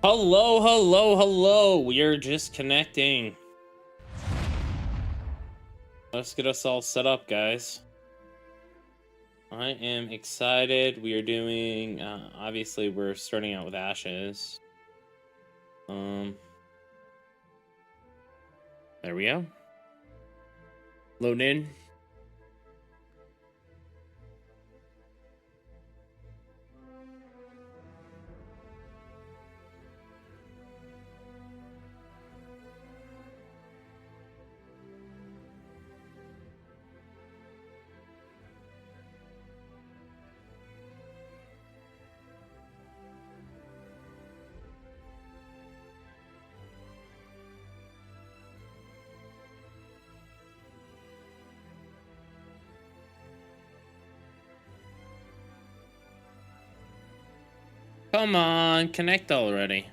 Hello, hello, hello. We are just connecting. Let's get us all set up, guys. I am excited. We are doing, obviously we're starting out with Ashes. There we go. Load in. Come on, connect already.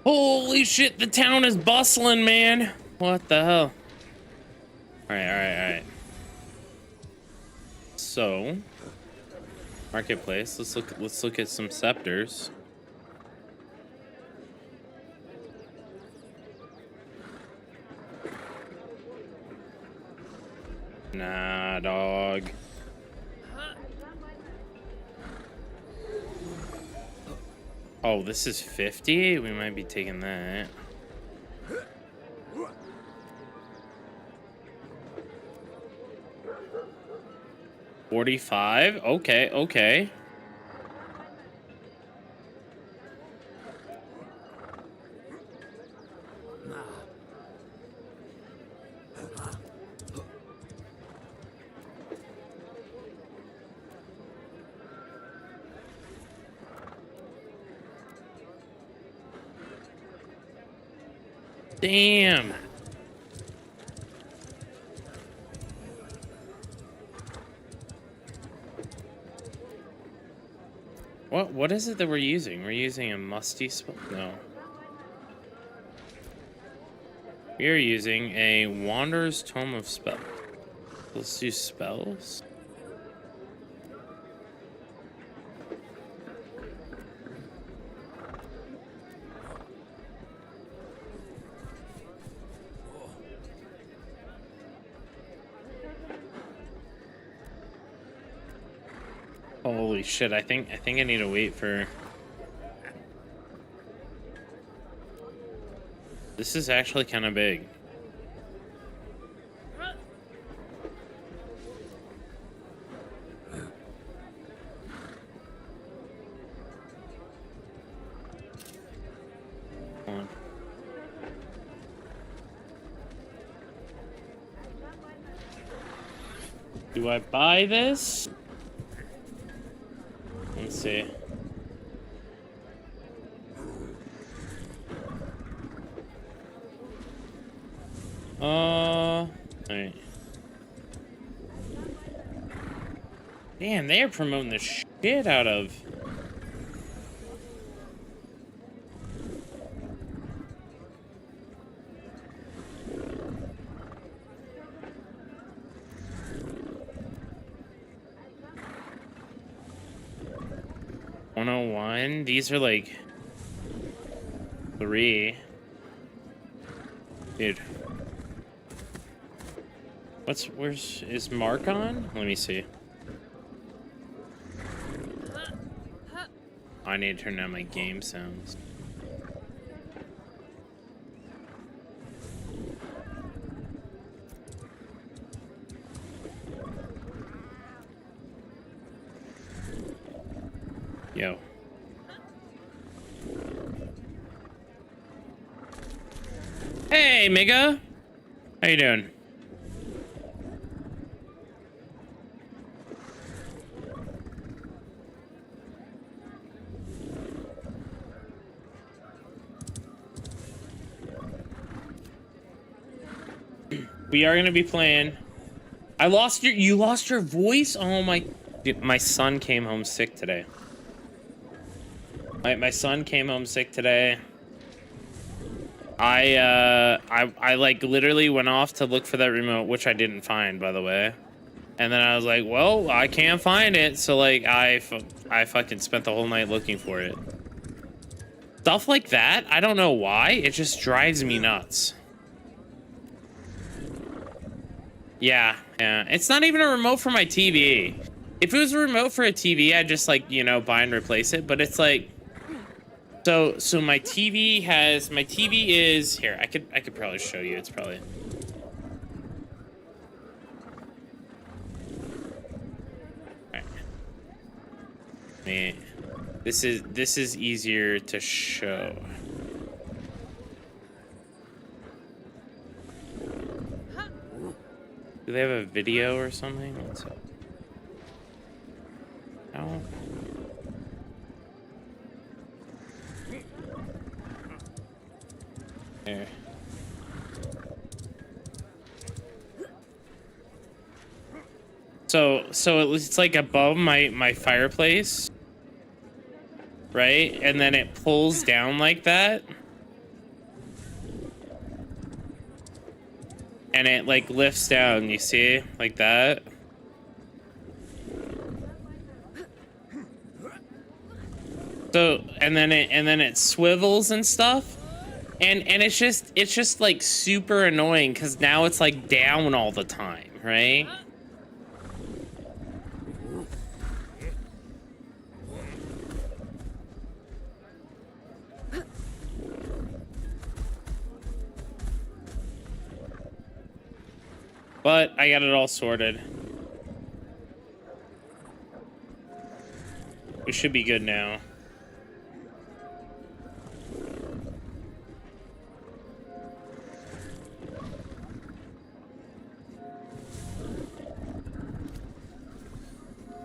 Holy shit, the town is bustling, man. What the hell? Alright. So, marketplace. Let's look at some scepters. Nah, dog. Oh, this is 50? We might be taking that. $45? Okay. Damn. What is it that we're using? We're using a musty spell? No. We are using a Wanderer's Tome of Spell. Let's do spells. Holy shit, I think I need to wait for... This is actually kind of big. Hold on. Do I buy this? Let's see. Alright. Damn, they are promoting the shit out of... $101. These are like 3. Dude. Is Mark on? Let me see. I need to turn down my game sounds. Yo. Hey, Mega. How you doing? We are gonna be playing. You lost your voice? Oh my, dude, my son came home sick today. My son came home sick today. I like literally went off to look for that remote, which I didn't find, by the way. And then I was like, well, I can't find it. So like I fucking spent the whole night looking for it. Stuff like that, I don't know why. It just drives me nuts. Yeah. It's not even a remote for my TV. If it was a remote for a TV, I'd just like, you know, buy and replace it. But it's like, so my TV is here. I could probably show you. It's probably. All right. This is easier to show. Do they have a video or something? What's up? No. There. So it's like above my fireplace, right? And then it pulls down like that. And it like lifts down, you see? Like that. So and then it swivels and stuff. And it's just like super annoying because now it's like down all the time, right? But I got it all sorted. We should be good now.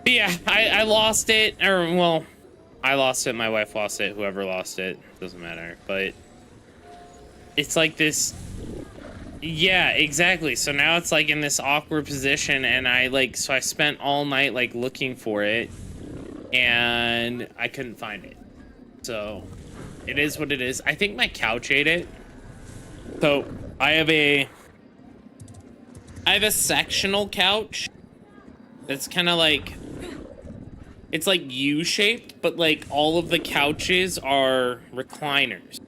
But yeah, I lost it, or well, I lost it, my wife lost it, whoever lost it, doesn't matter. But it's like this. Yeah, exactly. So now it's like in this awkward position, and so I spent all night like looking for it, and I couldn't find it. So it is what it is. I think my couch ate it. So I have a sectional couch that's kind of like, it's like U-shaped, but like all of the couches are recliners.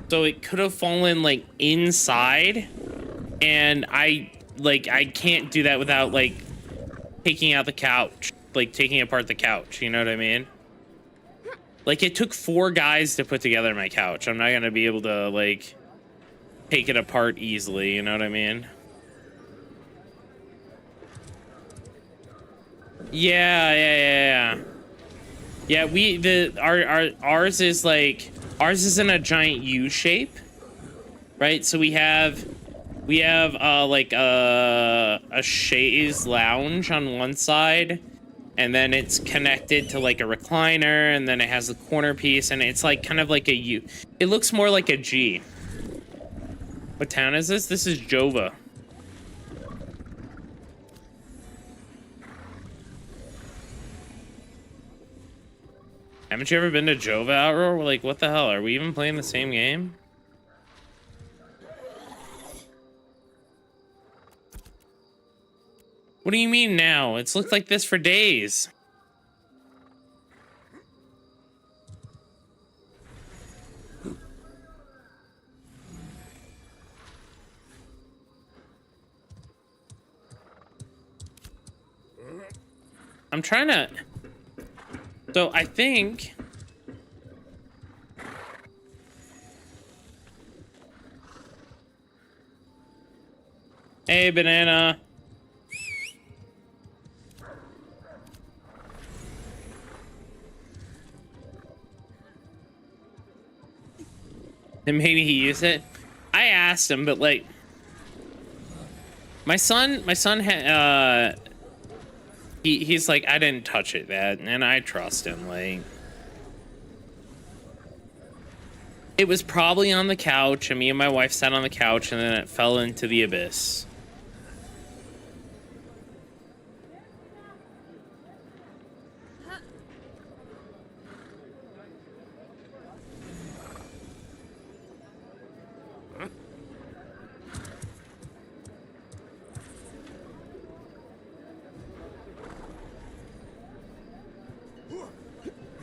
So it could have fallen like inside, and I can't do that without like taking out the couch, like taking apart the couch, you know what I mean? Like it took 4 guys to put together my couch. I'm not gonna be able to like take it apart easily, you know what I mean? Yeah. Ours is like, ours is in a giant U shape, right? So we have like a chaise lounge on one side, and then it's connected to like a recliner, and then it has the corner piece, and it's like kind of like a U. It looks more like a G. What town is this? This is Jova. Haven't you ever been to Jova, Outroar? Like, what the hell? Are we even playing the same game? What do you mean now? It's looked like this for days. I'm trying to... So I think... Hey, banana. And maybe he used it. I asked him, but like, my son, he's like, I didn't touch it, Dad, and I trust him. Like, it was probably on the couch, and me and my wife sat on the couch, and then it fell into the abyss.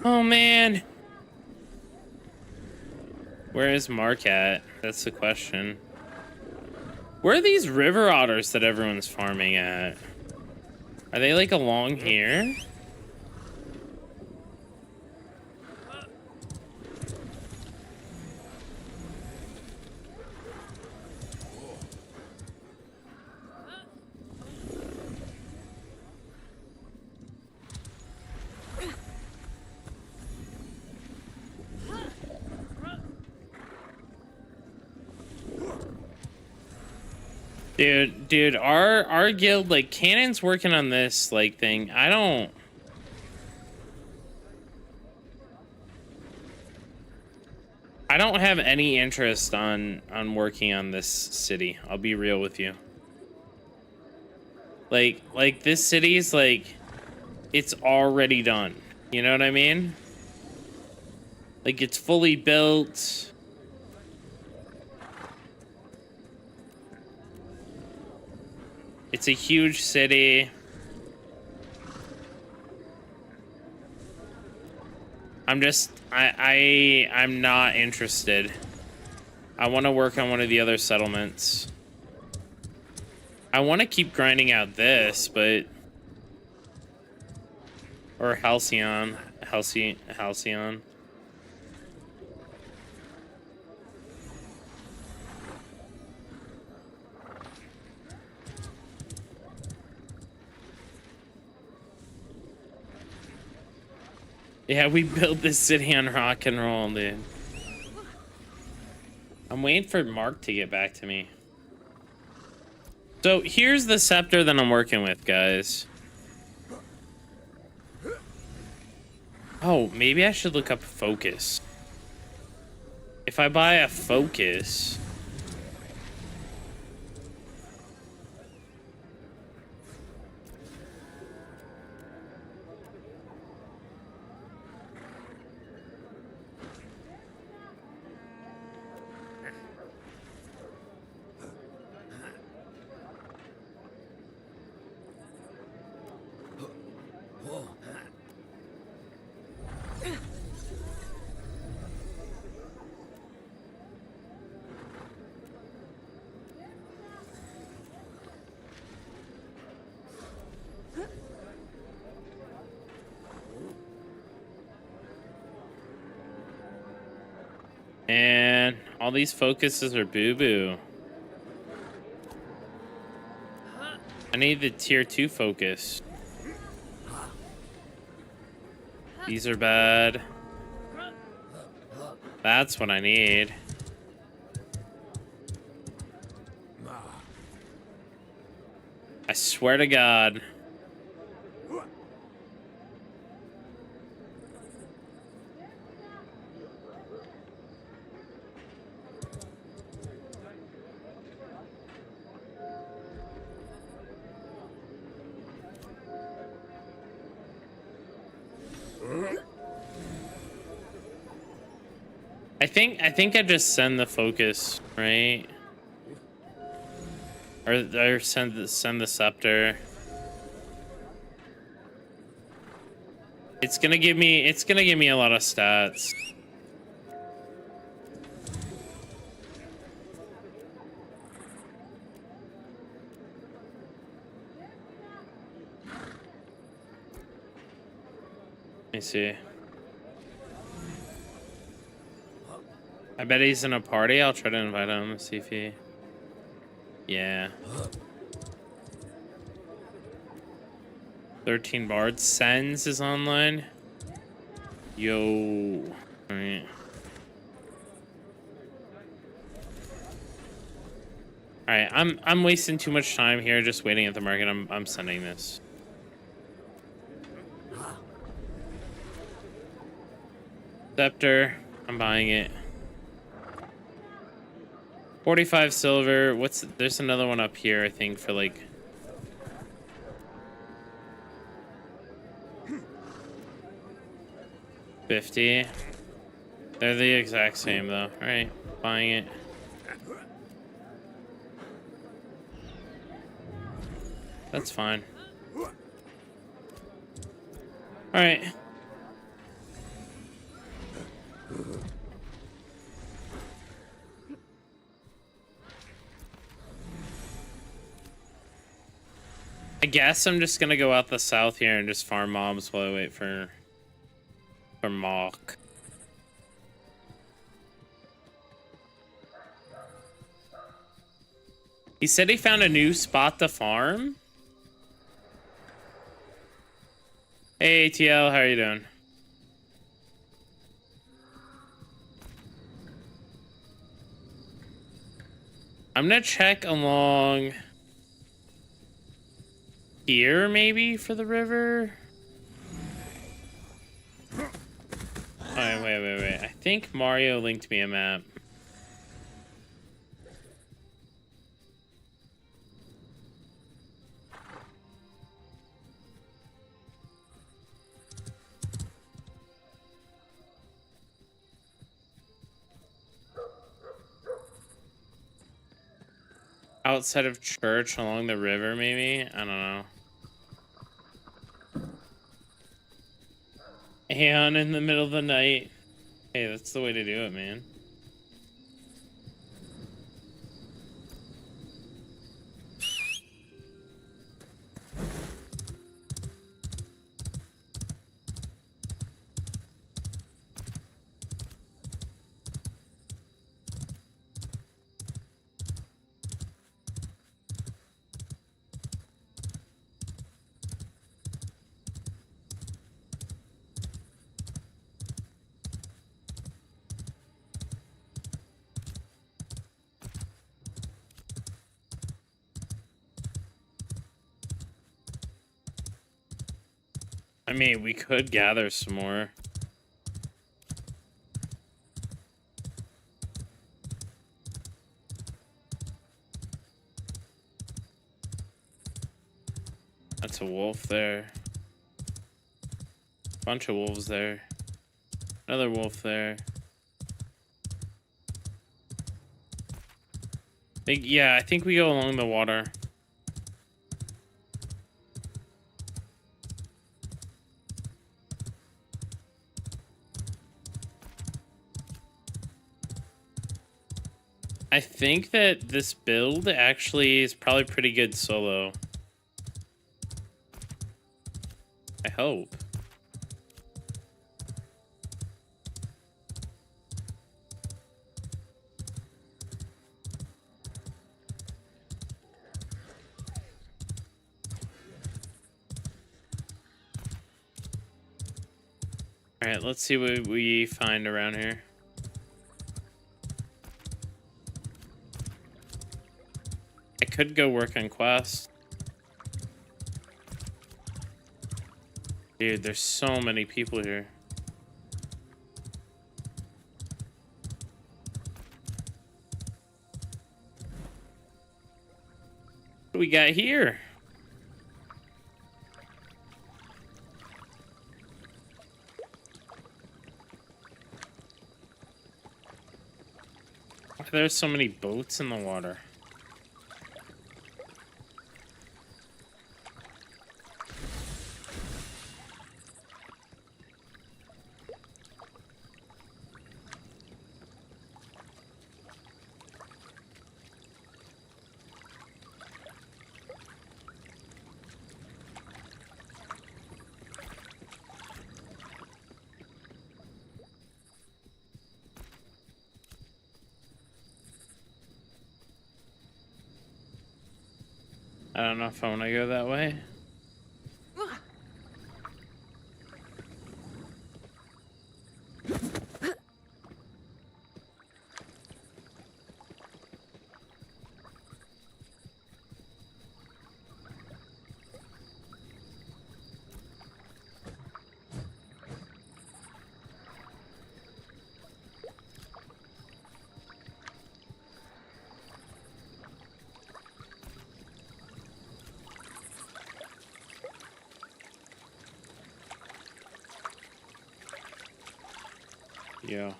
Oh man, where is Mark at? That's the question. Where are these river otters that everyone's farming at? Are they like along here? Dude, our guild, like, Cannon's working on this, like, thing. I don't have any interest on working on this city. I'll be real with you. Like this city's like, it's already done. You know what I mean? Like, it's fully built. It's a huge city. I'm not interested. I want to work on one of the other settlements. I want to keep grinding out this, but... Or Halcyon. Halcyon. Yeah, we built this city on rock and roll, dude. I'm waiting for Mark to get back to me. So here's the scepter that I'm working with, guys. Oh, maybe I should look up focus. If I buy a focus... And all these focuses are boo-boo. I need the tier 2 focus. These are bad. That's what I need. I swear to God. I think I just send the focus, right? Or send the scepter. It's gonna give me a lot of stats. Let me see. I bet he's in a party. I'll try to invite him, see if he... Yeah. 13 bards. Sens is online. Yo. Alright. All right, I'm wasting too much time here just waiting at the market. I'm sending this. Scepter, I'm buying it. 45 silver. There's another one up here, I think, for like 50. They're the exact same though. All right, buying it. That's fine. All right. I guess I'm just gonna go out the south here and just farm mobs while I wait for Mach. He said he found a new spot to farm. Hey ATL, how are you doing? I'm gonna check along here maybe for the river. Alright, wait. I think Mario linked me a map. Outside of church along the river, maybe? I don't know. Aion in the middle of the night. Hey, that's the way to do it, man. I mean, we could gather some more. That's a wolf there. Bunch of wolves there. Another wolf there. Yeah, I think we go along the water. I think that this build actually is probably pretty good solo. I hope. All right, let's see what we find around here. I could go work on quests. Dude, there's so many people here. What do we got here? Why are there so many boats in the water? I don't know if I want to go that way. Yeah.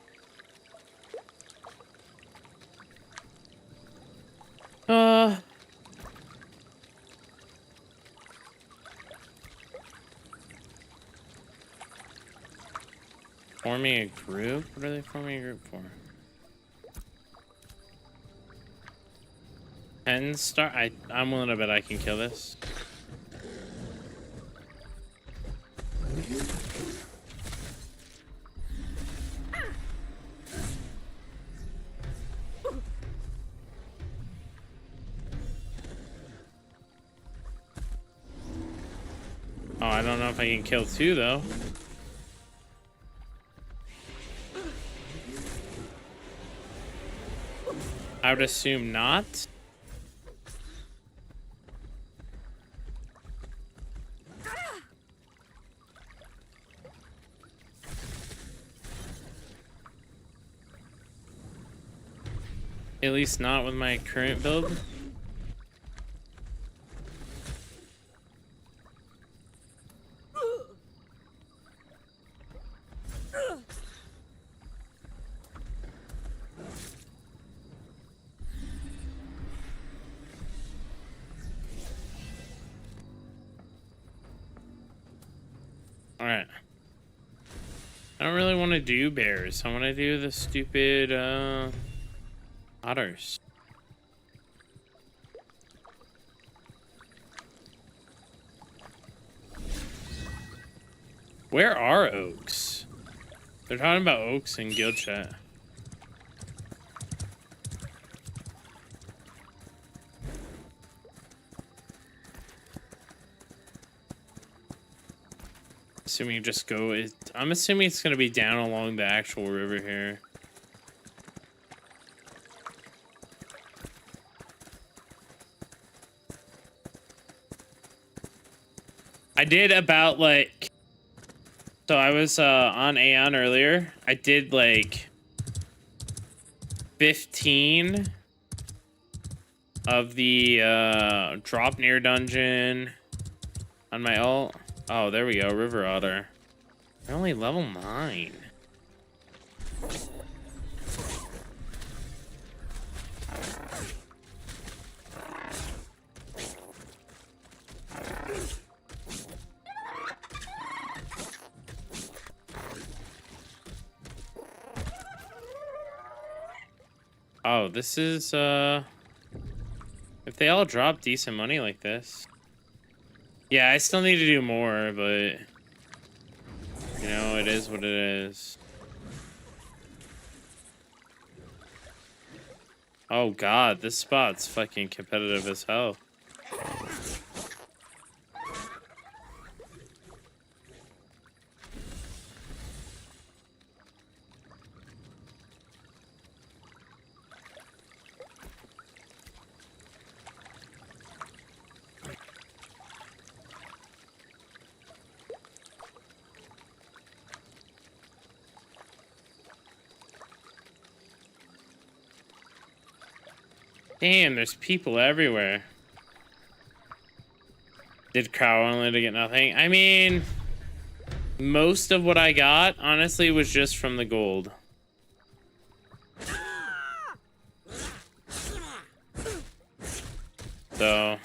Forming a group? What are they forming a group for? 10 star? I'm willing to bet I can kill this. Oh, I don't know if I can kill 2 though. I would assume not. At least not with my current build. Alright. I don't really want to do bears. I want to do the stupid, otters. Where are oaks? They're talking about oaks in guild chat. Assuming you just go. I'm assuming it's going to be down along the actual river here. I did about like. So I was on Aion earlier. I did like 15 of the drop near dungeon on my ult. Oh, there we go. River otter. They're only level 9. Oh, this is if they all drop decent money like this. Yeah, I still need to do more, but you know, it is what it is. Oh god, this spot's fucking competitive as hell. Damn, there's people everywhere. Did crowd only to get nothing? I mean, most of what I got, honestly, was just from the gold. So...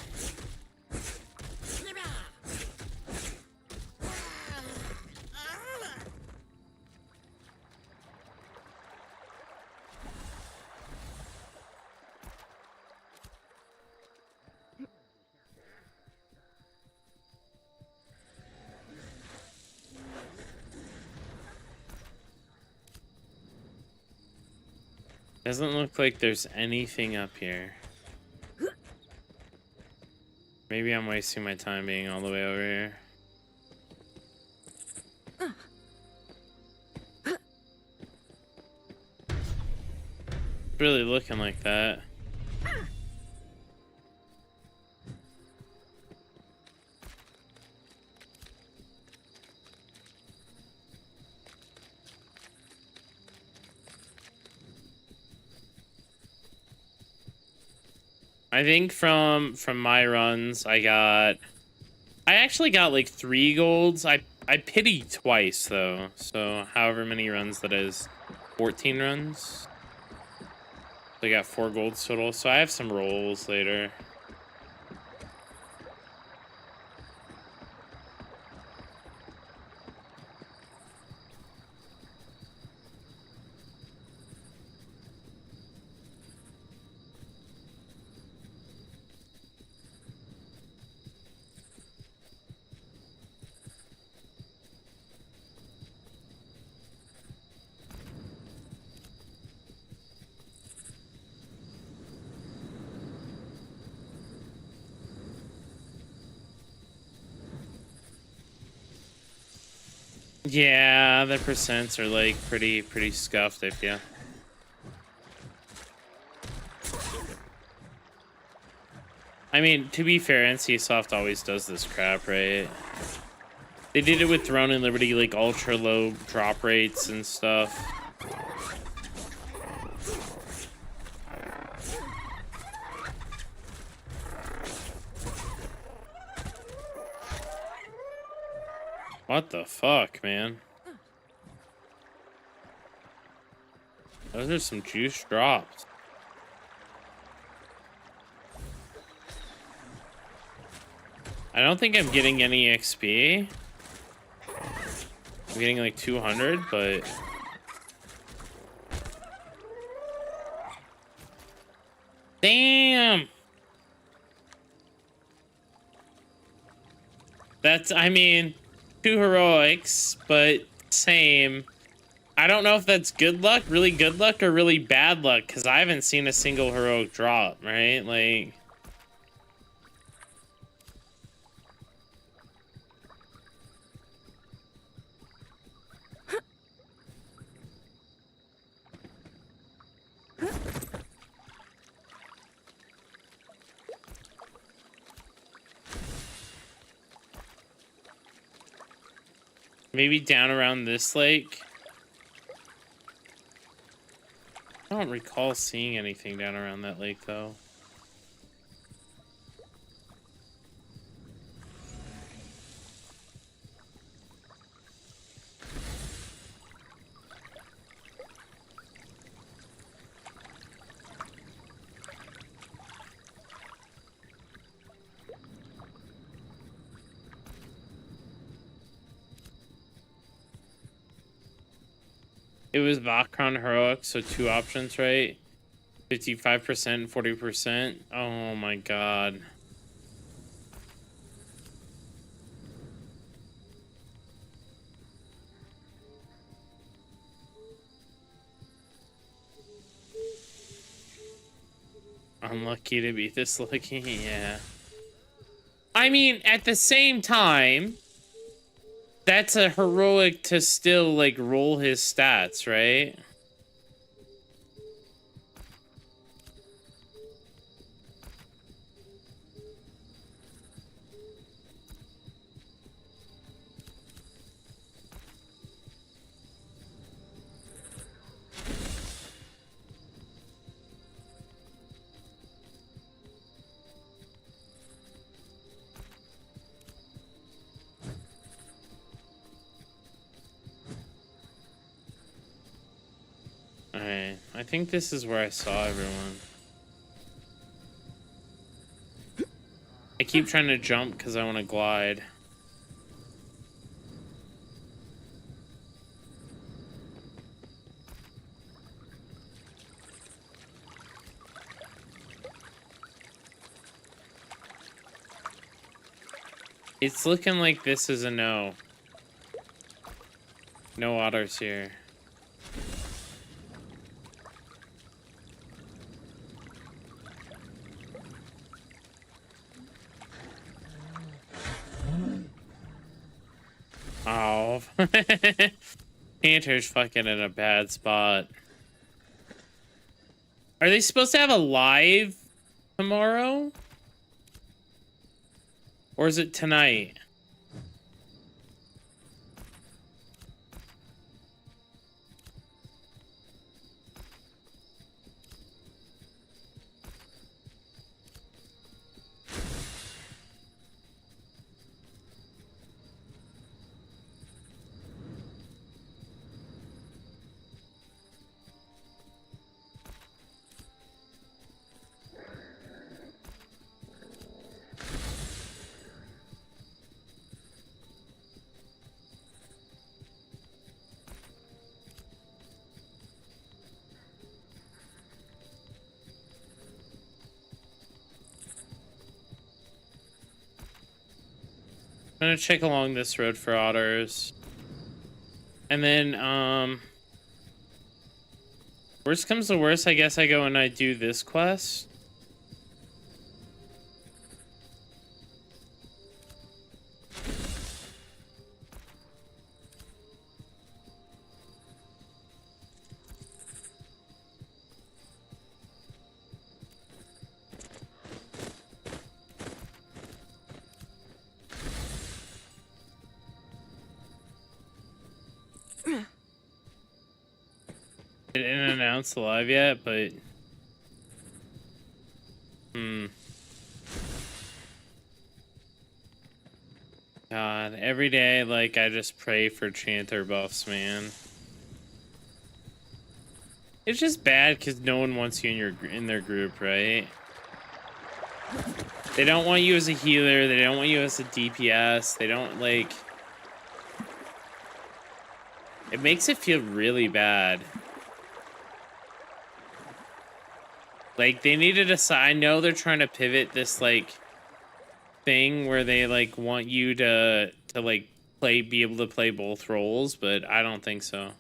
Doesn't look like there's anything up here. Maybe I'm wasting my time being all the way over here. It's really looking like that. I think from my runs, I actually got like 3 golds. I pitied twice though, so however many runs that is. 14 runs. I got 4 golds total, so I have some rolls later. Yeah, the percents are like pretty scuffed, I feel. I mean, to be fair, NCSoft always does this crap, right? They did it with Throne and Liberty, like ultra low drop rates and stuff. What the fuck, man? Those are some juice drops. I don't think I'm getting any XP. I'm getting like 200, but... Damn! That's, I mean, 2 heroics, but same. I don't know if that's good luck, really good luck, or really bad luck, because I haven't seen a single heroic drop, right? Like... Maybe down around this lake. I don't recall seeing anything down around that lake, though. It was Vakron heroic, so 2 options, right? 55%, 40%. Oh my god. Unlucky to be this lucky, yeah. I mean, at the same time, that's a heroic to still, like, roll his stats, right? Alright, I think this is where I saw everyone. I keep trying to jump because I want to glide. It's looking like this is a no. No otters here. Oh. Chanter's fucking in a bad spot. Are they supposed to have a live tomorrow? Or is it tonight? I'm gonna check along this road for otters. And then, worst comes to worst, I guess I go and I do this quest. It didn't announce live yet, but God, every day, like, I just pray for chanter buffs, man. It's just bad because no one wants you in their group, right? They don't want you as a healer. They don't want you as a DPS. They don't, like... It makes it feel really bad. Like, they need to decide... I know they're trying to pivot this, like, thing where they, like, want you to like, be able to play both roles, but I don't think so.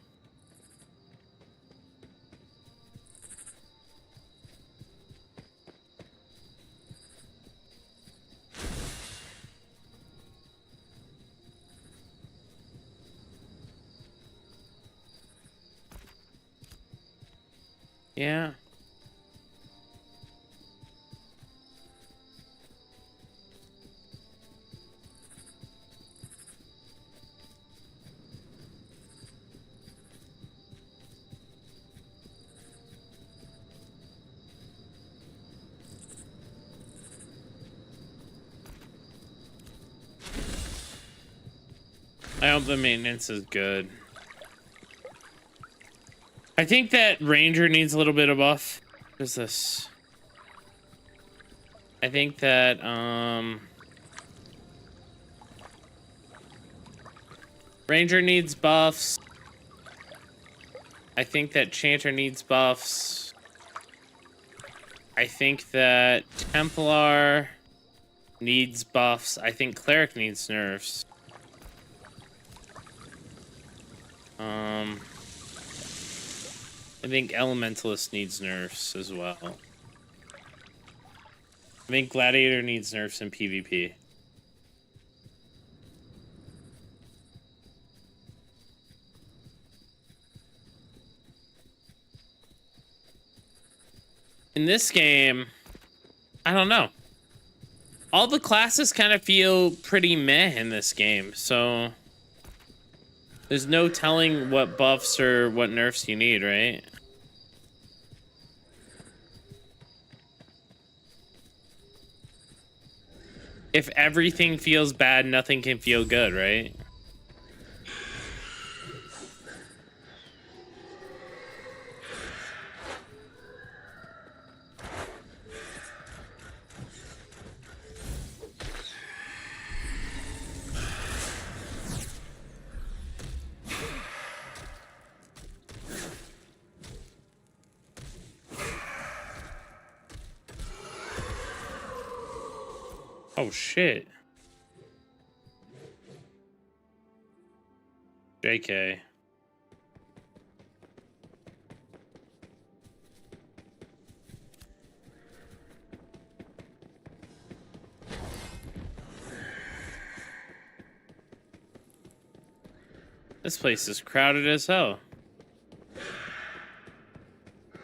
Yeah. I hope the maintenance is good. I think that Ranger needs a little bit of buff. What is this? I think that, Ranger needs buffs. I think that Chanter needs buffs. I think that Templar needs buffs. I think Cleric needs nerfs. I think Elementalist needs nerfs as well. I think Gladiator needs nerfs in PvP. In this game, I don't know. All the classes kind of feel pretty meh in this game, so there's no telling what buffs or what nerfs you need, right? If everything feels bad, nothing can feel good, right? Oh, shit. JK. This place is crowded as hell.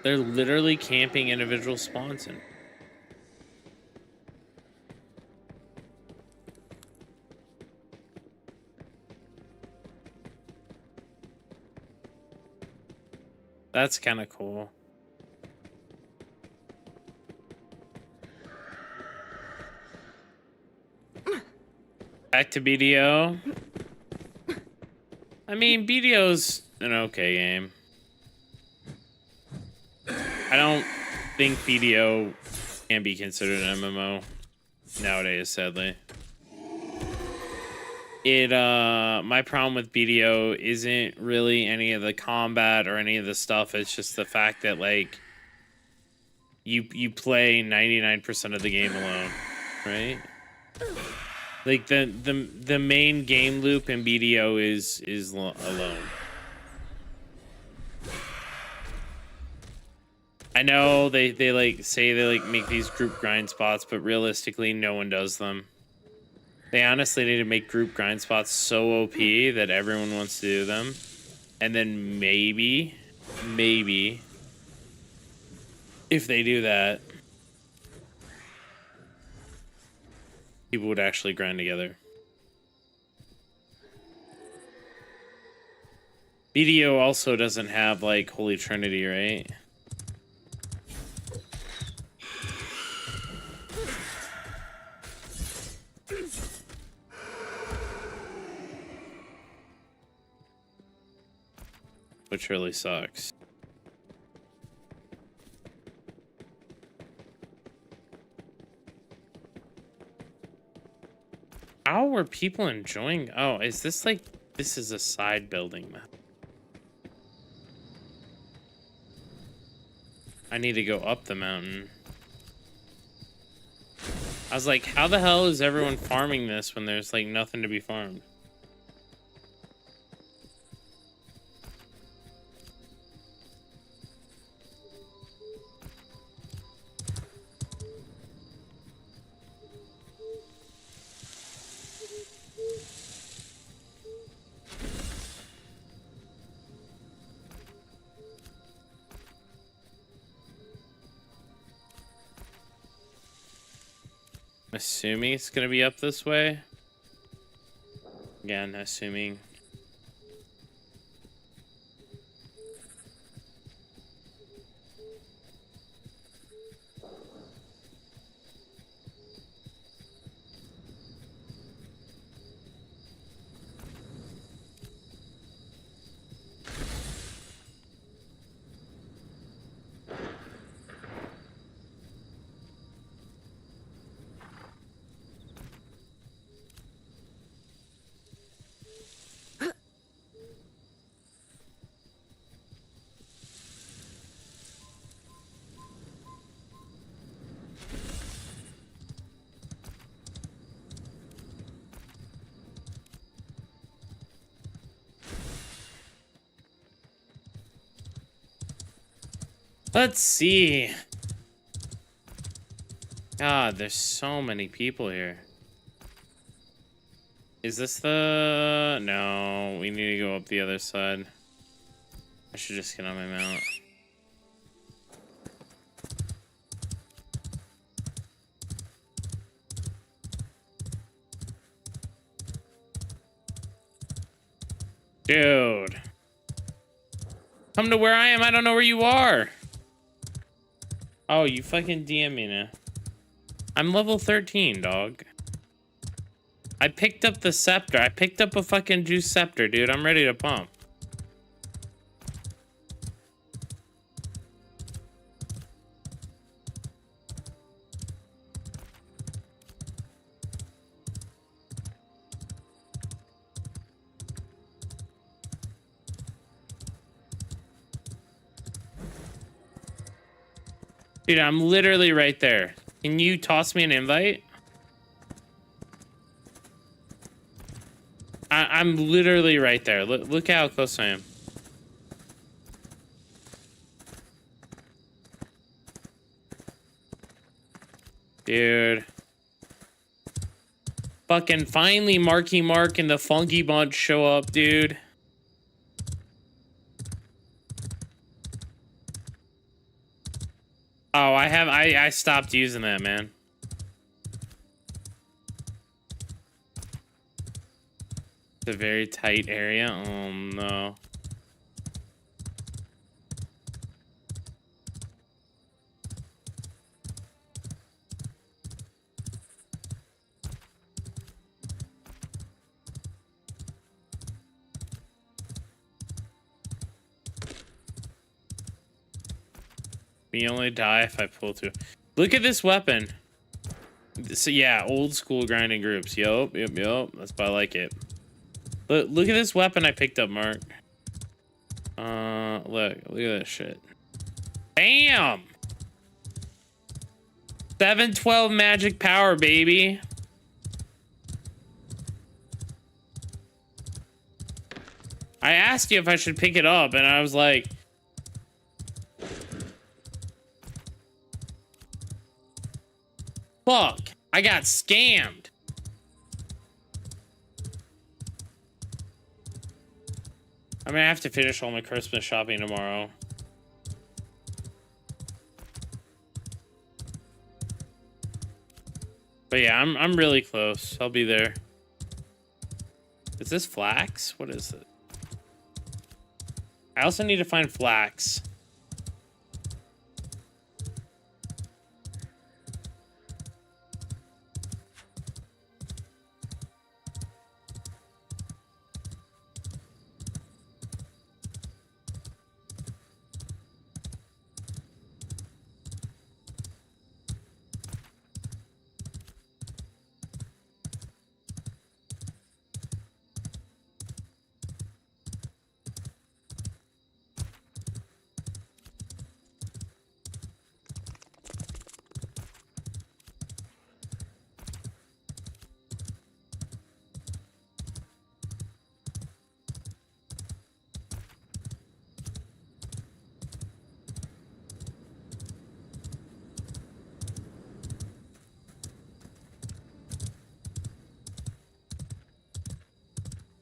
They're literally camping individual spawns in. That's kind of cool. Back to BDO. I mean, BDO's an okay game. I don't think BDO can be considered an MMO nowadays, sadly. My problem with BDO isn't really any of the combat or any of the stuff. It's just the fact that, like, you play 99% of the game alone, right? Like the main game loop in BDO is alone. I know they like say they like make these group grind spots, but realistically no one does them. They honestly need to make group grind spots so OP that everyone wants to do them. And then maybe if they do that, people would actually grind together. BDO also doesn't have like Holy Trinity, right? Which really sucks. How were people enjoying? Oh, is this like, this is a side building map? I need to go up the mountain. I was like, how the hell is everyone farming this when there's like nothing to be farmed? Assuming it's gonna be up this way. Again, assuming. Let's see. God, there's so many people here. Is this the... No, we need to go up the other side. I should just get on my mount. Dude. Come to where I am. I don't know where you are. Oh, you fucking DM me now. I'm level 13, dog. I picked up the scepter. I picked up a fucking juice scepter, dude. I'm ready to pump. Dude, I'm literally right there. Can you toss me an invite? I'm literally right there. Look how close I am. Dude. Fucking finally Marky Mark and the Funky Bunch show up, dude. Oh, I stopped using that, man. It's a very tight area. Oh no. We only die if I pull through. Look at this weapon. So yeah, old school grinding groups. Yup. That's why I like it. Look at this weapon I picked up, Mark. Look at this shit. Bam! 712 magic power, baby. I asked you if I should pick it up, and I was like... Fuck. I got scammed. I'm gonna have to finish all my Christmas shopping tomorrow. But yeah, I'm really close. I'll be there. Is this flax? What is it? I also need to find flax.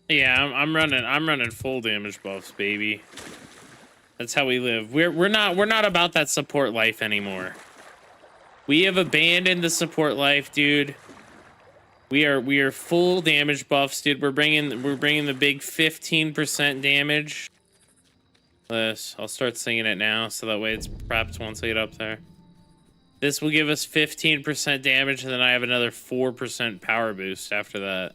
Yeah, I'm running full damage buffs, baby. That's how we live. We're not about that support life anymore. We have abandoned the support life, dude. We are full damage buffs, dude. We're bringing the big 15% damage. This, I'll start singing it now, so that way it's prepped once I get up there. This will give us 15% damage, and then I have another 4% power boost after that.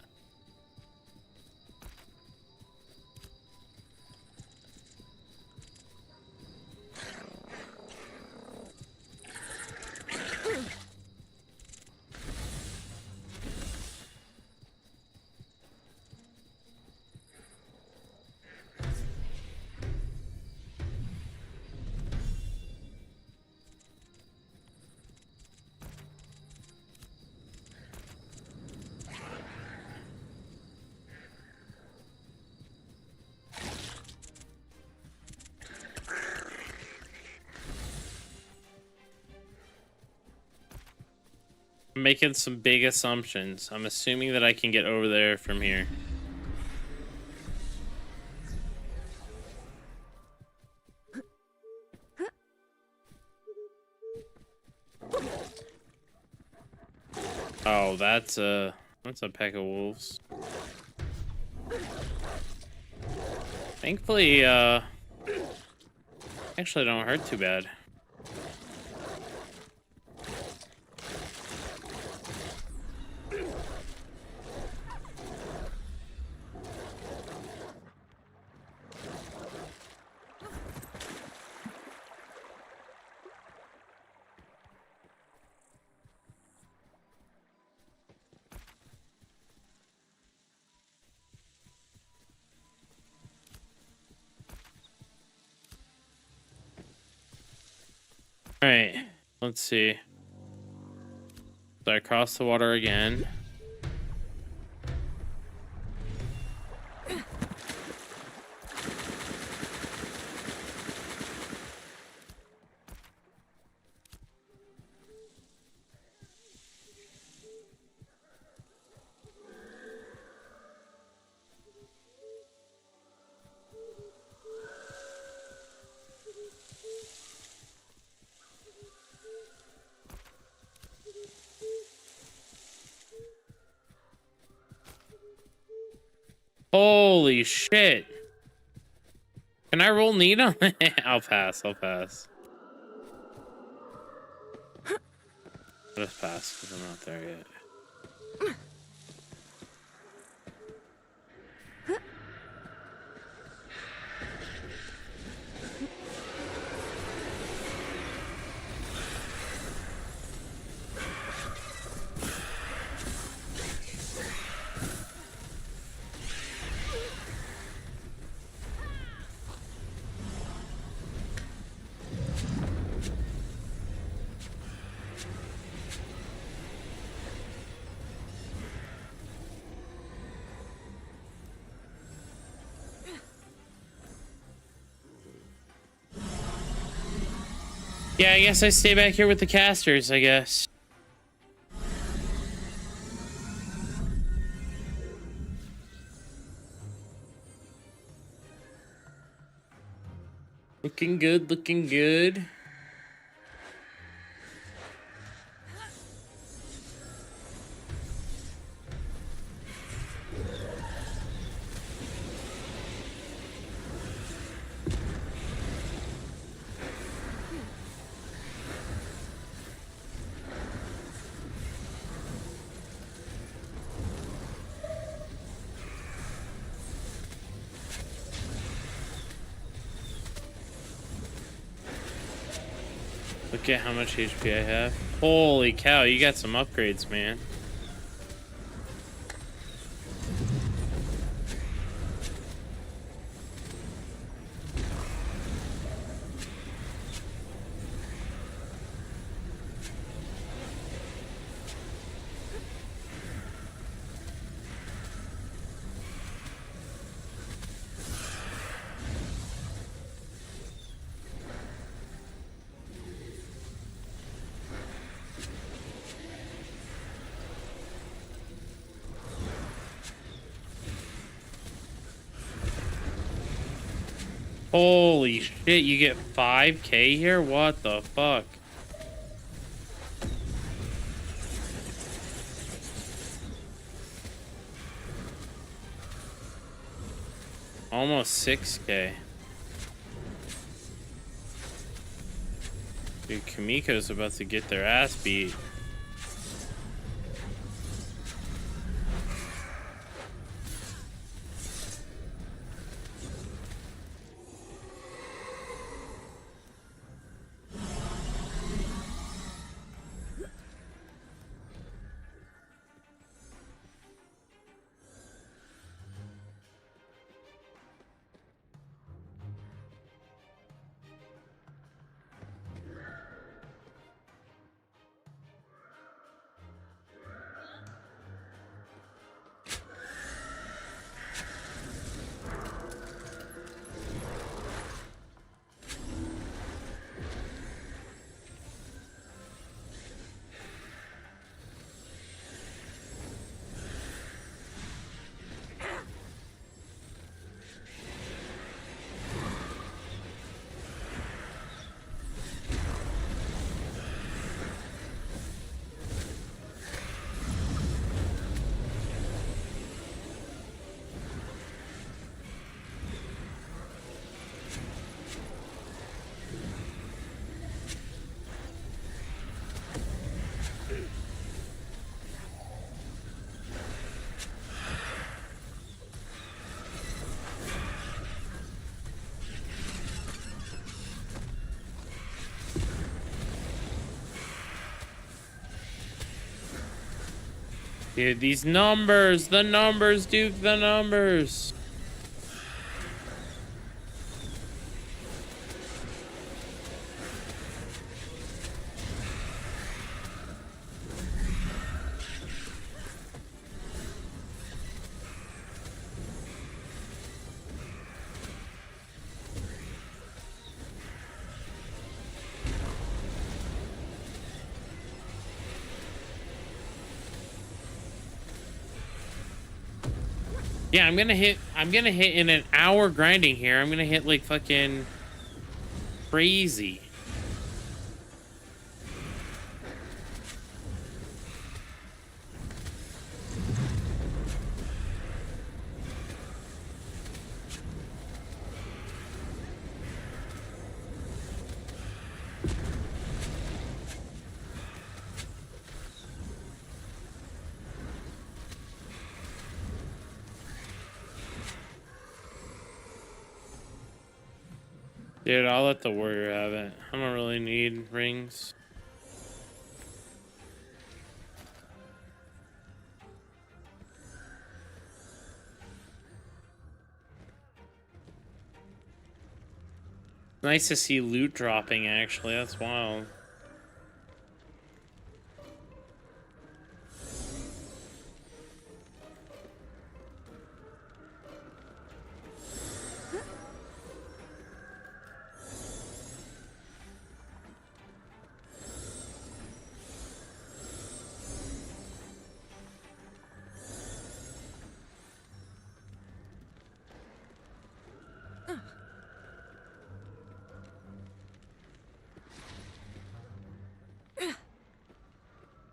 I'm making some big assumptions. I'm assuming that I can get over there from here. Oh, that's a pack of wolves. Thankfully, actually don't hurt too bad. All right, let's see. So I cross the water again. Holy shit. Can I roll need on it? I'll pass. I'll just pass because I'm not there yet. Yeah, I guess I stay back here with the casters, I guess. Looking good, looking good. Look at how much HP I have. Holy cow, you got some upgrades, man. Holy shit, you get 5k here? What the fuck? Almost 6k. Dude, Kamiko's about to get their ass beat. Dude, these numbers, the numbers, Duke, the numbers. Yeah, I'm gonna hit in an hour grinding here. I'm gonna hit like fucking crazy. Dude, I'll let the warrior have it. I don't really need rings. Nice to see loot dropping, actually. That's wild.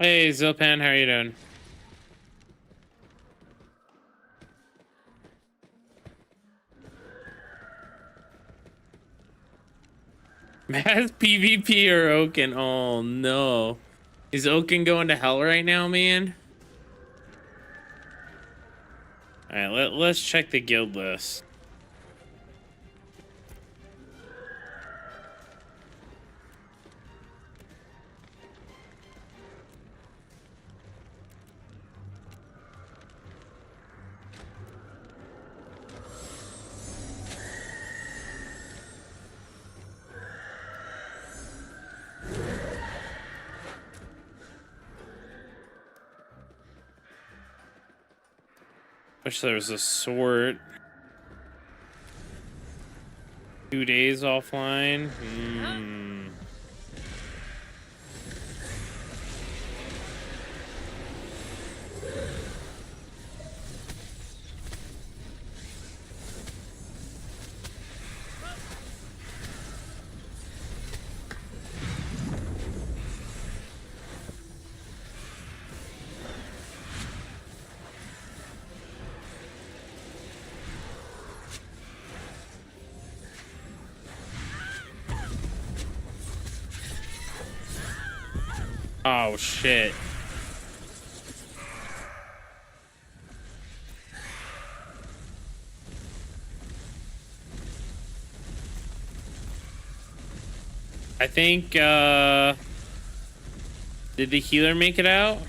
Hey, Zilpan, how are you doing? Mass PvP or Oaken? Oh no. Is Oaken going to hell right now, man? Alright, let's check the guild list. Wish there was a sort. 2 days offline. Oh shit. I think did the healer make it out?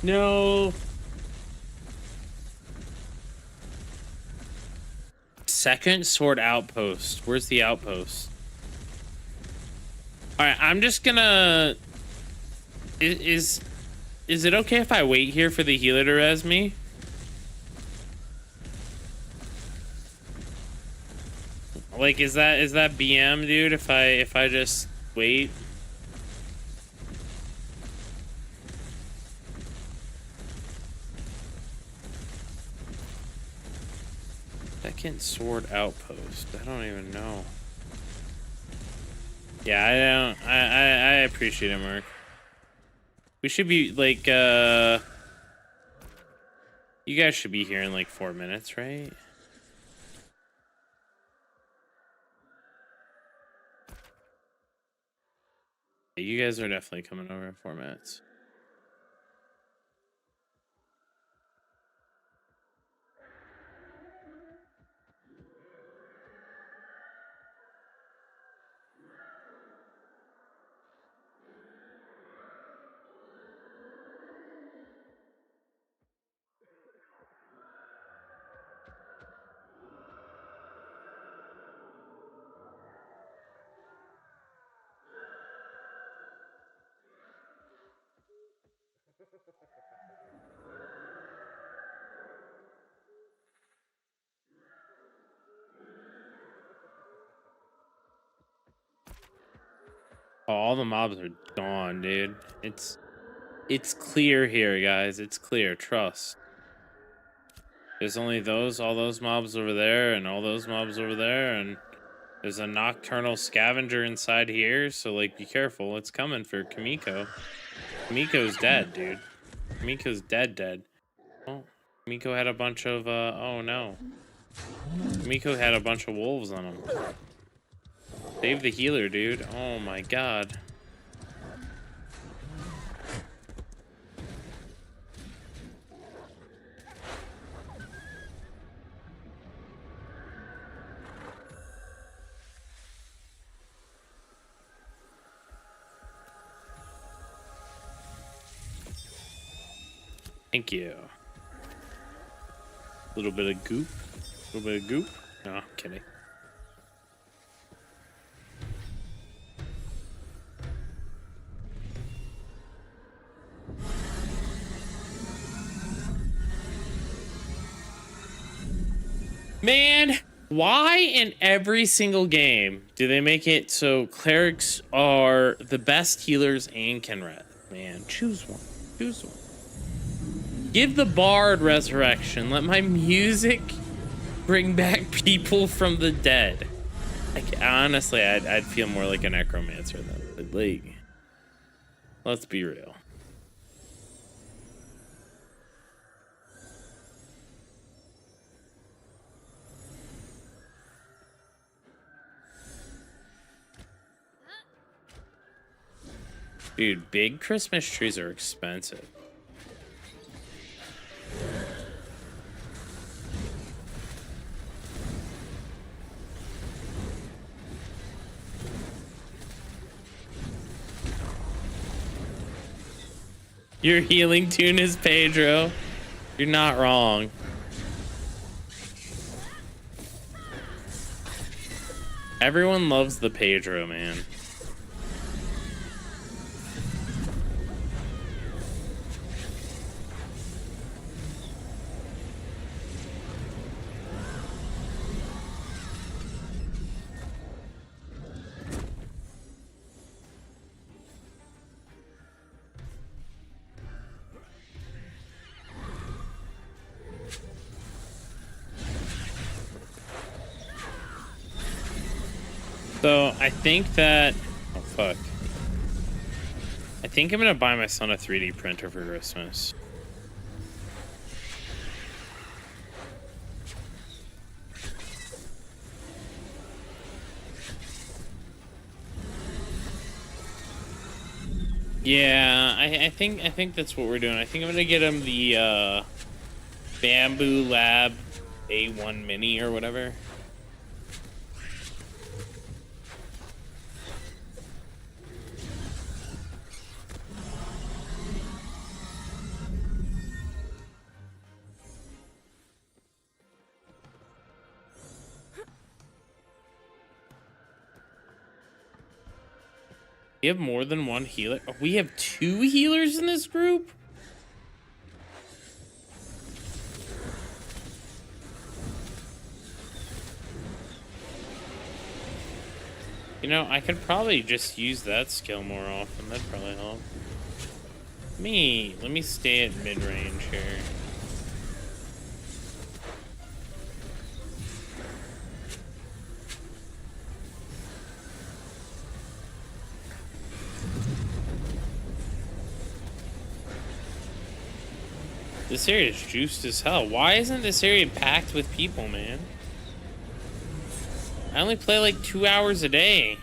No. Second sword outpost. Where's the outpost? All right, I'm just gonna. Is it okay if I wait here for the healer to res me? Like, is that BM, dude? If I just wait. Second sword outpost. I don't even know. Yeah, I don't. I appreciate it, Mark. We should be like you guys should be here in like 4 minutes, right? Yeah, you guys are definitely coming over in 4 minutes. Oh, all the mobs are gone, dude. It's clear here, guys. It's clear. Trust. There's only all those mobs over there, and all those mobs over there, and there's a nocturnal scavenger inside here. So like, be careful. It's coming for Kamiko. Kamiko's dead, dude. Kamiko's dead. Oh, Kamiko had a bunch of oh no. Kamiko had a bunch of wolves on him. Save the healer, dude. Oh my god. Thank you. A little bit of goop. A little bit of goop. No, I'm kidding. Man, Why in every single game do they make it so clerics are the best healers and can res? Man, choose one. Choose one. Give the bard resurrection. Let my music bring back people from the dead. Like, honestly, I'd feel more like a necromancer than, but like, let's be real. Dude, big Christmas trees are expensive. Your healing tune is Pedro. You're not wrong. Everyone loves the Pedro, man. So I think that, oh fuck. I think I'm gonna buy my son a 3D printer for Christmas. Yeah, I think that's what we're doing. I think I'm gonna get him the Bamboo Lab A1 Mini or whatever. We have more than one healer. Oh, we have 2 healers in this group? You know, I could probably just use that skill more often. That'd probably help. Let me stay at mid-range here. This area is juiced as hell. Why isn't this area packed with people, man? I only play like 2 hours a day.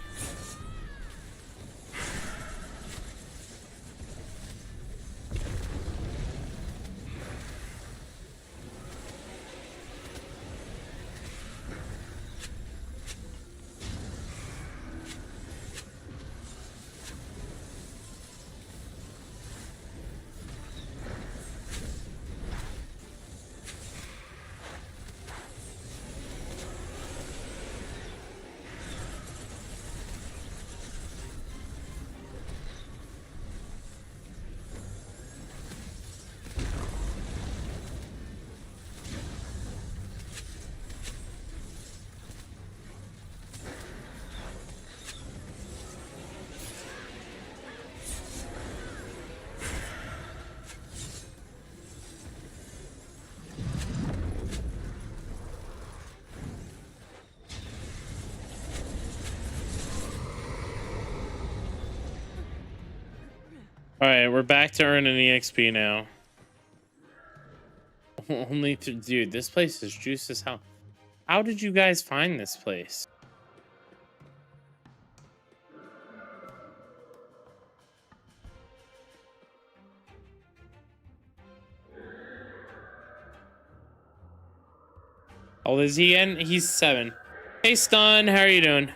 Alright, we're back to earning EXP now. Only to, dude, this place is juiced as hell. How did you guys find this place? How old is he in? He's 7. Hey, Stun, how are you doing?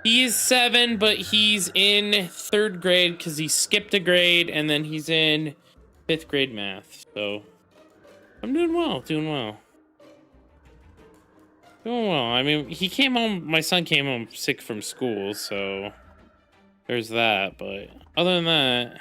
He is 7, but he's in 3rd grade because he skipped a grade, and then he's in 5th grade math. So I'm doing well, doing well. Doing well. I mean, he came home, my son came home sick from school, so there's that. But other than that,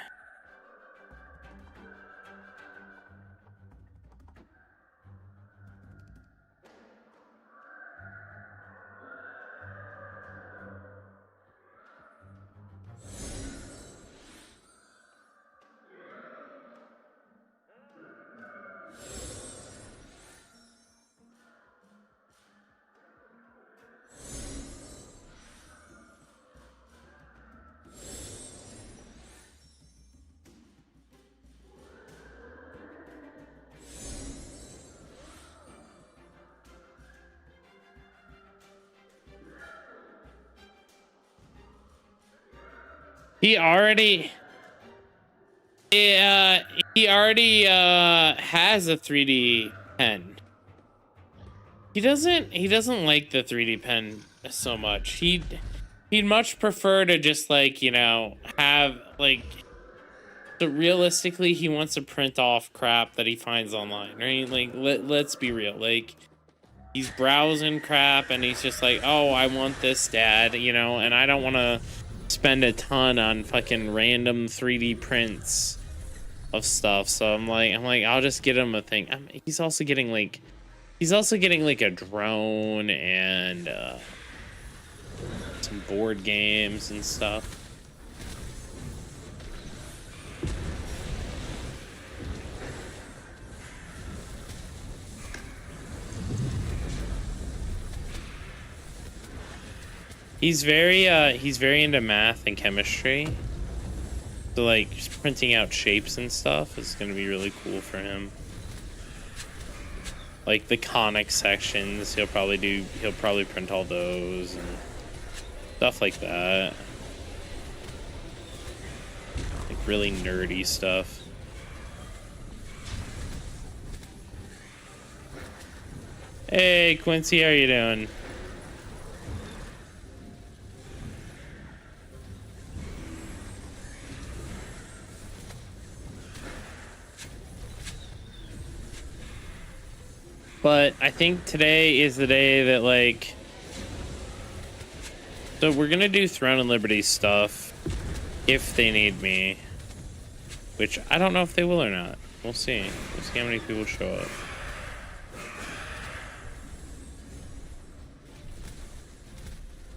He already he already has a 3D pen. He doesn't like the 3D pen so much. He'd much prefer to just, like, you know, have, like, so realistically he wants to print off crap that he finds online, right? Like, let's be real. Like, he's browsing crap and he's just like, oh, I want this, dad, you know, and I don't want to spend a ton on fucking random 3D prints of stuff. So I'm like, I'll just get him a thing. He's also getting like a drone and some board games and stuff. He's very into math and chemistry. So, like, just printing out shapes and stuff is going to be really cool for him. Like the conic sections, he'll probably print all those and stuff like that. Like really nerdy stuff. Hey Quincy, how are you doing? But I think today is the day that, like, so we're gonna do Throne and Liberty stuff if they need me, which I don't know if they will or not. We'll see. We'll see how many people show up.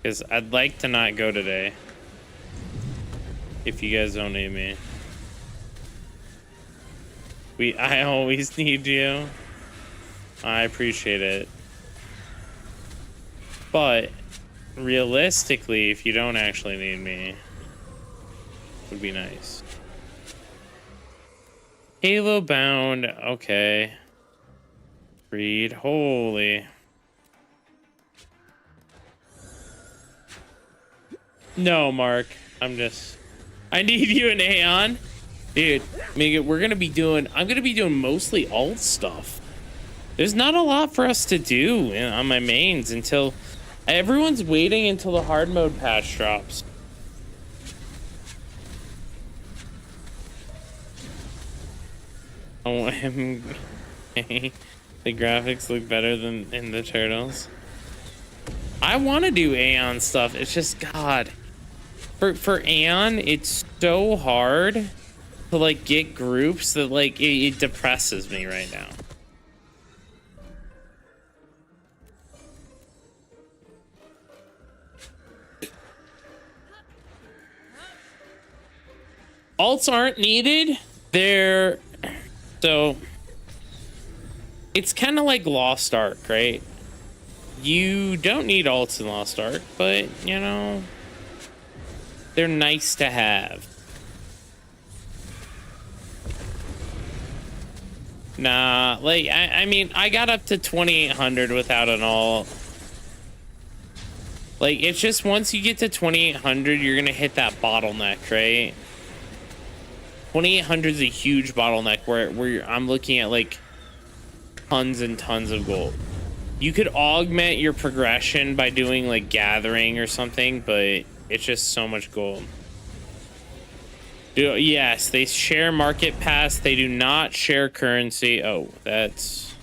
Because I'd like to not go today if you guys don't need me. I always need you. I appreciate it. But realistically, if you don't actually need me, it would be nice. Halo bound, okay. Read, holy. No, Mark. I need you and Aion. Dude, I'm gonna be doing mostly alt stuff. There's not a lot for us to do on my mains until everyone's waiting until the hard mode patch drops. Oh, the graphics look better than in the Turtles. I want to do Aion stuff. It's just, God, for Aion, it's so hard to, like, get groups that, like, it depresses me right now. Alts aren't needed. So it's kind of like Lost Ark, right? You don't need alts in Lost Ark, but, you know, they're nice to have. Nah, like, I mean, I got up to 2800 without an alt. Like, it's just once you get to 2800, you're gonna hit that bottleneck, right? 2800 is a huge bottleneck where I'm looking at, like, tons and tons of gold. You could augment your progression by doing, like, gathering or something, but it's just so much gold. Yes, they share market pass. They do not share currency. Oh, that's...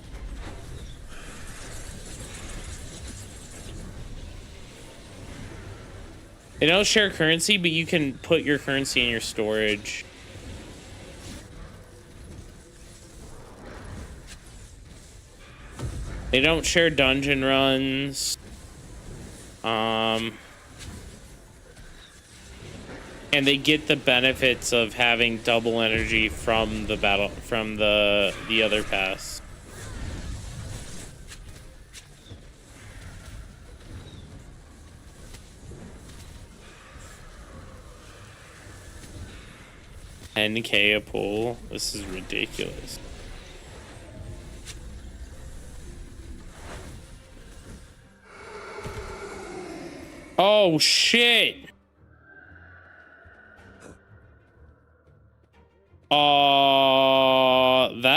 They don't share currency, but you can put your currency in your storage. They don't share dungeon runs. And they get the benefits of having double energy from the the other pass. $10K a pull. This is ridiculous. Oh shit.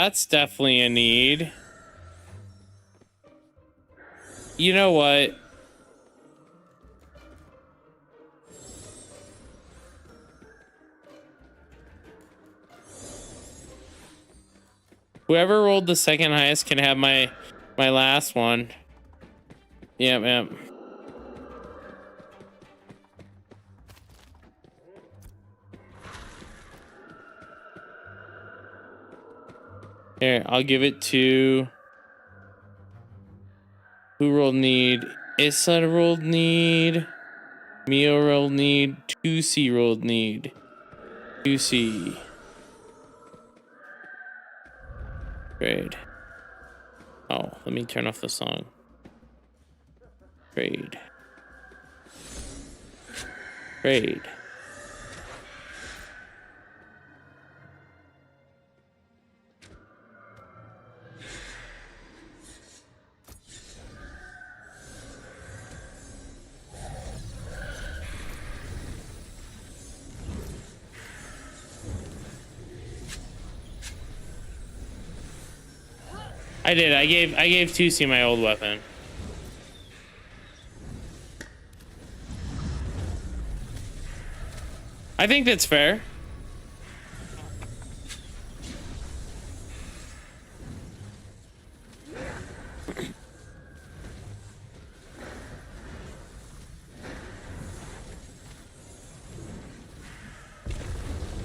that's definitely a need. You know what? Whoever rolled the second highest can have my last one. Yep. Here, I'll give it to... Who rolled need? Issa rolled need. Mio rolled need. 2C rolled need. 2C. Trade. Oh, let me turn off the song. Trade. Trade. I did. I gave 2C my old weapon. I think that's fair.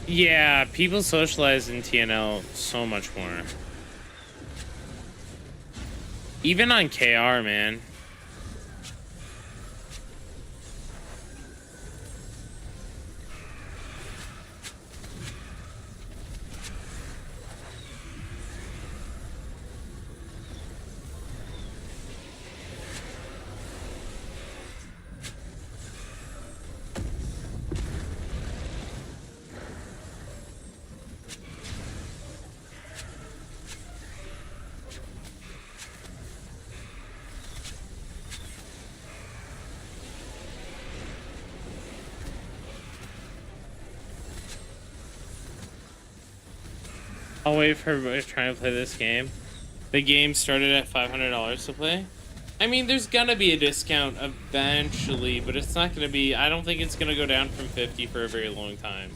Yeah, people socialize in TNL so much more. Even on KR, man. I'll wait for trying to play this game. The game started at $500 to play. I mean, there's gonna be a discount eventually, but it's not gonna be... I don't think it's gonna go down from 50 for a very long time.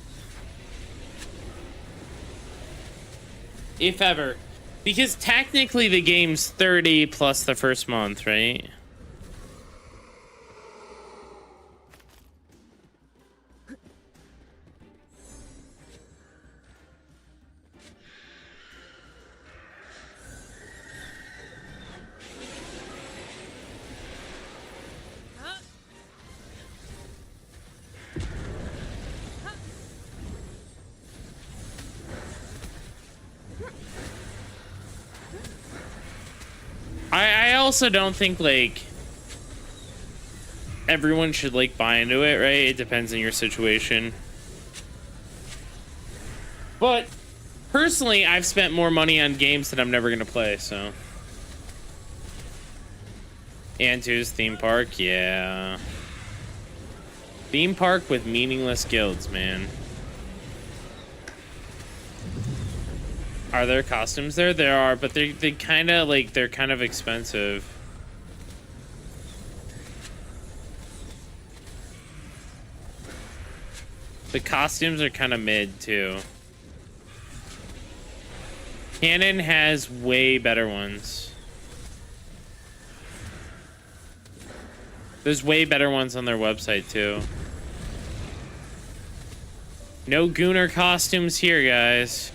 If ever. Because technically the game's 30 plus the first month, right? I also don't think, like, everyone should, like, buy into it, right? It depends on your situation. But, personally, I've spent more money on games that I'm never gonna play, so... And two's theme park, yeah. Theme park with meaningless guilds, man. Are there costumes there? There are, but they kind of like they're kind of expensive. The costumes are kind of mid too. Canon has way better ones. There's way better ones on their website too. No Gooner costumes here, guys.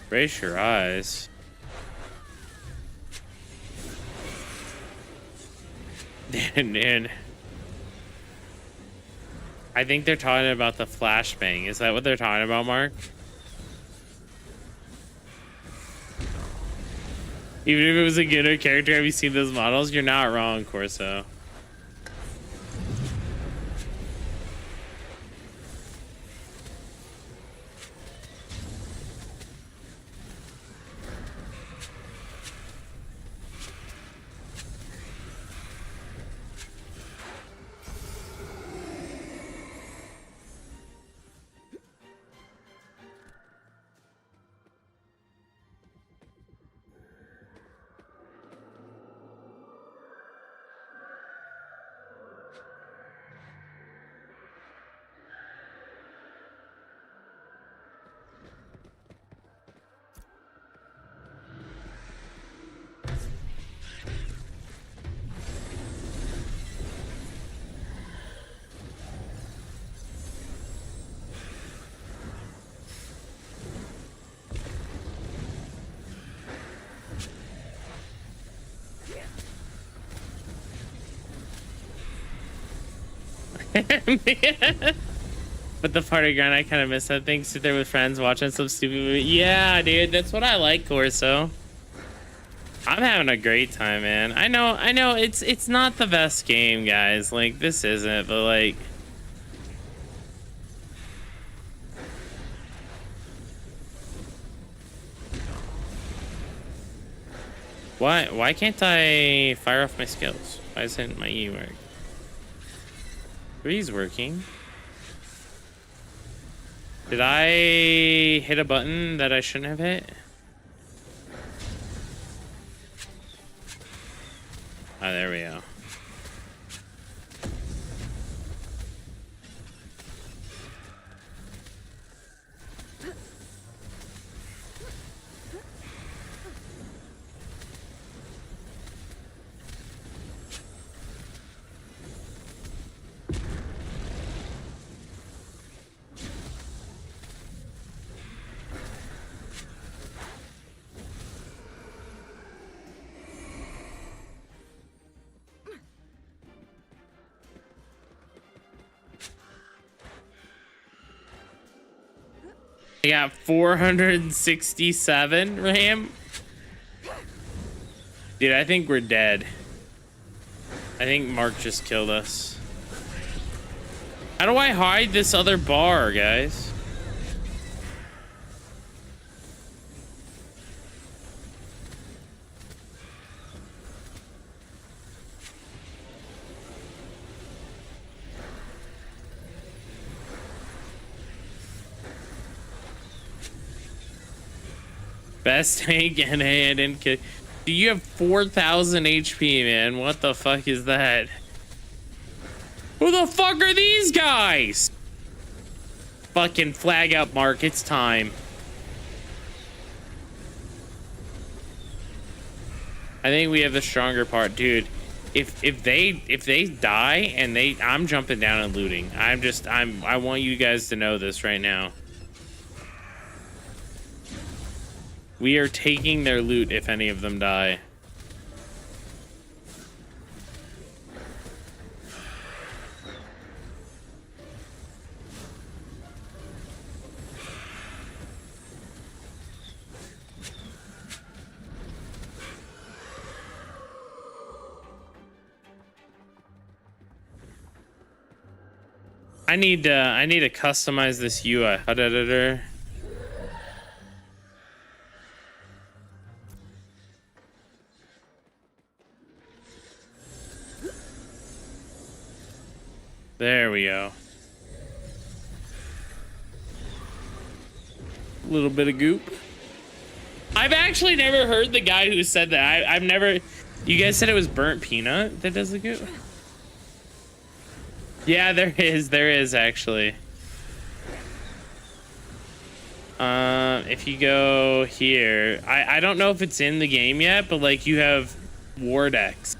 Brace your eyes. And I think they're talking about the flashbang. Is that what they're talking about, Mark? Even if it was a good character, have you seen those models? You're not wrong, Corso. But the party grind, I kind of miss that thing. Sit there with friends watching some stupid movie. Yeah, dude, that's what I like, Corso. I'm having a great time, man. I know, it's not the best game, guys. Like, this isn't, but like... Why can't I fire off my skills? Why isn't my E work? 3's working. Did I hit a button that I shouldn't have hit? Oh, there we go. I got 467 RAM. Dude, I think we're dead. I think Mark just killed us. How do I hide this other bar, guys? Best tank NA I didn't kill. Do you have 4,000 HP, man? What the fuck is that? Who the fuck are these guys? Fucking flag up, Mark. It's time. I think we have the stronger part, dude. If they die and I'm jumping down and looting. I want you guys to know this right now. We are taking their loot if any of them die. I need to customize this UI. There we go. A little bit of goop. I've actually never heard the guy who said that. I've never... You guys said it was burnt peanut that does the goop? Yeah, there is actually. If you go here, I don't know if it's in the game yet, but like you have Wardex.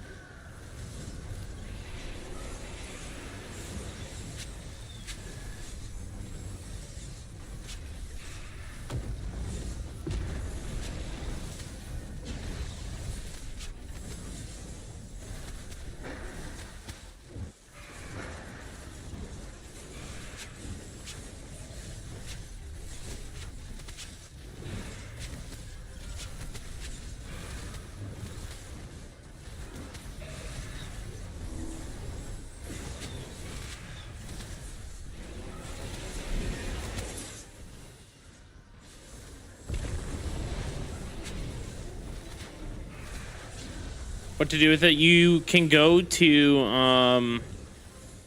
What to do with it? You can go to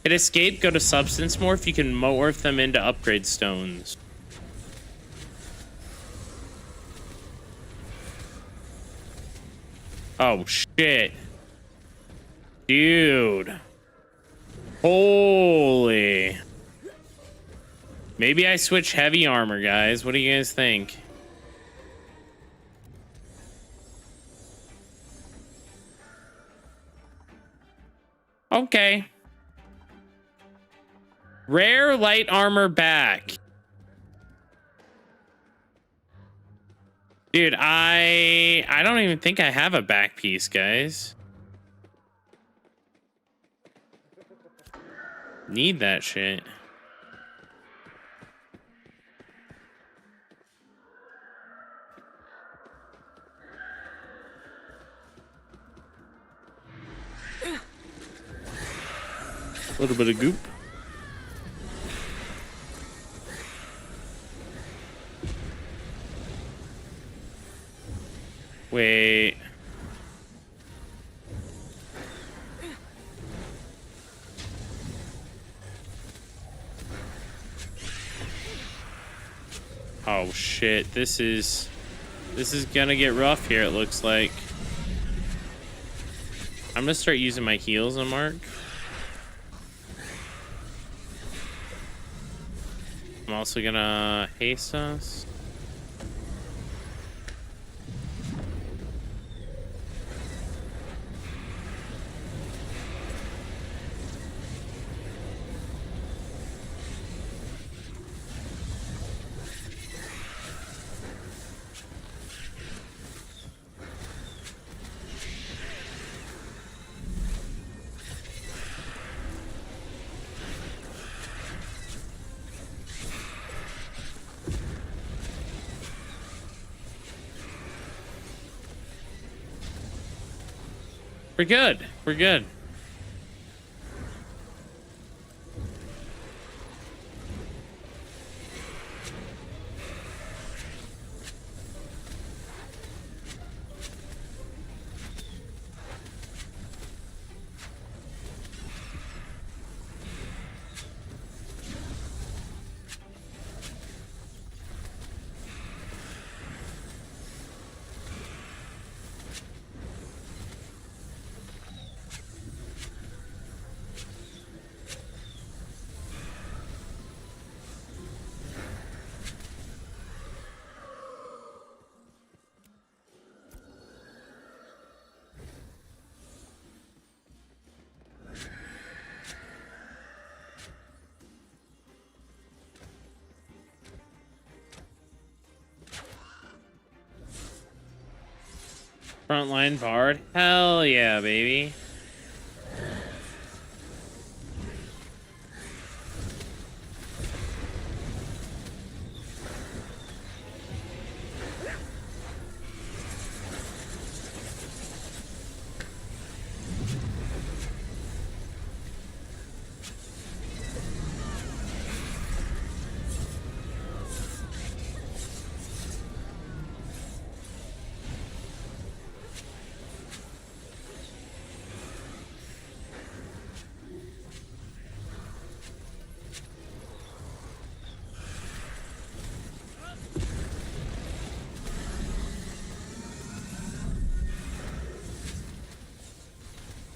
hit escape, go to substance morph. You can morph them into upgrade stones. Oh shit, dude! Holy! Maybe I switch heavy armor, guys. What do you guys think? Okay. Rare light armor back. Dude, I don't even think I have a back piece, guys. Need that shit. A little bit of goop. Wait. Oh shit, this is gonna get rough here, it looks like. I'm gonna start using my heals on Mark. I'm also gonna haste us. We're good. We're good. Frontline bard. Hell yeah, baby.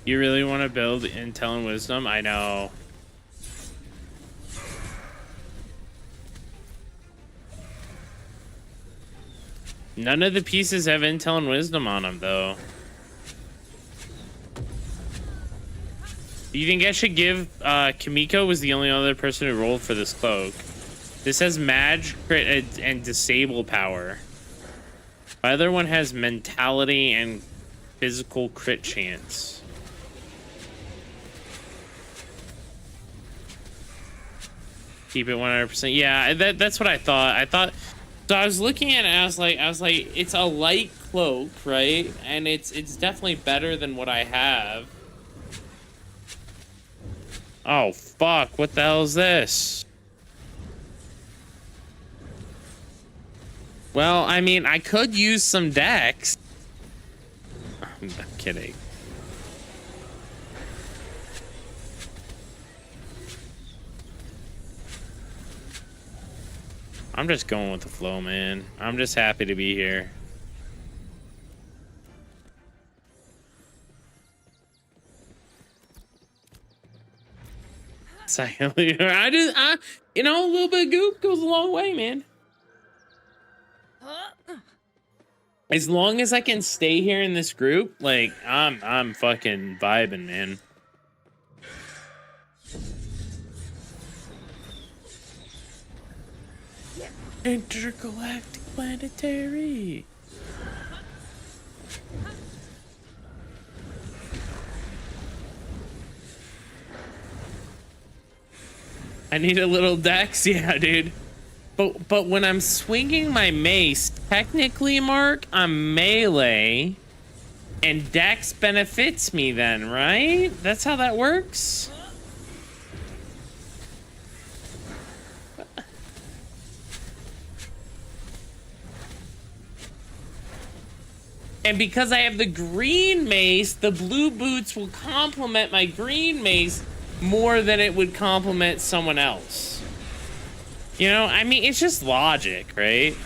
You really want to build Intel and Wisdom? I know. None of the pieces have Intel and Wisdom on them, though. Do you think I should give... Kimiko was the only other person who rolled for this cloak. This has Mage, Crit, and Disable power. The other one has Mentality and Physical Crit chance. Keep it 100%. Yeah, that's what I thought. So I was looking at it and I was like, it's a light cloak, right? And it's definitely better than what I have. Oh fuck, what the hell is this? Well, I mean, I could use some decks. I'm kidding. I'm just going with the flow, man. I'm just happy to be here. Silently, you know, a little bit of goop goes a long way, man. As long as I can stay here in this group, like, I'm fucking vibing, man. Intergalactic planetary. I need a little dex. Yeah, dude. But when I'm swinging my mace, technically, Mark, I'm melee. And dex benefits me then, right? That's how that works? And because I have the green mace, the blue boots will complement my green mace more than it would complement someone else. You know, I mean, it's just logic, right?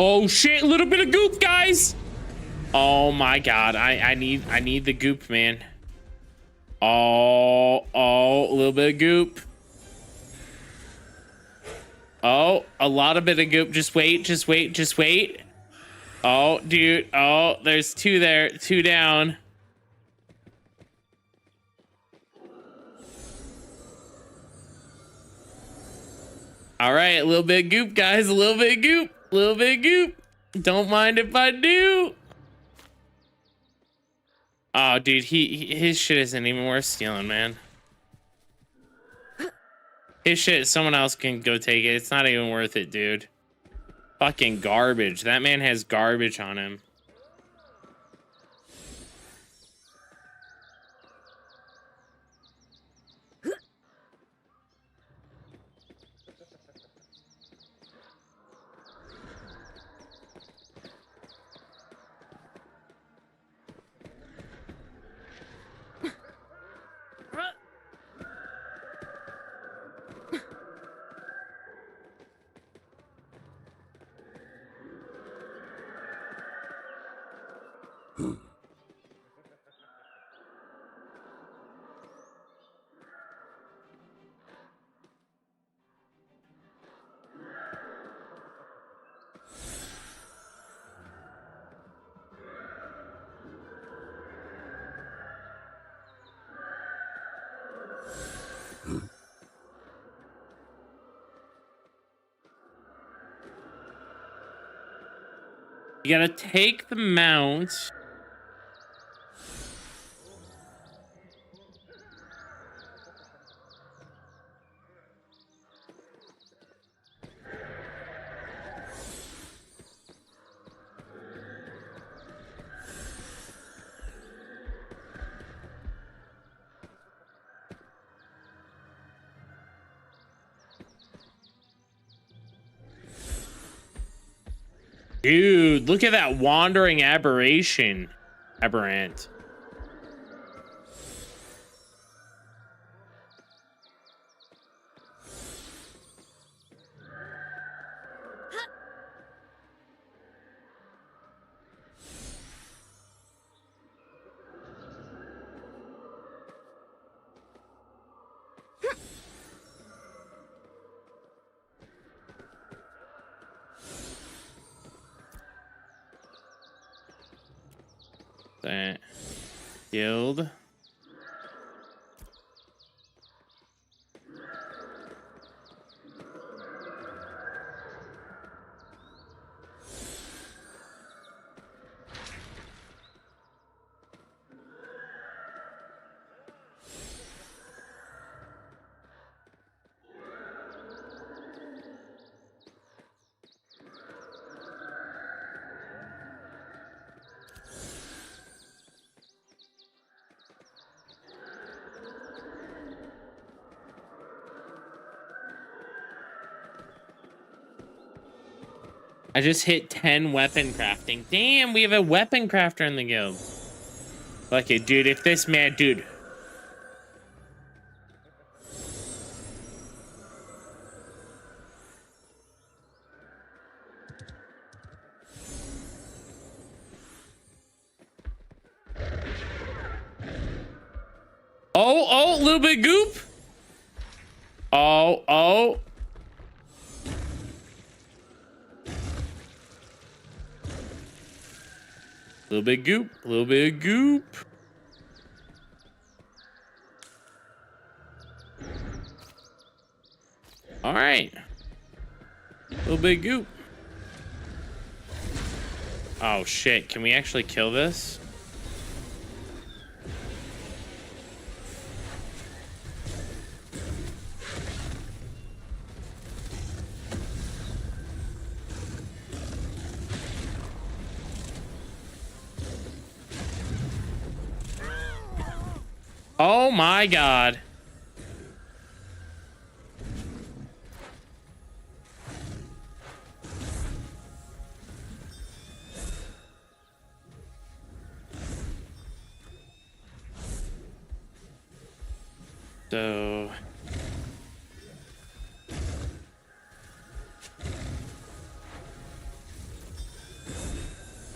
Oh shit, a little bit of goop, guys. Oh my god, I need the goop, man. Oh, a little bit of goop. Oh, a lot of bit of goop. Just wait. Oh, dude. Oh, there's two there, two down. All right, a little bit of goop, guys. A little bit of goop. A little bit of goop. Don't mind if I do. Oh, dude, his shit isn't even worth stealing, man. His shit, someone else can go take it. It's not even worth it, dude. Fucking garbage. That man has garbage on him. You gotta take the mount. Dude, look at that wandering aberration. Aberrant. That guild. I just hit 10 weapon crafting. Damn, we have a weapon crafter in the guild. Okay, dude, if this man, dude. Oh, a little bit of goop. Oh. Little bit of goop. All right. Little bit of goop. Oh shit, can we actually kill this? Oh my god. So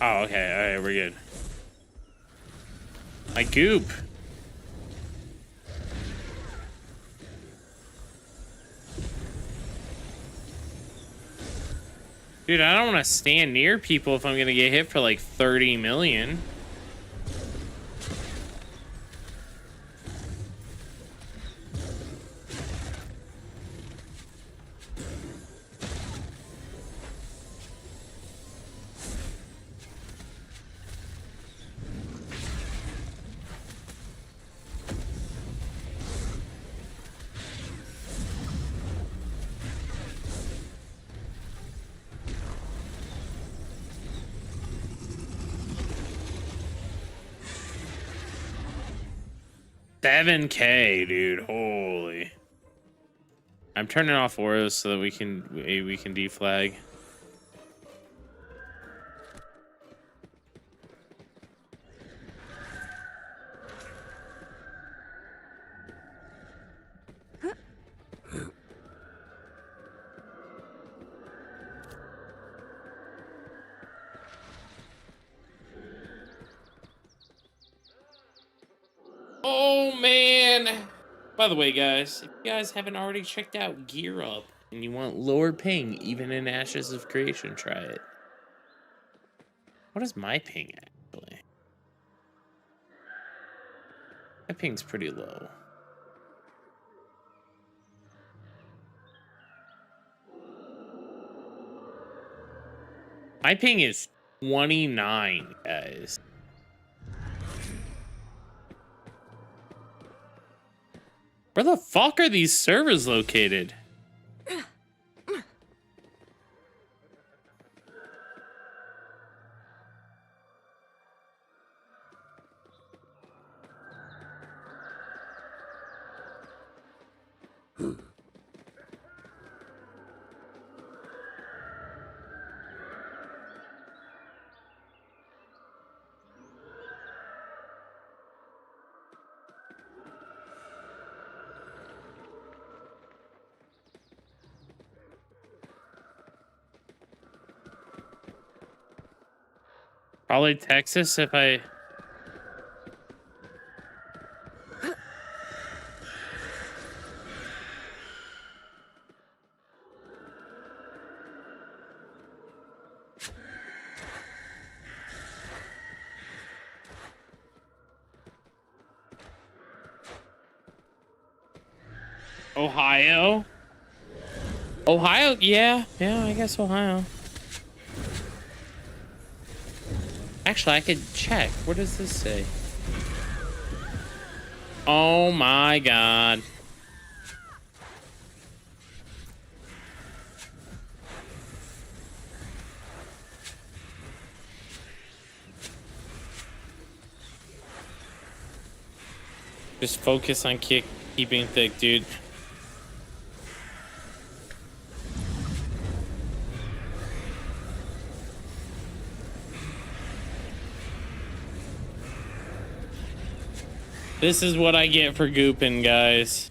oh, okay, all right, we're good. My goop. Dude, I don't want to stand near people if I'm gonna get hit for like 30 million. $7K, dude. Holy. I'm turning off auras so that we can deflag. Oh man. By the way, guys, if you guys haven't already checked out Gear Up and you want lower ping even in Ashes of Creation, try it. What is my ping actually? My ping's pretty low. My ping is 29, guys. Where the fuck are these servers located? Probably Texas if I... Ohio? Ohio? Yeah, I guess Ohio. Actually, I could check. What does this say? Oh my god. Just focus on keeping thick, dude. This is what I get for gooping, guys.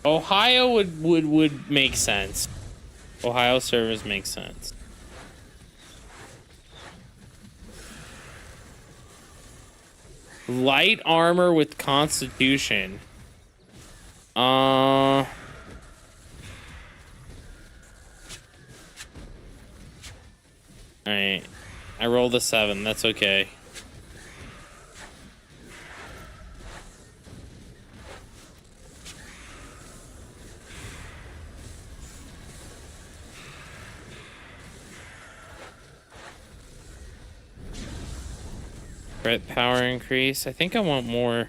Ohio would make sense. Ohio service makes sense. Light armor with constitution. All right. I rolled a 7. That's okay. Threat power increase. I think I want more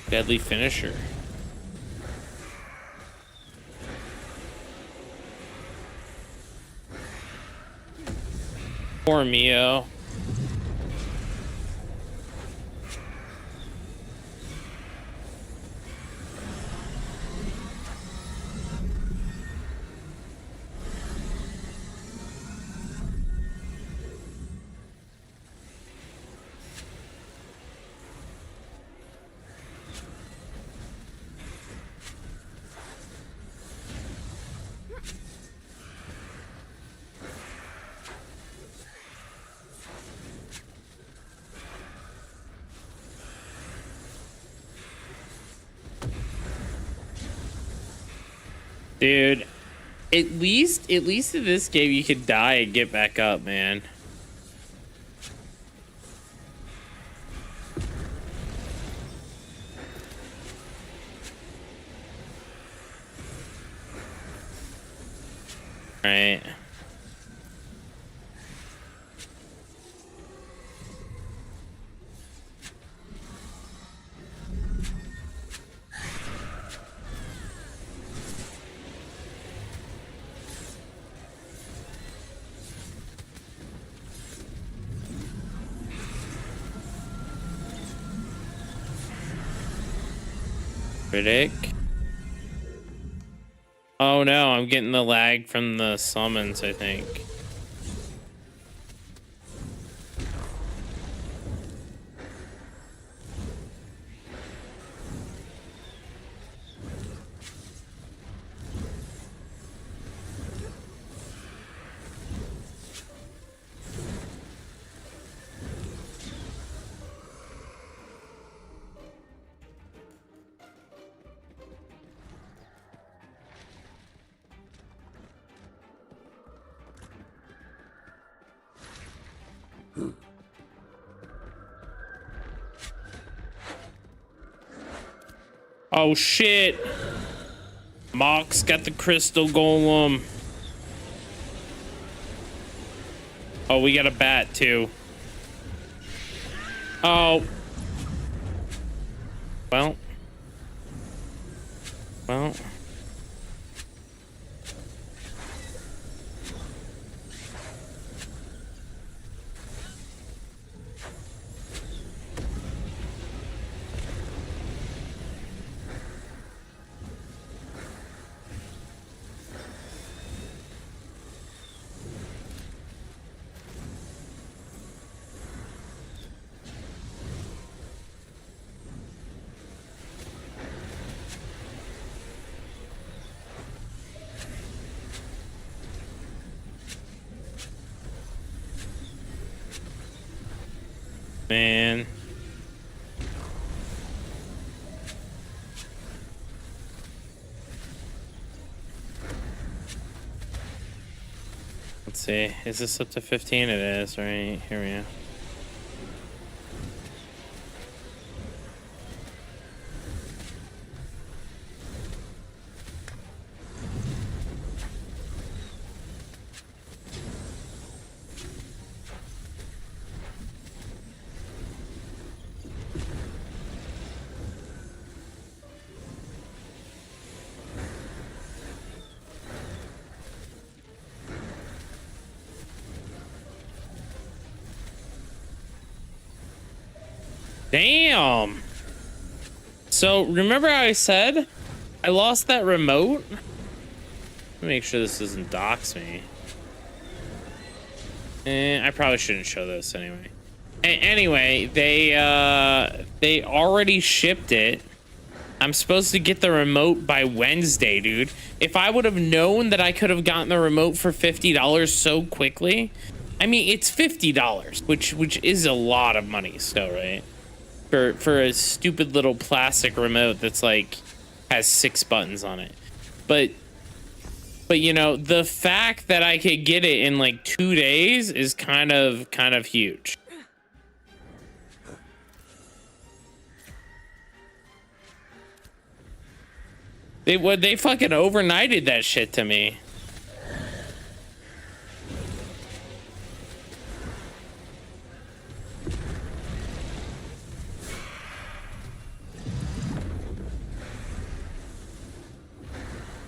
deadly finisher. Poor Mio. Dude, at least in this game you could die and get back up, man. All right. Critic. Oh no, I'm getting the lag from the summons, I think. Oh shit! Mox got the crystal golem. Oh, we got a bat too. Oh. Well. Man. Let's see. Is this up to 15? It is, right? Here we go. Damn. So remember how I said I lost that remote? Let me make sure this doesn't dox me. I probably shouldn't show this anyway. Anyway, they already shipped it I'm supposed to get the remote by Wednesday, dude. If I would have known that I could have gotten the remote for $50 so quickly, I mean, it's $50, which is a lot of money still, right? For a stupid little plastic remote that's like has 6 buttons on it. But you know, the fact that I could get it in like 2 days is kind of huge. They fucking overnighted that shit to me.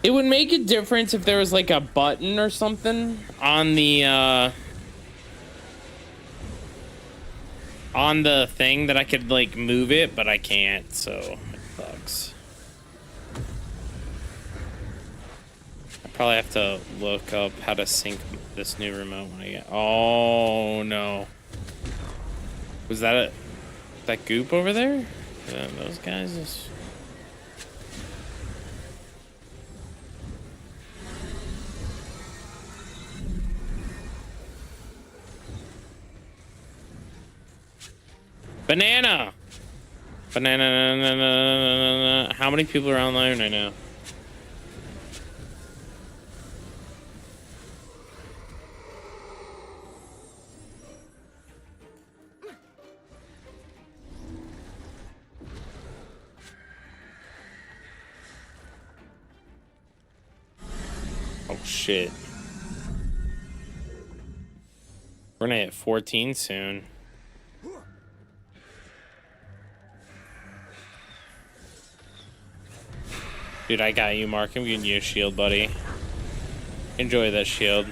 It would make a difference if there was like a button or something on the thing that I could like move it, but I can't, so it sucks. I probably have to look up how to sync this new remote when I get. Oh no. Was that that goop over there? Those guys just. Banana! Banana. How many people are online right now? Oh shit. We're gonna hit 14 soon. Dude, I got you, Mark. I'm giving you a shield, buddy. Enjoy that shield.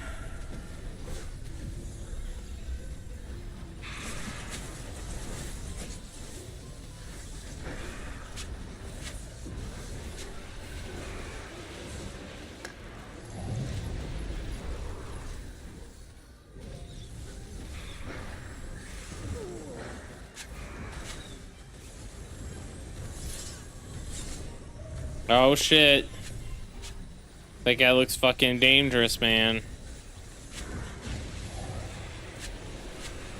Oh shit. That guy looks fucking dangerous, man.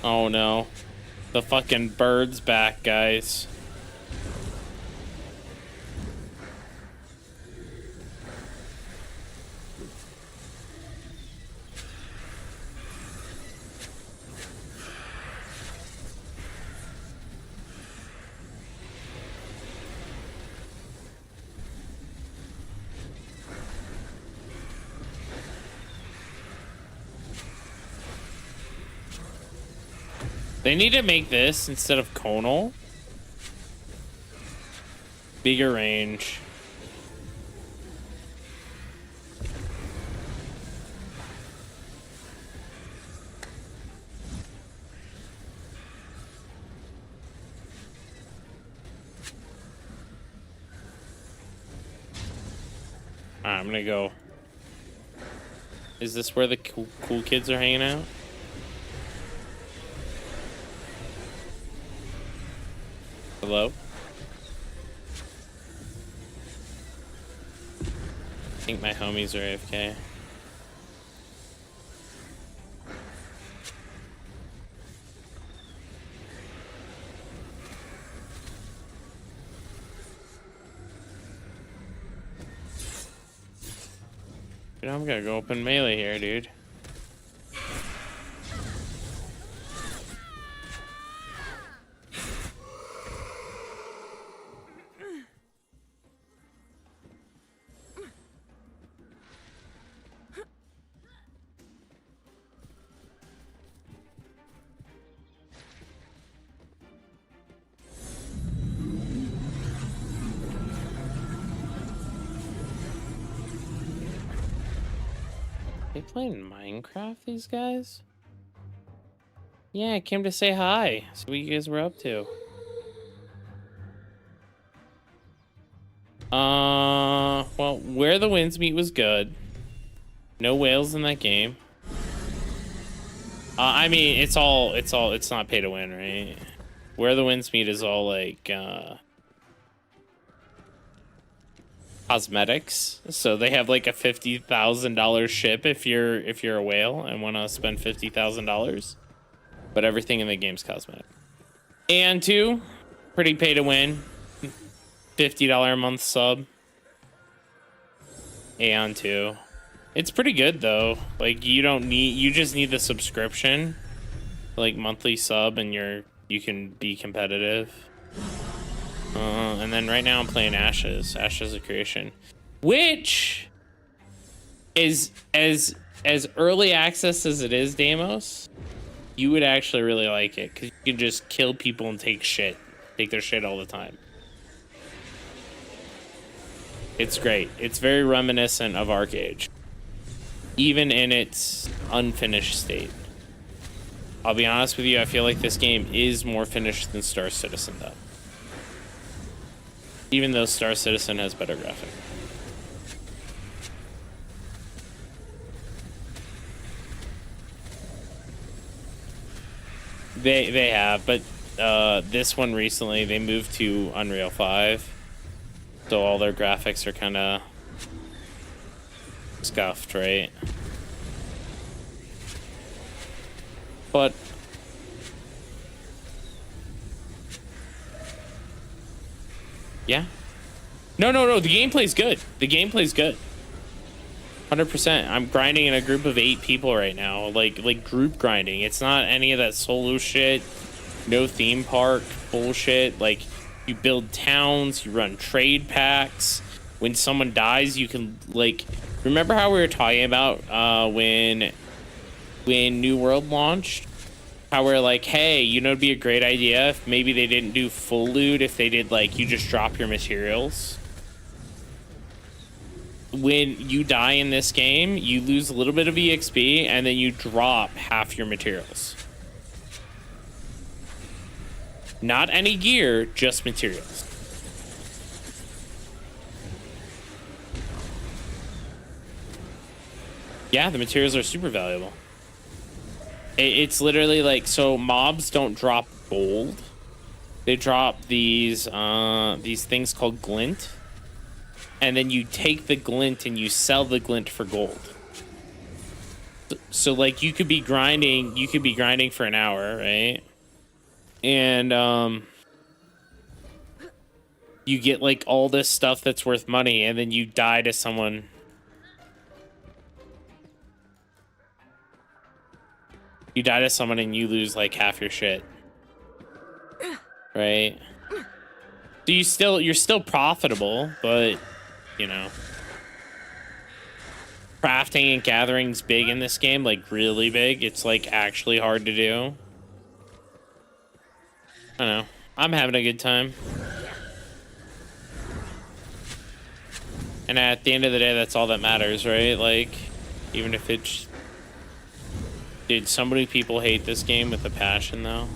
Oh no. The fucking bird's back, guys. They need to make this instead of conal. Bigger range. I'm gonna go. Is this where the cool kids are hanging out? Hello? I think my homies are AFK. Dude, I'm gonna go open melee here, dude. They playing Minecraft, these guys? Yeah, I came to say hi. See what you guys were up to. Well, Where the Winds Meet was good. No whales in that game. I mean, it's not pay to win, right? Where the Winds Meet is all like, cosmetics. So they have like a $50,000 ship if you're a whale and want to spend $50,000. But everything in the game's cosmetic. And two, pretty pay to win. $50 a month sub. Aion 2. It's pretty good though. Like you just need the subscription. Like monthly sub and you can be competitive. And then right now I'm playing Ashes of Creation, which is as early access as it is, Damos. You would actually really like it because you can just kill people and take their shit all the time. It's great. It's very reminiscent of Arcade, even in its unfinished state. I'll be honest with you, I feel like this game is more finished than Star Citizen, though. Even though Star Citizen has better graphics. They have, but this one recently, they moved to Unreal 5. So all their graphics are kind of scuffed, right? But yeah. No, the gameplay's good. The gameplay's good. 100%. I'm grinding in a group of 8 people right now. Like group grinding. It's not any of that solo shit. No theme park bullshit. Like you build towns, you run trade packs. When someone dies, you can like remember how we were talking about when New World launched? How we're like, hey, you know, it'd be a great idea if maybe they didn't do full loot, if they did like you just drop your materials. When you die in this game, you lose a little bit of EXP and then you drop half your materials. Not any gear, just materials. Yeah, the materials are super valuable. It's literally like, so mobs don't drop gold. They drop these things called glint. And then you take the glint and you sell the glint for gold. So like you could be grinding for an hour, right? And you get like all this stuff that's worth money, and then you die to someone. You die to someone and you lose like half your shit. Right? So you're still profitable, but you know, crafting and gathering's big in this game, like really big. It's like actually hard to do. I don't know. I'm having a good time. And at the end of the day, that's all that matters, right? Like, even if it's... Dude, so many people hate this game with a passion, though.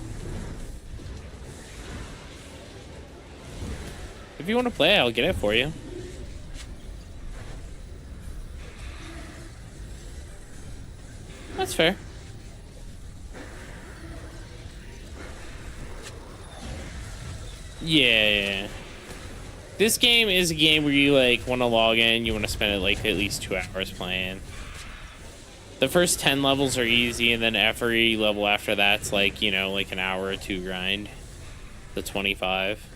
If you want to play, I'll get it for you. That's fair. Yeah. This game is a game where you like want to log in, you want to spend like at least 2 hours playing. The first 10 levels are easy, and then every level after that's like, you know, like an hour or 2 grind. The 25.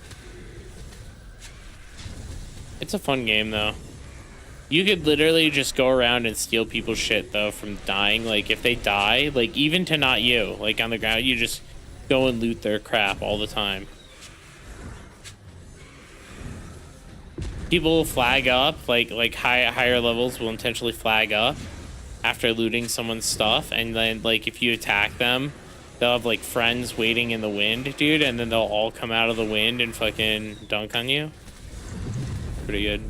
It's a fun game though. You could literally just go around and steal people's shit though from dying. Like if they die, like even to not you, like on the ground, you just go and loot their crap all the time. People will flag up, like higher levels will intentionally flag up after looting someone's stuff, and then like if you attack them, they'll have like friends waiting in the wind, dude, and then they'll all come out of the wind and fucking dunk on you. Pretty good.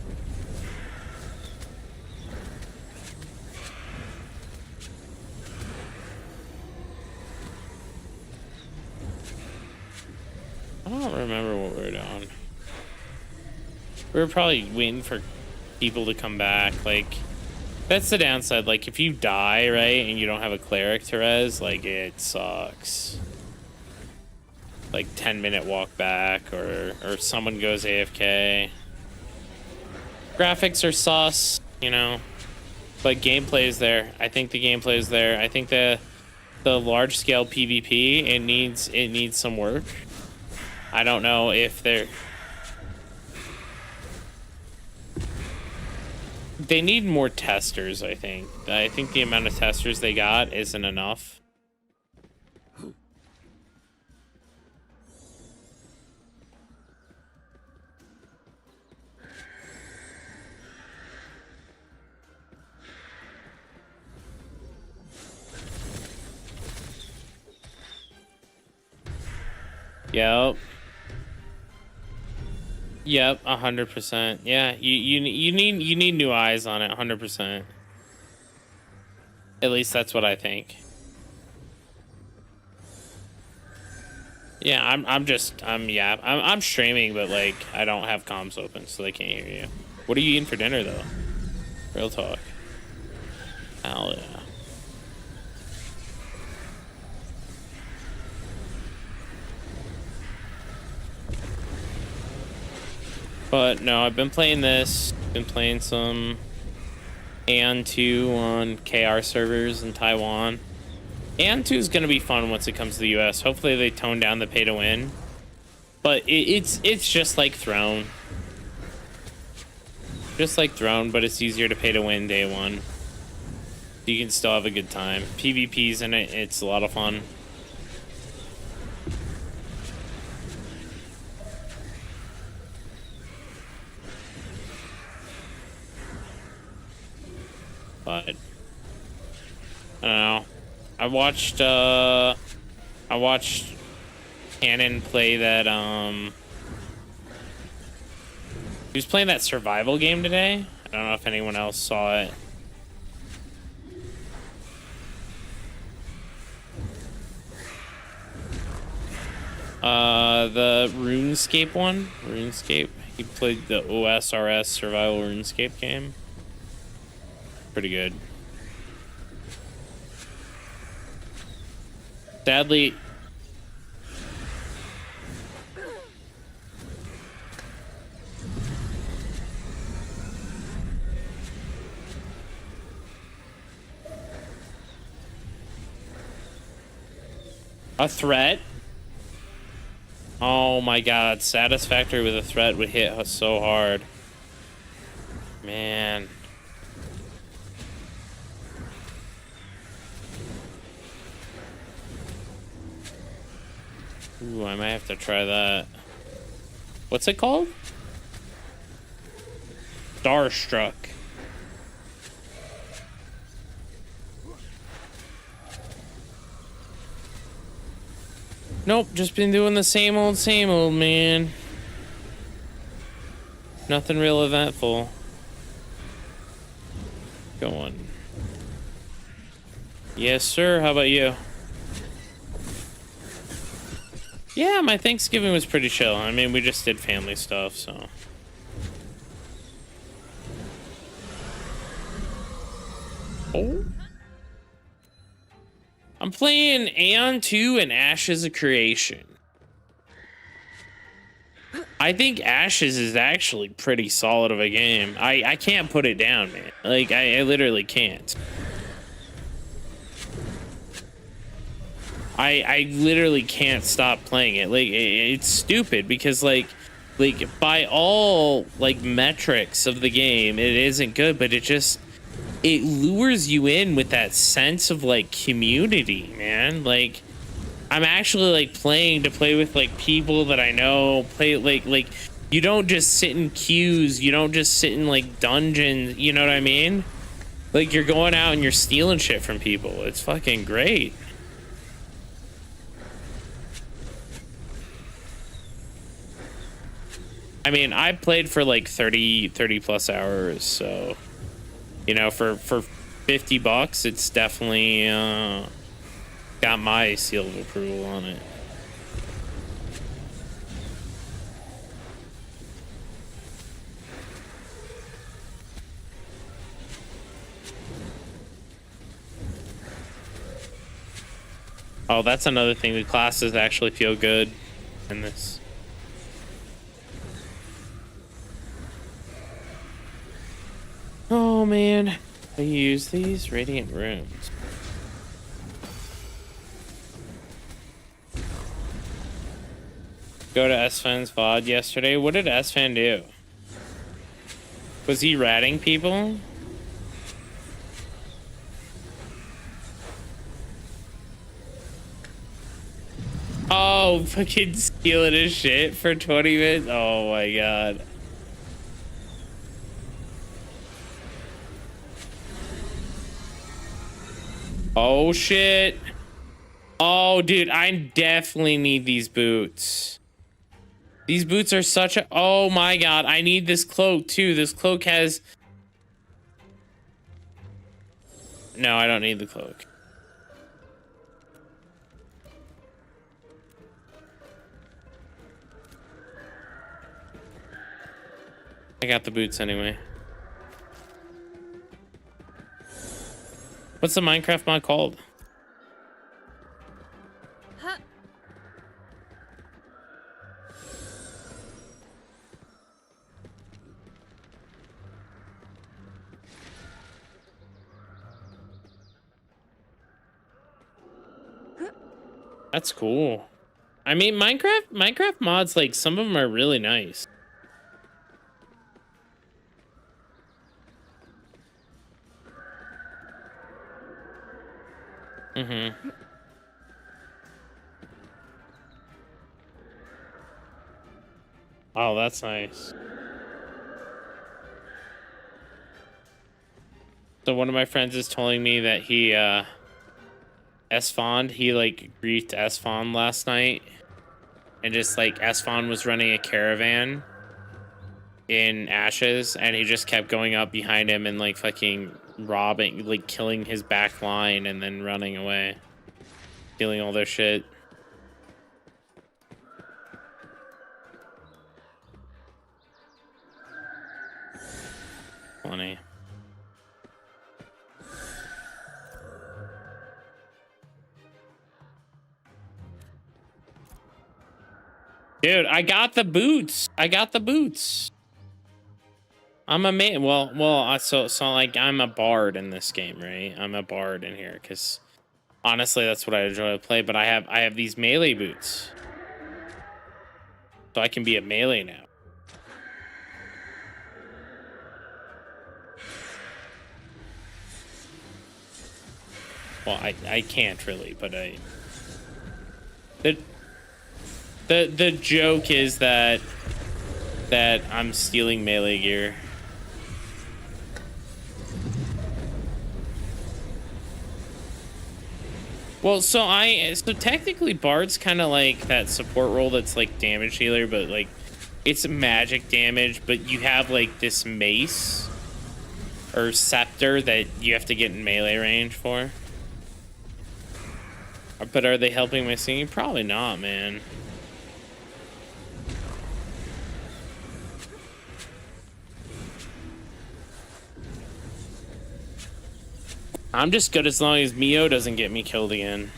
I don't remember what we were doing. We were probably waiting for people to come back. Like, that's the downside. Like, if you die, right, and you don't have a cleric to res, like, it sucks. Like, 10-minute walk back, or someone goes AFK. Graphics are sus, you know, but gameplay is there. I think the gameplay is there. I think the large scale PvP, it needs some work. I don't know if they need more testers. I think the amount of testers they got isn't enough. Yep, 100%. Yeah, you need new eyes on it, 100%. At least that's what I think. Yeah, I'm streaming, but like I don't have comms open, so they can't hear you. What are you eating for dinner though? Real talk. Hell yeah. But no, I've been playing this. Been playing some Aion 2 on KR servers in Taiwan. Aion 2 is gonna be fun once it comes to the US. Hopefully they tone down the pay to win. But it's just like Throne. Just like Throne, but it's easier to pay to win day one. You can still have a good time. PvP's in it, it's a lot of fun. But I don't know. I watched Cannon play that he was playing that survival game today. I don't know if anyone else saw it. The RuneScape one. RuneScape. He played the OSRS survival RuneScape game. Pretty good. Sadly, a threat. Oh my god, Satisfactory with a threat would hit us so hard. Man. Ooh, I might have to try that. What's it called? Starstruck. Nope, just been doing the same old, man. Nothing real eventful. Go on. Yes, sir. How about you? Yeah, my Thanksgiving was pretty chill. I mean, we just did family stuff, so. Oh. I'm playing Aion 2 and Ashes of Creation. I think Ashes is actually pretty solid of a game. I can't put it down, man. Like, I literally can't. I literally can't stop playing it. Like, it's stupid because, like by all, like, metrics of the game, it isn't good, but it lures you in with that sense of, like, community, man. Like, I'm actually, like, playing to play with, like, people that I know. Play, like, you don't just sit in queues. You don't just sit in, like, dungeons. You know what I mean? Like, you're going out and you're stealing shit from people. It's fucking great. I mean, I played for like 30 plus hours, so, you know, for $50, it's definitely got my seal of approval on it. Oh, that's another thing. The classes actually feel good in this. man. I use these radiant runes. Go to Esfan's VOD yesterday. What did Esfan do? Was he ratting people? Oh, fucking stealing his shit for 20 minutes? Oh my god. Oh shit. Oh, dude, I definitely need these boots. These boots are such a... Oh my god, I need this cloak too. This cloak has... No, I don't need the cloak. I got the boots anyway. What's the Minecraft mod called? Huh. That's cool. I mean, Minecraft mods, like, some of them are really nice. Mm-hmm. Oh, that's nice. So one of my friends is telling me that he, Esfand, he, like, griefed Esfand last night. And just, like, Esfand was running a caravan in Ashes, and he just kept going up behind him and, like, fucking robbing, like, killing his back line and then running away. Stealing all their shit. Funny. Dude, I got the boots. I got the boots. I'm a man. Well, so like I'm a bard in this game, right? I'm a bard in here because honestly, that's what I enjoy to play. But I have these melee boots, so I can be a melee now. Well, I can't really, but the joke is that I'm stealing melee gear. Well, so technically Bard's kind of like that support role that's like damage healer, but like it's magic damage, but you have like this mace or scepter that you have to get in melee range for. But are they helping my singing? Probably not, man. I'm just good as long as Mio doesn't get me killed again.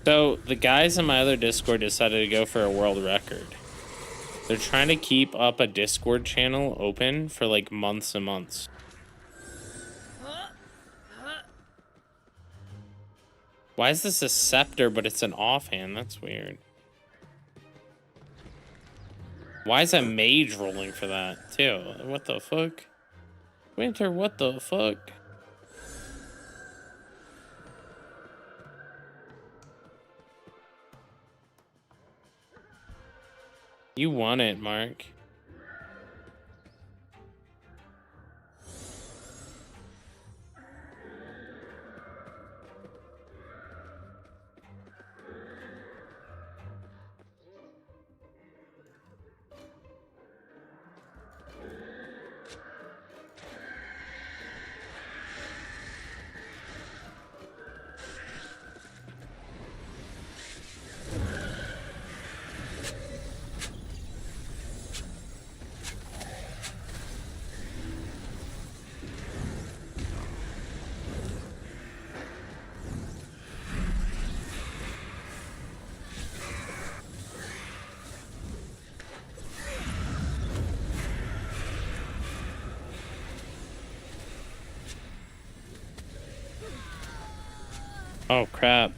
So the guys in my other Discord decided to go for a world record. They're trying to keep up a Discord channel open for like months and months. Why is this a scepter, but it's an offhand? That's weird. Why is a mage rolling for that, too? What the fuck? Winter, what the fuck? You won it, Mark. Oh, crap.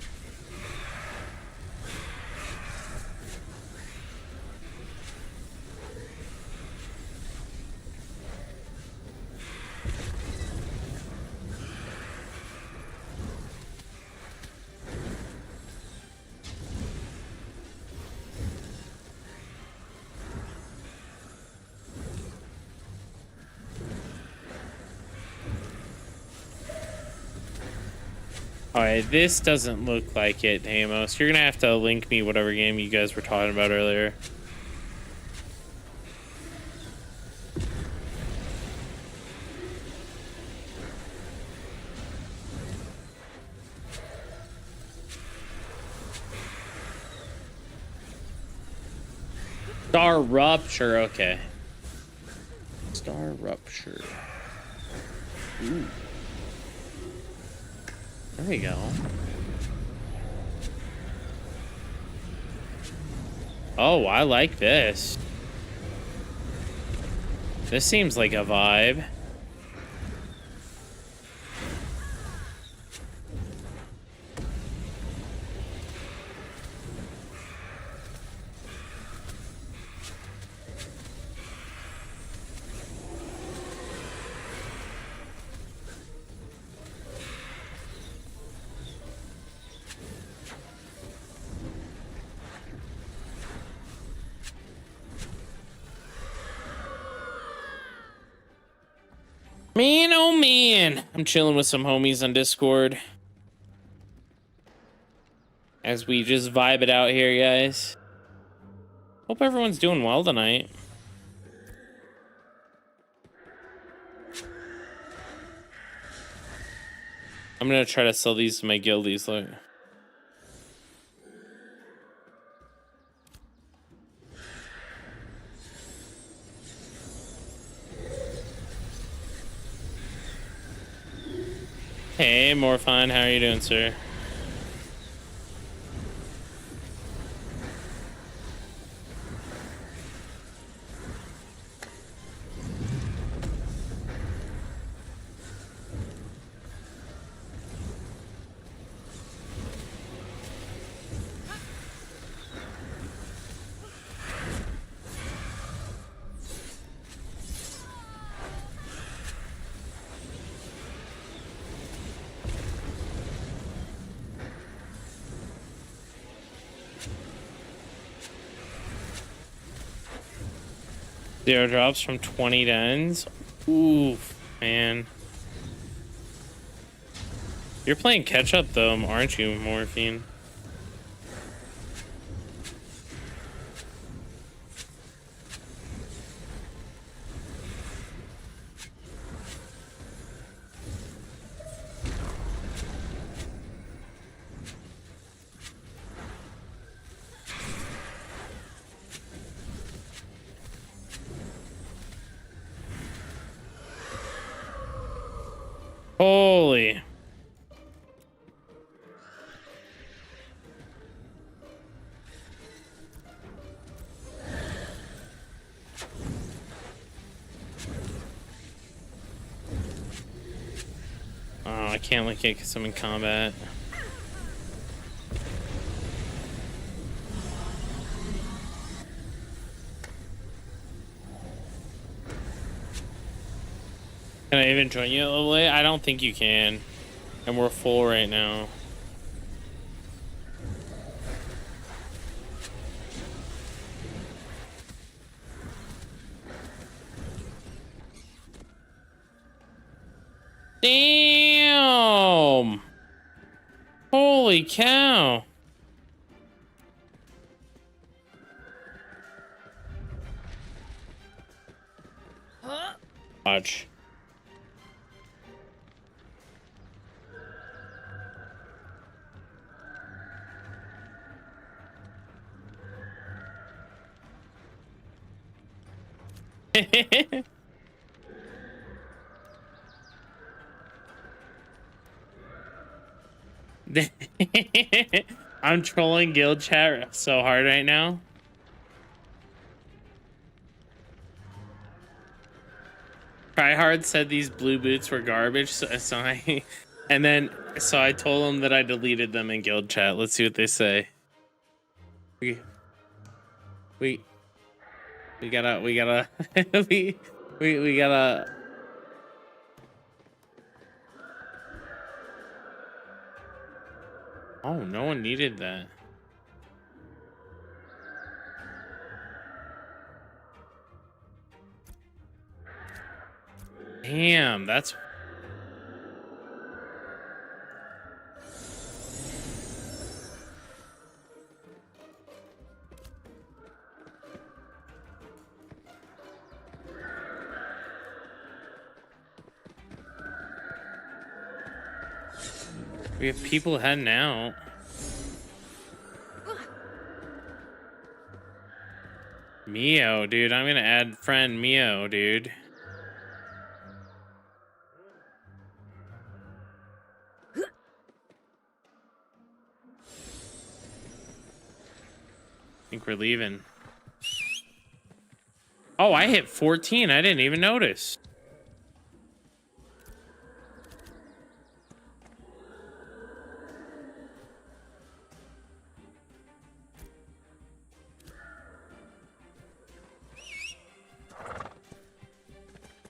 Alright, this doesn't look like it, Amos. You're gonna have to link me whatever game you guys were talking about earlier. Star Rupture, okay. Star Rupture. Ooh. There we go. Oh, I like this. This seems like a vibe. Man, oh man. I'm chilling with some homies on Discord. As we just vibe it out here, guys. Hope everyone's doing well tonight. I'm gonna try to sell these to my guildies, look. Hey, Morphine, how are you doing, sir? Zero drops from 20 to ends. Oof, man. You're playing catch up though, aren't you, Morphine? Holy. Oh, I can't link it because I'm in combat. Can I even join you a little late? I don't think you can. And we're full right now. Damn! Holy cow! Watch. I'm trolling guild chat so hard right now. Tryhard said these blue boots were garbage, so I And then, so I told them that I deleted them in guild chat. Let's see what they say. We gotta, we gotta. Oh, no one needed that. Damn, that's. We have people heading out. Mio, dude. I'm gonna add friend Mio, dude. I think we're leaving. Oh, I hit 14. I didn't even notice.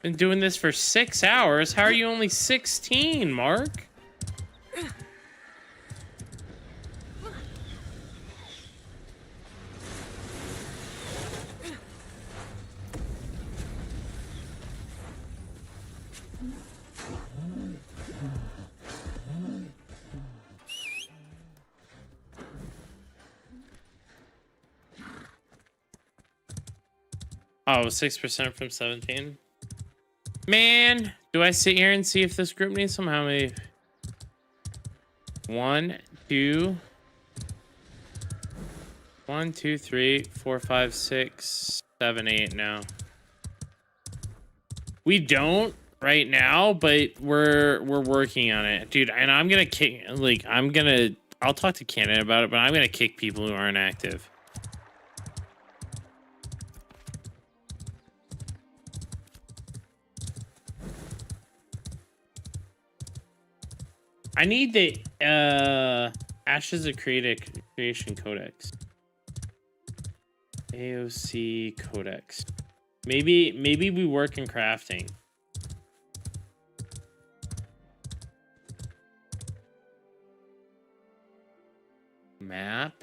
Been doing this for 6 hours. How are you only 16, Mark? Oh, 6% from 17. Man, do I sit here and see if this group needs some? How many? 1, 2, 1, 2, 3, 4, 5, 6, 7, 8 now. We don't right now, but we're working on it, dude. And I'm gonna kick, like, I'll talk to Canada about it, but I'm gonna kick people who aren't active. I need the Ashes of Creation Codex. AOC Codex. Maybe we work in crafting. Map.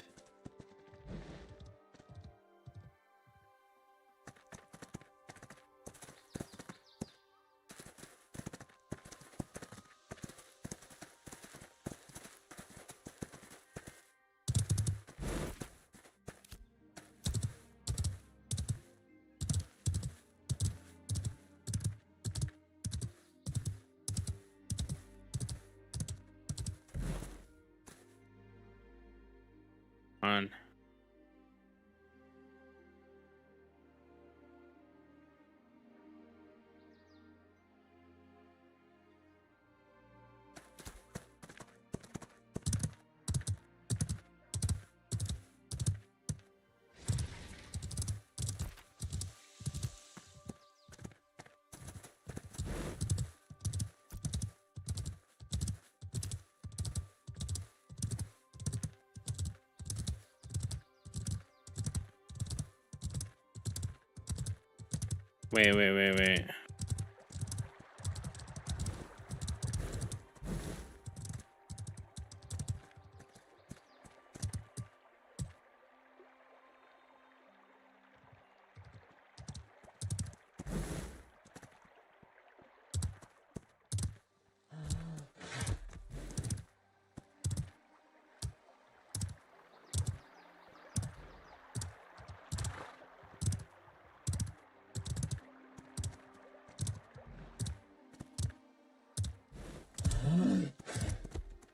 On. Wait.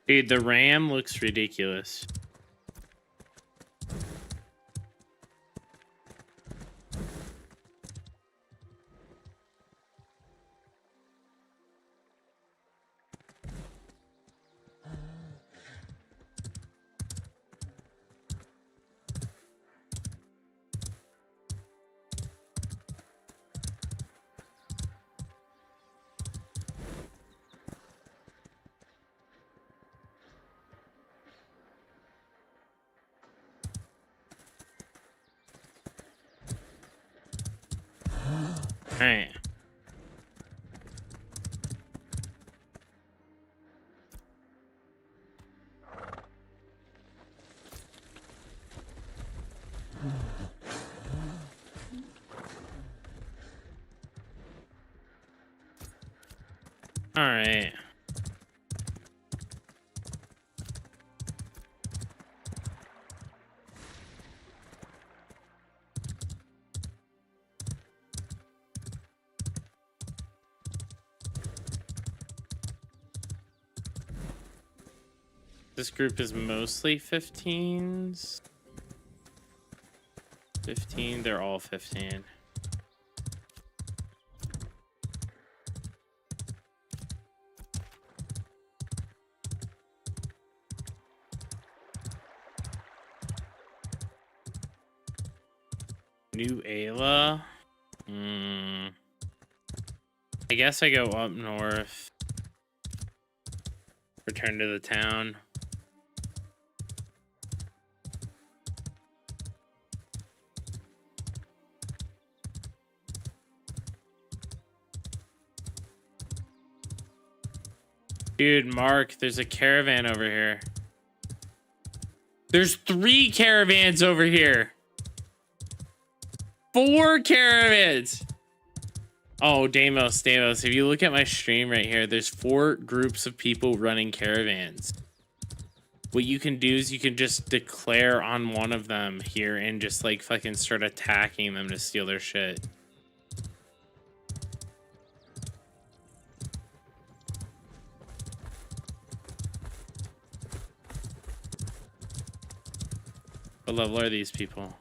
Dude, the RAM looks ridiculous. All right. All right. This group is mostly 15s. 15, they're all 15. New Ayla. I guess I go up north. Return to the town. Dude, Mark, there's a caravan over here. There's 3 caravans over here. 4 caravans. Oh, Deimos, if you look at my stream right here, there's 4 groups of people running caravans. What you can do is you can just declare on one of them here and just like fucking start attacking them to steal their shit. What level are these people?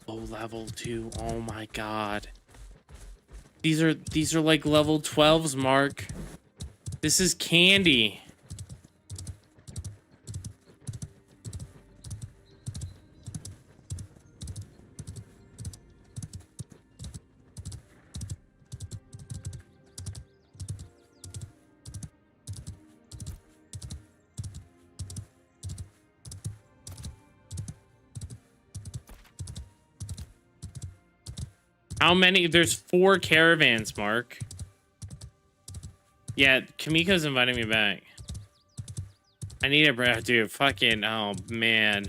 Oh, level 2. Oh my god. These are like level 12s, Mark. This is candy. How many? There's 4 caravans, Mark. Yeah, Kamiko's inviting me back. I need a breath, dude. Fucking, oh, man.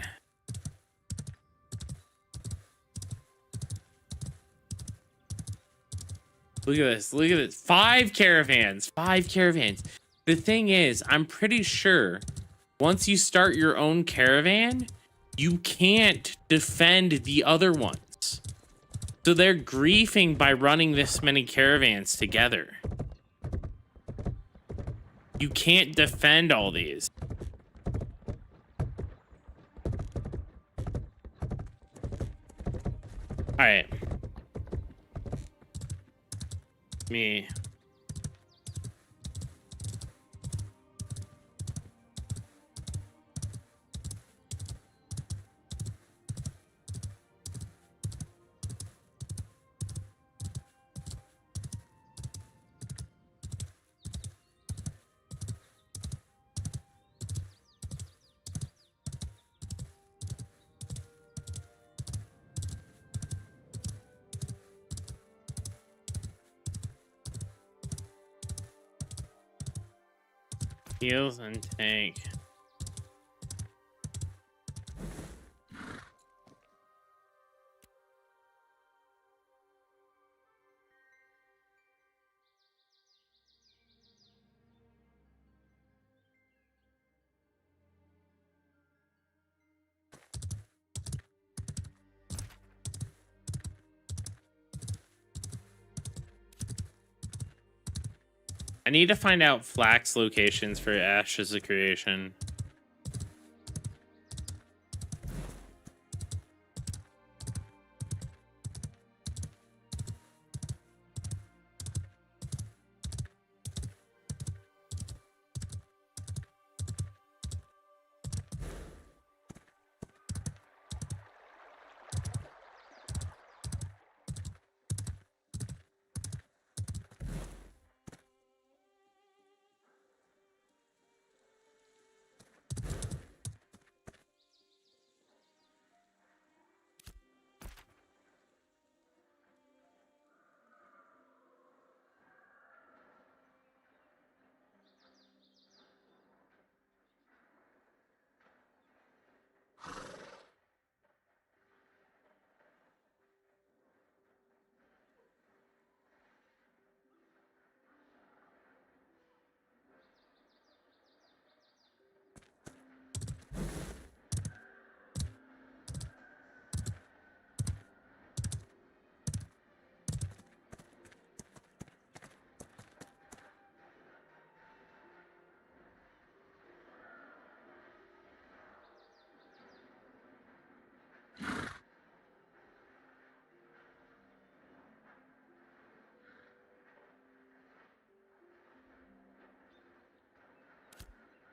Look at this. Look at this. 5 caravans. 5 caravans. The thing is, I'm pretty sure once you start your own caravan, you can't defend the other ones. So they're griefing by running this many caravans together. You can't defend all these. All right. Me. Heals and tank. I need to find out flax locations for Ashes of Creation.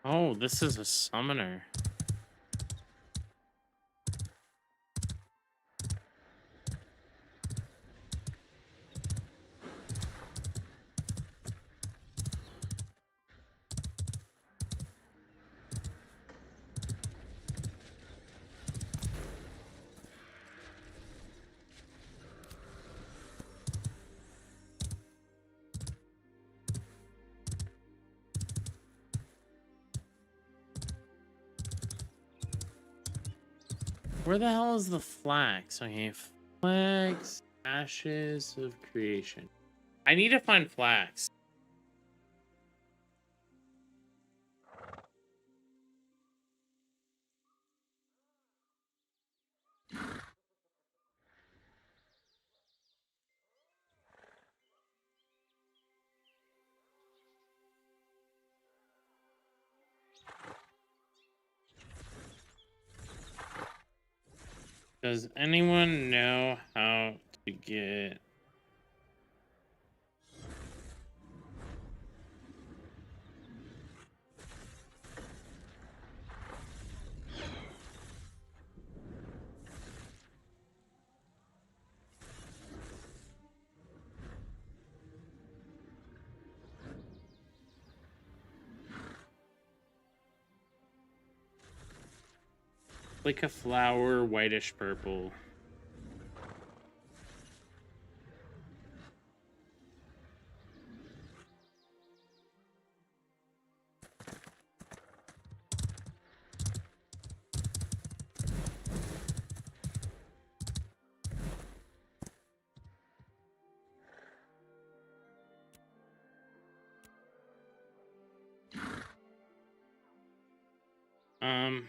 Oh, this is a summoner. Where the hell is the flax? Okay, flax, ashes of creation. I need to find flax. Does anyone know how to get... like a flower, whitish purple. Um...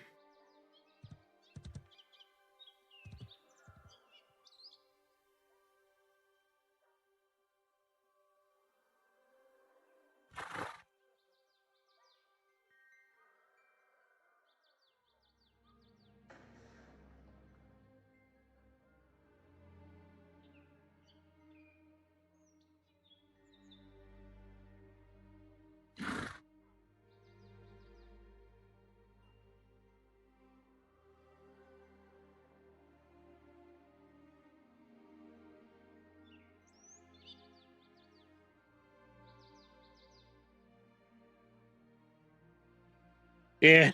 Yeah,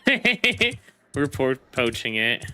we're poaching it.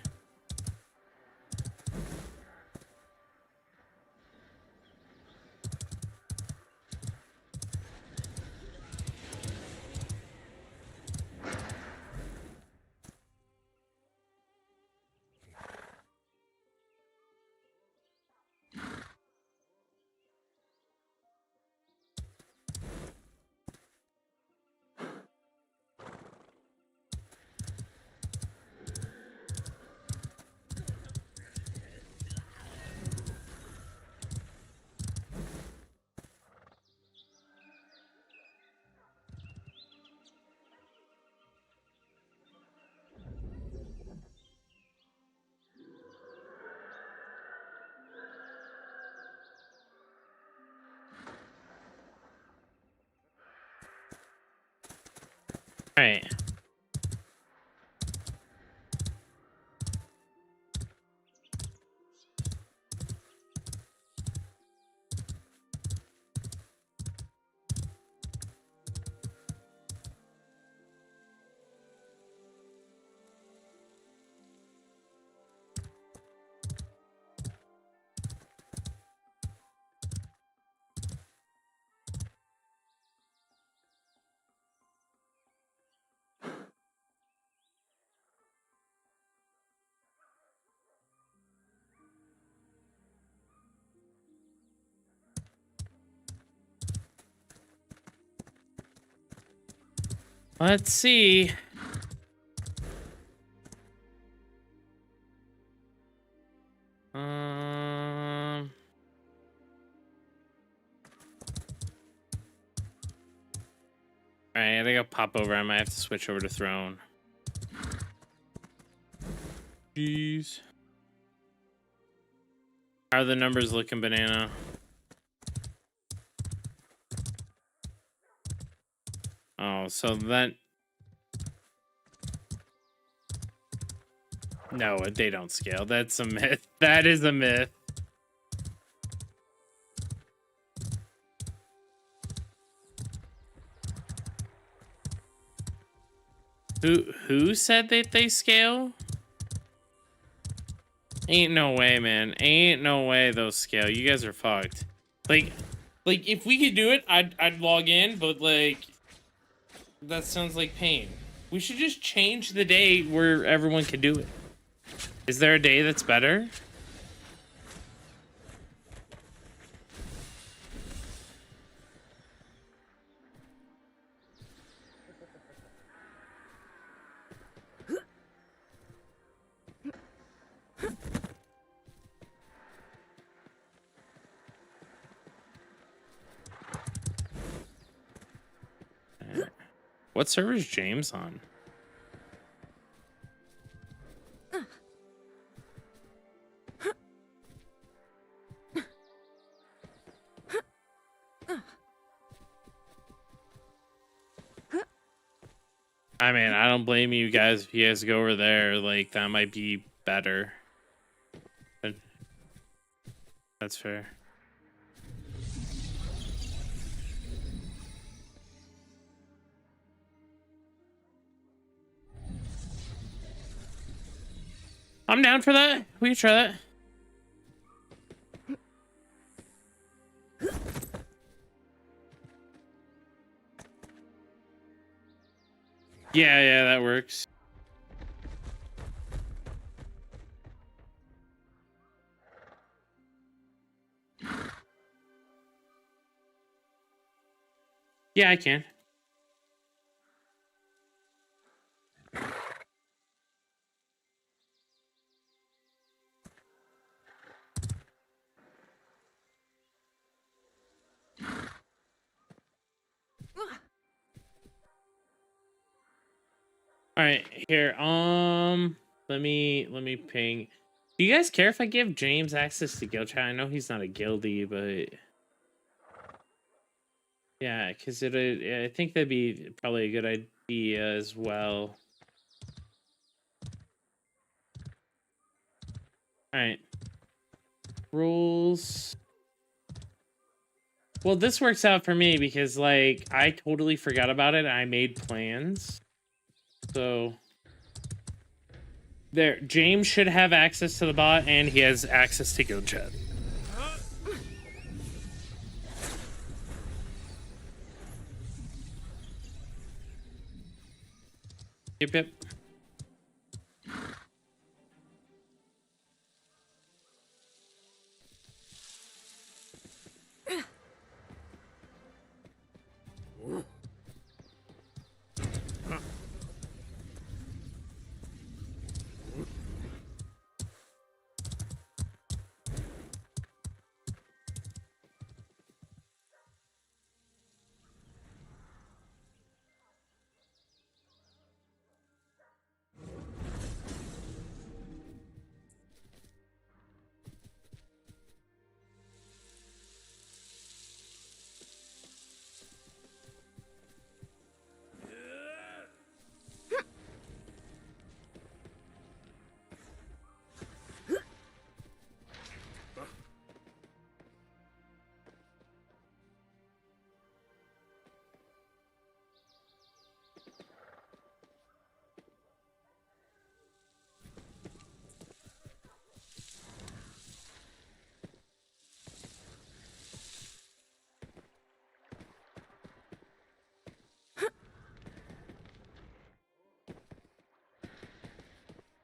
All right. Let's see. All right, I think I'll pop over. I might have to switch over to throne. Jeez. How are the numbers looking, Banana? Oh, so that No, they don't scale. That's a myth. That is a myth. Who said that they scale? Ain't no way, man. Ain't no way those scale. You guys are fucked. Like if we could do it, I'd log in, but like that sounds like pain. We should just change the day where everyone can do it. Is there a day that's better? What server is James on? I mean, I don't blame you guys if you guys go over there. Like, that might be better. But that's fair. I'm down for that. We can try that. Yeah, that works. Yeah, I can. All right, here. Let me ping. Do you guys care if I give James access to guild chat? I know he's not a guildie, but yeah, because I think that'd be probably a good idea as well. All right. Rules. Well, this works out for me because like I totally forgot about it. I made plans. So there, James should have access to the bot and he has access to guild chat. Yep.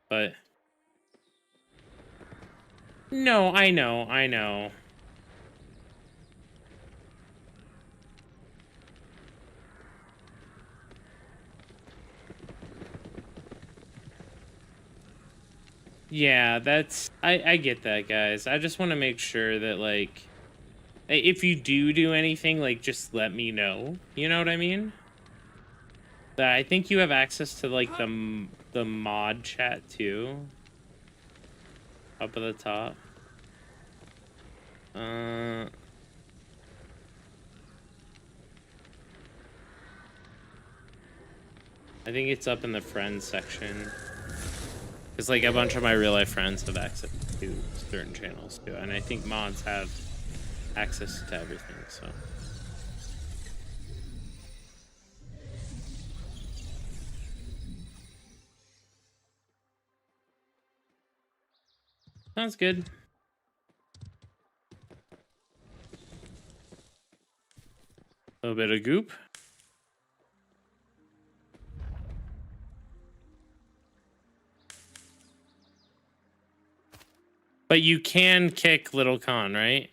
But no, I know. Yeah, that's I get that, guys. I just want to make sure that like if you do anything, like just let me know. You know what I mean? I think you have access to like the mod chat too. Up at the top. I think it's up in the friends section. Because like a bunch of my real life friends have access to certain channels too, and I think mods have access to everything. So sounds good. A little bit of goop. But you can kick Little Con, right?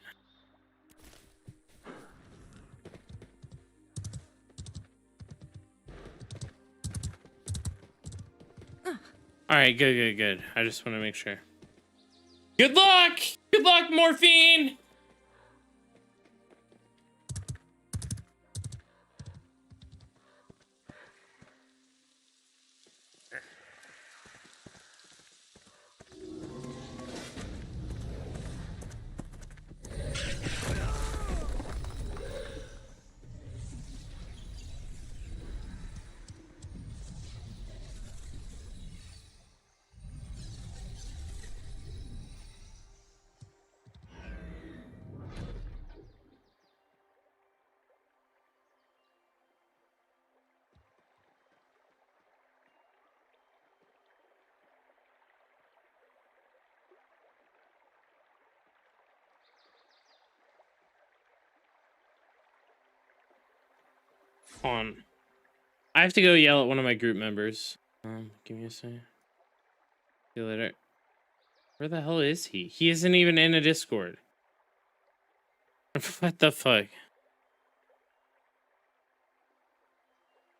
All right, good. I just want to make sure. Good luck! Good luck, Morphine! On. I have to go yell at one of my group members. Give me a second. See you later. Where the hell is he? He isn't even in a Discord. What the fuck?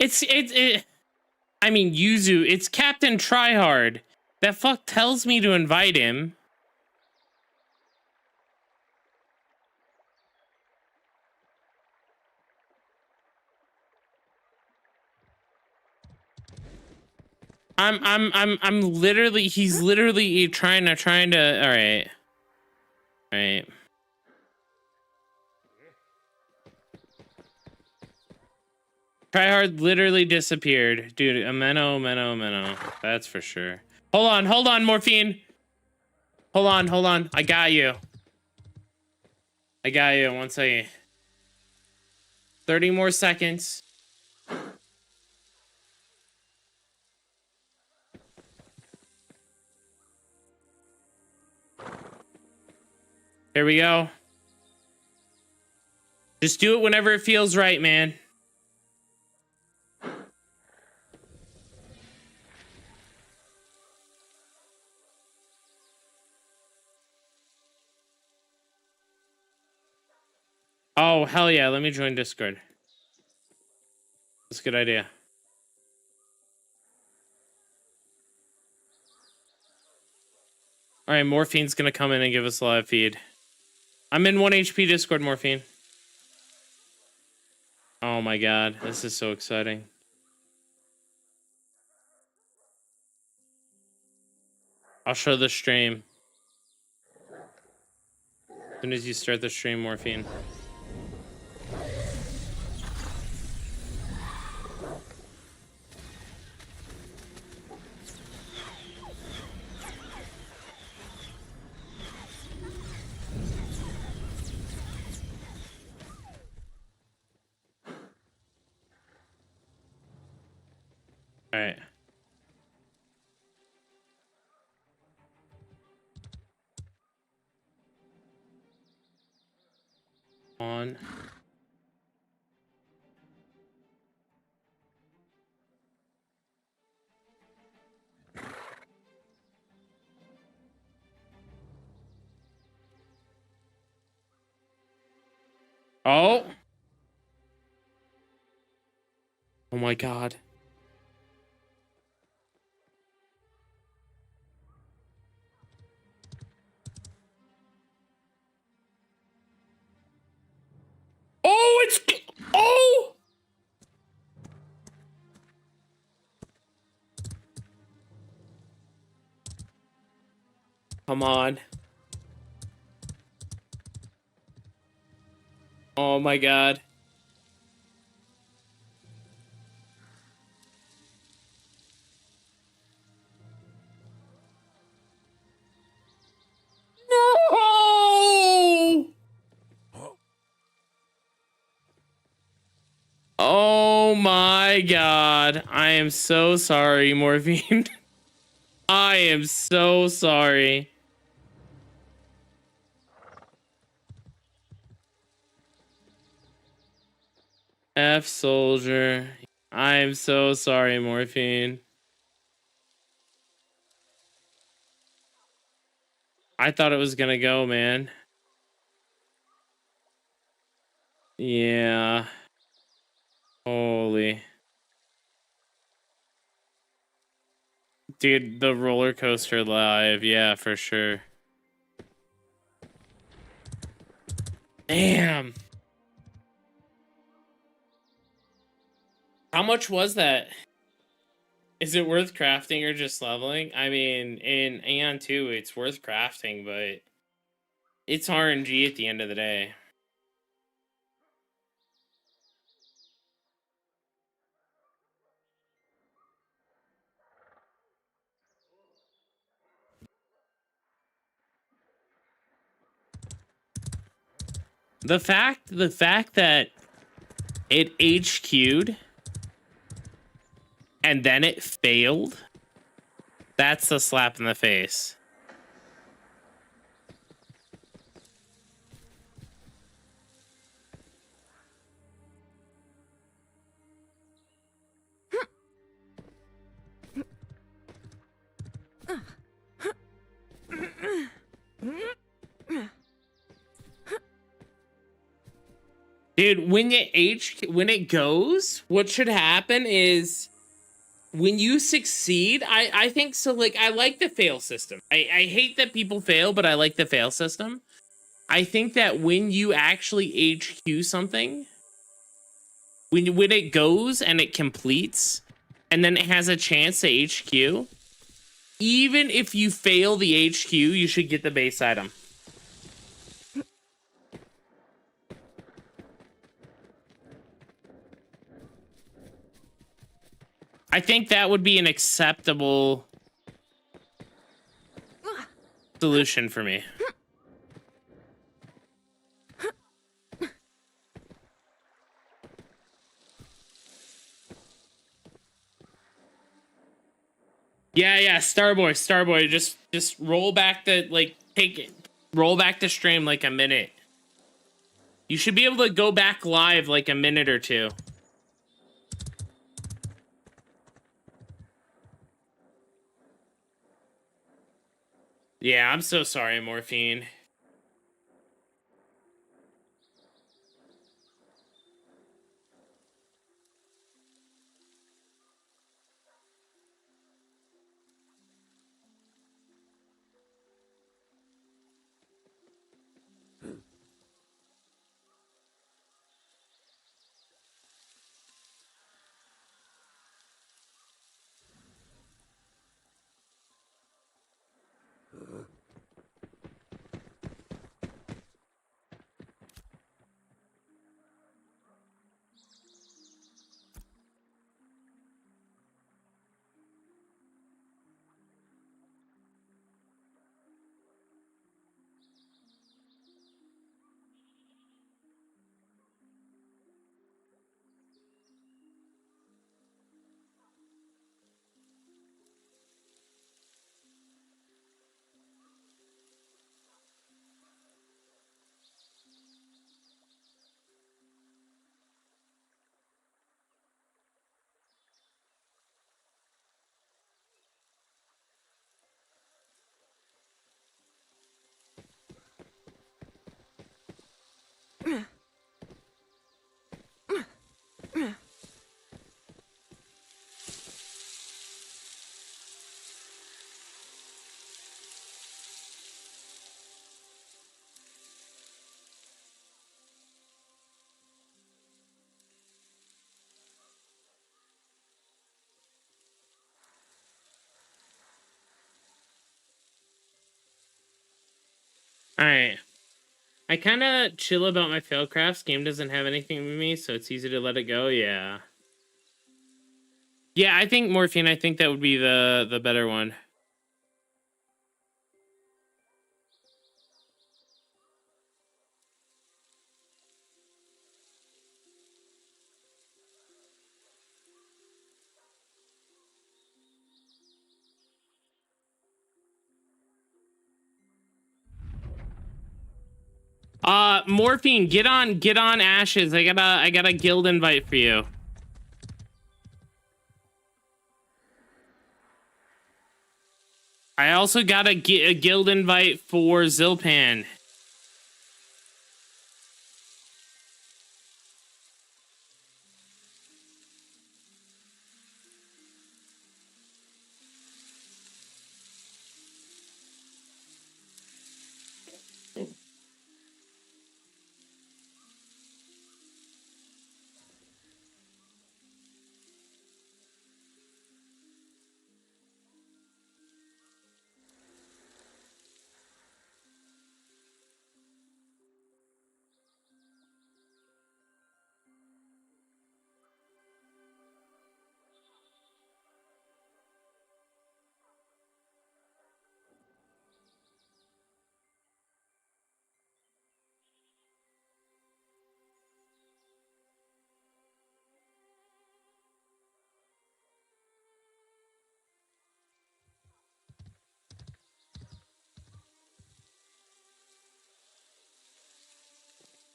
I mean, Yuzu, it's Captain Tryhard. That fuck tells me to invite him. I'm literally, he's literally trying to, all right. All right. Tryhard literally disappeared. Dude, a Menno. That's for sure. Hold on, Morphine. Hold on. I got you. 1 second. 30 more seconds. Here we go. Just do it whenever it feels right, man. Oh, hell yeah. Let me join Discord. That's a good idea. All right, Morphine's going to come in and give us a live feed. I'm in 1 HP Discord, Morphine. Oh my god. This is so exciting. I'll show the stream. As soon as you start the stream, Morphine. All right. On. Oh. Oh my god. Oh, it's... Oh! Come on. Oh my god. my god. I am so sorry, Morphine. I am so sorry. F soldier. I am so sorry, Morphine. I thought it was gonna go, man. Yeah. Holy. Dude, the roller coaster live. Yeah, for sure. Damn. How much was that? Is it worth crafting or just leveling? I mean, in Aion 2, it's worth crafting, but it's RNG at the end of the day. The fact that it HQ'd and then it failed, that's a slap in the face. Dude, when it goes, what should happen is when you succeed, I think so. Like, I like the fail system. I hate that people fail, but I like the fail system. I think that when you actually HQ something, when it goes and it completes, and then it has a chance to HQ, even if you fail the HQ, you should get the base item. I think that would be an acceptable solution for me. Yeah, Starboy, just roll back the, like, roll back the stream like a minute. You should be able to go back live like a minute or two. Yeah, I'm so sorry, Morphine. Alright. I kind of chill about my fail crafts. Game doesn't have anything with me, so it's easy to let it go. Yeah. Yeah, I think Morphine, I think that would be the better one. Morphine, get on Ashes. I got a guild invite for you. I also got a guild invite for Zilpan.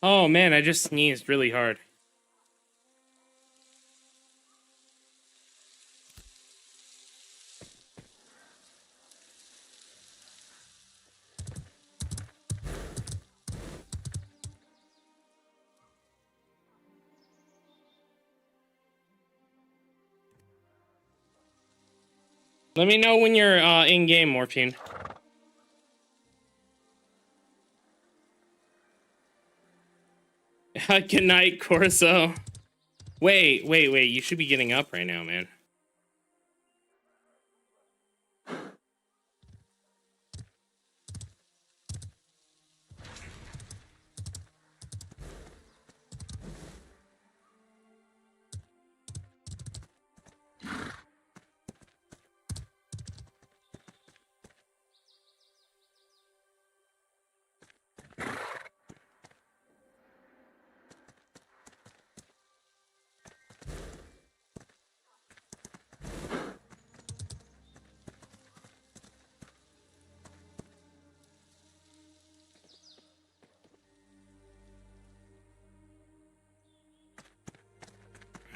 Oh man, I just sneezed really hard. Let me know when you're in game, Morphine. Good night, Corso. Wait. You should be getting up right now, man.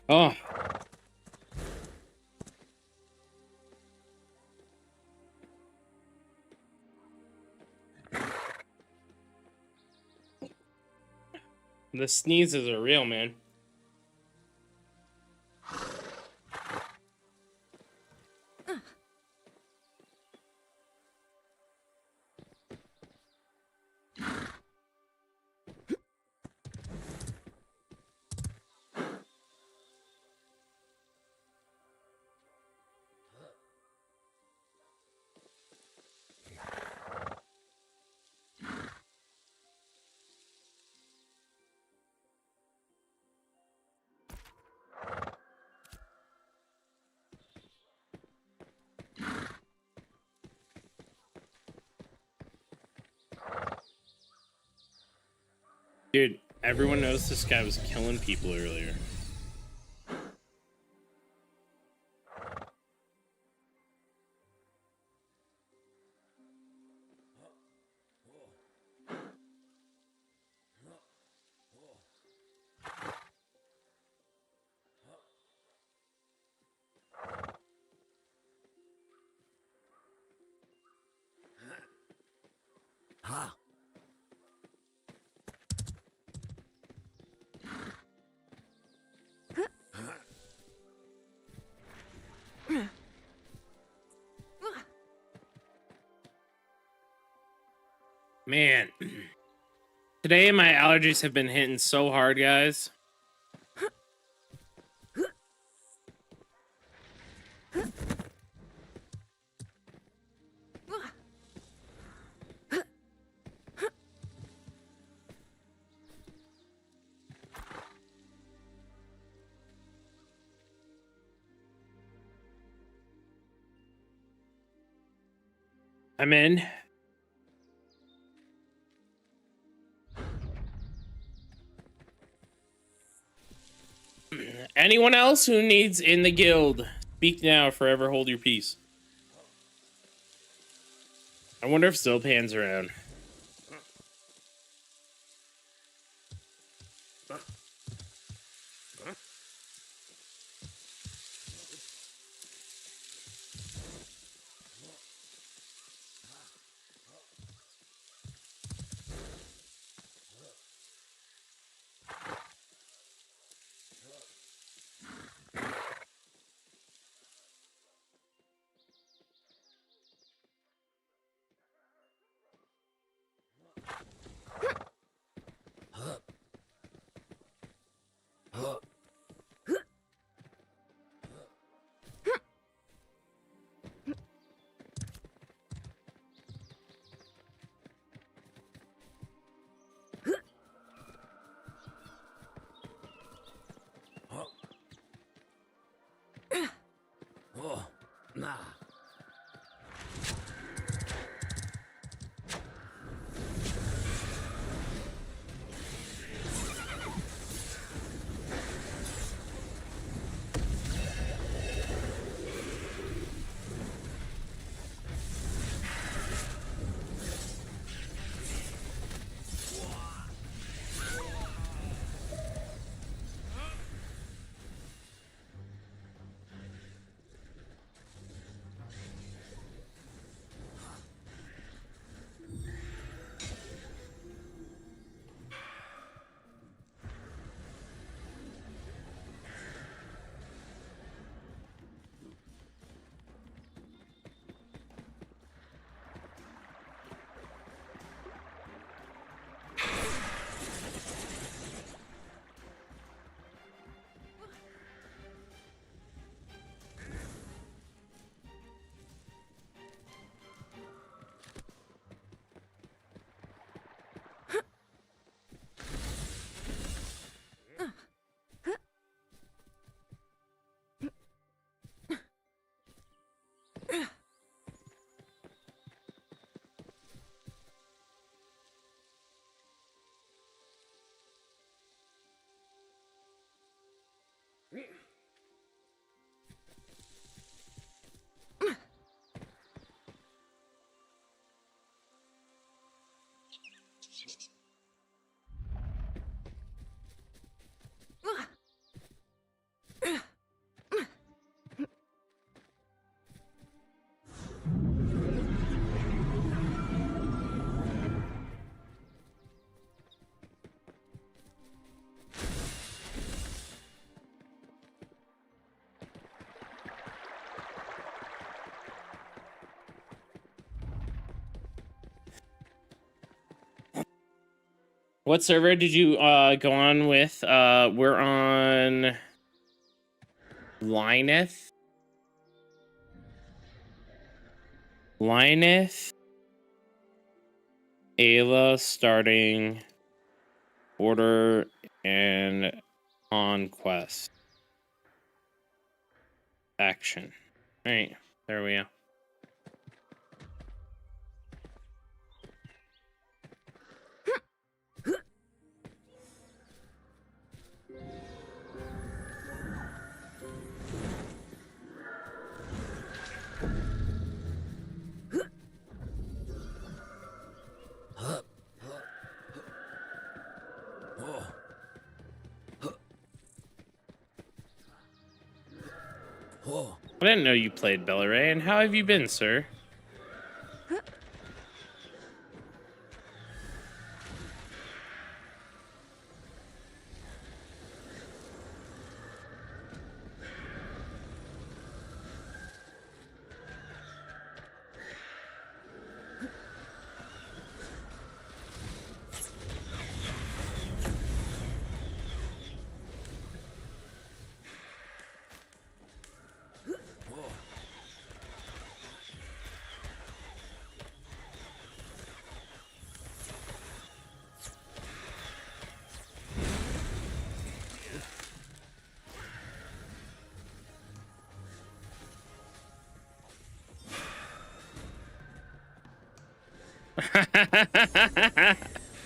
Oh. The sneezes are real, man. Dude, everyone knows this guy was killing people earlier. Man, today my allergies have been hitting so hard, guys. I'm in. Anyone else who needs in the guild, speak now, forever hold your peace. I wonder if Zilpan's around. What server did you go on with? We're on Lineth. Ayla starting order and conquest action. All right, there we go. I didn't know you played Bellaray, and how have you been, sir?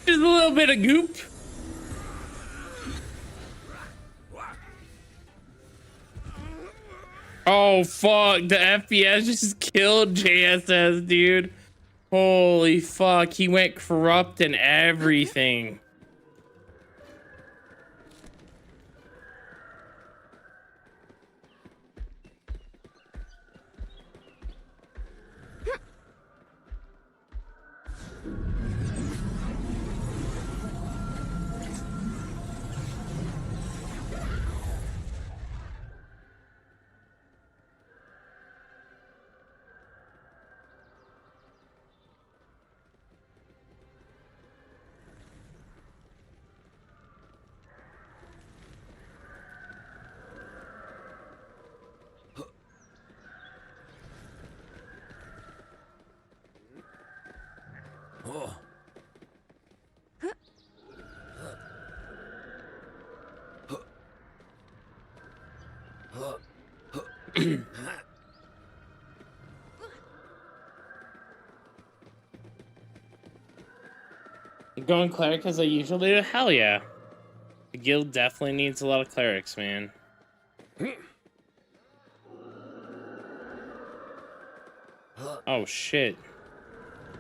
Just a little bit of goop. Oh fuck, the FPS just killed JSS, dude. Holy fuck, he went corrupt and everything. Going cleric as I usually do? Hell yeah. The guild definitely needs a lot of clerics, man. Oh shit.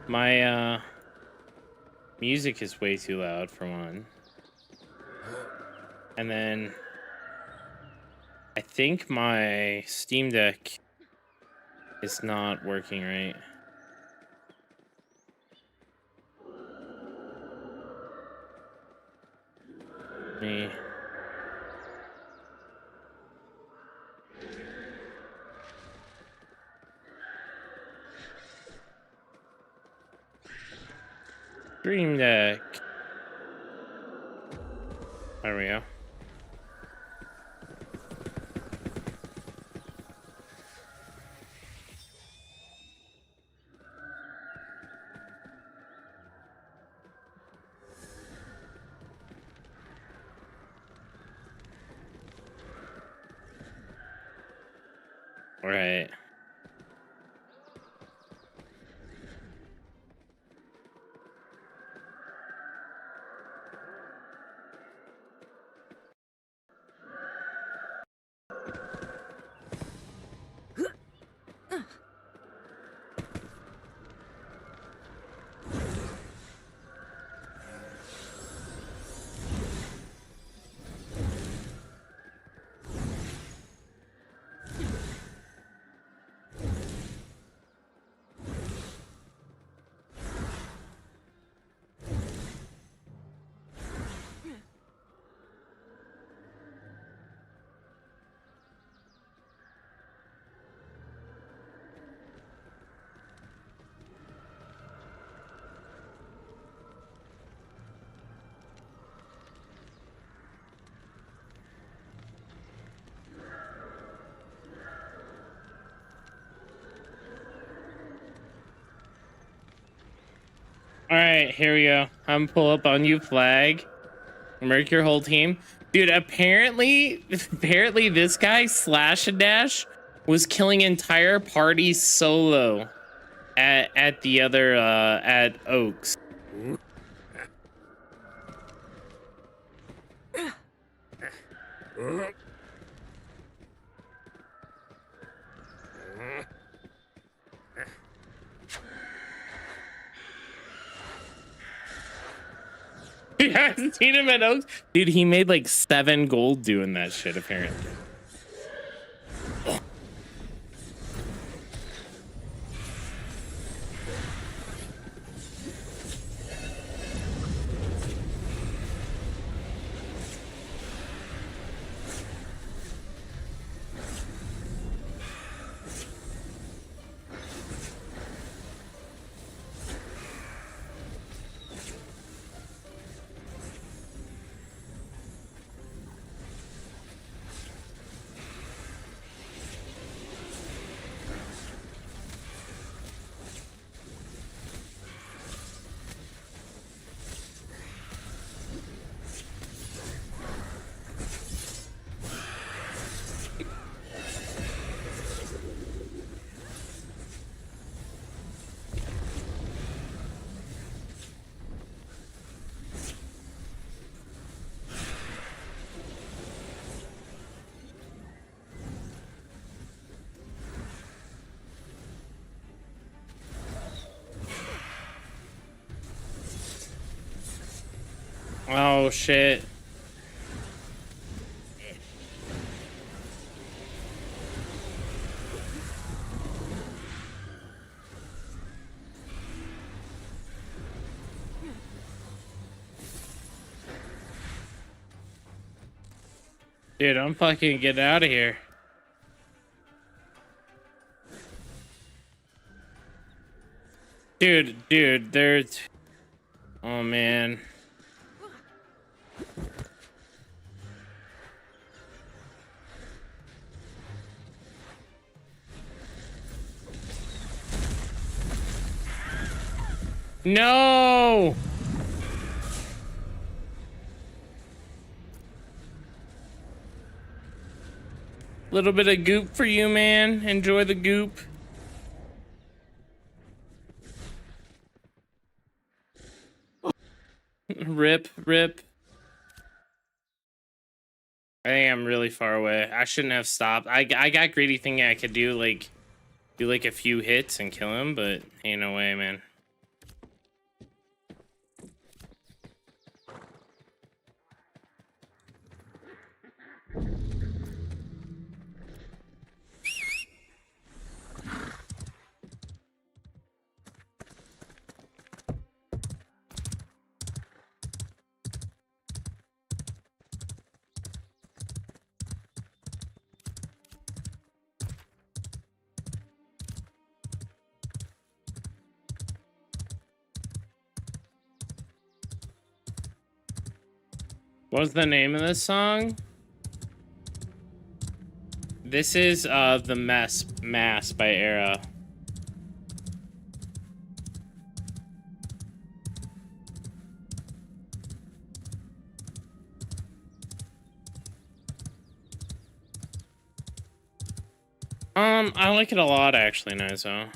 My music is way too loud for one. And then I think my Steam Deck is not working right. Me. Stream Deck. There we go. Right. Alright, here we go. I'm pull up on you flag. Merc your whole team. Dude, apparently this guy Slash and Dash was killing entire parties solo at the other at Oaks. You haven't seen him at Oaks? Dude, he made like 7 gold doing that shit, apparently. Oh shit. Dude, I'm fucking getting out of here. Dude, there's... Oh, man. No! Little bit of goop for you, man. Enjoy the goop. Rip, rip. I think I'm really far away. I shouldn't have stopped. I got greedy thinking I could do like a few hits and kill him, but ain't no way, man. What's the name of this song? This is the Mass by Era. I like it a lot actually, Nizo.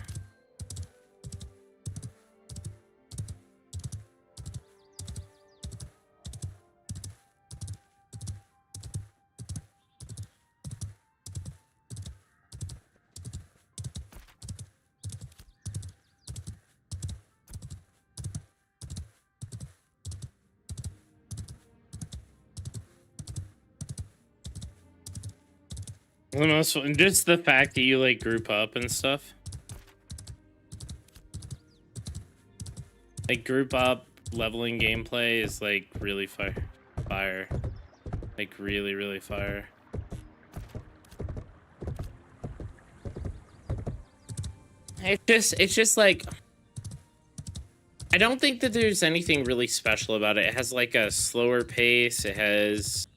The most, just the fact that you like group up and stuff. Like group up leveling gameplay is like really fire. Like really fire. It's just like, I don't think that there's anything really special about it. It has like a slower pace. It has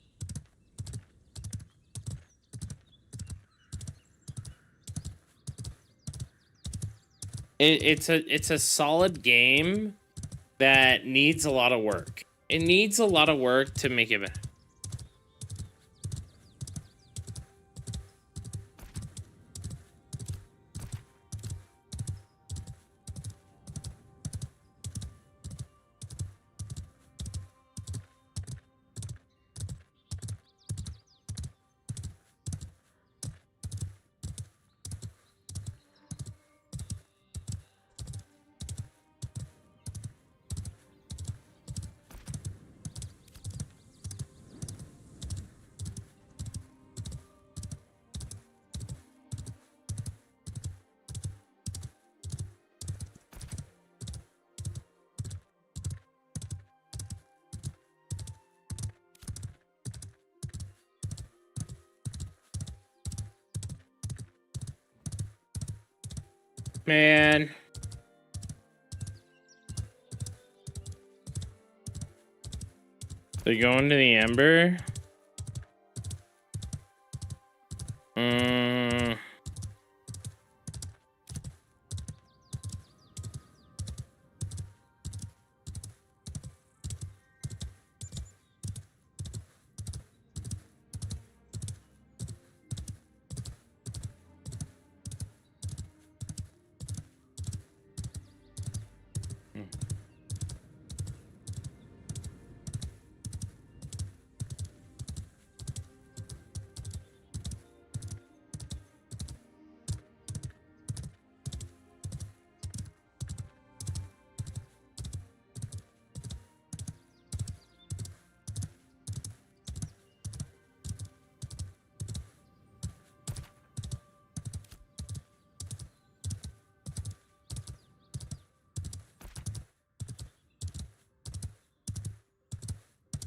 it's a solid game that needs a lot of work. It needs a lot of work to make it better. Man. They're going to the Ember.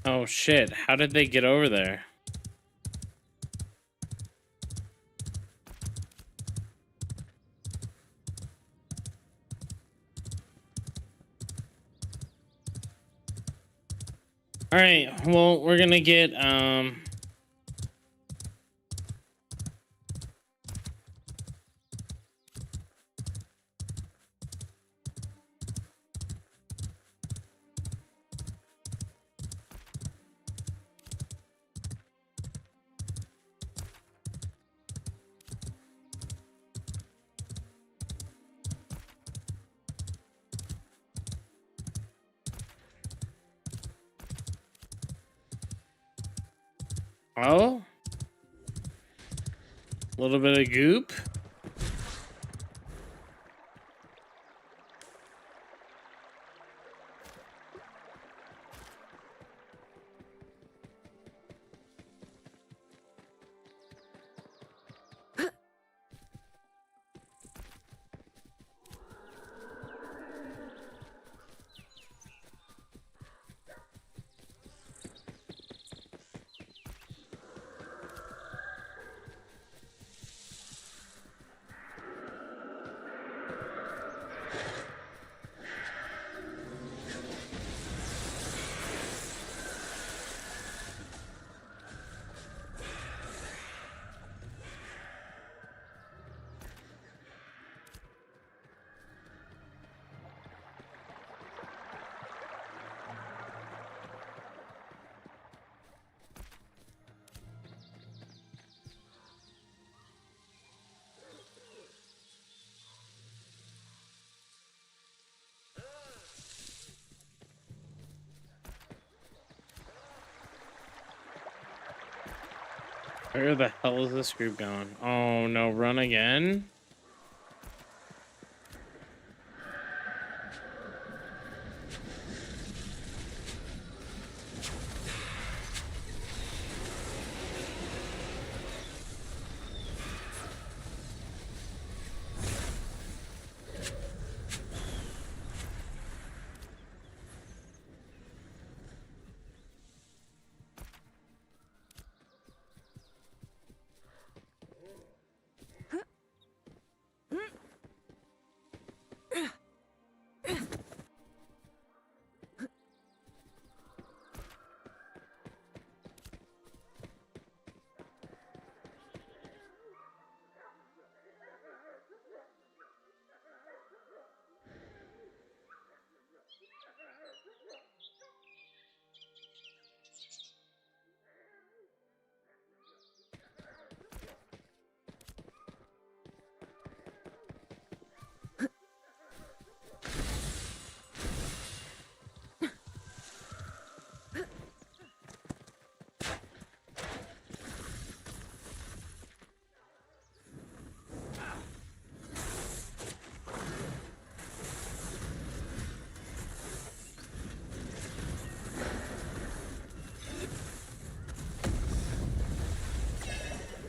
Oh shit, how did they get over there? All right, well, we're gonna get Oh, a little bit of goop. Where the hell is this group going? Oh no, run again?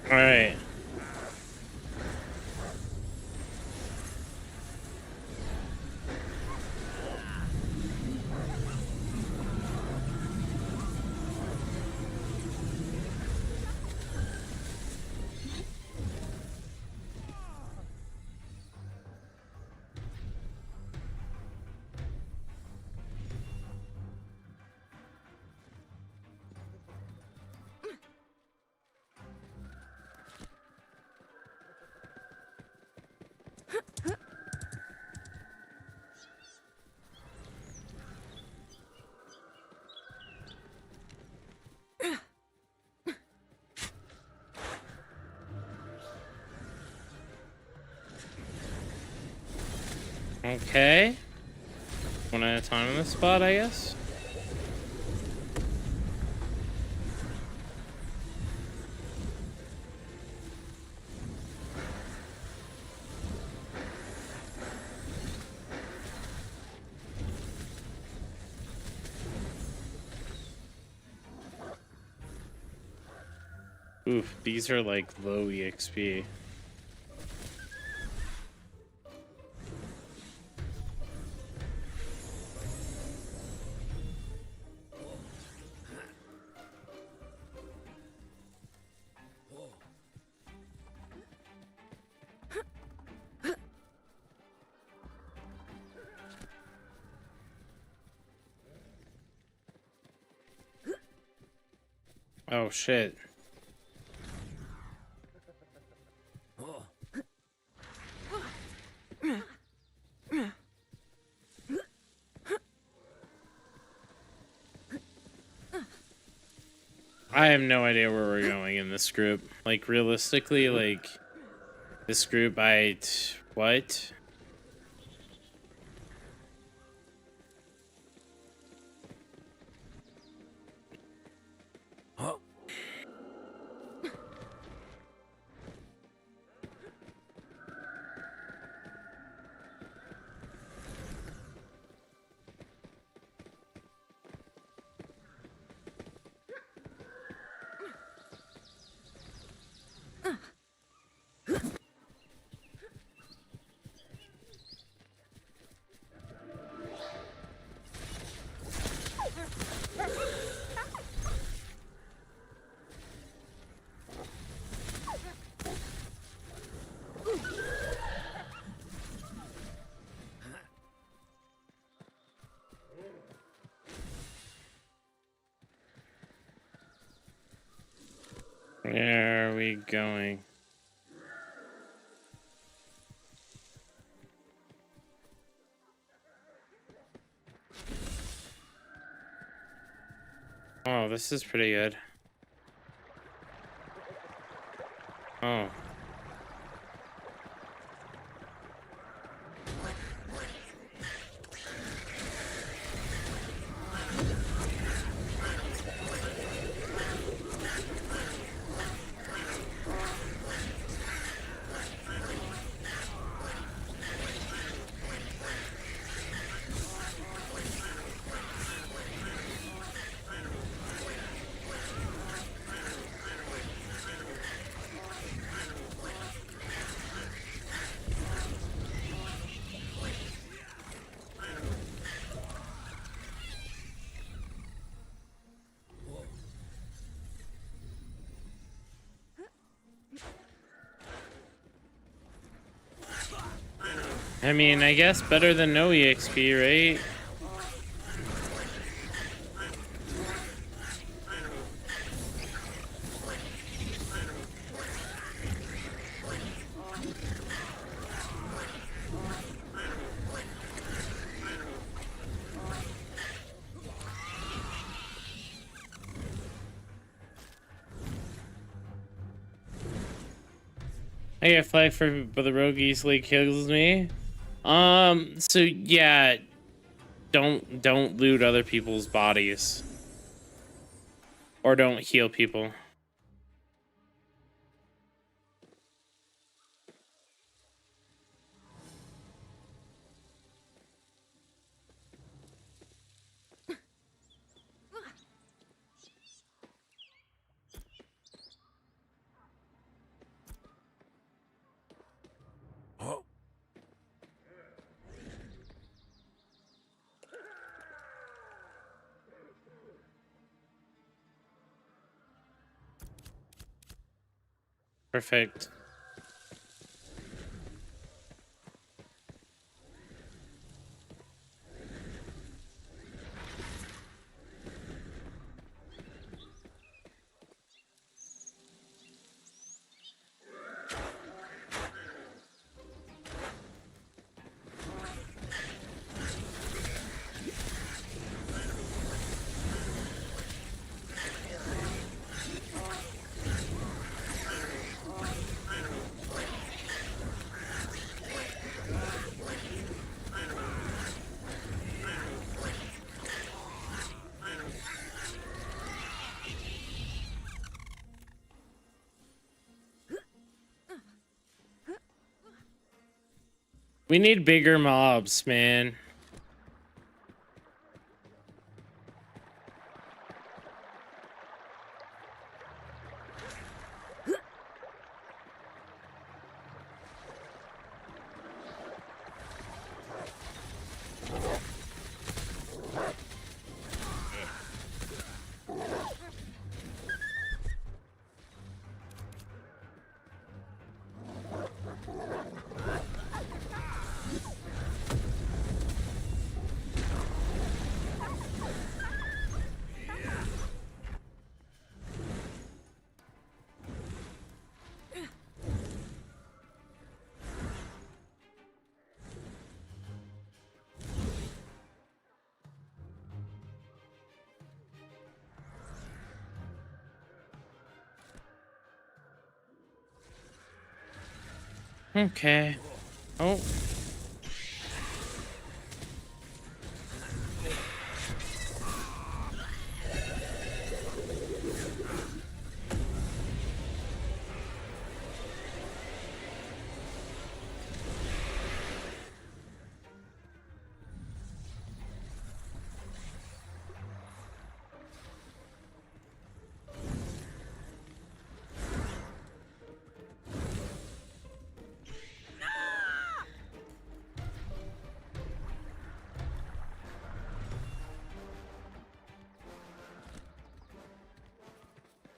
All right. Okay. One at a time in this spot, I guess. Oof, these are like low EXP. Oh shit. I have no idea where we're going in this group. Like, realistically, like, this group, what? Where are we going? Oh, this is pretty good. Oh. I mean, I guess better than no EXP, right? I get flagged for, but the rogue easily kills me. So yeah, don't loot other people's bodies. Or don't heal people. Perfect. We need bigger mobs, man. Okay. Oh.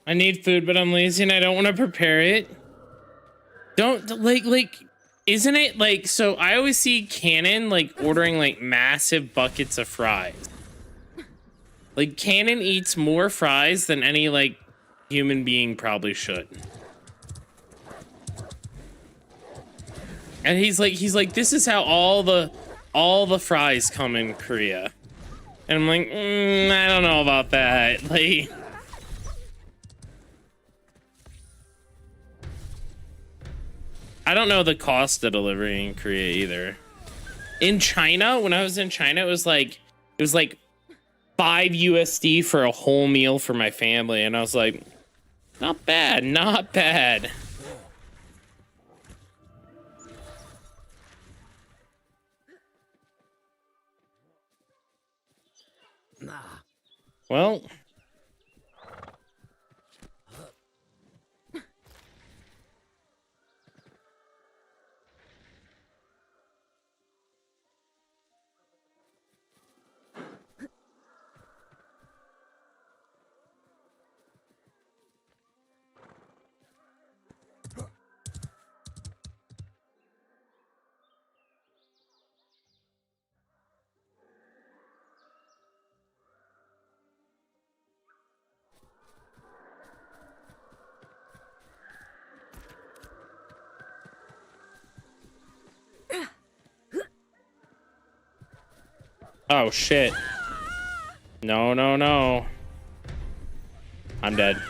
I need food, but I'm lazy and I don't want to prepare it. Don't like isn't it like, so I always see Canon like ordering like massive buckets of fries. Like Canon eats more fries than any like human being probably should. And he's like, this is how all the fries come in Korea. And I'm like, I don't know about that. Like, I don't know the cost of delivery in Korea either. In China, when I was in China, it was like 5 USD for a whole meal for my family, and I was like, not bad, not bad. Well, oh shit. No, no, no. I'm dead.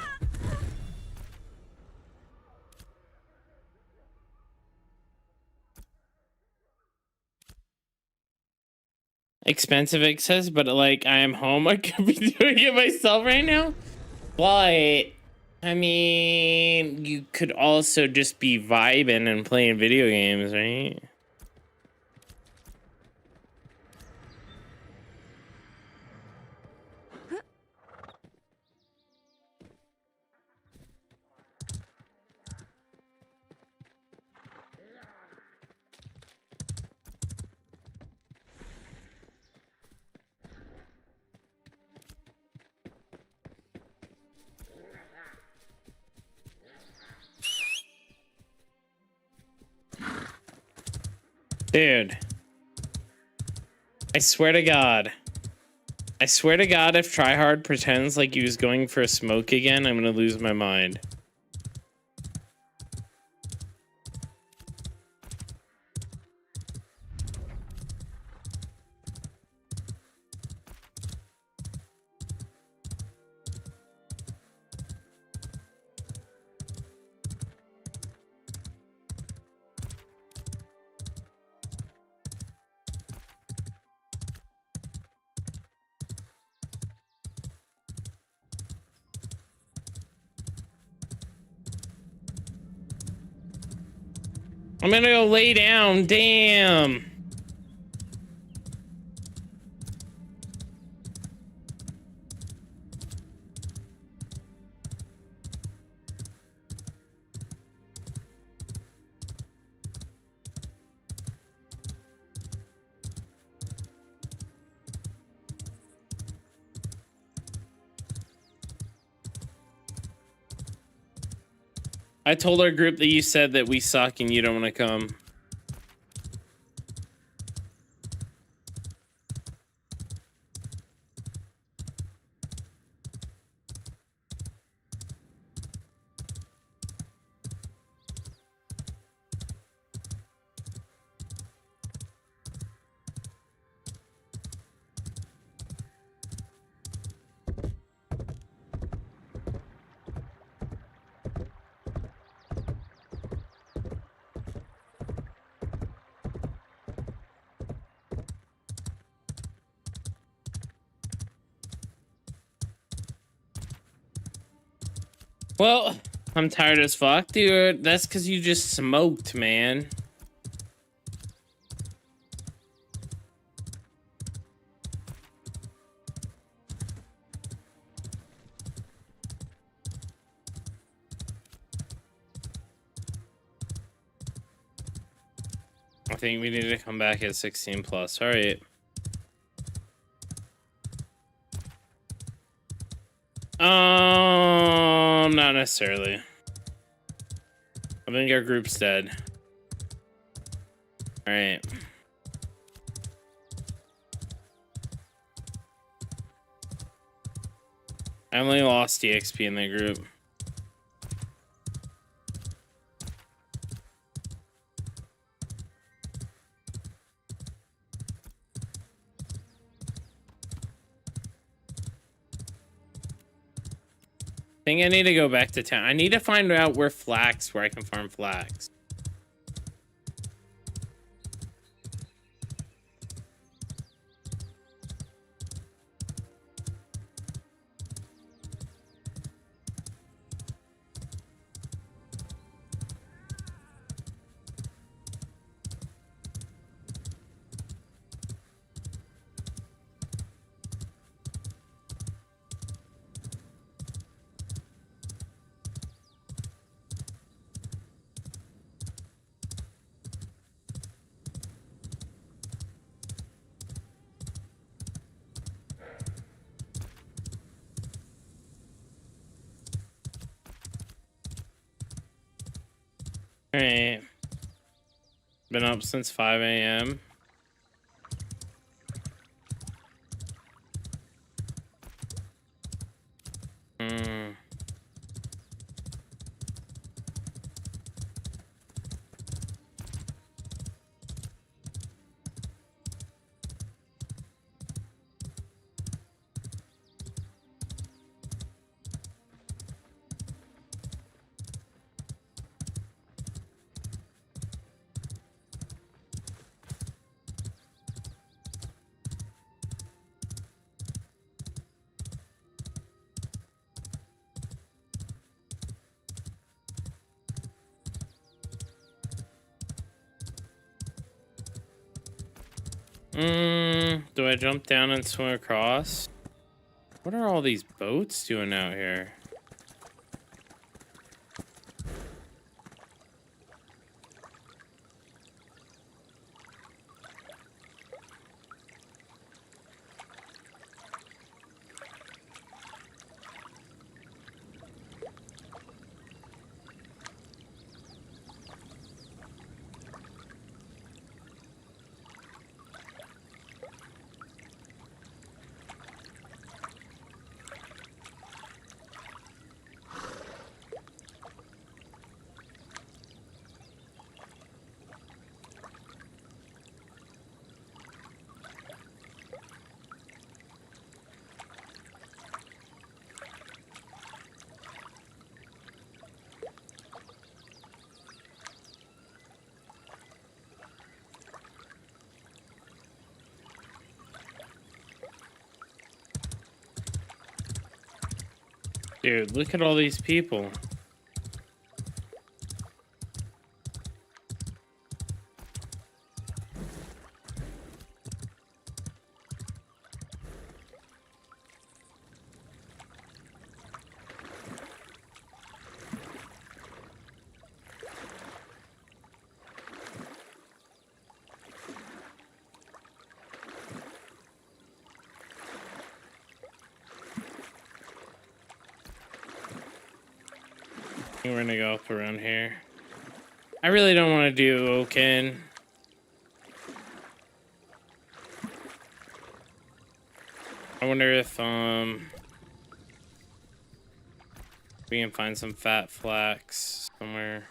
Expensive access, but like I am home. I could be doing it myself right now. But I mean, you could also just be vibing and playing video games, right? Dude, I swear to God. I swear to God, if Tryhard pretends like he was going for a smoke again, I'm gonna lose my mind. I'm gonna go lay down, damn. I told our group that you said that we suck and you don't want to come. Well, I'm tired as fuck, dude. That's because you just smoked, man. I think we need to come back at 16 plus. All right. Not necessarily. I think our group's dead. All right. I only lost the XP in the group. think I need to go back to town. I need to find out where I can farm flax. Alright. Been up since 5 a.m. Do I jump down and swim across? What are all these boats doing out here? Dude, look at all these people. We're gonna go up around here. I really don't want to do Oaken. I wonder if we can find some fat flax somewhere.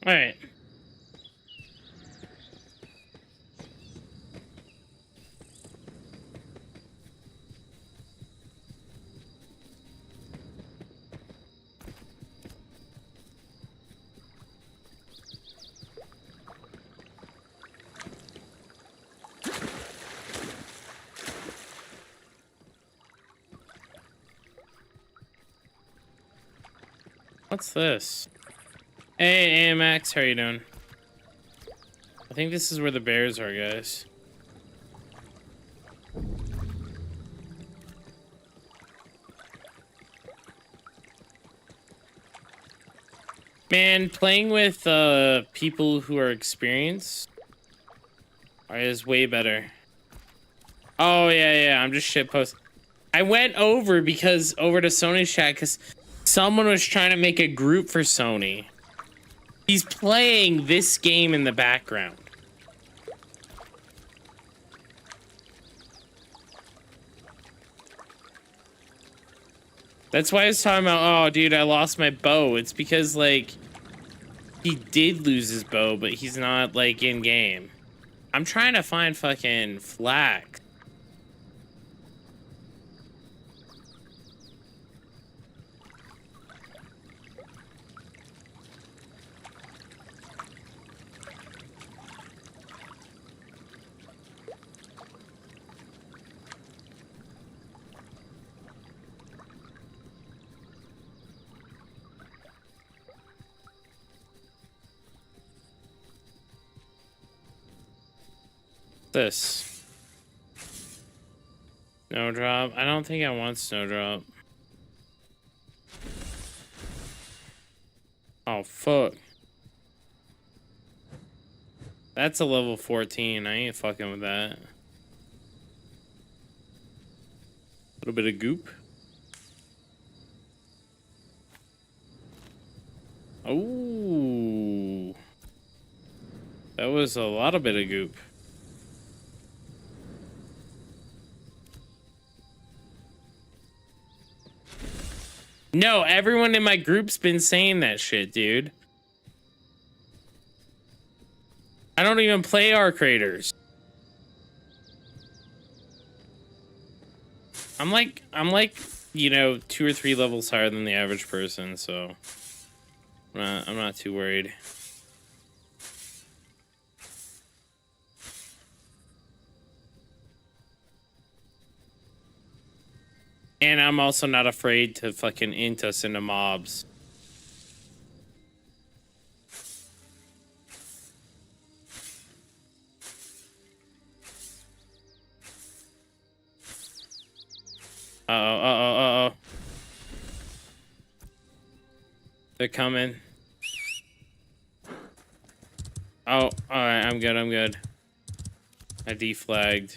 All right. What's this? Hey, AMX, how are you doing? I think this is where the bears are, guys. Man, playing with people who are experienced is way better. Oh, yeah, I'm just shitpost. I went over to Sony's chat because someone was trying to make a group for Sony. He's playing this game in the background. That's why I was talking about, oh, dude, I lost my bow. It's because, like, he did lose his bow, but he's not, like, in-game. I'm trying to find fucking flax. This. Snowdrop. I don't think I want Snowdrop. Oh, fuck. That's a level 14. I ain't fucking with that. A little bit of goop. Oh. That was a lot of bit of goop. No, everyone in my group's been saying that shit, dude. I don't even play Arc Raiders. I'm like, you know, 2 or 3 levels higher than the average person, so I'm not too worried. And I'm also not afraid to fucking int us into mobs. Uh-oh. They're coming. Oh, alright, I'm good. I deflagged.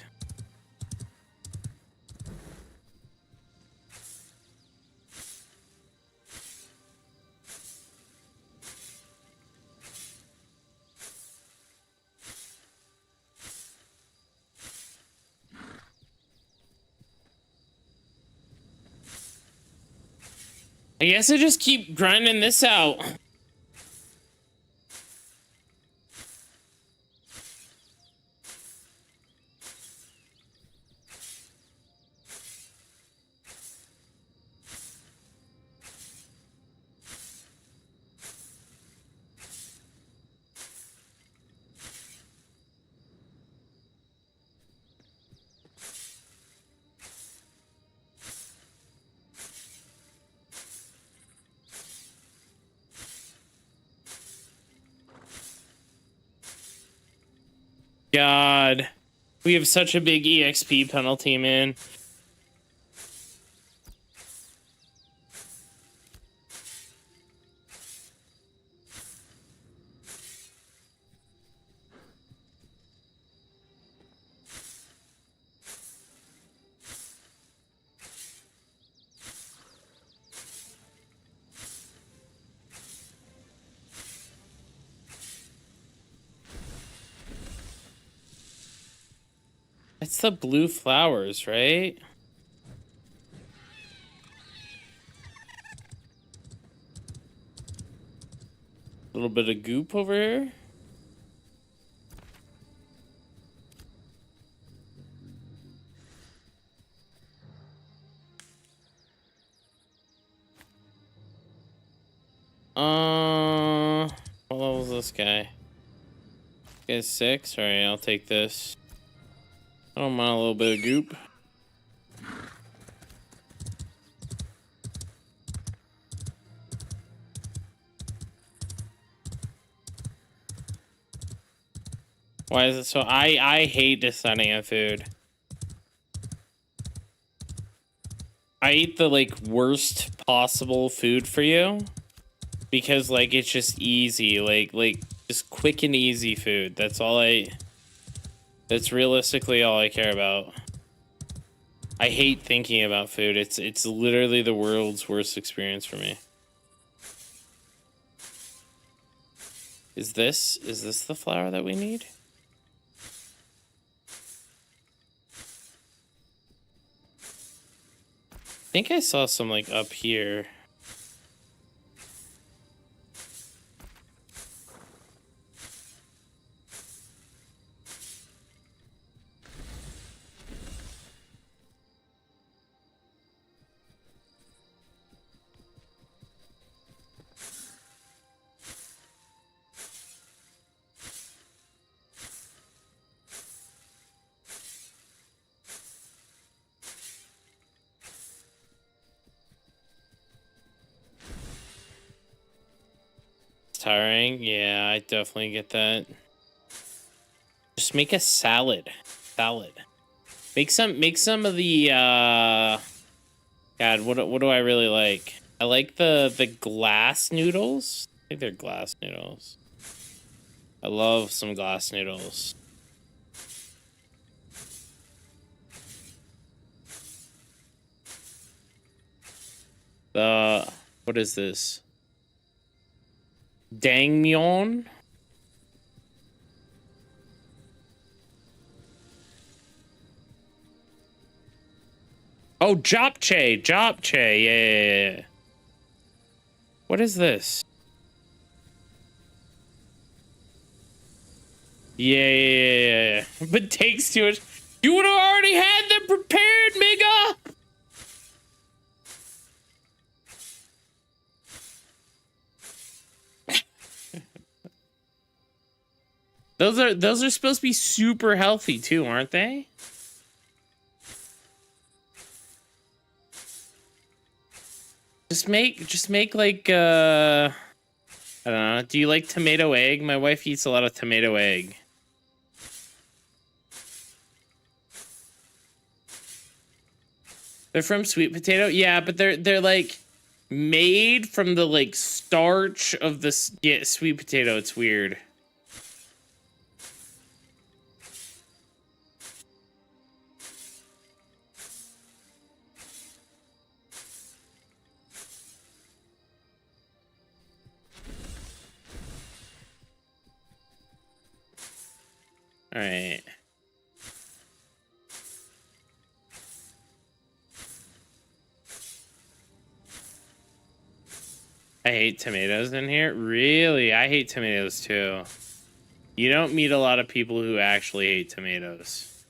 I guess I just keep grinding this out. God, we have such a big EXP penalty, man. It's the blue flowers, right? little bit of goop over here. What level is this guy? This guy's 6. All right, I'll take this. I don't mind a little bit of goop. Why is it so? I hate deciding on food. I eat the like worst possible food for you because like it's just easy, like just quick and easy food. That's realistically all I care about. I hate thinking about food. It's literally the world's worst experience for me. Is this the flower that we need? I think I saw some like up here. Tiring. Yeah, I definitely get that. Just make a salad. Make some of the God, what do I really like? I like the glass noodles. I think they're glass noodles. I love some glass noodles. What is this? Dangmyeon? Oh, japchae, yeah. What is this? Yeah. But takes too much. You would have already had them prepared, Miga! Those are supposed to be super healthy too, aren't they? Just make like I don't know. Do you like tomato egg? My wife eats a lot of tomato egg. They're from sweet potato? Yeah, but they're like made from the like starch of the sweet potato. It's weird. All right. I hate tomatoes in here. Really? I hate tomatoes too. You don't meet a lot of people who actually hate tomatoes.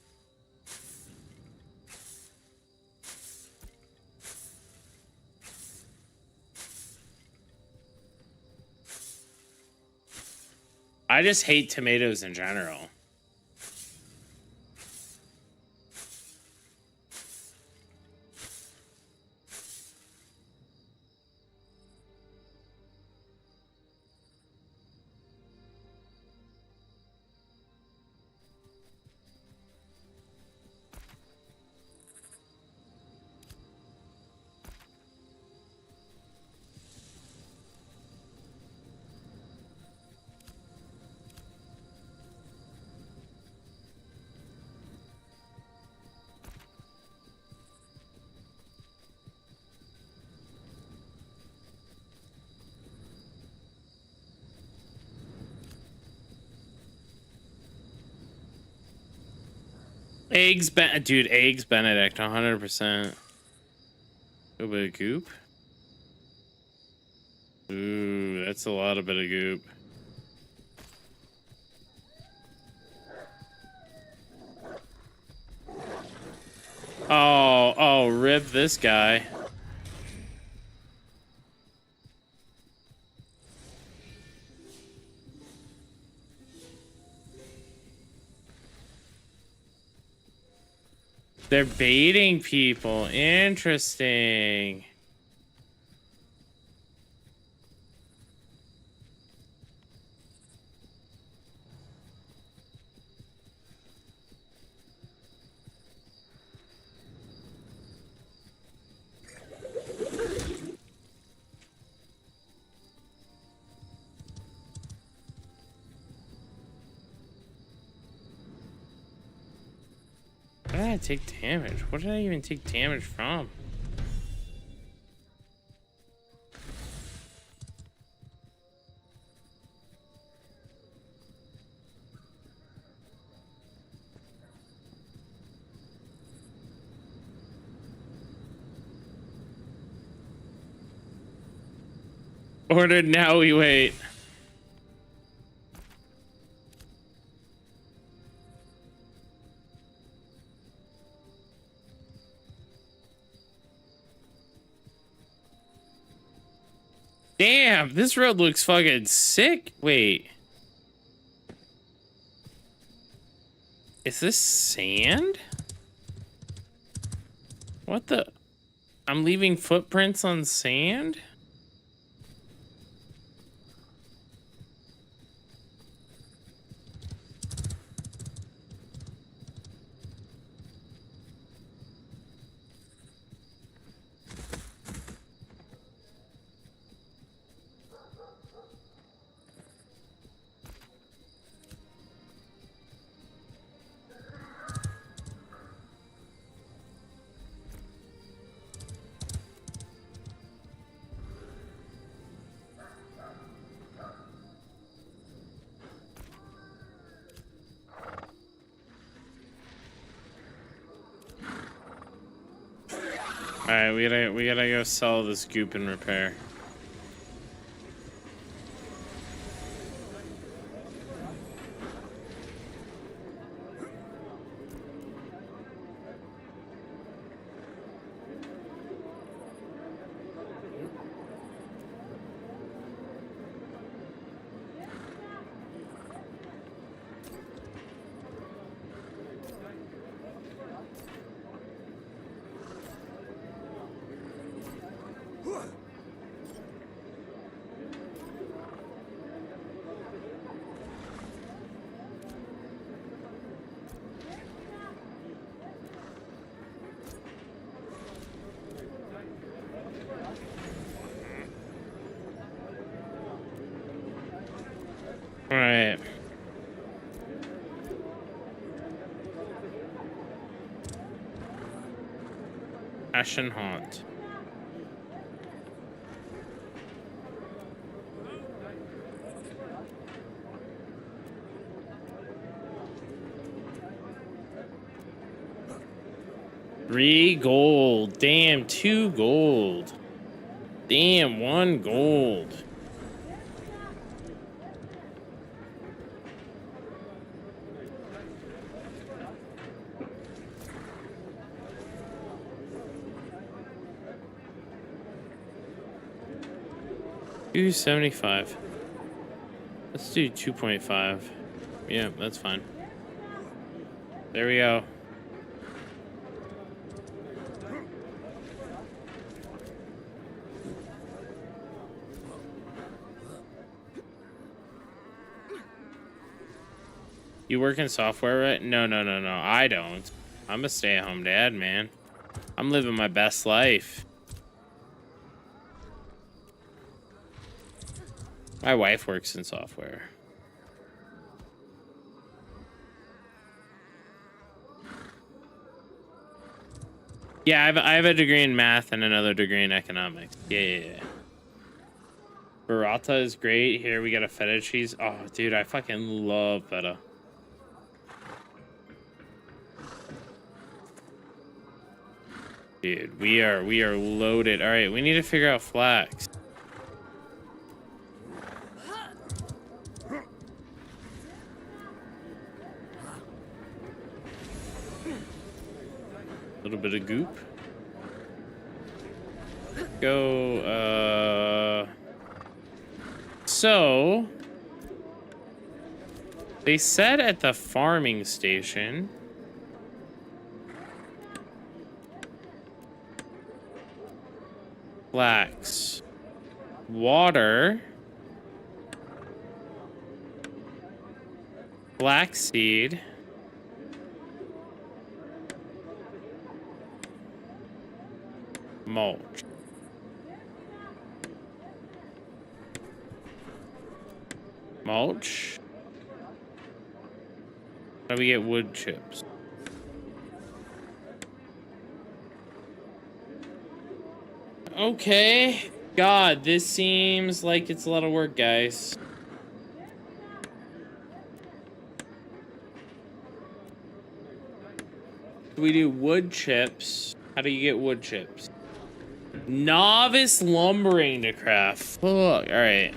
I just hate tomatoes in general. Dude, eggs Benedict, 100%. A bit of goop. Ooh, that's a lot of bit of goop. Oh, rip this guy. They're baiting people. Interesting. Where did I take damage? What did I even take damage from? Ordered, now we wait. Damn, this road looks fucking sick. Wait. Is this sand? What the? I'm leaving footprints on sand? Alright, we gotta go sell this goop and repair. Alright. Ashen Haunt. $3 gold. Damn, 2 gold. Damn, 1 gold. $2.75. Let's do 2.5. Yeah, that's fine. There we go. You work in software, right? No. I don't. I'm a stay-at-home dad, man. I'm living my best life. My wife works in software. Yeah, I have a degree in math and another degree in economics. Yeah. Burrata is great. Here we got a feta cheese. Oh, dude, I fucking love feta. Dude, we are loaded. All right, we need to figure out flax. little bit of goop. Go, so they said at the farming station flax, water, flaxseed, mulch. Mulch. How do we get wood chips? Okay. God, this seems like it's a lot of work, guys. We do wood chips. How do you get wood chips? Novice lumbering to craft. Fuck. All right.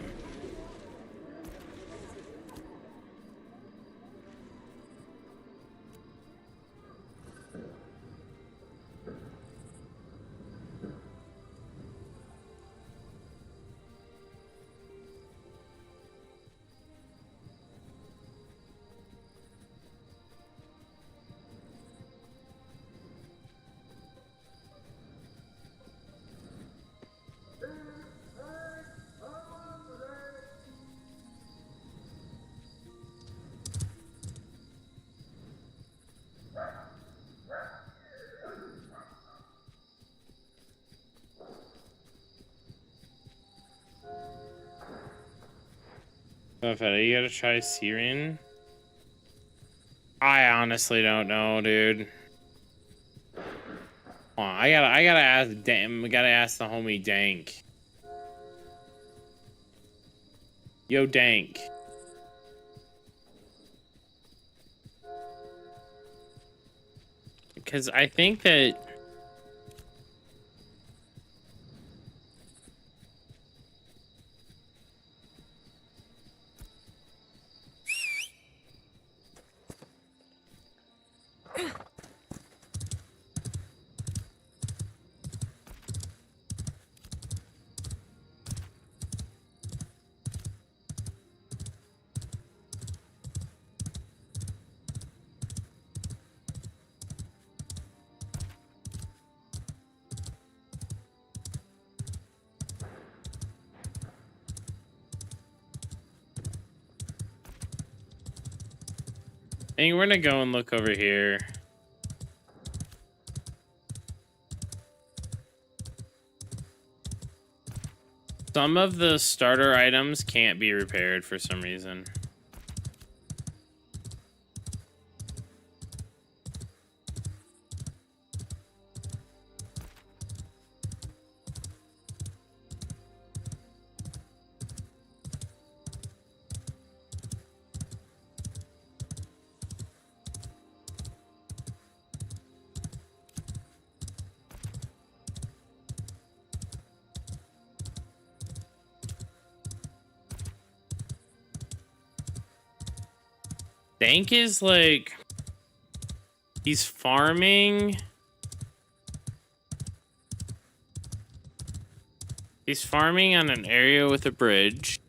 You gotta try Syrian. I honestly don't know, dude. Hold on, I gotta ask. Damn, we gotta ask the homie Dank. Yo, Dank. Because I think that. I think we're gonna go and look over here. Some of the starter items can't be repaired for some reason. Dank is like, he's farming. He's farming on an area with a bridge.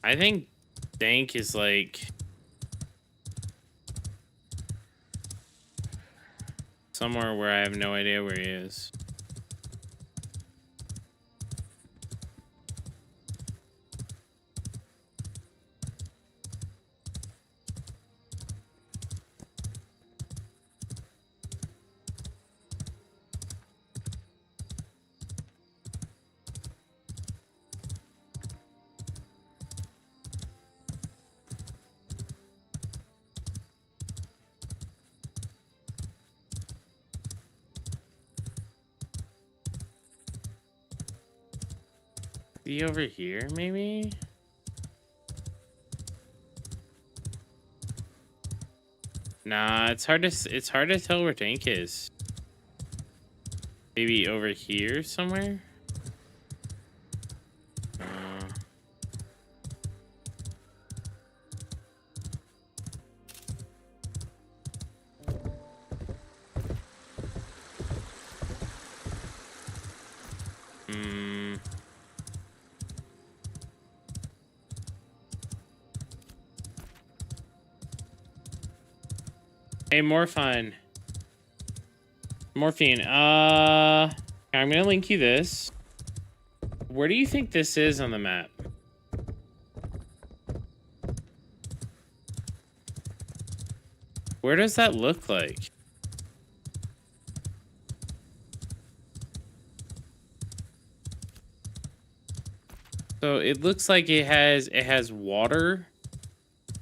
I think Dank is like somewhere where I have no idea where he is. Be over here, maybe? Nah, it's hard to tell where Tank is. Maybe over here somewhere? Hey, Morphine. Morphine. I'm gonna link you this. Where do you think this is on the map? Where does that look like? So it looks like it has water.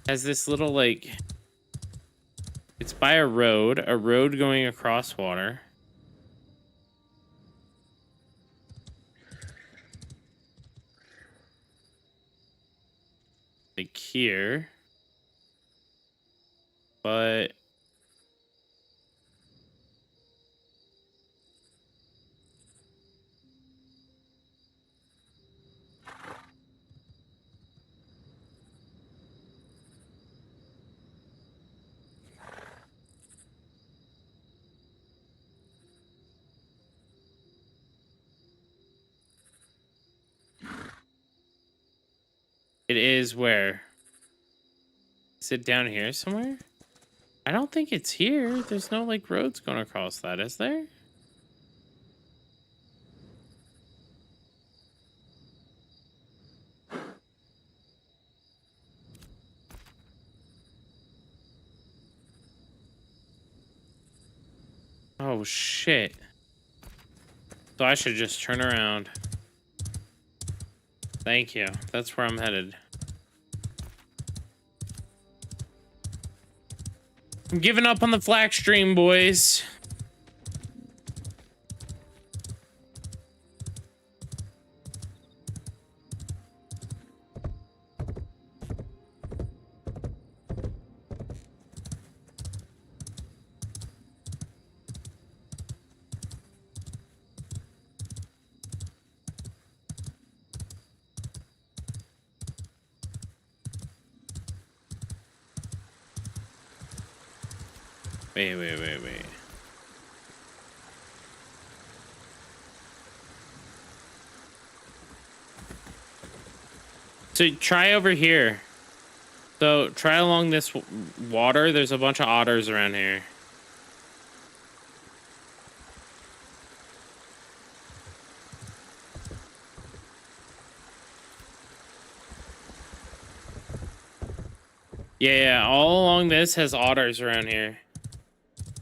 Has this little like, it's by a road going across water. Like here. But it is where? Is it down here somewhere? I don't think it's here. There's no like roads going across that, is there? Oh shit. So I should just turn around. Thank you. That's where I'm headed. I'm giving up on the flak stream, boys. Wait. So try over here. So try along this water. There's a bunch of otters around here. Yeah, all along this has otters around here.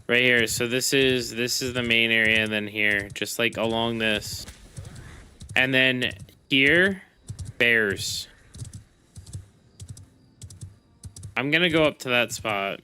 Right here. So this is the main area, and then here, just like along this. And then here, bears. I'm gonna go up to that spot.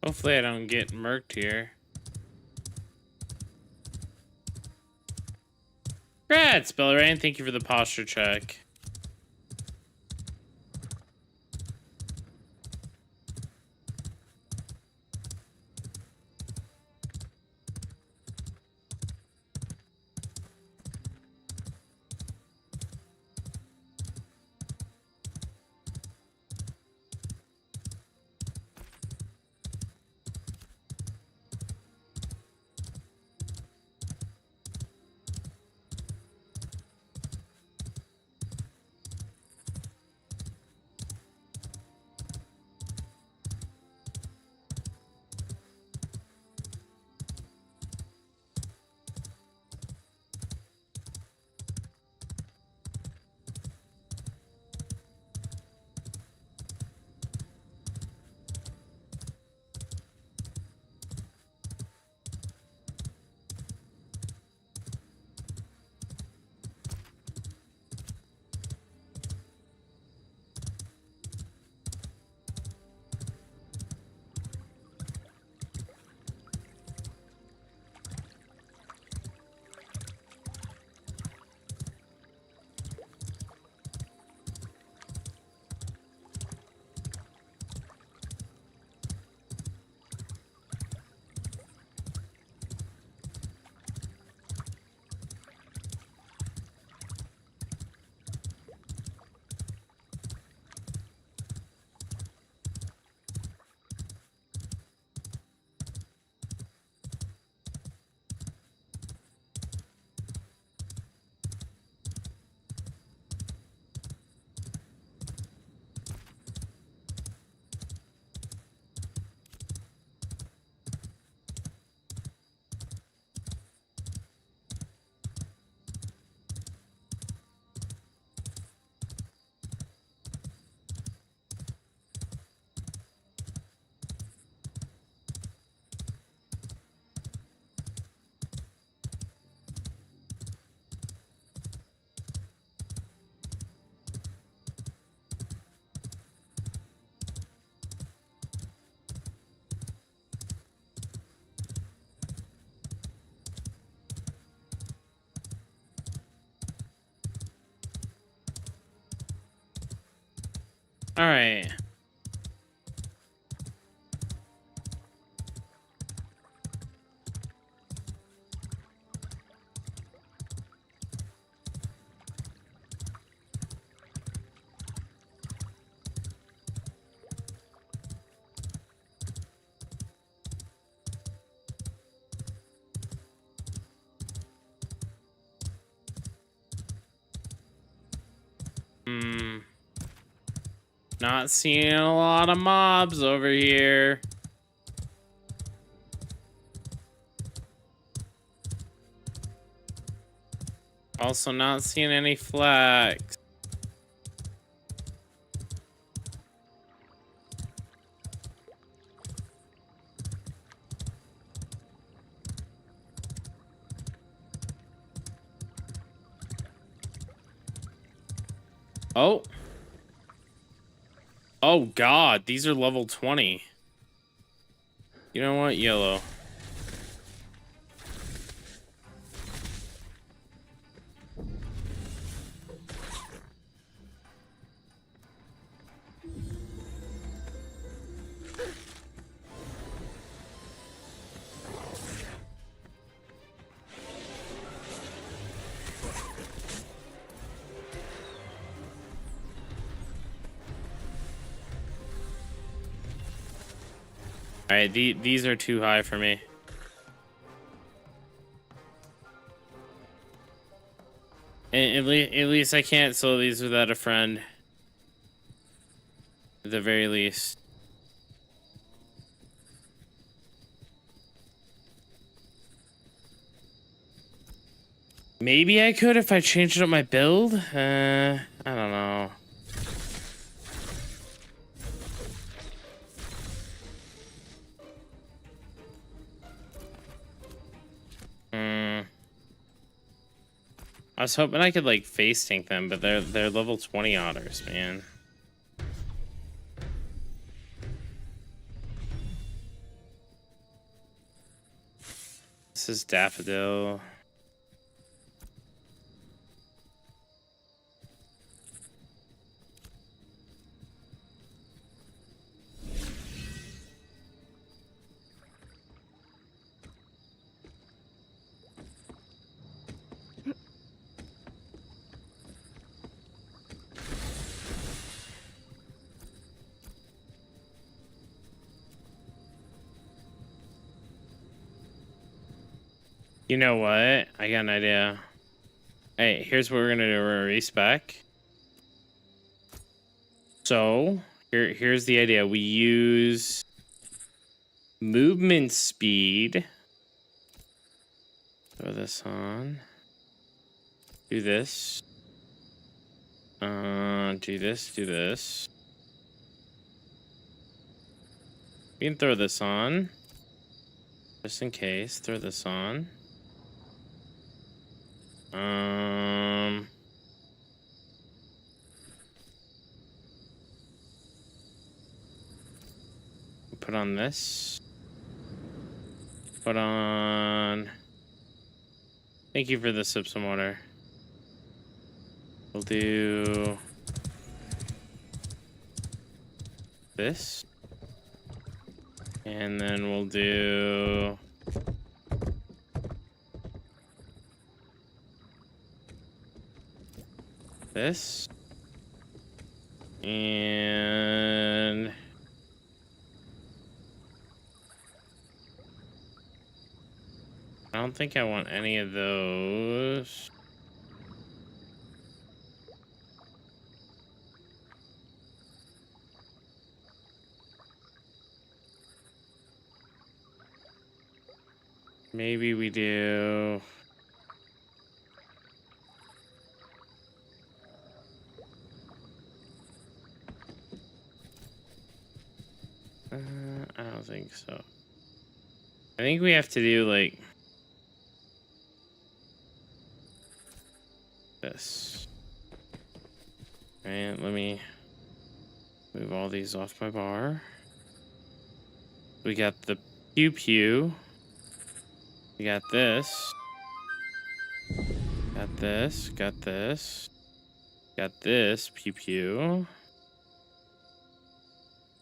Hopefully I don't get murked here. Congrats, Bellrain. Thank you for the posture check. All right. Not seeing a lot of mobs over here. Also not seeing any flags. Oh. Oh god, these are level 20. You know what? Yellow. Alright, these are too high for me. At least I can't solo these without a friend. At the very least. Maybe I could if I changed up my build? I don't know. I was hoping I could like face tank them, but they're level 20 otters, man. This is Daffodil. You know what? I got an idea. Hey, here's what we're gonna do. We're gonna respec. So here's the idea. We use movement speed. Throw this on. Do this. Do this. Do this. We can throw this on. Just in case. Throw this on. Put on this. Put on. Thank you for the sip some water. We'll do this. And then we'll do this. And I don't think I want any of those. Maybe we do. I don't think so. I think we have to do like this. And let me move all these off my bar. We got the pew pew. We got this. Got this. Got this. Got this pew pew.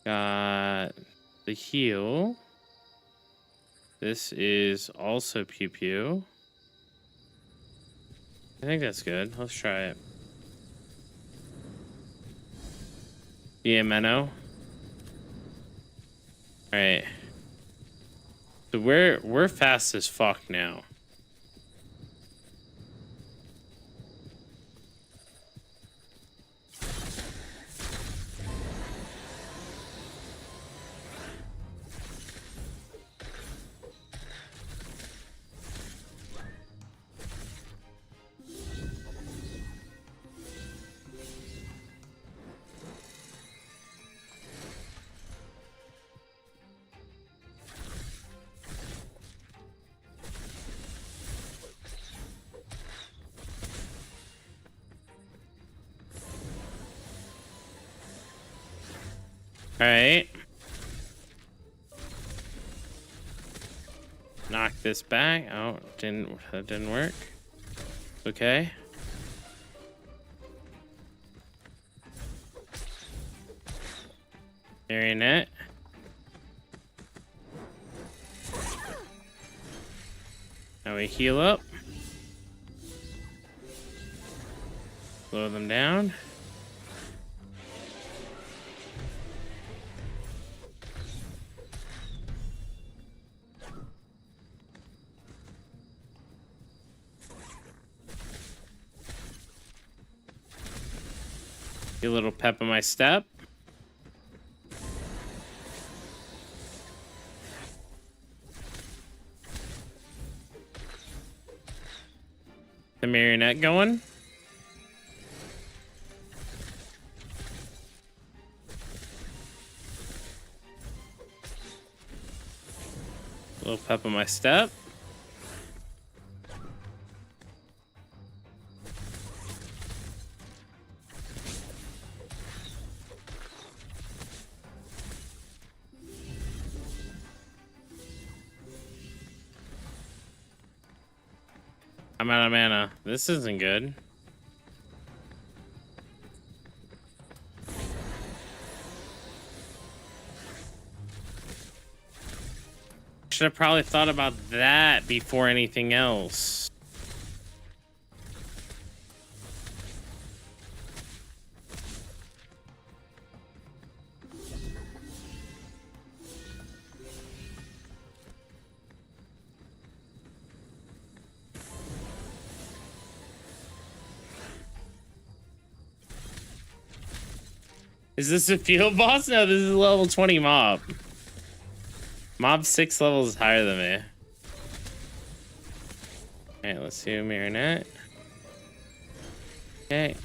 Got the heal. This is also pew pew. I think that's good. Let's try it. Yeah, Menno. Alright. So we're fast as fuck now. Alright. Knock this back. Oh, that didn't work. Okay. Marionette. Now we heal up. Slow them down. Get a little pep in my step. The marionette going. A little pep in my step. I'm out of mana. This isn't good. Should have probably thought about that before anything else. Is this a field boss? No, this is a level 20 mob. Mob 6 levels higher than me. Alright, let's do Marionette. Okay.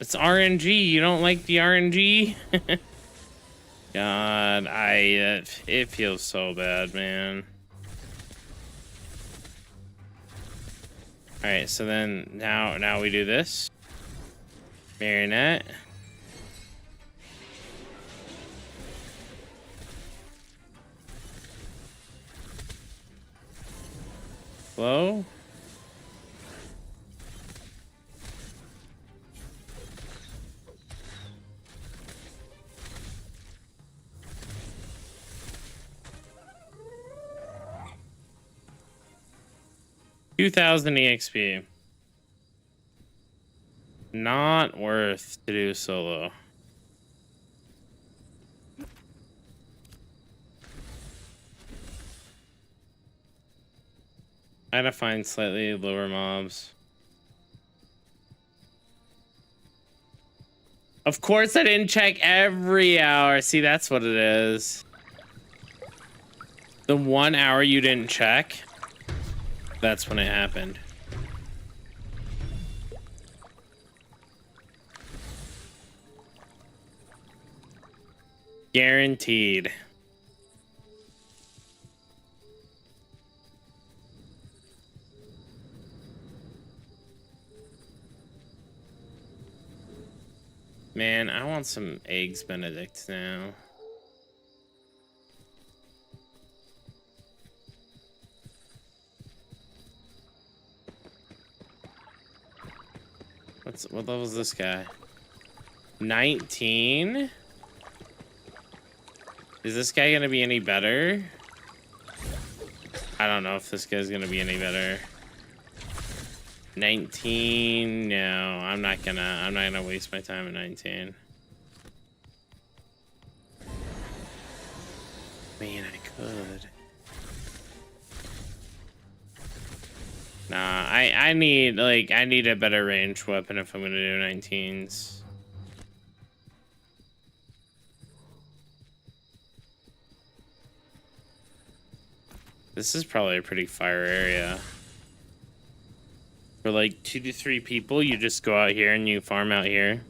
It's RNG. You don't like the RNG? God, it feels so bad, man. All right, so then now we do this. Marionette. Slow. $2,000 EXP. Not worth to do solo. I gotta find slightly lower mobs. Of course I didn't check every hour. See, that's what it is. The 1 hour you didn't check, that's when it happened. Guaranteed. Man, I want some eggs Benedict now. What level is this guy? 19? Is this guy gonna be any better? I don't know if this guy's gonna be any better. 19? No, I'm not gonna waste my time at 19. Man, I could. Nah, I need a better range weapon if I'm gonna do 19s. This is probably a pretty fire area. For like 2 to 3 people, you just go out here and you farm out here.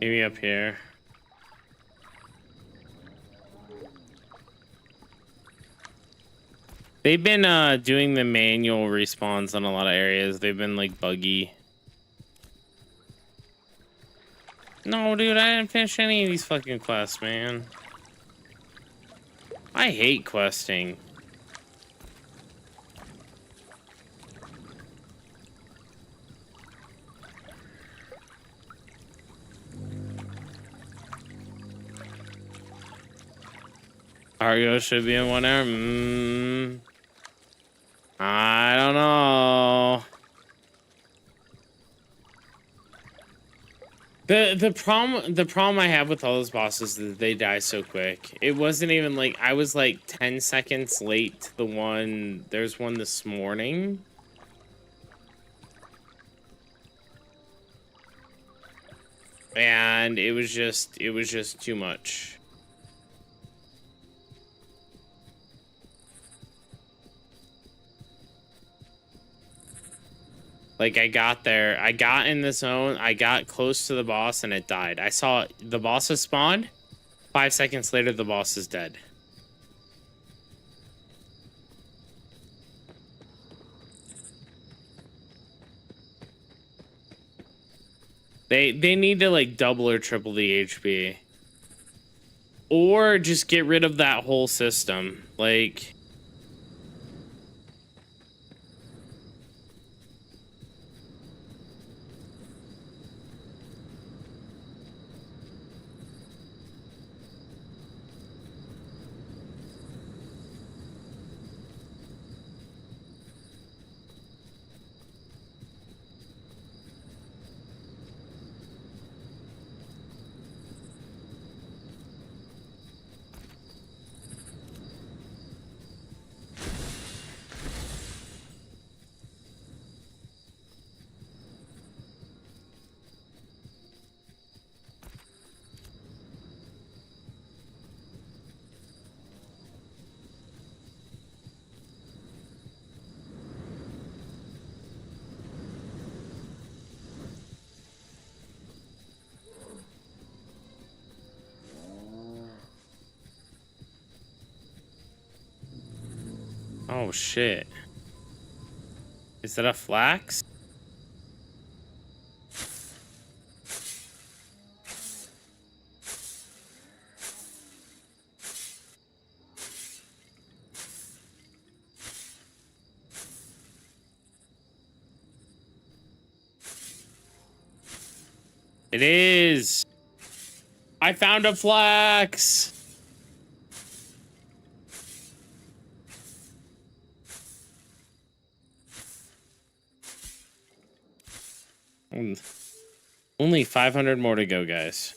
Maybe up here. They've been doing the manual respawns on a lot of areas. They've been like buggy. No, dude, I didn't finish any of these fucking quests, man. I hate questing. Cargo should be in 1 hour. I don't know. The problem I have with all those bosses is that they die so quick. It wasn't even like I was like 10 seconds late to the one. There's one this morning. And it was just too much. Like, I got there, I got in the zone, I got close to the boss, and it died. I saw the boss has spawned. 5 seconds later, the boss is dead. They need to, like, double or triple the HP. Or just get rid of that whole system. Like... Oh, shit. Is that a flax? It is! I found a flax! Only 500 more to go, guys.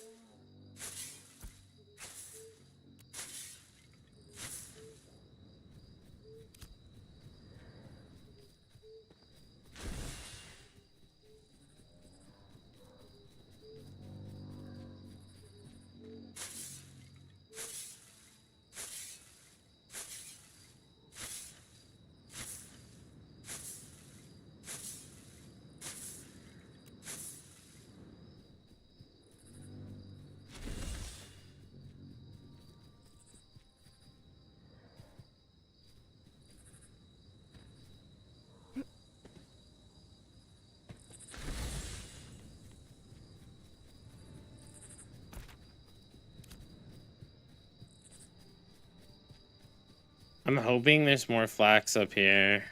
I'm hoping there's more flax up here.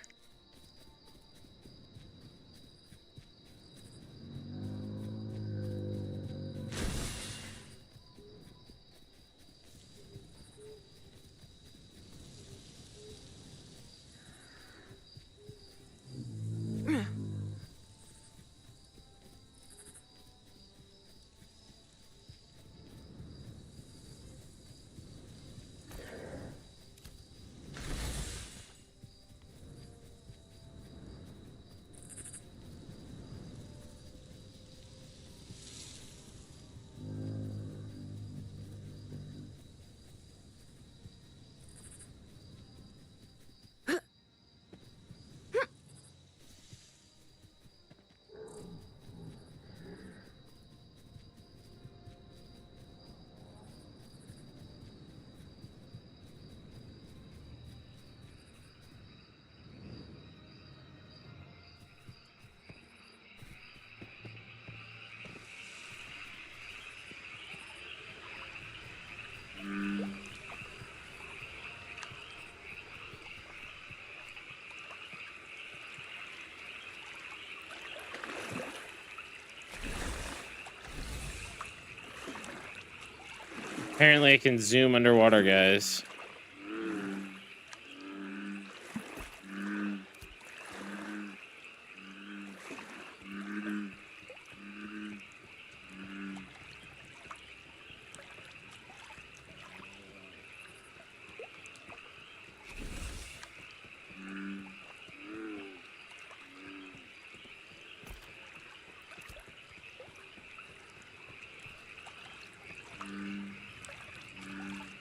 Apparently I can zoom underwater, guys.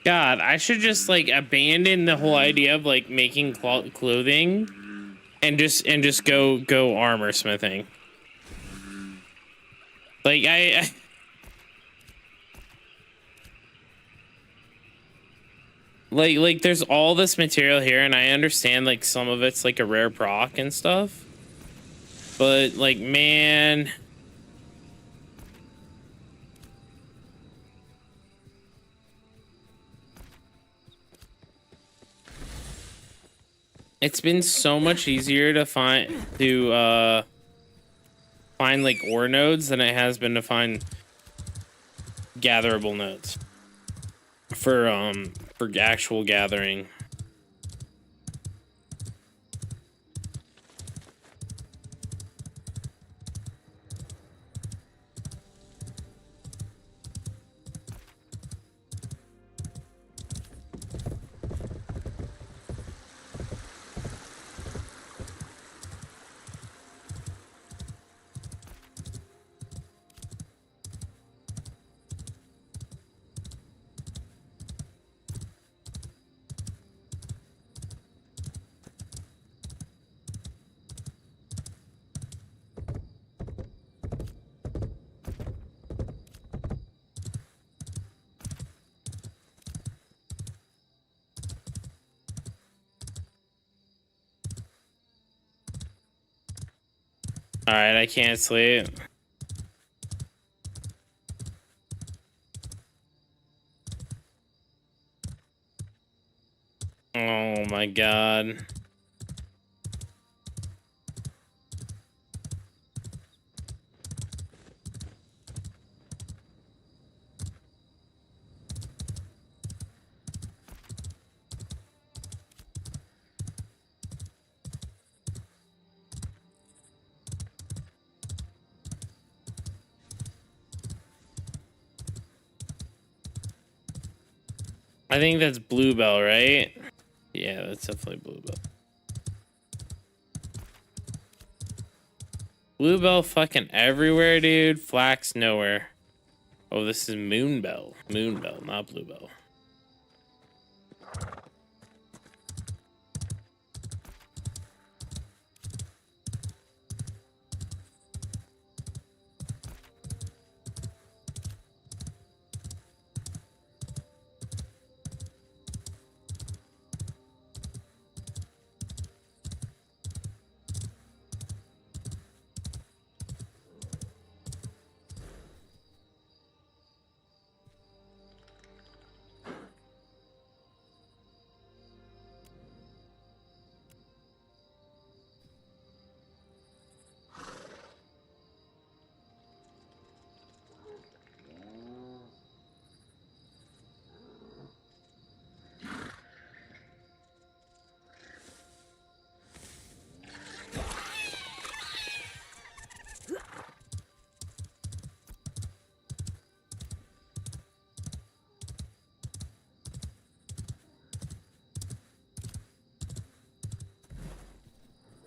God, I should just like abandon the whole idea of like making clothing and just go armor smithing. Like I like there's all this material here, and I understand like some of it's like a rare proc and stuff. But like, man, it's been so much easier to find like ore nodes than it has been to find gatherable nodes for actual gathering. All right, I can't sleep. Oh my God. I think that's Bluebell, right? Yeah, that's definitely Bluebell. Bluebell fucking everywhere, dude. Flax nowhere. Oh, this is Moonbell. Moonbell, not Bluebell.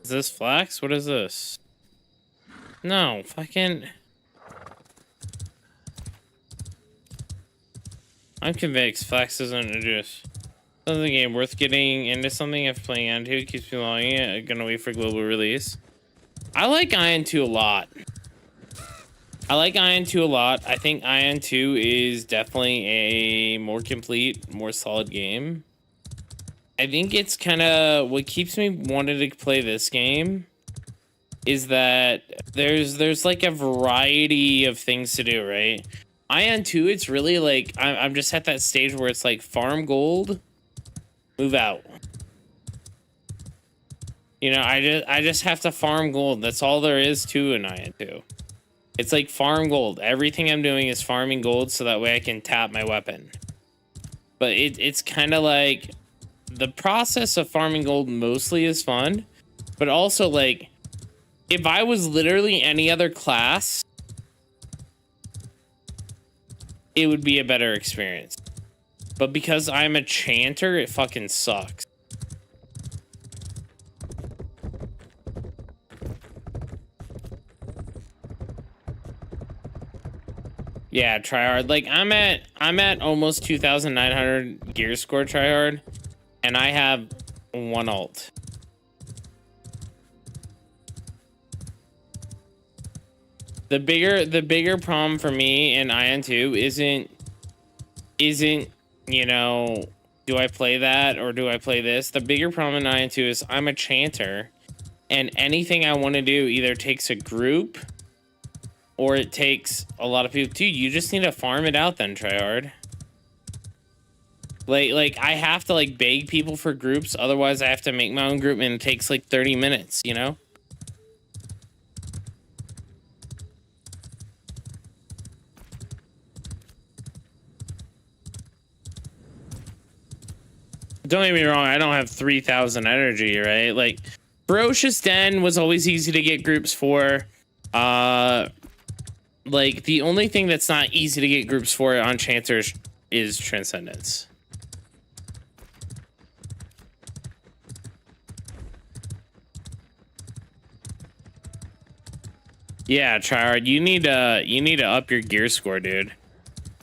Is this flax? What is this? No, fucking... I'm convinced flax isn't a juice. Another game worth getting into something if playing on 2 keeps me longing it. Gonna wait for global release. I like Aion 2 a lot. I like Aion 2 a lot. I think Aion 2 is definitely a more complete, more solid game. I think it's kind of what keeps me wanting to play this game is that there's like a variety of things to do, right? Aion 2, it's really like I'm just at that stage where it's like farm gold, move out. You know, I just have to farm gold. That's all there is to an Aion 2. It's like farm gold. Everything I'm doing is farming gold so that way I can tap my weapon. But it's kind of like the process of farming gold mostly is fun, but also like if I was literally any other class, it would be a better experience. But because I'm a chanter, it fucking sucks. Yeah, tryhard. Like I'm at almost 2,900 gear score tryhard, and I have one alt. The bigger problem for me in Aion 2 isn't, you know, do I play that or do I play this? The bigger problem in Aion 2 is I'm a chanter, and anything I want to do either takes a group or it takes a lot of people. Dude, you just need to farm it out then, tryhard. Like I have to like beg people for groups, otherwise I have to make my own group, and it takes like 30 minutes, you know? Don't get me wrong, I don't have 3,000 energy, right? Like, Ferocious Den was always easy to get groups for. Like, the only thing that's not easy to get groups for on Chanters is Transcendence. Yeah, tryhard, you need to up your gear score, dude.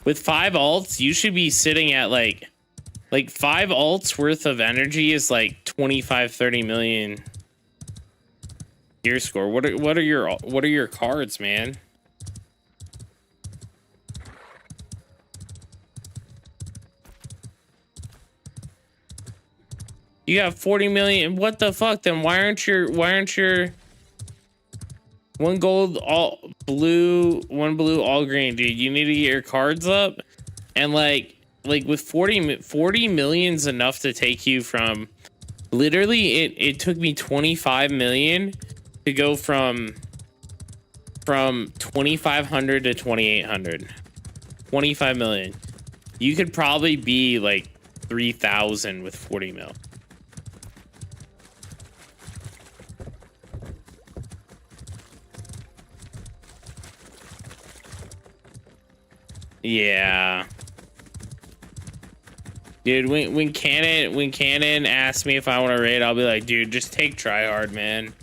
With 5 alts, you should be sitting at like 5 alts worth of energy is like 25-30 million gear score. What are your cards, man? You got 40 million. What the fuck? Then why aren't your one gold, all blue, one blue, all green, dude? You need to get your cards up, and like with 40 million's enough to take you from, literally it took me 25 million to go from 2,500 to 2,800. 25 million. You could probably be like 3,000 with 40 mil. Yeah. Dude, when Cannon asks me if I want to raid, I'll be like, dude, just take tryhard, man.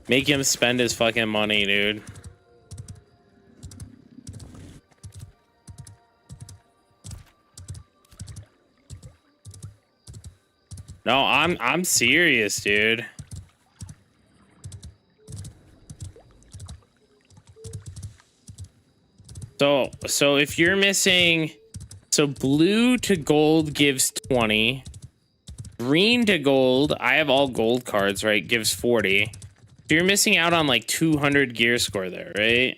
Make him spend his fucking money, dude. No, I'm serious, dude. So if you're missing, so blue to gold gives 20, green to gold, I have all gold cards, right, gives 40. So you're missing out on like 200 gear score there, right?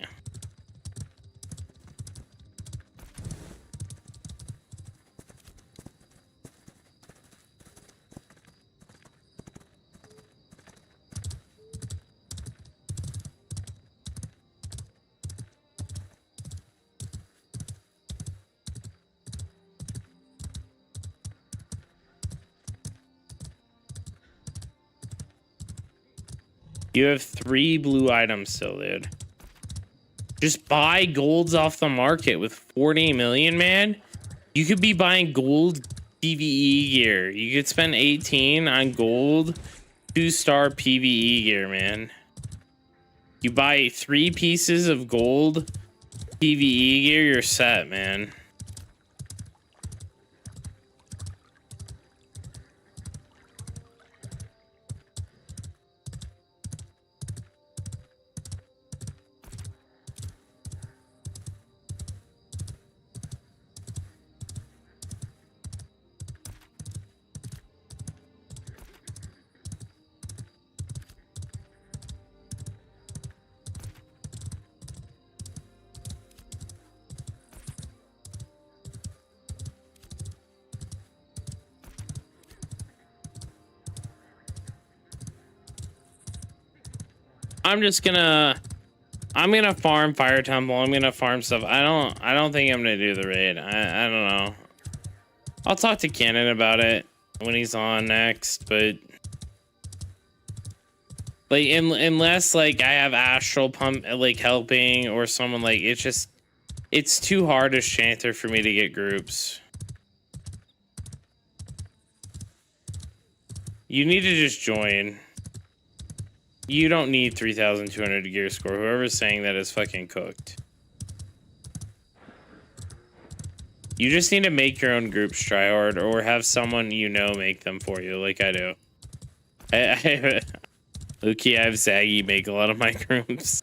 You have 3 blue items still, dude. Just buy golds off the market with 40 million, man. You could be buying gold PvE gear. You could spend 18 on gold 2-star PvE gear, man. You buy 3 pieces of gold PvE gear, you're set, man. I'm gonna farm Fire Temple. I'm gonna farm stuff. I don't think I'm gonna do the raid. I don't know. I'll talk to Cannon about it when he's on next, but like unless like I have Astral Pump like helping or someone, like it's too hard as chanter for me to get groups. You need to just join. You don't need 3,200 gear score. Whoever's saying that is fucking cooked. You just need to make your own groups, tryhard, or have someone you know make them for you, like I do. Luki, I have Zaggy make a lot of my groups.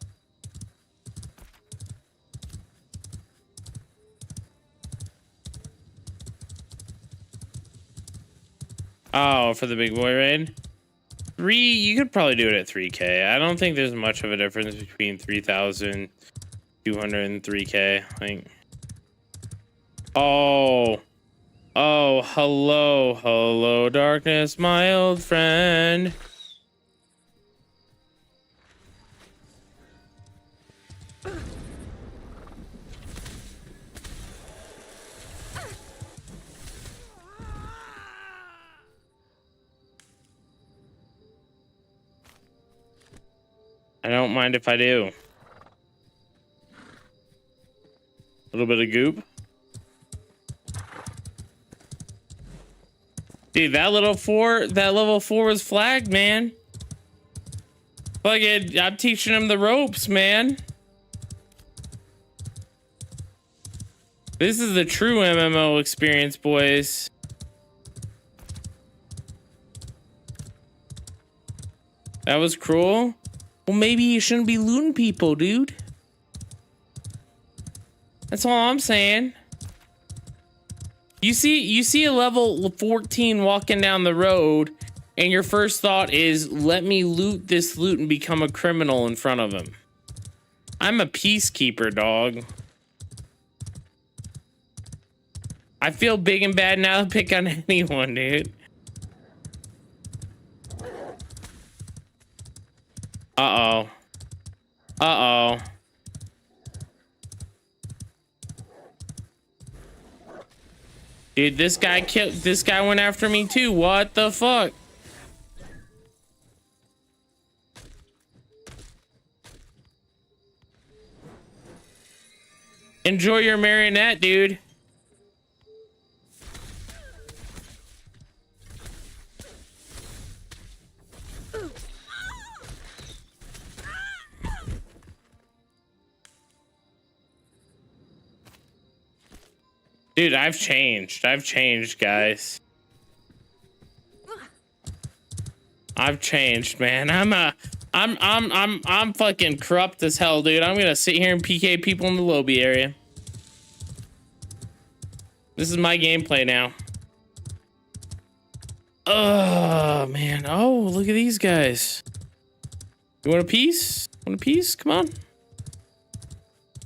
Oh, for the big boy raid? 3, you could probably do it at 3K. I don't think there's much of a difference between 3,200 and 3K. Like, oh, hello, darkness, my old friend. I don't mind if I do. A little bit of goop. Dude, that level 4 was flagged, man. Fuck it, I'm teaching him the ropes, man. This is the true MMO experience, boys. That was cruel. Well, maybe you shouldn't be looting people, dude. That's all I'm saying. You see a level 14 walking down the road, and your first thought is, let me loot this loot and become a criminal in front of him. I'm a peacekeeper, dog. I feel big and bad now to pick on anyone, dude. Uh-oh. Uh-oh. Dude, this guy went after me too. What the fuck? Enjoy your marionette, dude. Dude, I've changed, guys. I've changed, man. I'm fucking corrupt as hell, dude. I'm gonna sit here and PK people in the lobby area. This is my gameplay now. Oh, man. Oh, look at these guys. You want a piece? Want a piece? Come on.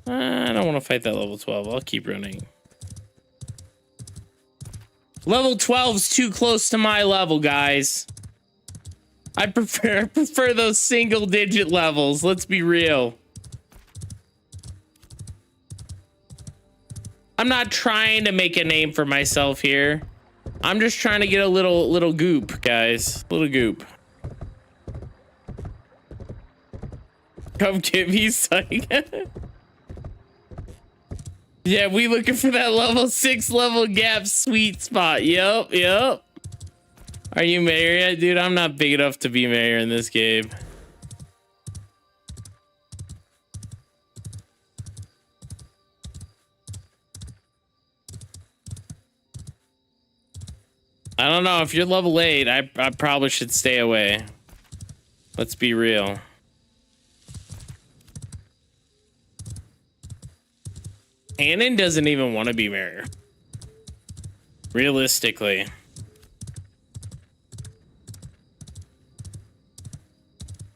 I don't want to fight that level 12. I'll keep running. Level 12's too close to my level, guys. I prefer those single digit levels. Let's be real. I'm not trying to make a name for myself here. I'm just trying to get a little goop, guys. Little goop. Come get me, psych. Yeah, we looking for that level 6 level gap sweet spot. Yup. Are you mayor yet? Dude, I'm not big enough to be mayor in this game. I don't know. If you're level 8, I probably should stay away. Let's be real. Aion doesn't even want to be mayor. Realistically.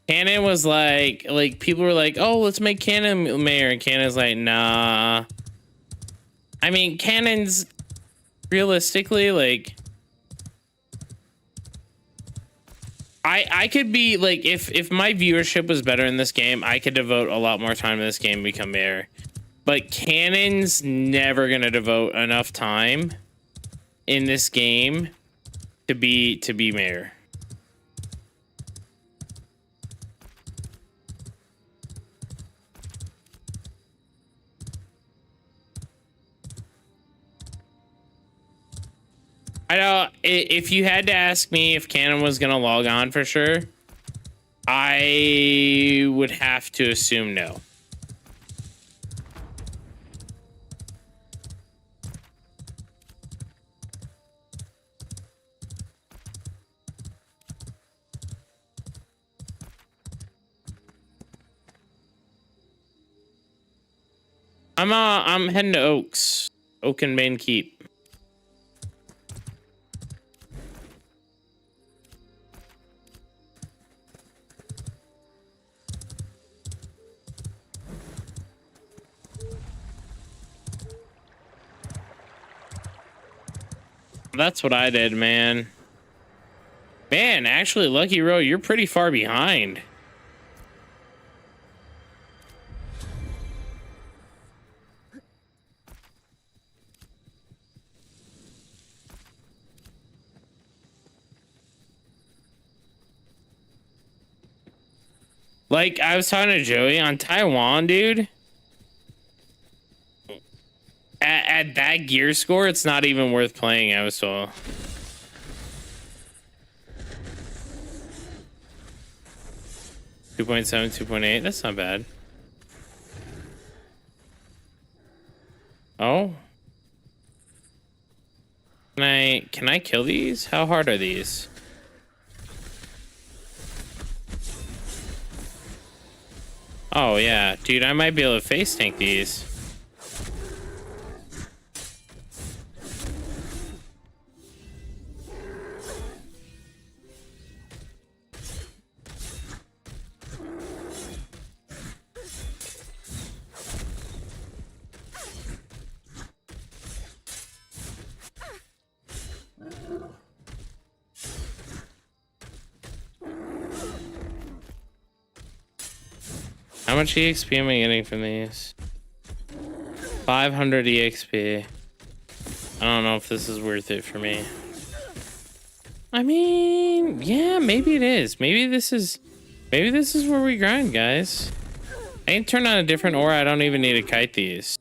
Aion was like people were like, oh, let's make Aion mayor. And Aiion's like, nah. I mean, Aiion's realistically, like, I could be like, if my viewership was better in this game, I could devote a lot more time to this game and become mayor. But Cannon's never gonna devote enough time in this game to be mayor. I know, if you had to ask me if Cannon was gonna log on for sure, I would have to assume no. I'm heading to Oaks. Oaken Main Keep. That's what I did, man. Man, actually, Lucky Row, you're pretty far behind. Like, I was talking to Joey on Taiwan, dude. At that gear score, it's not even worth playing, I was told. .7, 2.8. That's not bad. Oh. Can I kill these? How hard are these? Oh yeah, dude, I might be able to face tank these. How much EXP am I getting from these? 500 EXP. I don't know if this is worth it for me. I mean, yeah, maybe it is. Maybe this is where we grind, guys. I can turn on a different aura. I don't even need to kite these.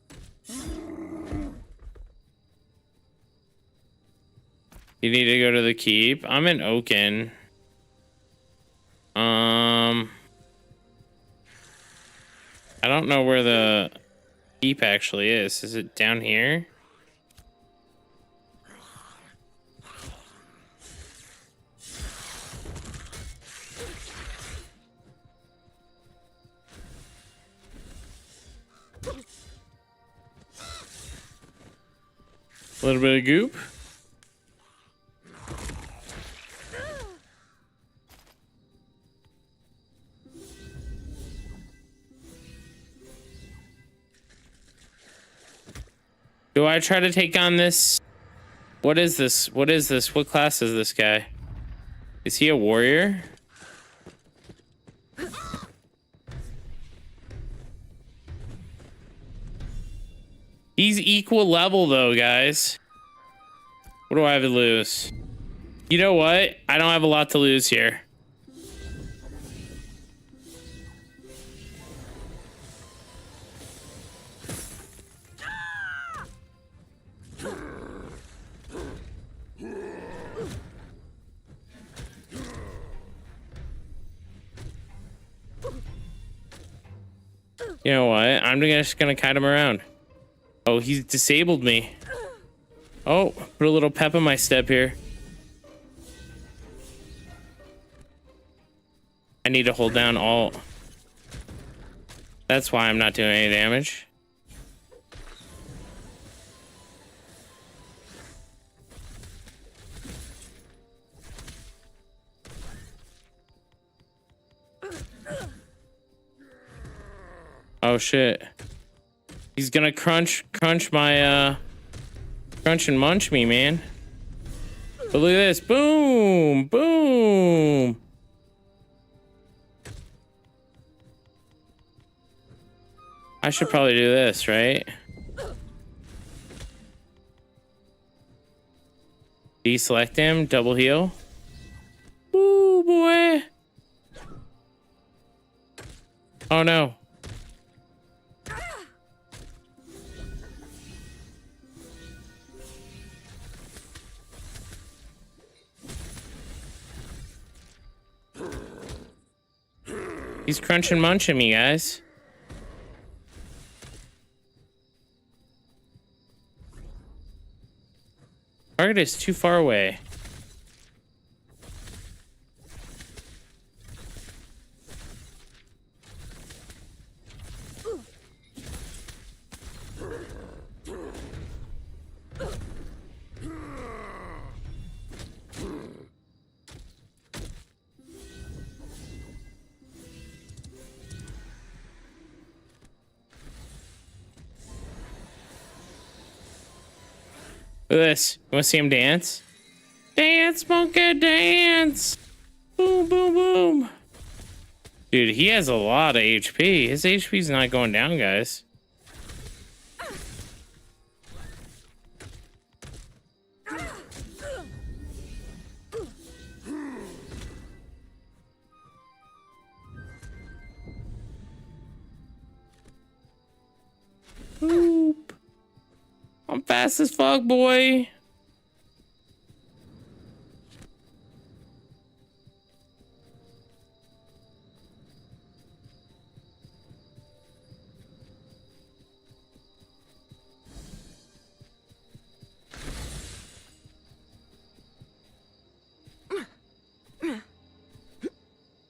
You need to go to the keep. I'm in Oaken. I don't know where the keep actually is. Is it down here? A little bit of goop. Do I try to take on this? What is this? What is this? What class is this guy? Is he a warrior? He's equal level though, guys. What do I have to lose? You know what? I don't have a lot to lose here. You know what? I'm just gonna kite him around. Oh, he's disabled me. Oh, put a little pep in my step here. I need to hold down alt. That's why I'm not doing any damage. Oh shit. He's gonna crunch my crunch and munch me, man. But look at this. Boom! Boom! I should probably do this, right? Deselect him, double heal. Ooh, boy. Oh no. He's crunching munching me, guys. Target is too far away. Look at this. You want to see him dance? Dance, monkey, dance. Boom, boom, boom. Dude, he has a lot of HP. His HP's not going down, guys. Boop. I'm fast as fuck, boy.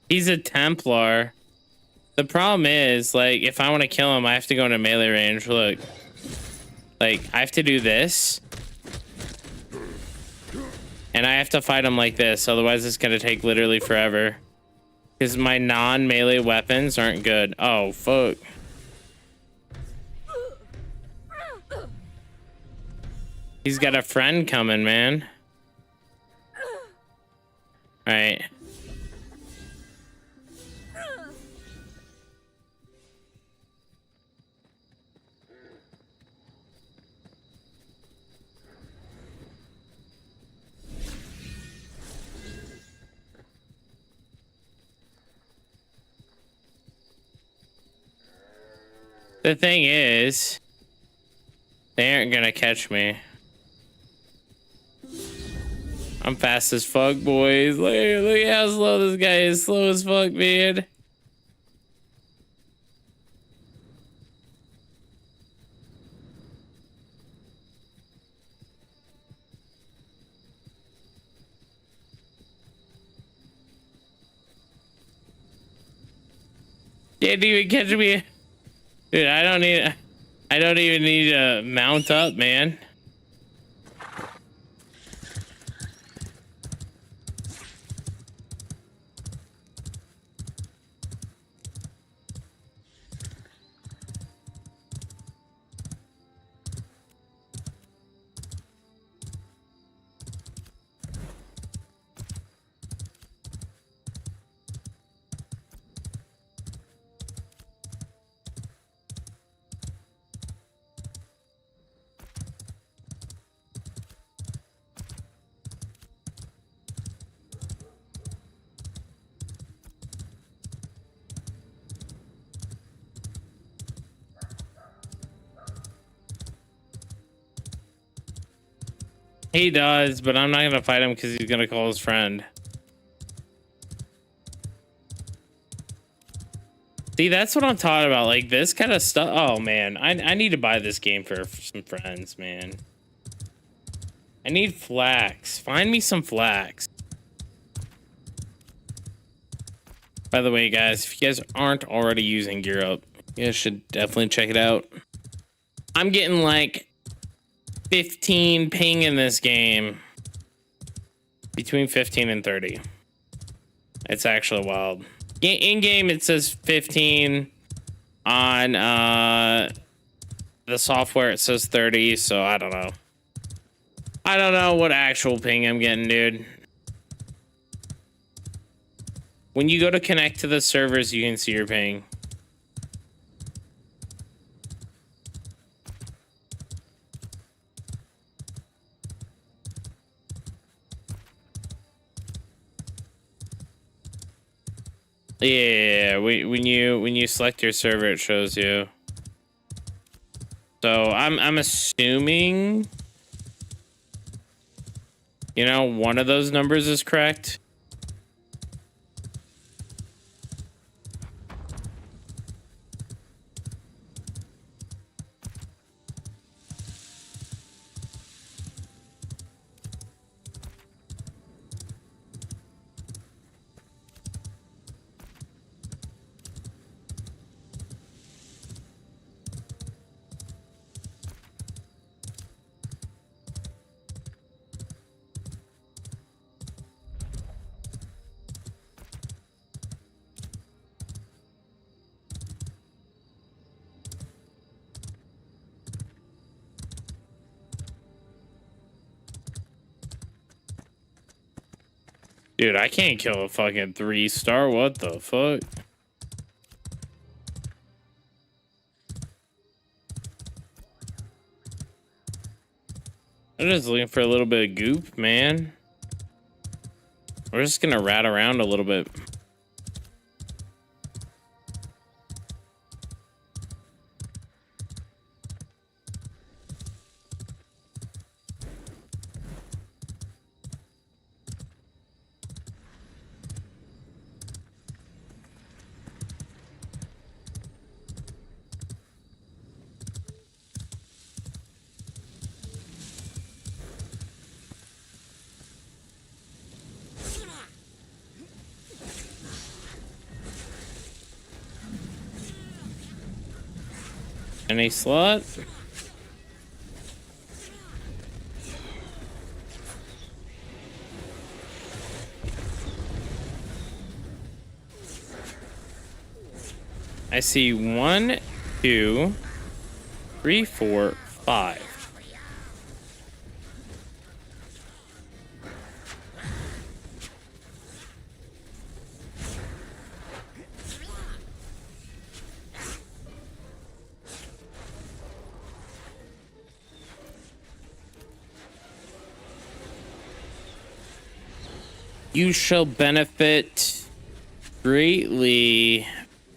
He's a Templar. The problem is, like, if I want to kill him, I have to go into melee range. Look. Like, I have to do this. And I have to fight him like this. Otherwise, it's going to take literally forever. Because my non-melee weapons aren't good. Oh, fuck. He's got a friend coming, man. Alright. The thing is, they aren't gonna catch me. I'm fast as fuck, boys. Look how slow this guy is. Slow as fuck, man. Can't even catch me. Dude, I don't even need to mount up, man. He does, but I'm not gonna fight him because he's gonna call his friend. See, that's what I'm talking about. Like this kind of stuff. Oh man, I need to buy this game for some friends, man. I need flax. Find me some flax. By the way, guys, if you guys aren't already using Gear Up, you guys should definitely check it out. I'm getting like 15 ping in this game. Between 15 and 30. It's actually wild. In game it says 15. On the software it says 30, so I don't know. I don't know what actual ping I'm getting, dude. When you go to connect to the servers, you can see your ping. Yeah, when you select your server, it shows you. So I'm assuming, you know, one of those numbers is correct. Dude, I can't kill a fucking 3-star. What the fuck? I'm just looking for a little bit of goop, man. We're just gonna rat around a little bit. Any slot? I see 1, 2, 3, 4, 5. You shall benefit greatly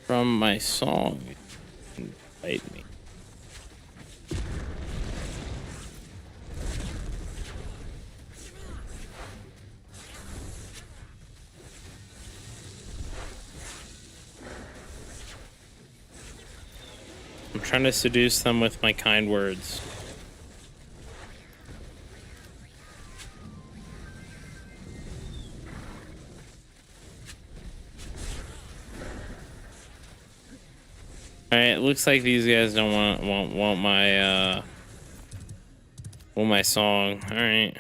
from my song. Invite me. I'm trying to seduce them with my kind words. All right, it looks like these guys don't want my song. All right.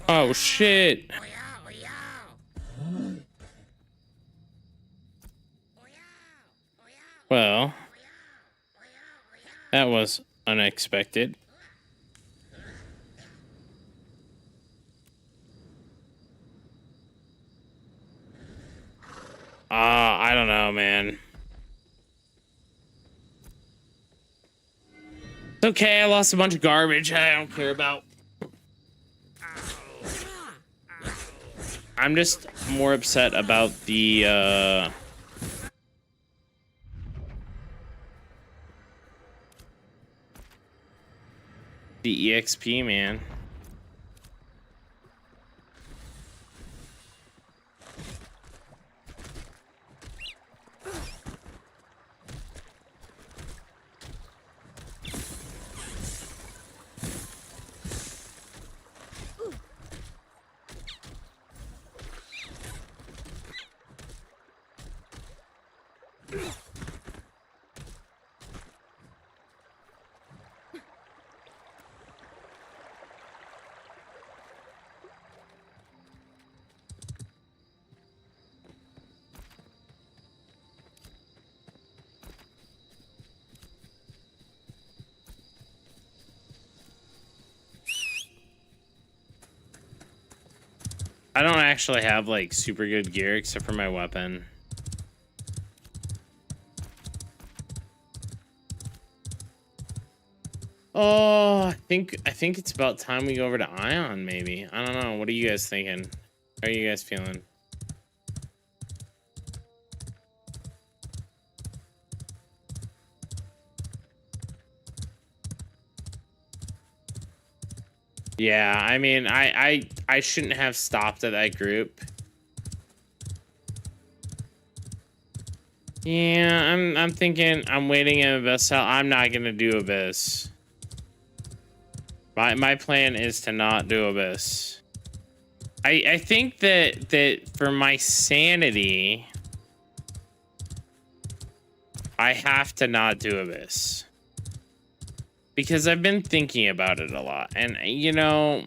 Oh shit. Well, that was unexpected. I don't know, man. It's okay, I lost a bunch of garbage I don't care about. I'm just more upset about the EXP, man. I don't actually have like super good gear except for my weapon. Oh, I think it's about time we go over to Aion, maybe. I don't know. What are you guys thinking? How are you guys feeling? Yeah, I mean, I shouldn't have stopped at that group. Yeah, I'm thinking I'm waiting in Abyss. I'm not gonna do Abyss. My plan is to not do Abyss. I think that for my sanity, I have to not do Abyss. Because I've been thinking about it a lot. And, you know,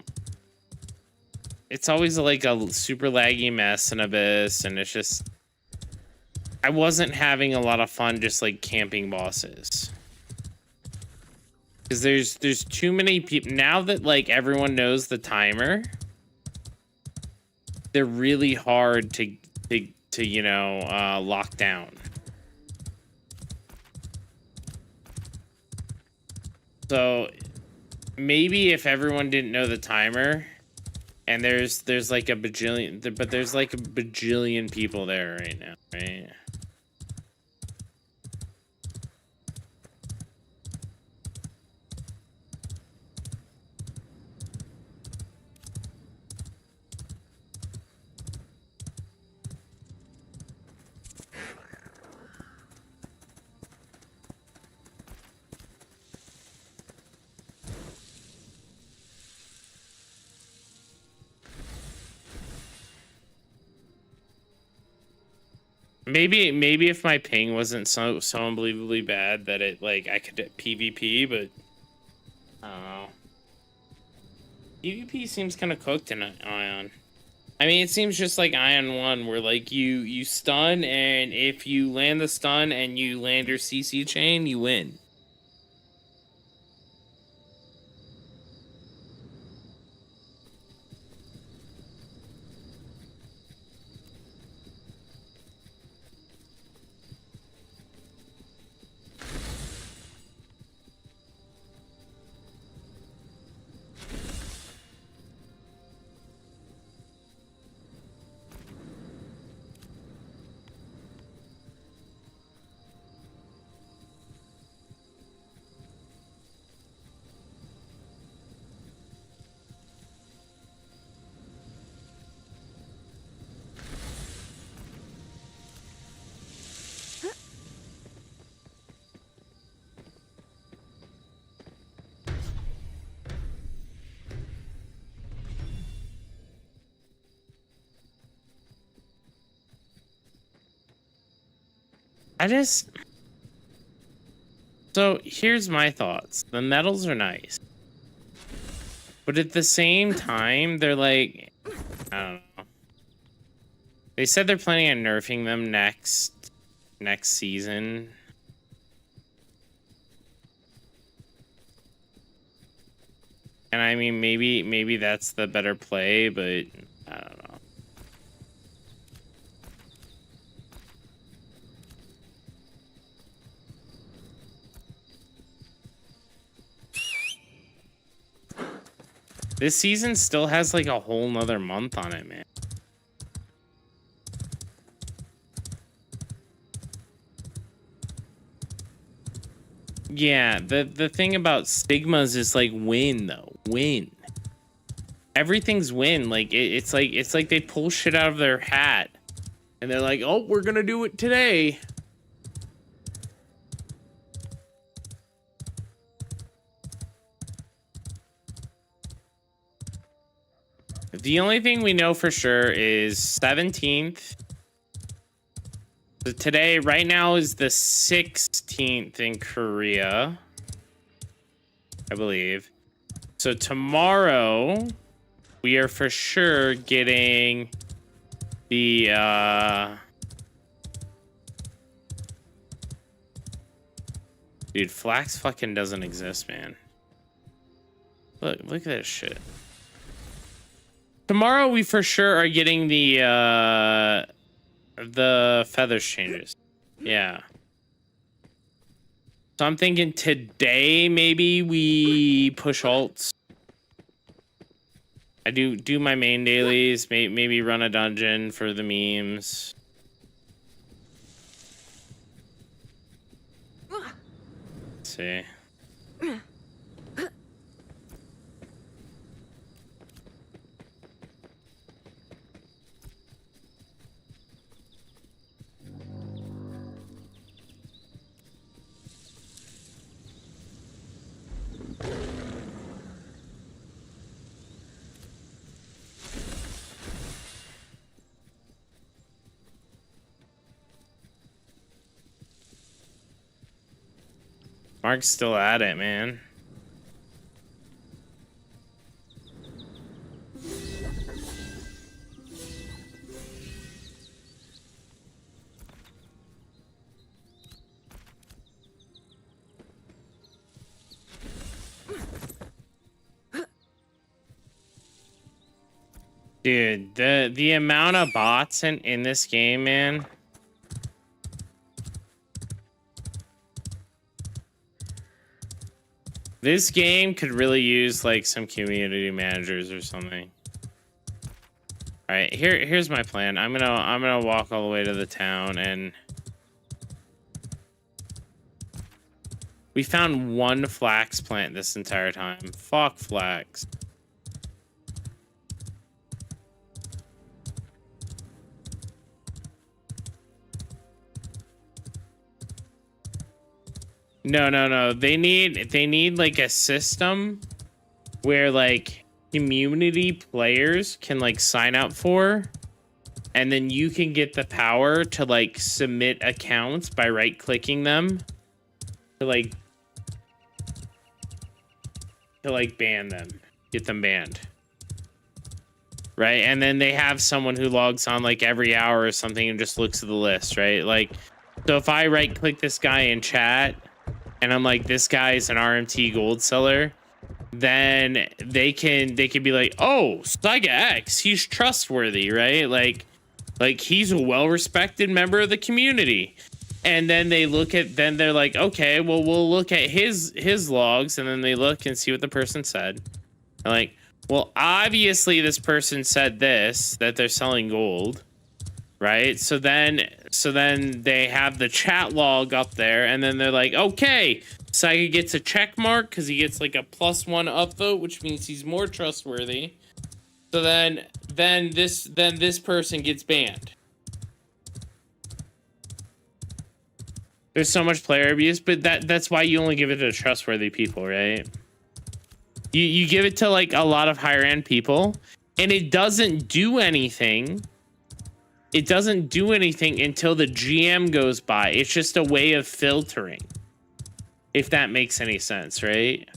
it's always like a super laggy mess in Abyss. And it's just... I wasn't having a lot of fun just, like, camping bosses. Because there's too many people... Now that, like, everyone knows the timer... They're really hard to you know, lock down. So maybe if everyone didn't know the timer, and there's like a bajillion, but there's like a bajillion people there right now, right? Maybe if my ping wasn't so unbelievably bad that it like I could PvP, but I don't know. PvP seems kind of cooked in Aion. I mean, it seems just like Aion 1, where like you stun, and if you land the stun and you land your CC chain, you win. So here's my thoughts. The medals are nice. But at the same time, they're like, I don't know. They said they're planning on nerfing them next season. And I mean, maybe that's the better play, but I don't know. This season still has like a whole nother month on it, man. Yeah, the thing about stigmas is like win though. Win. Everything's win. Like it's like they pull shit out of their hat. And they're like, oh, we're gonna do it today. The only thing we know for sure is 17th. So today, right now, is the 16th in Korea, I believe. So tomorrow, we are for sure getting the dude, Flax fucking doesn't exist, man. Look at this shit. Tomorrow we for sure are getting the feathers changes. Yeah. So I'm thinking today maybe we push alts. I do my main dailies, maybe run a dungeon for the memes. Let's see. Mark's still at it, man. Dude, the amount of bots in this game, man. This game could really use like some community managers or something. All right, here's my plan. I'm gonna walk all the way to the town, and we found one flax plant this entire time. Fuck flax. No. They need like a system where like community players can like sign up for, and then you can get the power to like submit accounts by right clicking them to like ban them, get them banned. Right? And then they have someone who logs on like every hour or something and just looks at the list, right? Like, so if I right click this guy in chat and I'm like, this guy's an RMT gold seller, then they can be like, oh, Saiga X, he's trustworthy, right? Like he's a well-respected member of the community. And then they look at, then they're like, okay, well, we'll look at his logs, and then they look and see what the person said. They're like, well, obviously this person said this, that they're selling gold, right? So then they have the chat log up there, and then they're like, okay, Saiga gets a check mark because he gets like a +1 upvote, which means he's more trustworthy. So then this person gets banned. There's so much player abuse, but that's why you only give it to trustworthy people, right? You give it to like a lot of higher end people, and it doesn't do anything. It doesn't do anything until the GM goes by. It's just a way of filtering, if that makes any sense, right?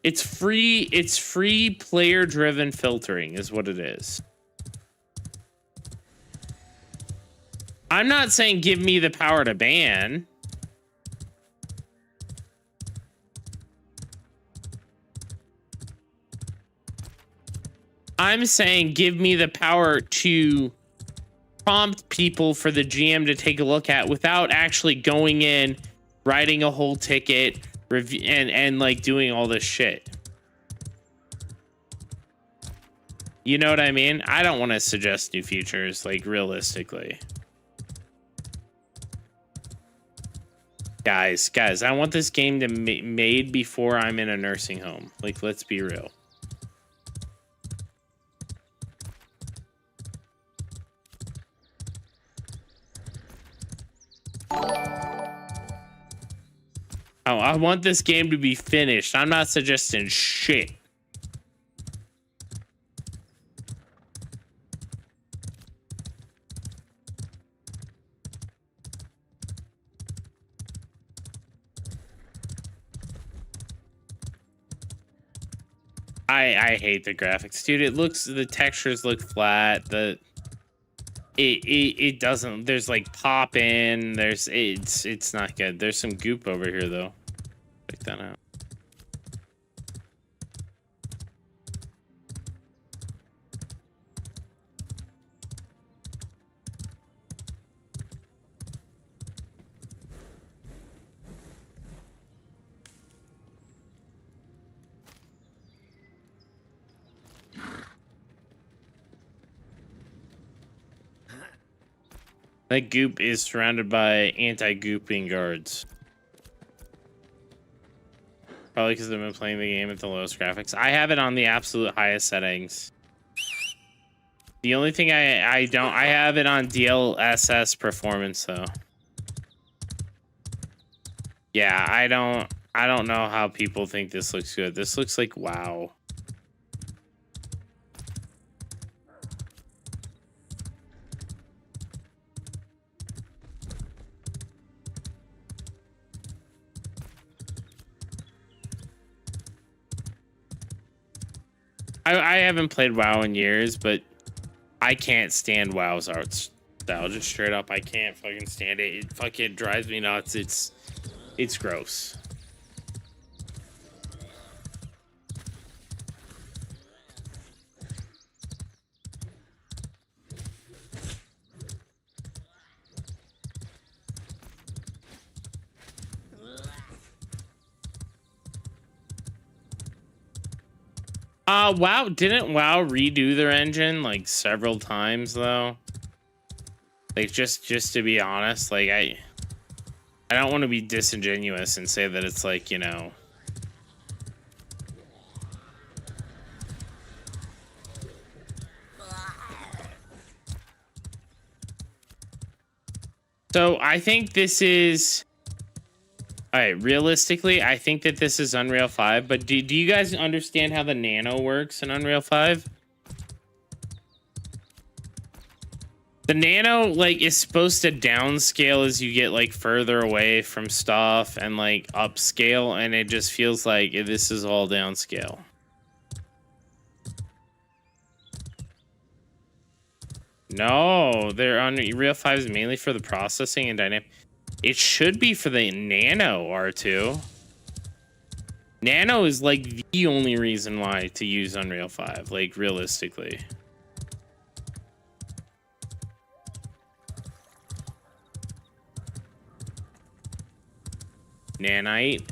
It's free player driven filtering is what it is. I'm not saying give me the power to ban. I'm saying give me the power to prompt people for the GM to take a look at without actually going in, writing a whole ticket, and like doing all this shit. You know what I mean? I don't want to suggest new features, like, realistically. Guys, I want this game to be made before I'm in a nursing home. Like, let's be real. Oh, I want this game to be finished. I'm not suggesting shit. I hate the graphics, dude. The textures look flat. It doesn't. There's like pop in. It's not good. There's some goop over here though. Check that out. That goop is surrounded by anti-gooping guards. Probably because I've been playing the game at the lowest graphics. I have it on the absolute highest settings. The only thing I have it on DLSS performance though. Yeah, I don't know how people think this looks good. This looks like wow. I haven't played WoW in years, but I can't stand WoW's art style. Just straight up, I can't fucking stand it. It fucking drives me nuts. It's gross. Didn't WoW redo their engine like several times though? Like just to be honest, like I don't want to be disingenuous and say that it's like, you know, so I think this is all right. Realistically, I think that this is Unreal 5, but do you guys understand how the nano works in Unreal 5? The nano like is supposed to downscale as you get like further away from stuff and like upscale, and it just feels like this is all downscale. No, they're on Unreal 5 is mainly for the processing and dynamic. It should be for the nano R2. Nano is like the only reason why to use Unreal 5, like realistically. Nanite.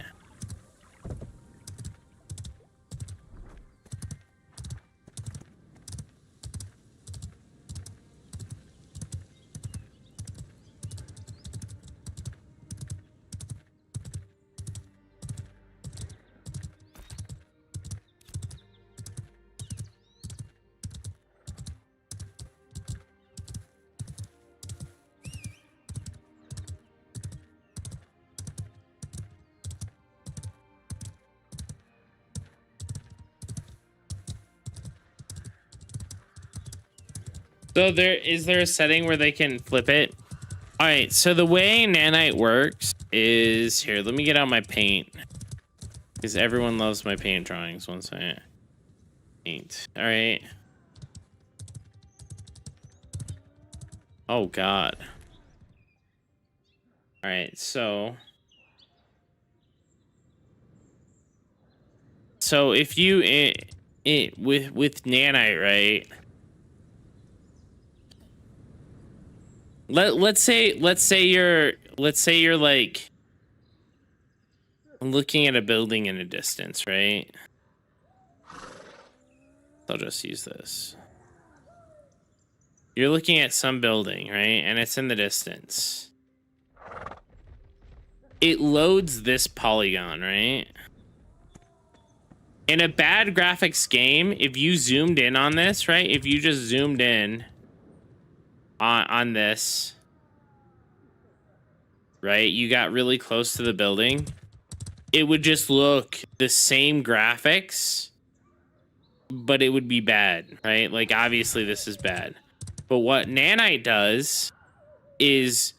So is there a setting where they can flip it? All right, so the way nanite works is here. Let me get out my paint because everyone loves my paint drawings. One second. Paint. All right. Oh God. All right, so if you with nanite, right? Let's say you're like looking at a building in a distance, right? I'll just use this. You're looking at some building, right? And it's in the distance. It loads this polygon, right? In a bad graphics game, if you zoomed in on this, right? If you just zoomed in on this, right? You got really close to the building. It would just look the same graphics, but it would be bad, right? Like, obviously this is bad. But what nanite does is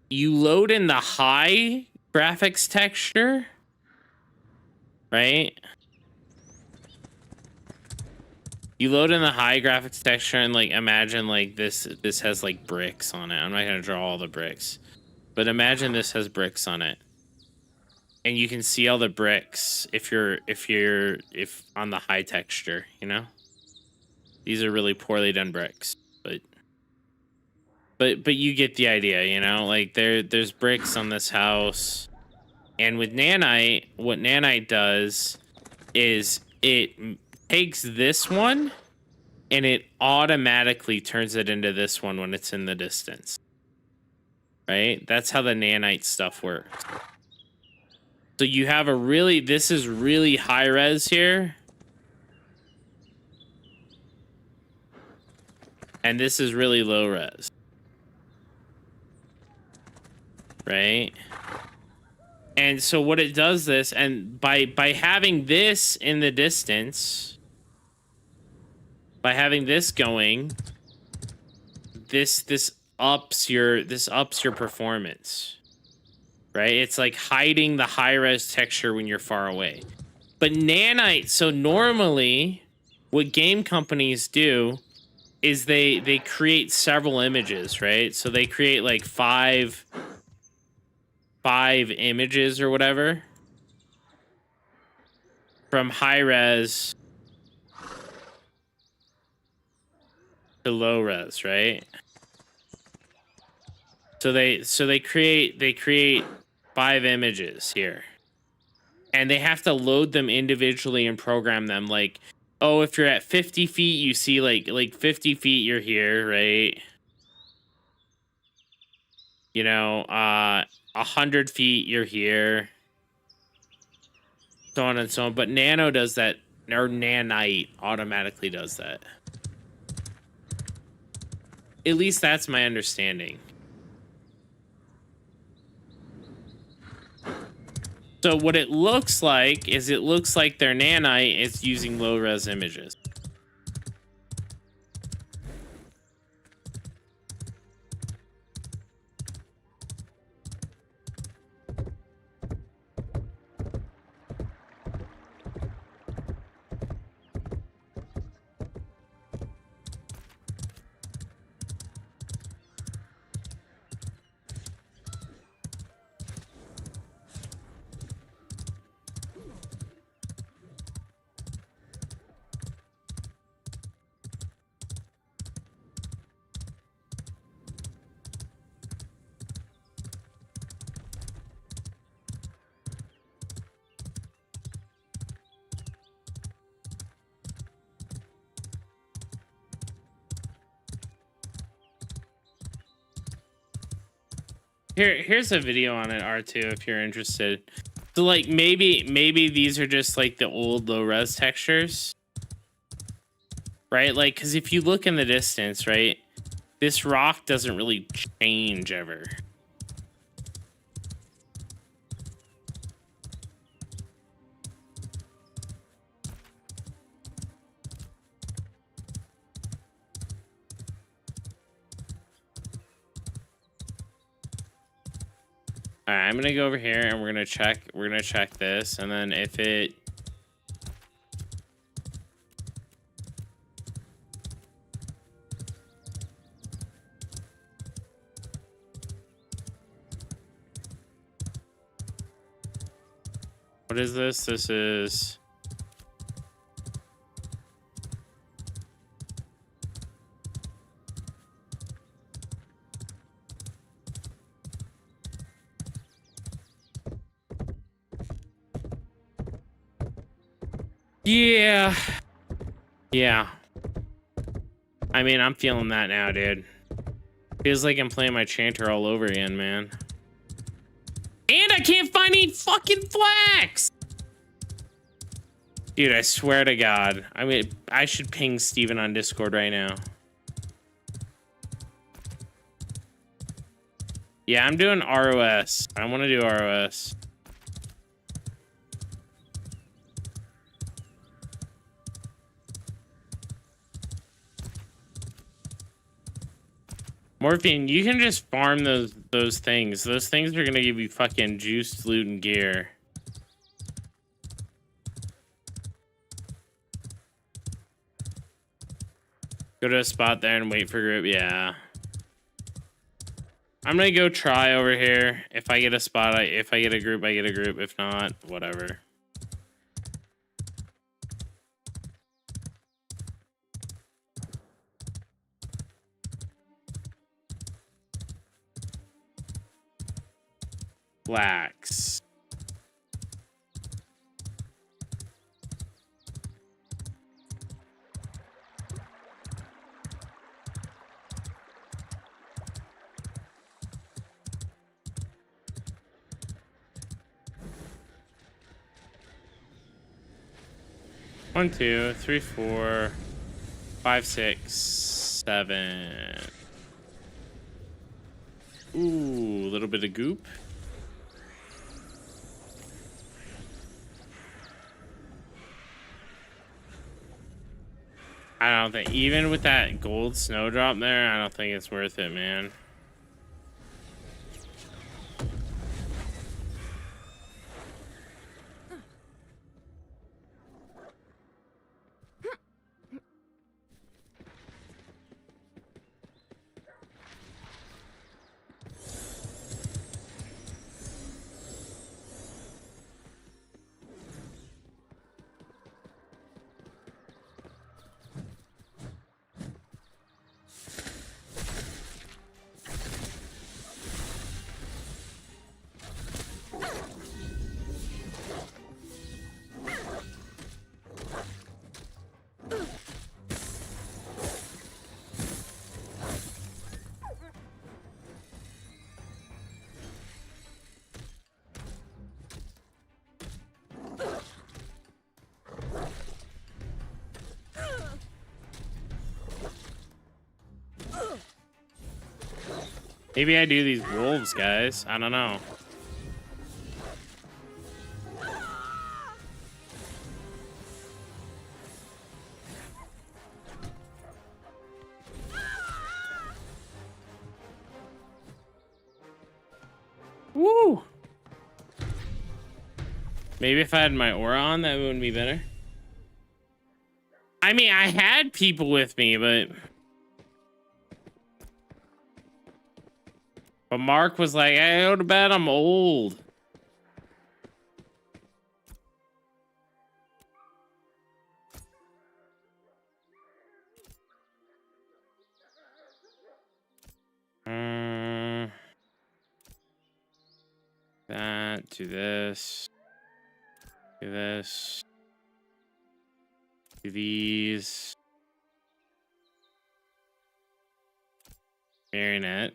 you load in the high graphics texture, right? You load in the high graphics texture and like imagine like this has like bricks on it. I'm not gonna draw all the bricks, but imagine this has bricks on it, and you can see all the bricks if on the high texture. You know, these are really poorly done bricks, but you get the idea. You know, like there's bricks on this house, and with nanite, what nanite does is it takes this one and it automatically turns it into this one when it's in the distance. Right? That's how the nanite stuff works. So you have this is really high res here. And this is really low res. Right? And so what it does this, and by having this in the distance, by having this going, this ups your performance, right? It's like hiding the high res texture when you're far away. But nanite, so normally what game companies do is they create several images, right? So they create like five images or whatever from high res to low res, right? So they create 5 images here. And they have to load them individually and program them like, oh, if you're at 50 feet, you see like 50 feet you're here, right? You know, 100 feet you're here. So on and so on. But Nano does that, or Nanite automatically does that. At least that's my understanding. So what it looks like is their Nanite is using low-res images. Here's a video on it, R2, if you're interested. So like maybe these are just like the old low res textures, right? Like, because if you look in the distance, right, this rock doesn't really change ever. All right, I'm gonna go over here and we're gonna check this, and then if it what is this? This is yeah. I mean, I'm feeling that now, dude. Feels like I'm playing my chanter all over again, man. And I can't find any fucking flax! Dude, I swear to God. I mean, I should ping Steven on Discord right now. Yeah, I'm doing ROS. I want to do ROS. Morphine, you can just farm those things. Those things are gonna give you fucking juice, loot, and gear. Go to a spot there and wait for group. Yeah. I'm gonna go try over here. If I get a spot, if I get a group, I get a group. If not, whatever. Flax. One, 2, 3, 4, 5, 6, 7. Ooh, a little bit of goop. I don't think, even with that gold snowdrop there, I don't think it's worth it, man. Maybe I do these wolves, guys. I don't know. Woo! Maybe if I had my aura on, that wouldn't be better. I mean, I had people with me, but Mark was like, "Hey, go to bed. I'm old." That to this. Do this. Do these. Marionette.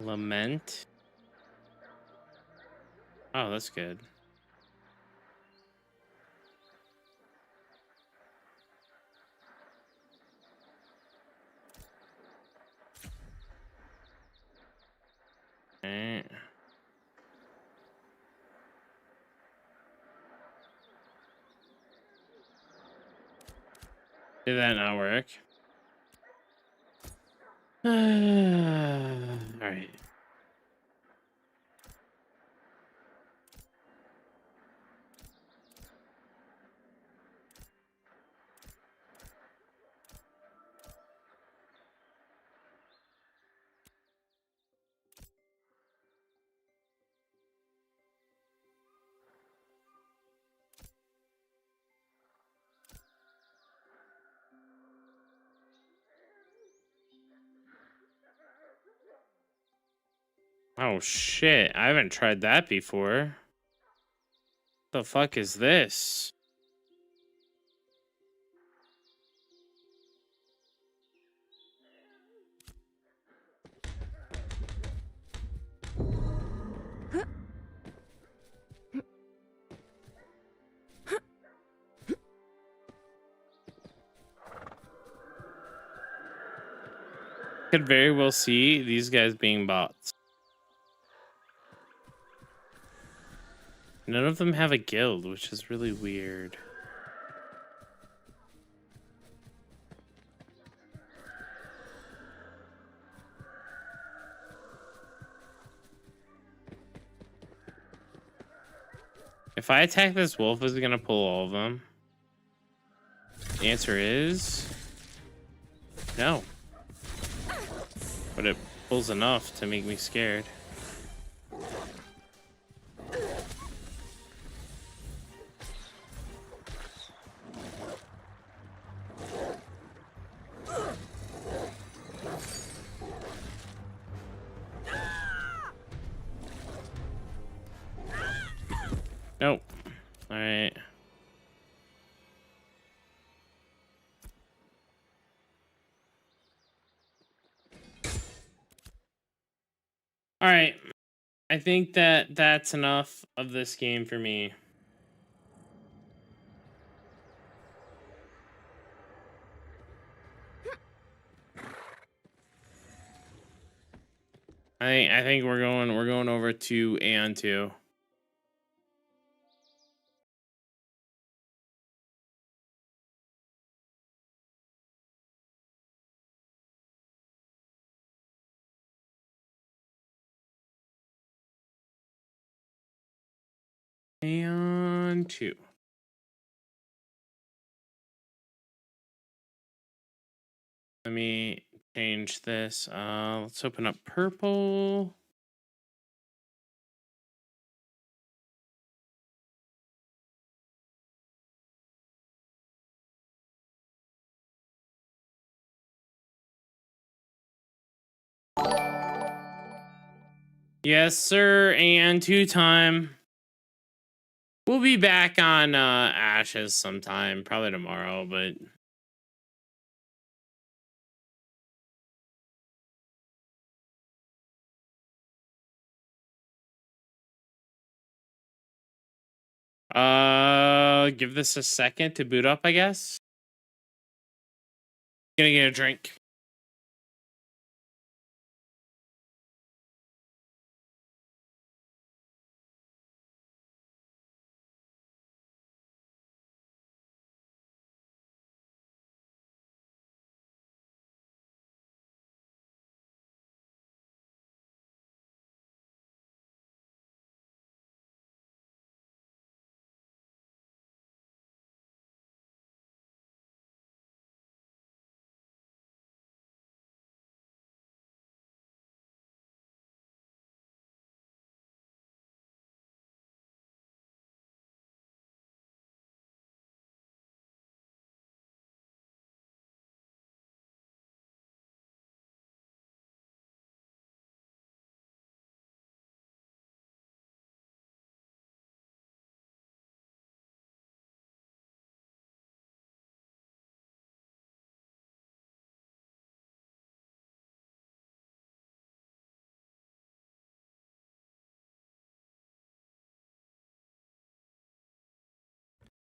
Lament. Oh, that's good. Alright. Did that not work? Alright. Oh shit, I haven't tried that before. The fuck is this? Could very well see these guys being bots. None of them have a guild, which is really weird. If I attack this wolf, is it gonna pull all of them? The answer is no. But it pulls enough to make me scared. Nope. All right. All right. I think that that's enough of this game for me. I think we're going over to Aion 2. Aion 2. Let me change this. Let's open up purple. Yes, sir, and 2-time. We'll be back on Ashes sometime, probably tomorrow, but give this a second to boot up, I guess. Gonna get a drink.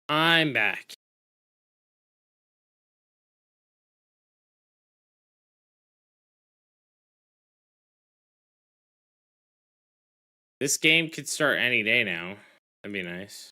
I'm back. This game could start any day now. That'd be nice.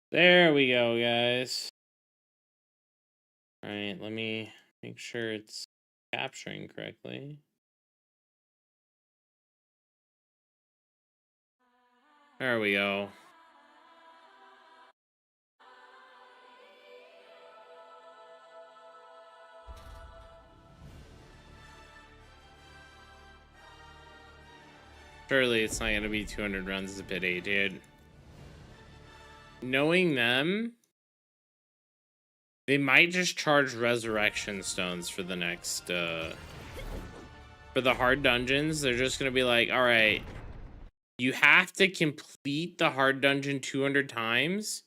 There we go, guys. All right, let me make sure it's capturing correctly. There we go. Surely it's not going to be 200 runs is a pity, dude. Knowing them, they might just charge resurrection stones for the next, for the hard dungeons. They're just going to be like, all right, you have to complete the hard dungeon 200 times,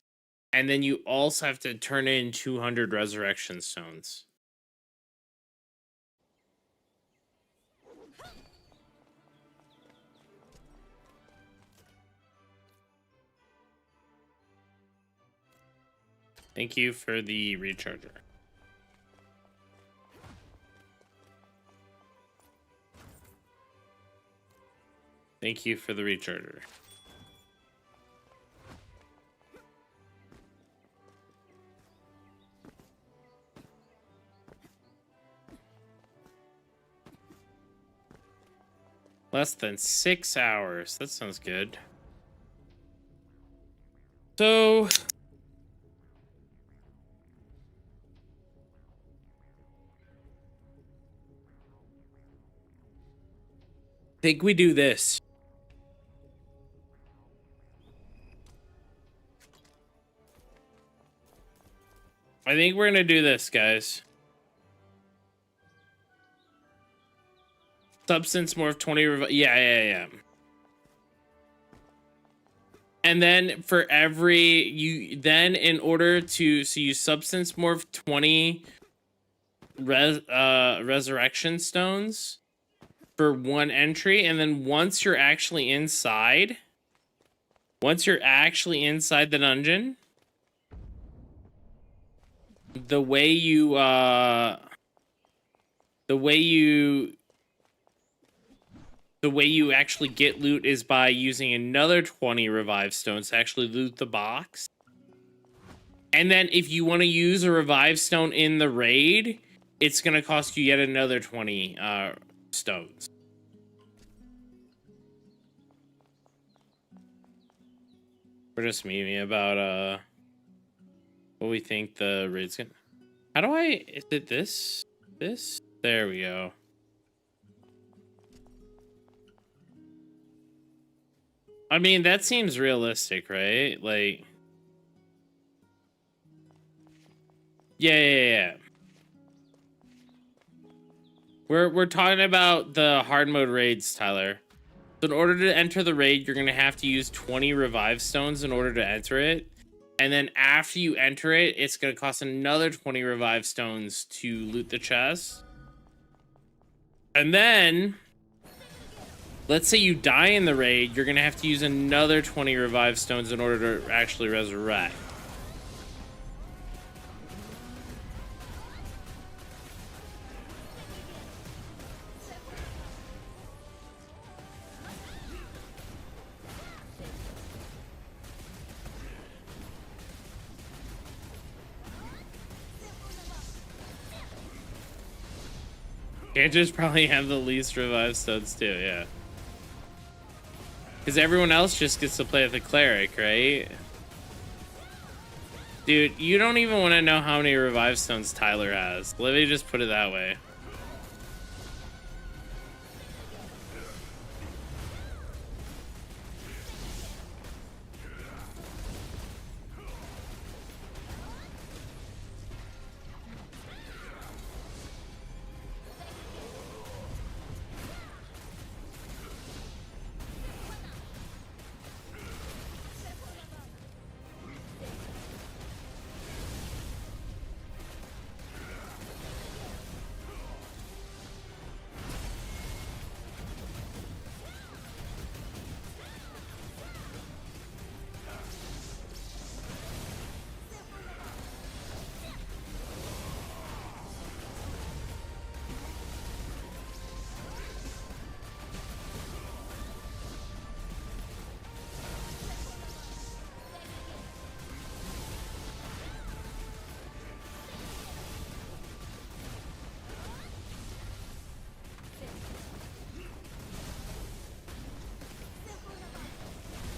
and then you also have to turn in 200 resurrection stones. Thank you for the recharger. Thank you for the recharger. Less than 6 hours. That sounds good. So... think we do this. I think we're gonna do this, guys. Substance morph 20 yeah. And then for every in order to, so you substance morph 20 resurrection stones for 1 entry, and then once you're actually inside the dungeon, the way you actually get loot is by using another 20 revive stones to actually loot the box. And then if you want to use a revive stone in the raid, it's going to cost you yet another 20 stones. We're just memeing about what we think the raid's gonna... How do I... Is it this? This? There we go. I mean, that seems realistic, right? Like... Yeah. We're talking about the hard mode raids, Tyler. So in order to enter the raid, you're going to have to use 20 revive stones in order to enter it. And then after you enter it, it's going to cost another 20 revive stones to loot the chest. And then, let's say you die in the raid, you're going to have to use another 20 revive stones in order to actually resurrect. Chanters probably have the least revive stones too, yeah. Because everyone else just gets to play with the cleric, right? Dude, you don't even want to know how many revive stones Tyler has. Let me just put it that way.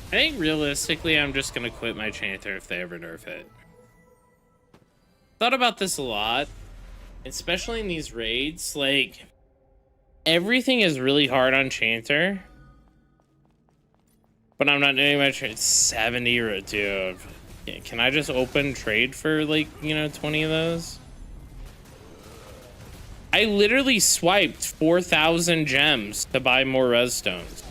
I think realistically, I'm just gonna quit my chanter if they ever nerf it. Thought about this a lot, especially in these raids. Like, everything is really hard on chanter, but I'm not doing my trade. 70, dude. Can I just open trade for like 20 of those? I literally swiped 4,000 gems to buy more res stones.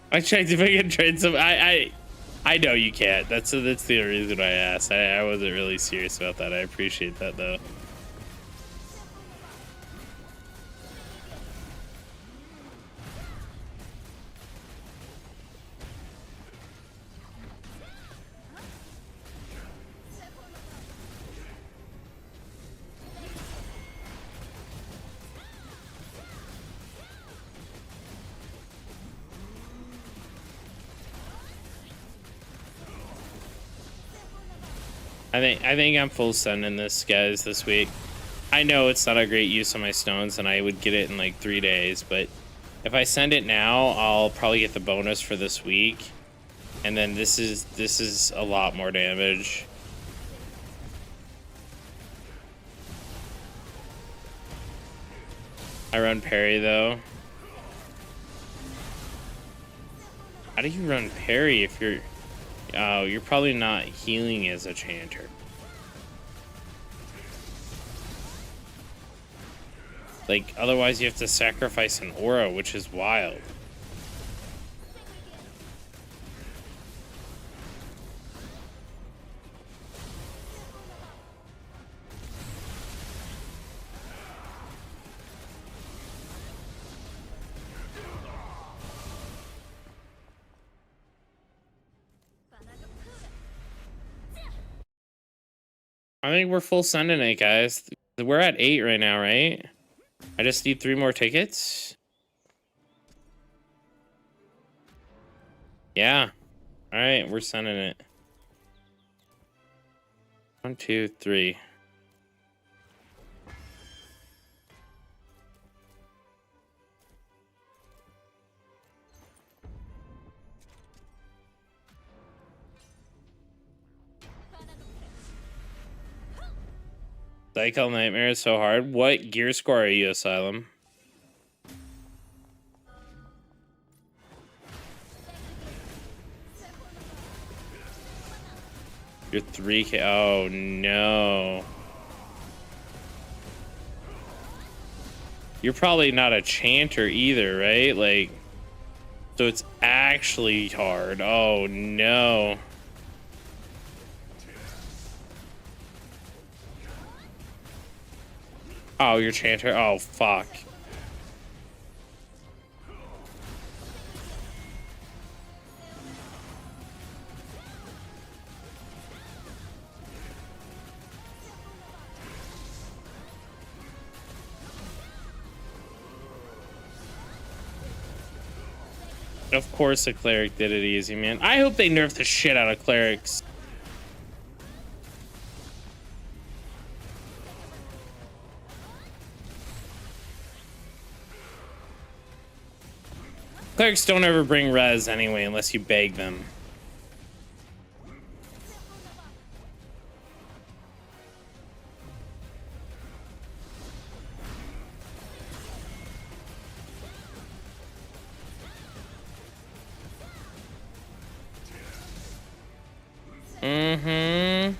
I checked if I can trade some. I know you can't. That's the reason I asked. I wasn't really serious about that. I appreciate that though. I think I'm full sending this, guys, this week. I know it's not a great use of my stones, and I would get it in like 3 days, but if I send it now, I'll probably get the bonus for this week, and then this is a lot more damage. I run parry though. How do you run parry if you're... Oh, you're probably not healing as a chanter. Like, otherwise you have to sacrifice an aura, which is wild. I think we're full sending it, guys. We're at 8 right now, right? I just need 3 more tickets. Yeah. All right, we're sending it. 1, 2, 3. Cycle Nightmare is so hard. What gear score are you, Asylum? You're 3K. Oh, no. You're probably not a chanter either, right? Like, so it's actually hard. Oh, no. Oh, you're chanter. Oh, fuck. Of course the cleric did it easy, man. I hope they nerf the shit out of clerics. Clerics don't ever bring res anyway unless you beg them. Mm-hmm.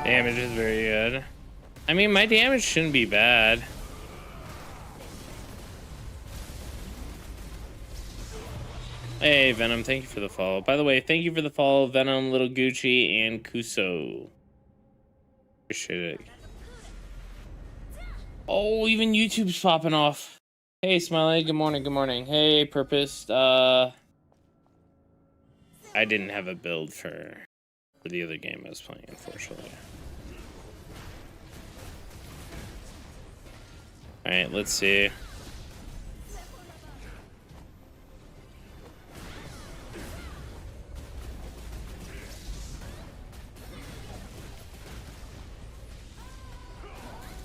Damage is very good. I mean, my damage shouldn't be bad. Hey, Venom, thank you for the follow. By the way, thank you for the follow, Venom, Little Gucci, and Kuso. Appreciate it. Oh, even YouTube's popping off. Hey, Smiley, good morning, good morning. Hey, Purpose, I didn't have a build for the other game I was playing, unfortunately. Alright, let's see.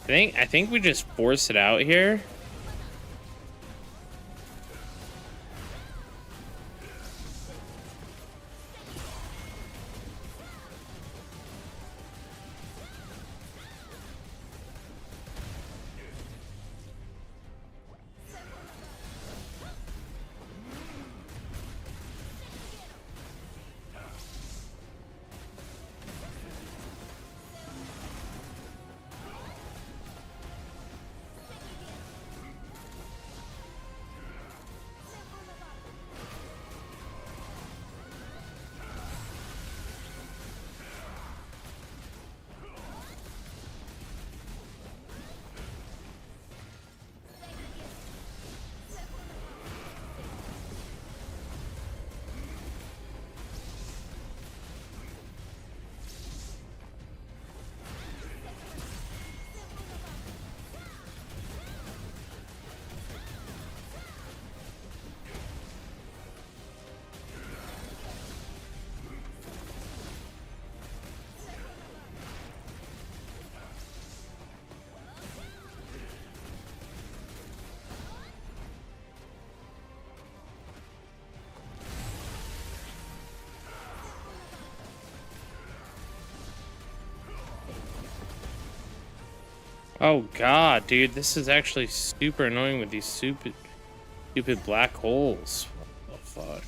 I think we just force it out here. Oh god, dude, this is actually super annoying with these stupid black holes. What the fuck?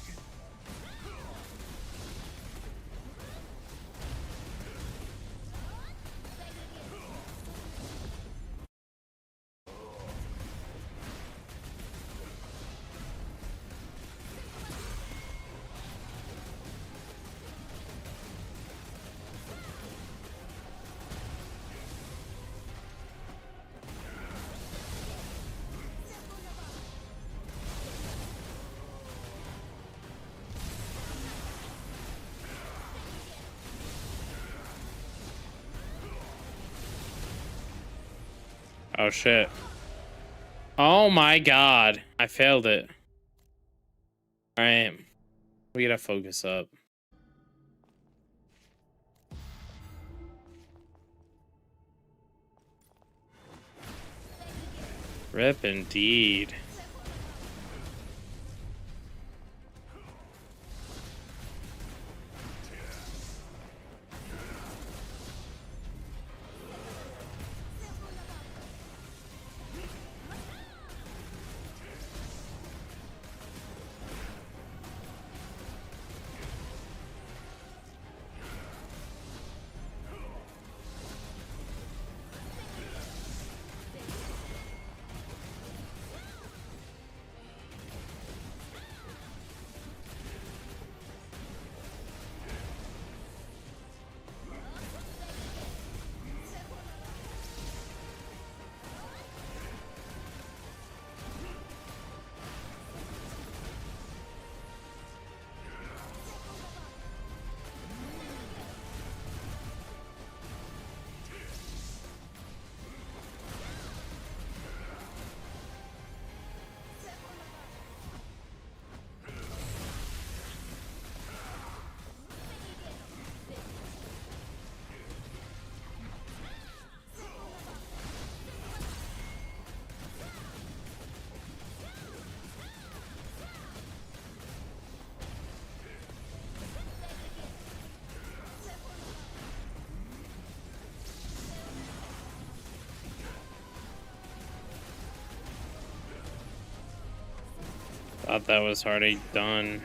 Oh shit. Oh my god. I failed it. Alright. We gotta focus up. Rip indeed. Thought that was already done.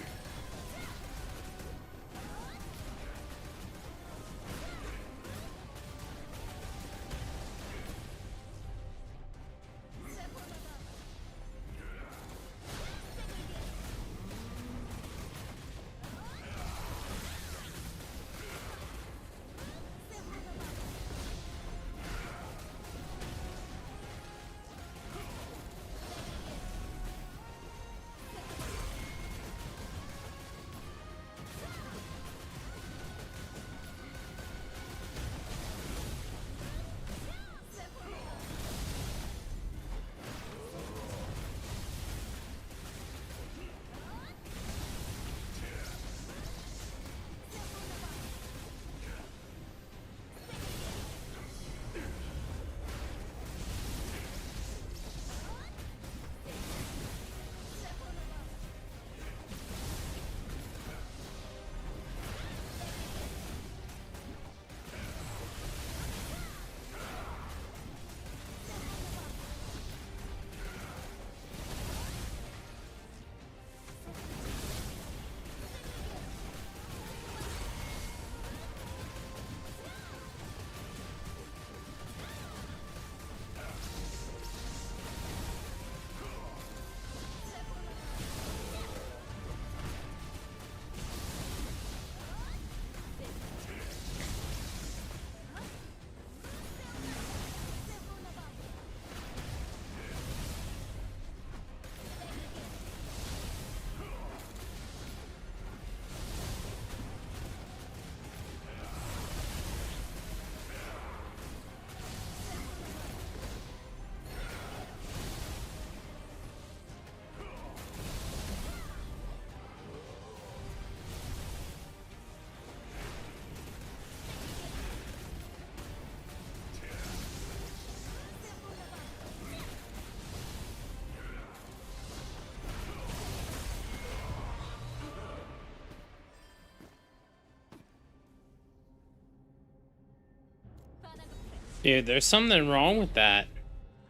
Dude, there's something wrong with that.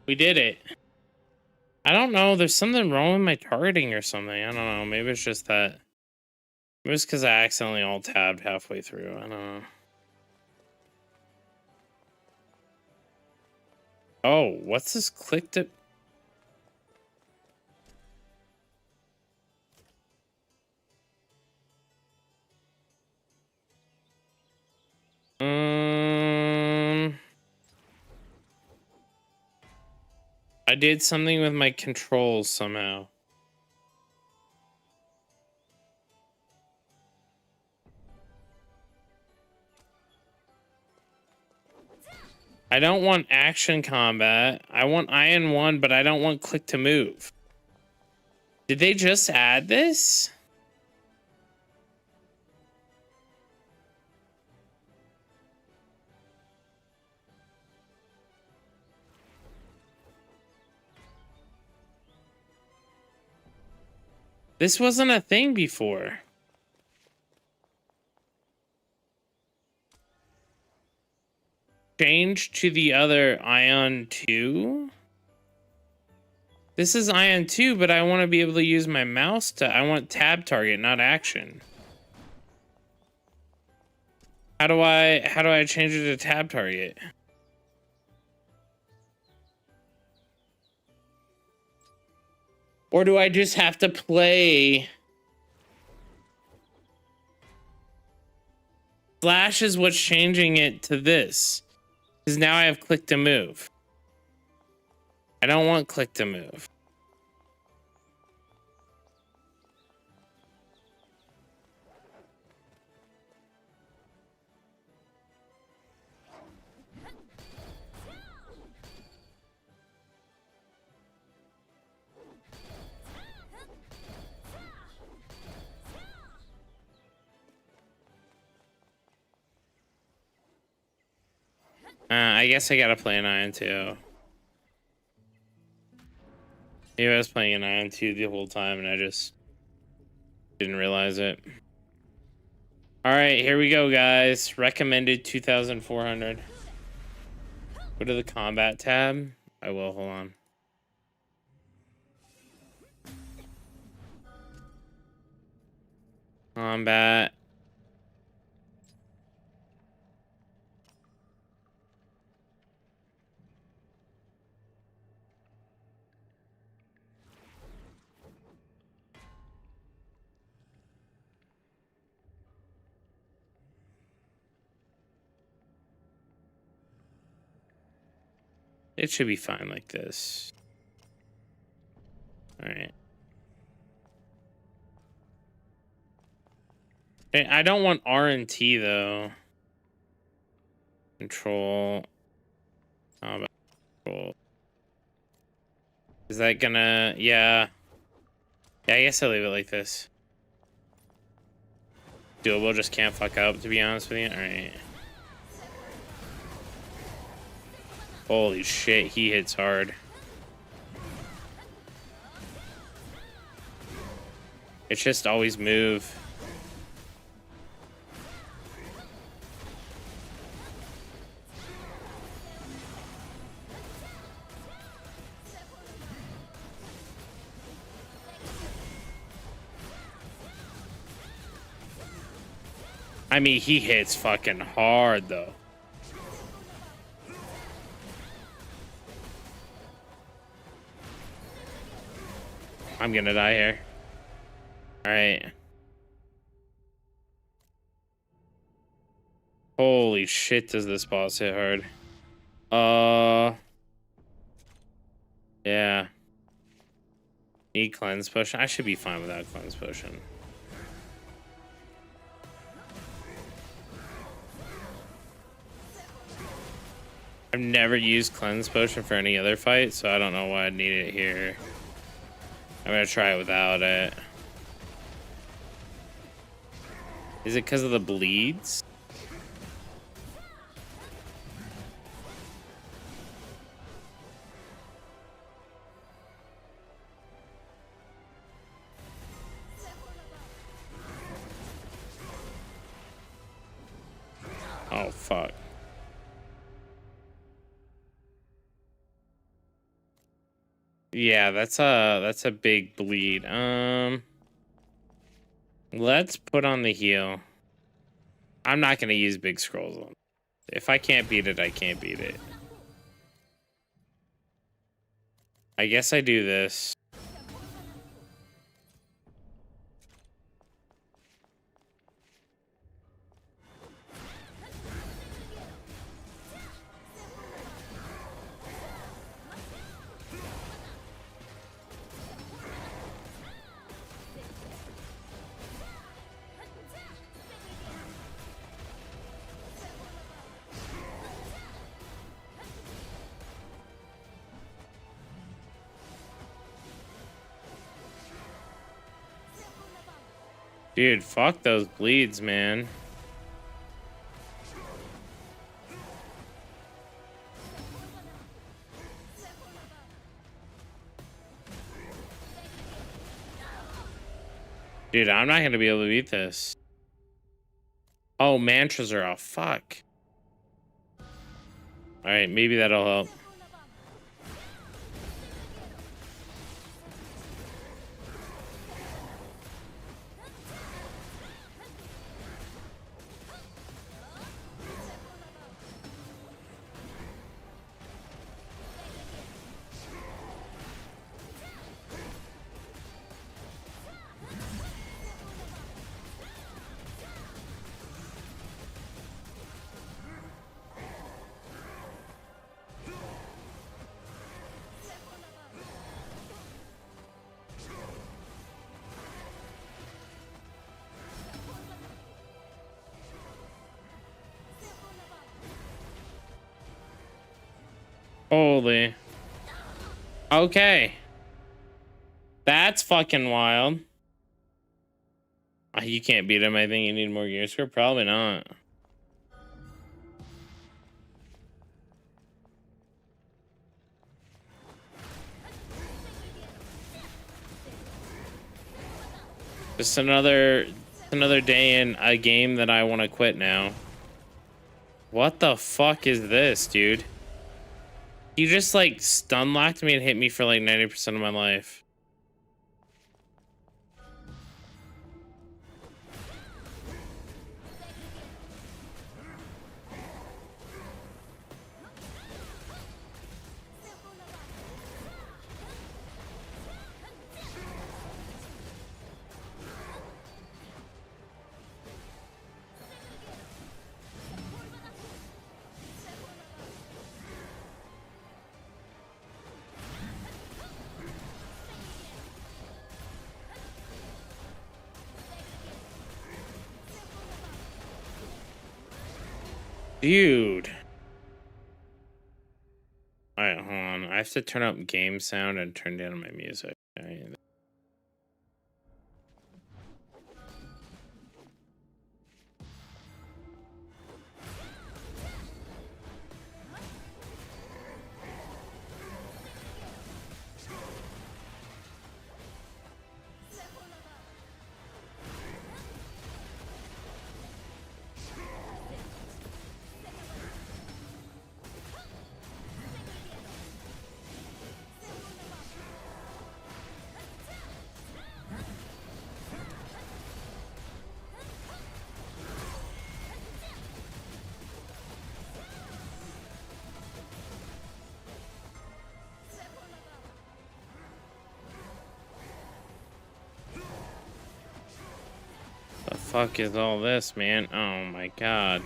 We did it. I don't know. There's something wrong with my targeting or something. I don't know. Maybe it's just that. Maybe it's because I accidentally alt-tabbed halfway through. I don't know. Oh, what's this click to... I did something with my controls somehow. I don't want action combat. I want Aion 1, but I don't want click to move. Did they just add this? This wasn't a thing before. Change to the other Aion 2? This is Aion 2, but I want to be able to use my mouse to... I want tab target, not action. How do I change it to tab target? Or do I just have to play... Slash is what's changing it to this. Because now I have click to move. I don't want click to move. I guess I gotta play an Aion 2. Maybe I was playing an Aion 2 the whole time and I just didn't realize it. Alright, here we go, guys. Recommended 2,400. Go to the combat tab. I will, hold on. Combat. It should be fine like this. All right. Hey, I don't want R and T though. Control. Control. Is that gonna? Yeah. Yeah, I guess I'll leave it like this. Doable, just can't fuck up, to be honest with you. All right. Holy shit, he hits hard. It's just always move. I mean, he hits fucking hard, though. I'm gonna die here. Alright. Holy shit, does this boss hit hard. Yeah. Need cleanse potion. I should be fine without cleanse potion. I've never used cleanse potion for any other fight, so I don't know why I'd need it here. I'm gonna try it without it. Is it because of the bleeds? Oh, fuck. Yeah, that's a big bleed. Let's put on the heal. I'm not gonna use big scrolls on. If I can't beat it, I can't beat it. I guess I do this. Dude, fuck those bleeds, man. Dude, I'm not gonna be able to beat this. Oh, mantras are off. Fuck. Alright, maybe that'll help. Holy. Okay. That's fucking wild. You can't beat him. I think you need more gear score. Probably not. Just another day in a game that I want to quit now. What the fuck is this, dude? You just like stun locked me and hit me for like 90% of my life. Dude. Alright, hold on. I have to turn up game sound and turn down my music. Alright. The fuck is all this, man? Oh my god.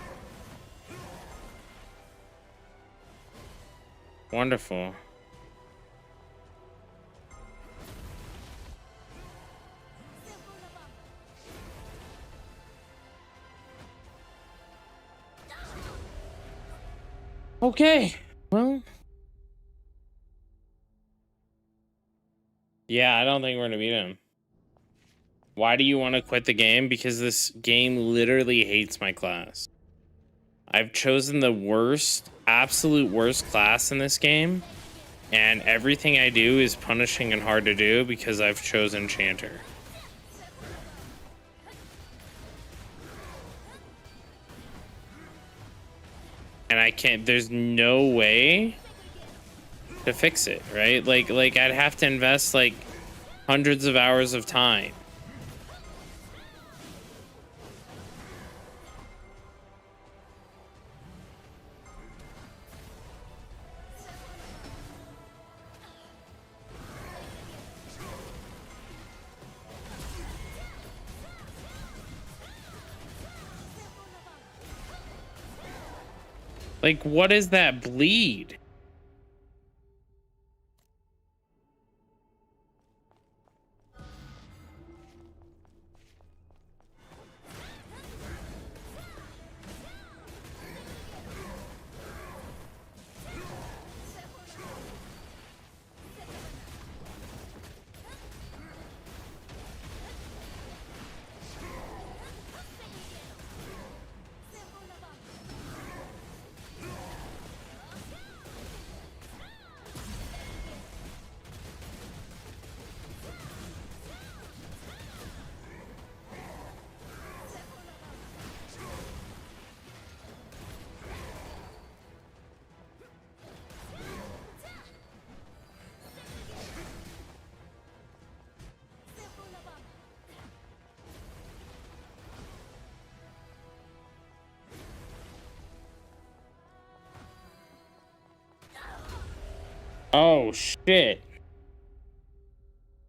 Wonderful. Okay. Well. Yeah, I don't think we're gonna beat him. Why do you want to quit the game? Because this game literally hates my class. I've chosen the worst, absolute worst class in this game. And everything I do is punishing and hard to do because I've chosen chanter. And I can't, there's no way to fix it, right? Like I'd have to invest like hundreds of hours of time. Like, what is that bleed? Oh, shit.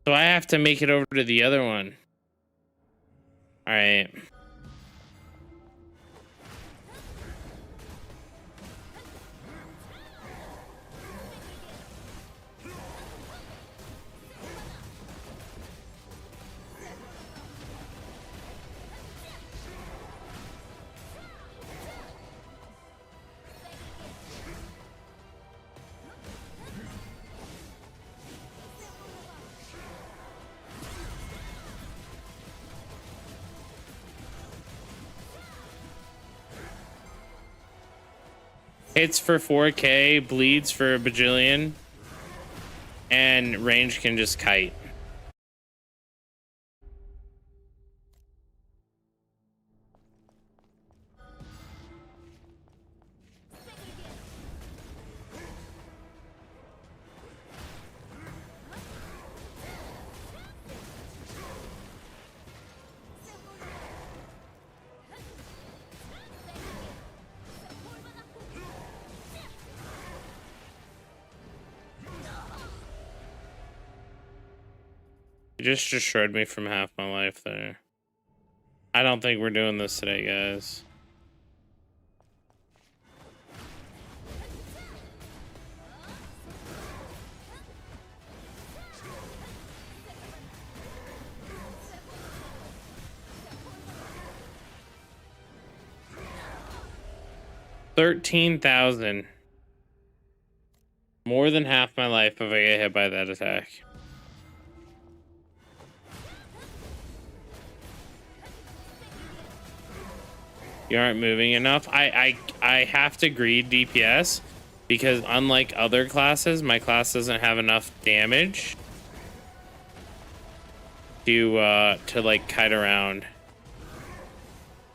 So I have to make it over to the other one. All right. Hits for 4K, bleeds for a bajillion, and range can just kite. You just destroyed me from half my life there. I don't think we're doing this today, guys. $13,000. More than half my life if I get hit by that attack. You aren't moving enough. I have to greed DPS because unlike other classes, my class doesn't have enough damage to like kite around.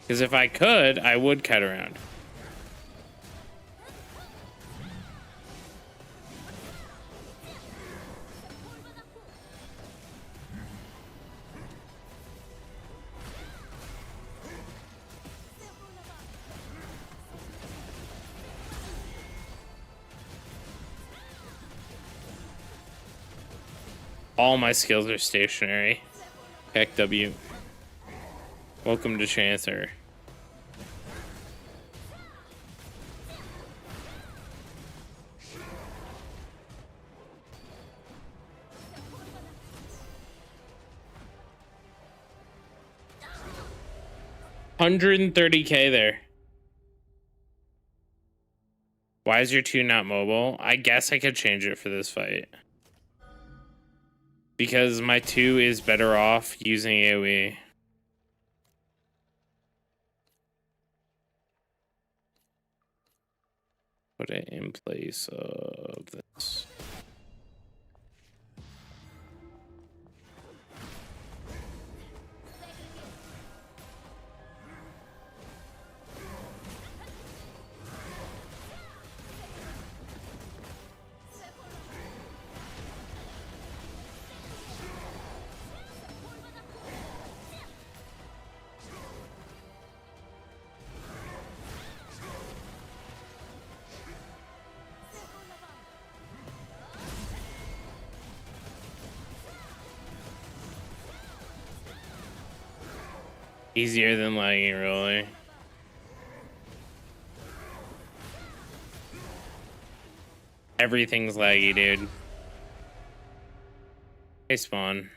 Because if I could, I would kite around. All my skills are stationary. Heck W. Welcome to Chanter. $130K there. Why is your 2 not mobile? I guess I could change it for this fight. Because my 2 is better off using AoE. Put it in place of this. Easier than lagging, really. Everything's laggy, dude. Hey, Spawn.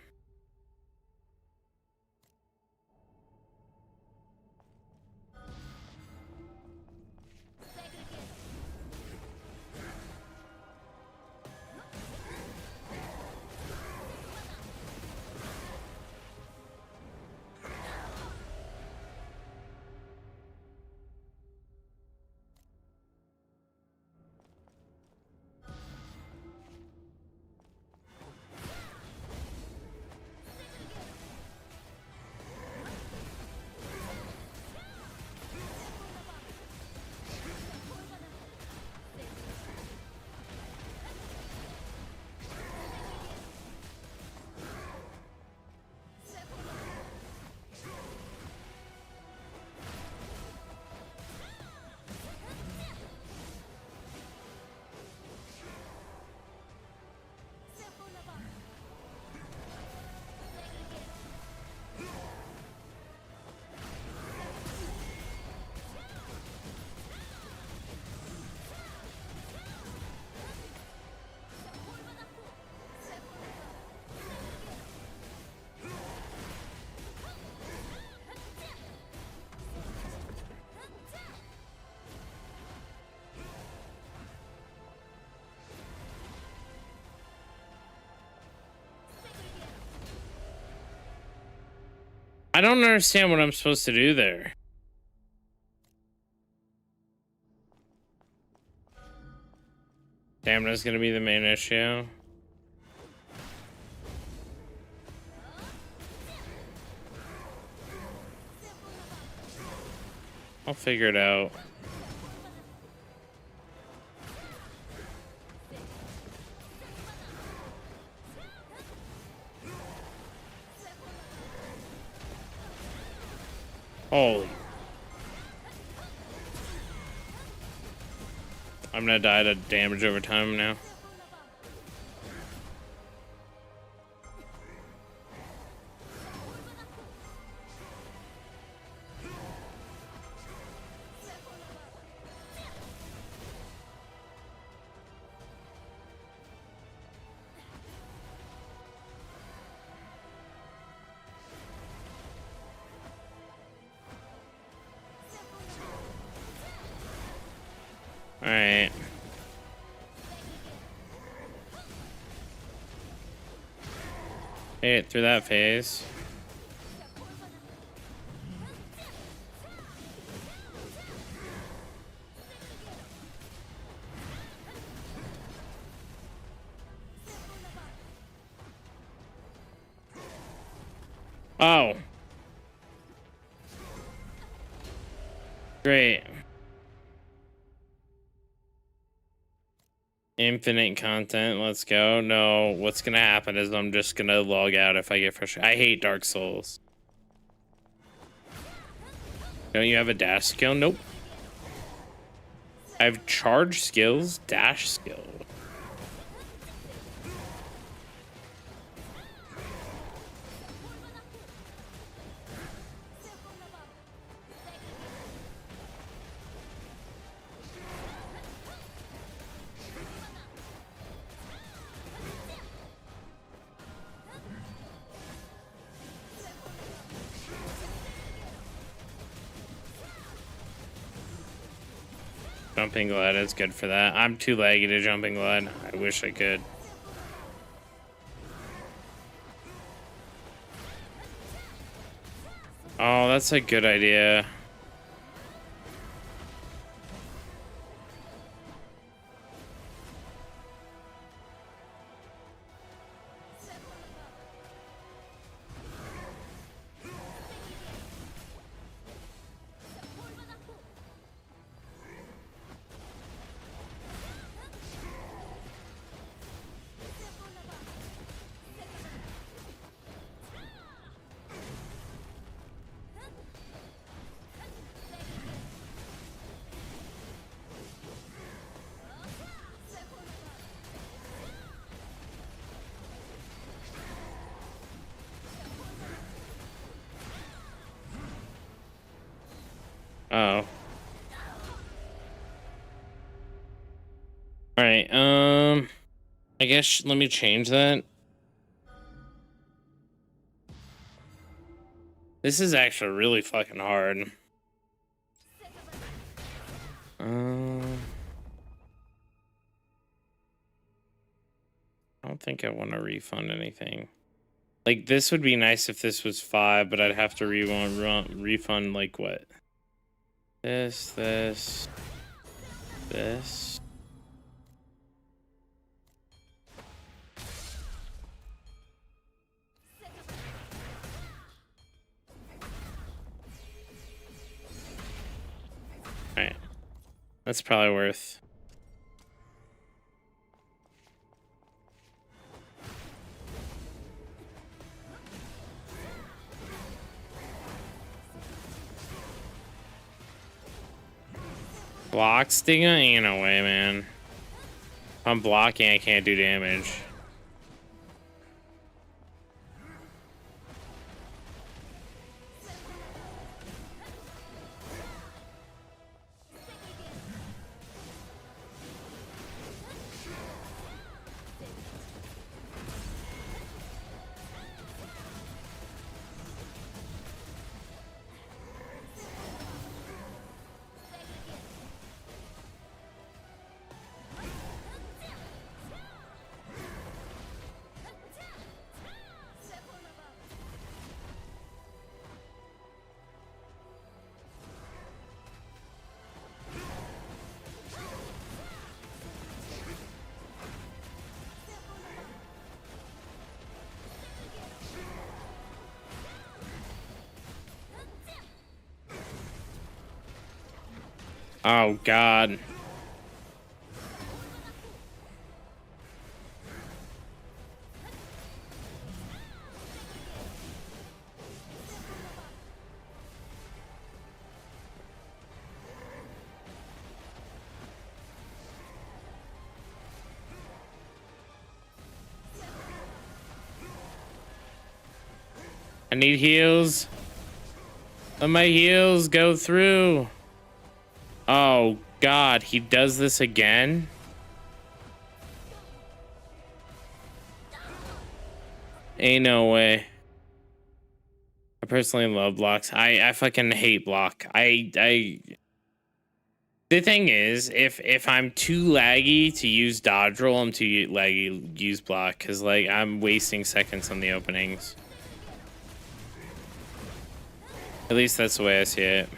I don't understand what I'm supposed to do there. Stamina's gonna be the main issue. I'll figure it out. Holy. I'm gonna die to damage over time now. Alright. Made it through that phase. Oh. Great. Infinite content, let's go. No, what's gonna happen is I'm just gonna log out if I get frustrated. I hate Dark Souls. Don't you have a dash skill? Nope. I have charge skills, dash skill. Jumping glide is good for that. I'm too laggy to jumping glide. I wish I could. Oh, that's a good idea. Oh. Alright, I guess let me change that. This is actually really fucking hard. I don't think I want to refund anything. Like, this would be nice if this was 5, but I'd have to refund, like, what? This. Alright. That's probably worth. Block Stinger? Ain't no way, man. If I'm blocking, I can't do damage. Oh, God. I need heals. Let my heals go through. Oh, God. He does this again? Ain't no way. I personally love blocks. I fucking hate block. The thing is, if I'm too laggy to use dodge roll, I'm too laggy to use block, because, like, I'm wasting seconds on the openings. At least that's the way I see it.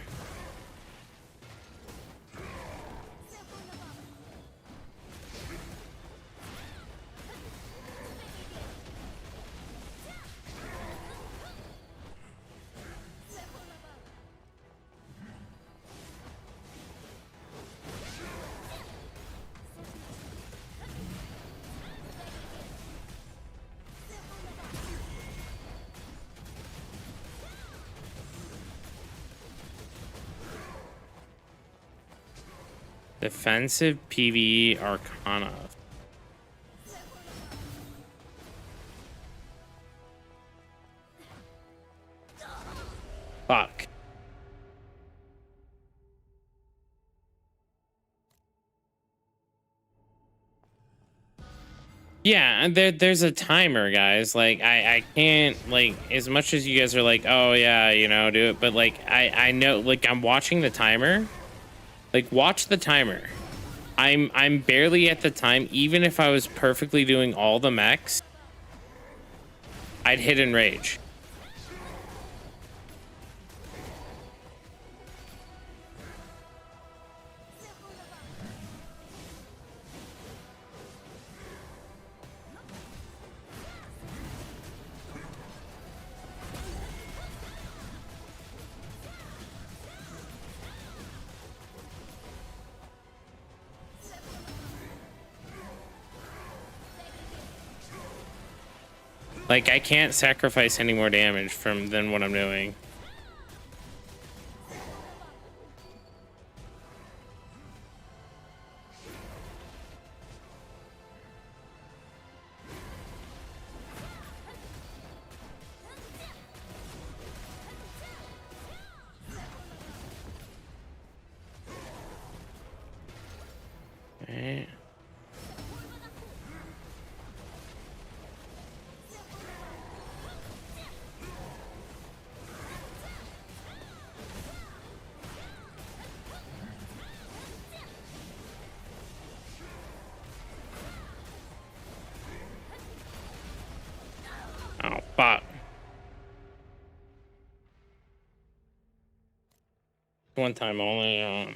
Defensive PvE Arcana. Fuck. Yeah, and there's a timer, guys. Like, I can't, like, as much as you guys are like, oh yeah, you know, do it, but like I know, like, I'm watching the timer. Like, watch the timer. I'm barely at the time. Even if I was perfectly doing all the mechs, I'd hit enrage. Like, I can't sacrifice any more damage than what I'm doing. one time only.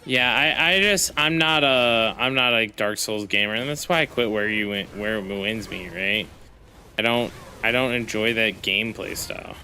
Yeah, I'm not a Dark Souls gamer, and that's why I quit where it wins me, right? I don't enjoy that gameplay style.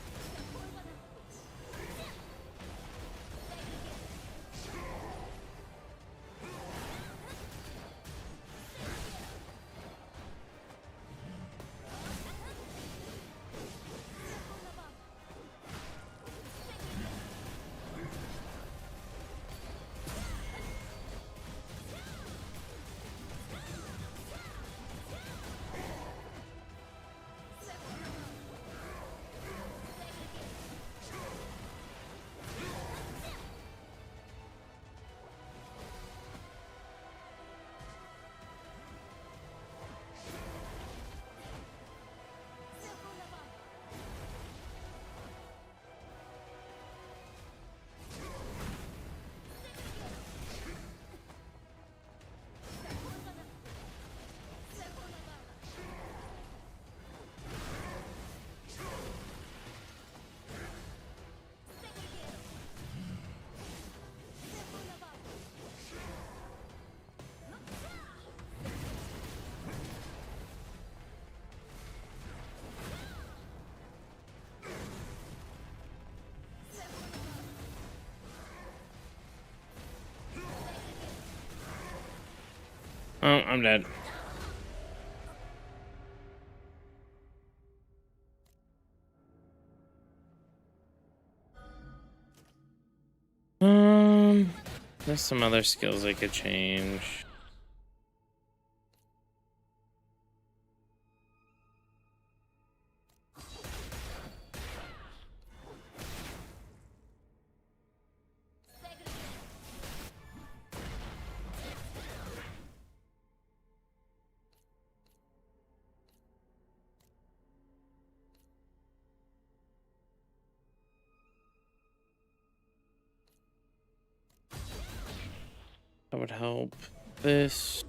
Oh, I'm dead. There's some other skills I could change. That would help. This.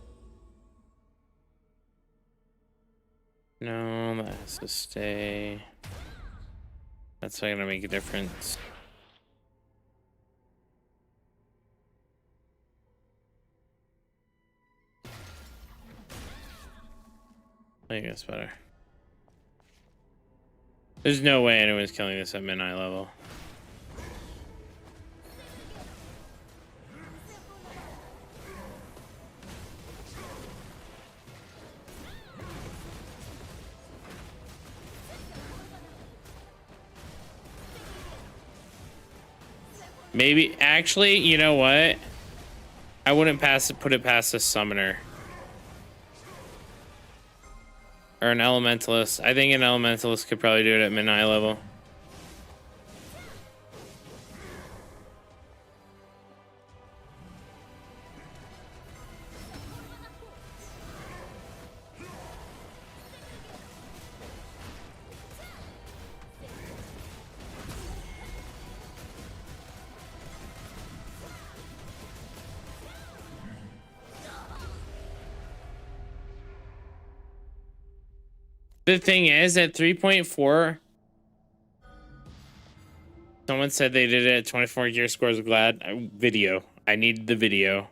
No, that has to stay. That's not gonna make a difference. I think that's better. There's no way anyone's killing this at midnight level. Maybe, actually, you know what? I wouldn't put it past a summoner. Or an elementalist. I think an elementalist could probably do it at midnight level. The thing is, at 3.4, someone said they did it at 24 gear scores. Glad video. I need the video.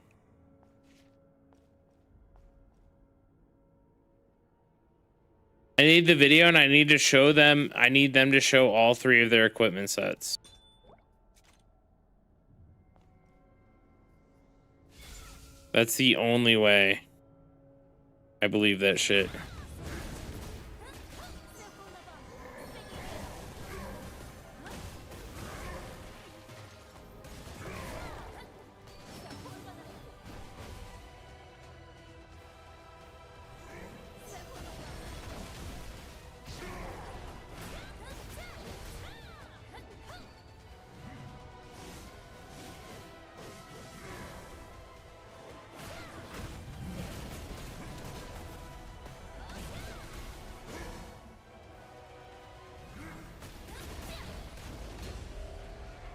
I need the video, and I need to show them. I need them to show all 3 of their equipment sets. That's the only way I believe that shit.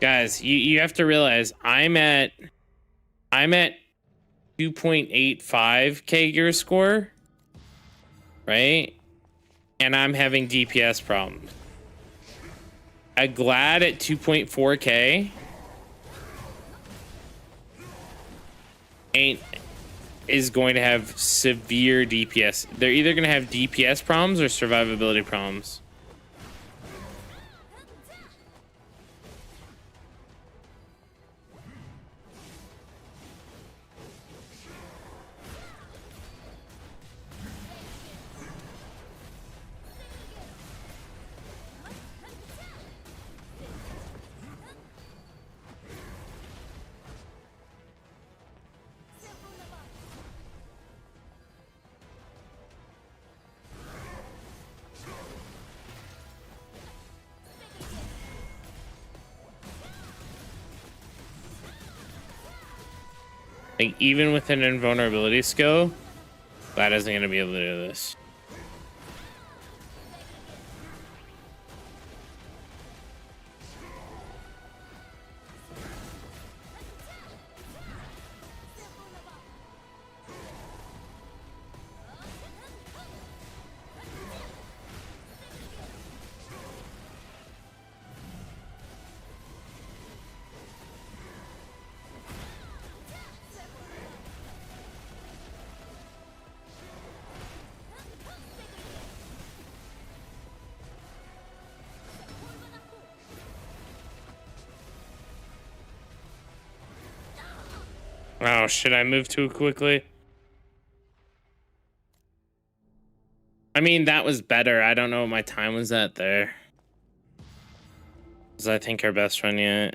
Guys, you have to realize I'm at 2.85k gear score. right? And I'm having DPS problems. A Glad at 2.4k is going to have severe DPS. They're either going to have DPS problems or survivability problems. Like, even with an invulnerability skill, that isn't going to be able to do this. Oh, shit, I moved too quickly? I mean, that was better. I don't know what my time was at there. Was I think our best run yet?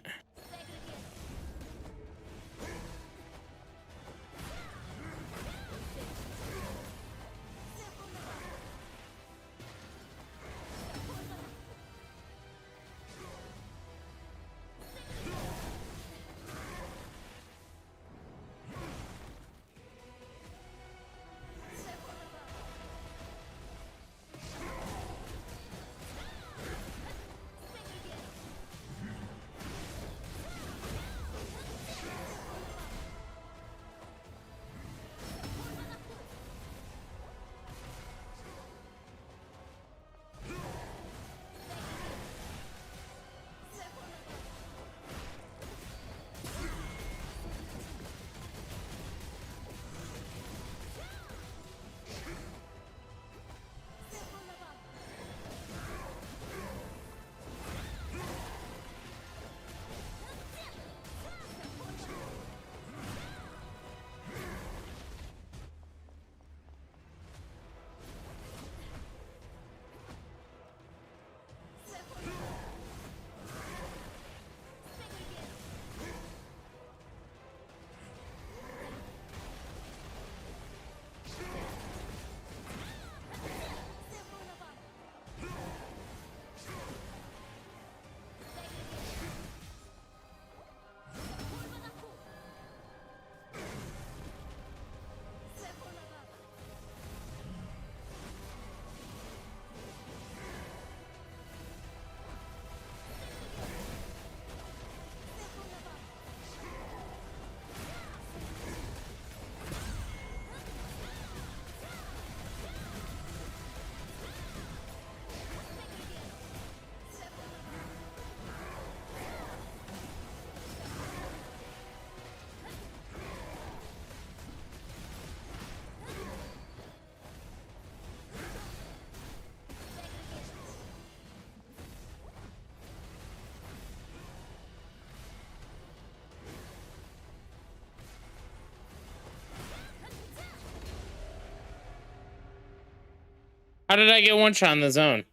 How did I get one shot in the zone?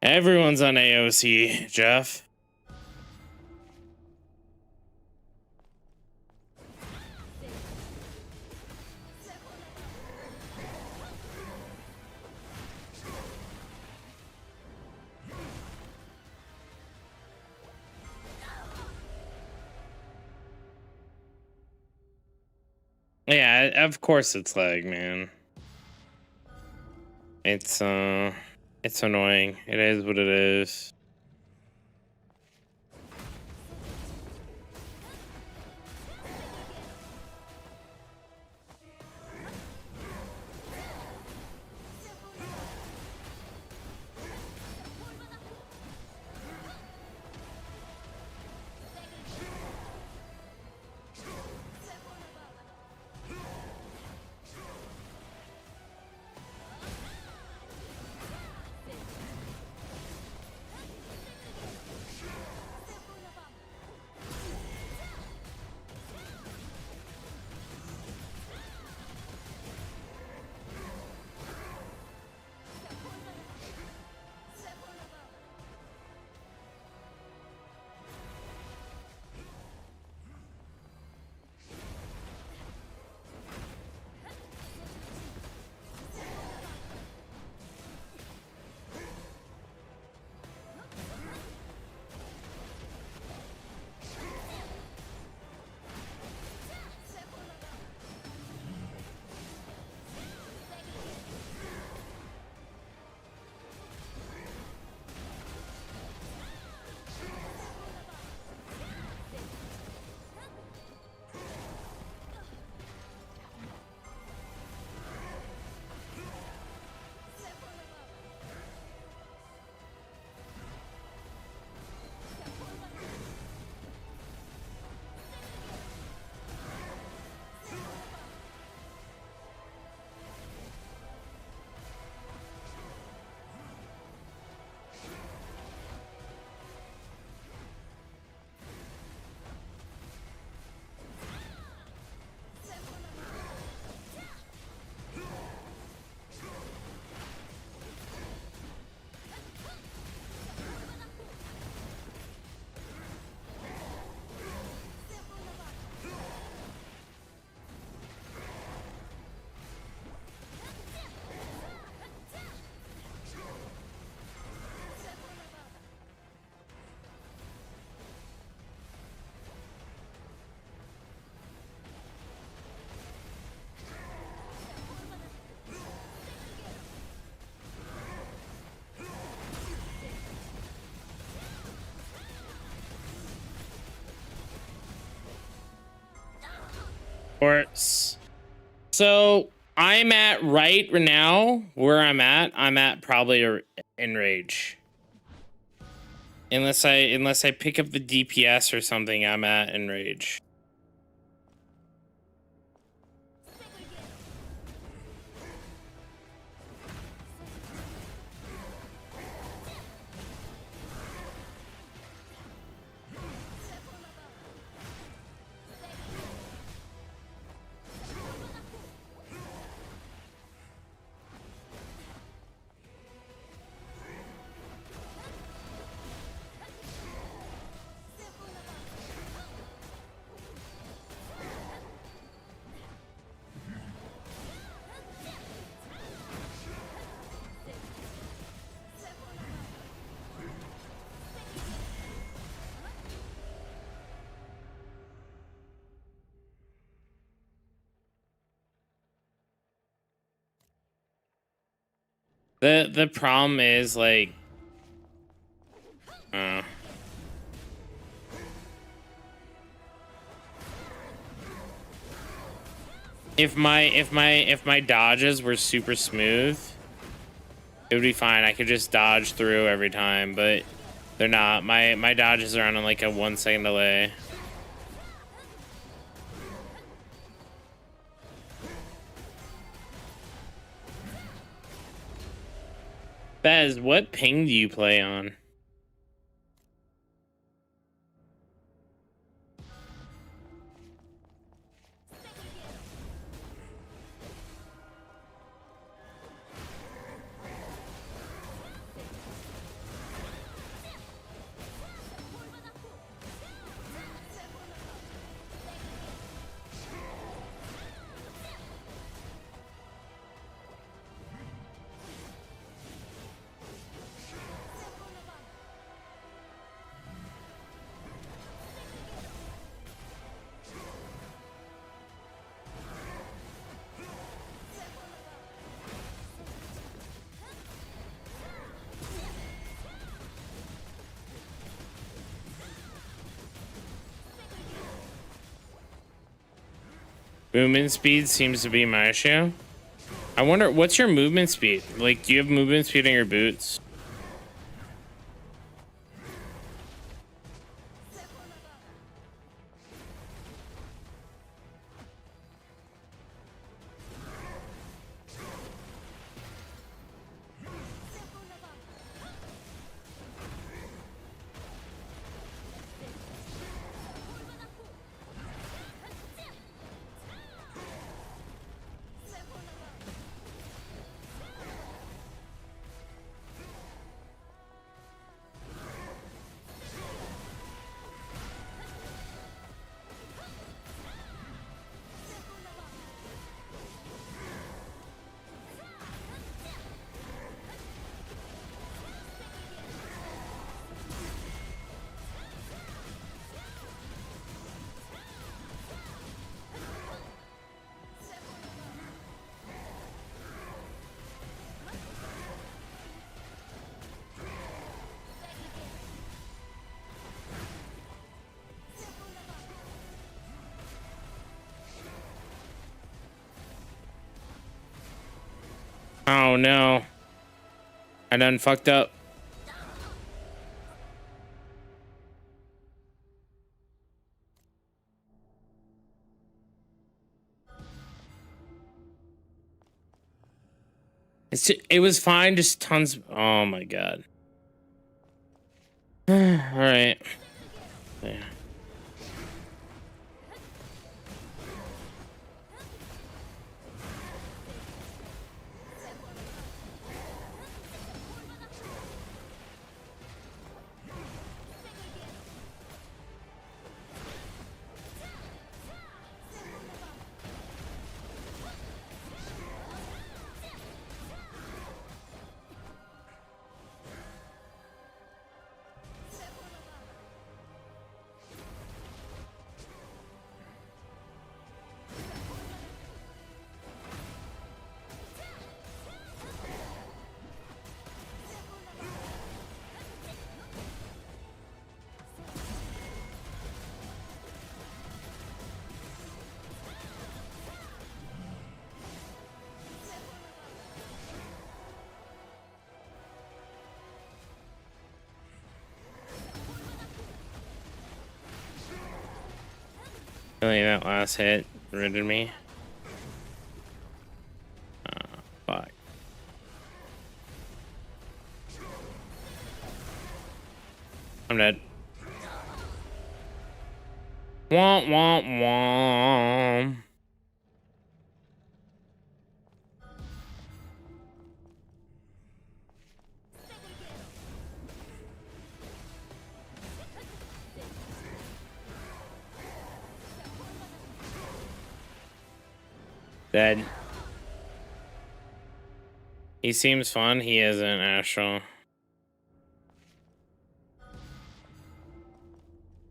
Everyone's on AOC, Jeff. Yeah, of course it's lag, man. It's annoying. It is what it is. So I'm at right now where I'm at probably enrage. Unless I pick up the DPS or something, I'm at enrage. The problem is like if my dodges were super smooth, it would be fine. I could just dodge through every time, but they're not. My dodges are on like a 1 second delay. Bez, what ping do you play on? Movement speed seems to be my issue. I wonder, what's your movement speed? Like, do you have movement speed on your boots? Oh no. I done fucked up. It was fine, just tons. Oh my god. All right. Yeah. Really, that last hit ridded me. Fuck. I'm dead. Womp womp womp. Dead. He seems fun. He isn't, Astral.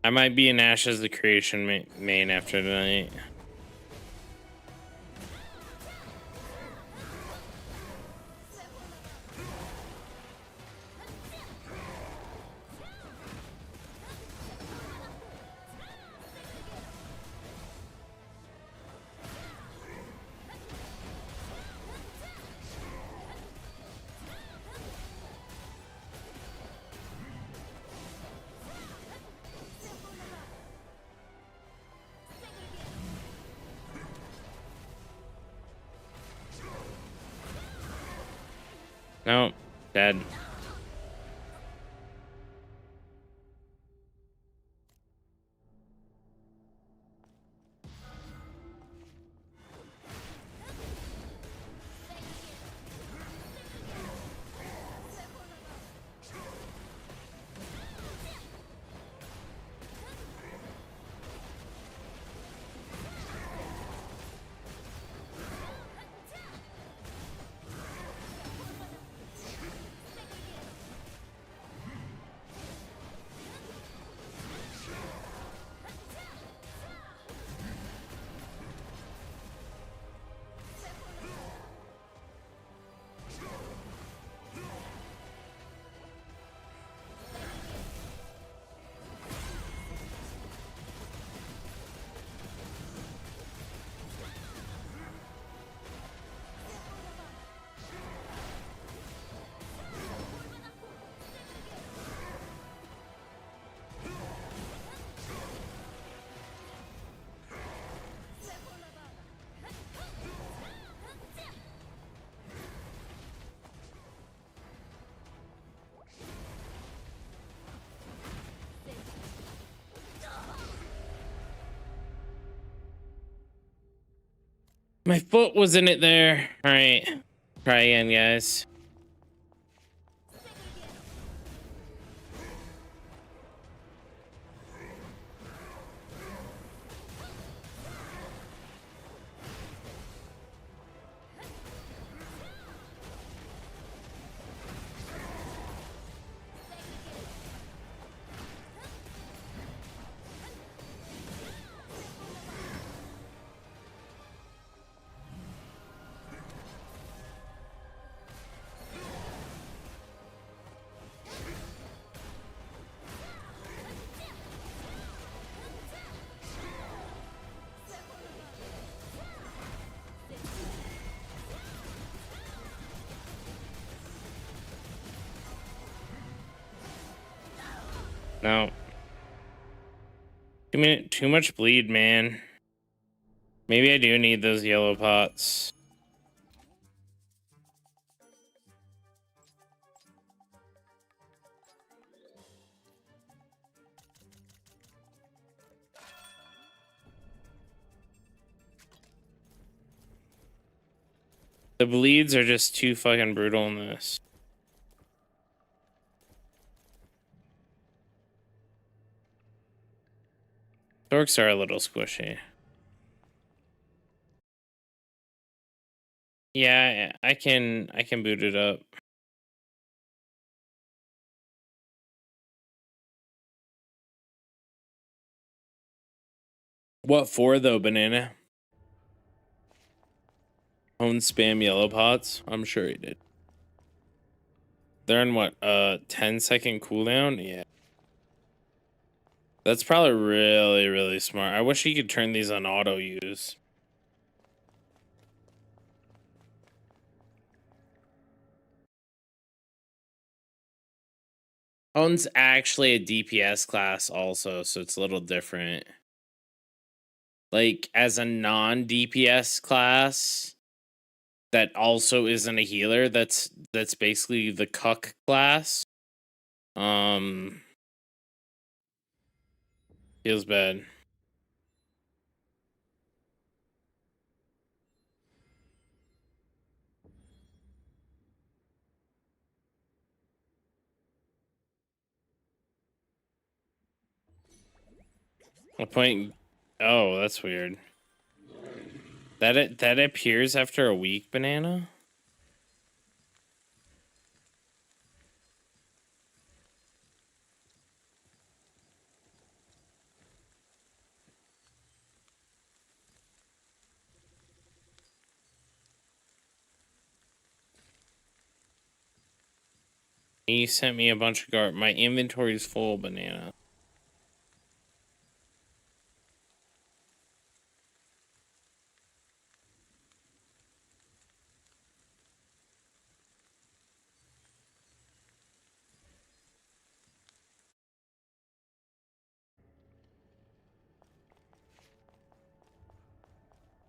I might be an Ash as the creation main after tonight. Nope. Dead. My foot was in it there. All right. Try again, guys. No. Too much bleed, man. Maybe I do need those yellow pots. The bleeds are just too fucking brutal in this. Dorks are a little squishy. Yeah, I can boot it up. What for though, Banana? Own spam yellow pots? I'm sure he did. They're in what, 10-second cooldown? Yeah. That's probably really, really smart. I wish he could turn these on auto use. Own's actually a DPS class also, so it's a little different. like as a non-DPS class that also isn't a healer. That's basically the cuck class. Feels bad. A point. Oh, that's weird. That appears after a week, banana. He sent me a bunch of guard. My inventory's full, banana.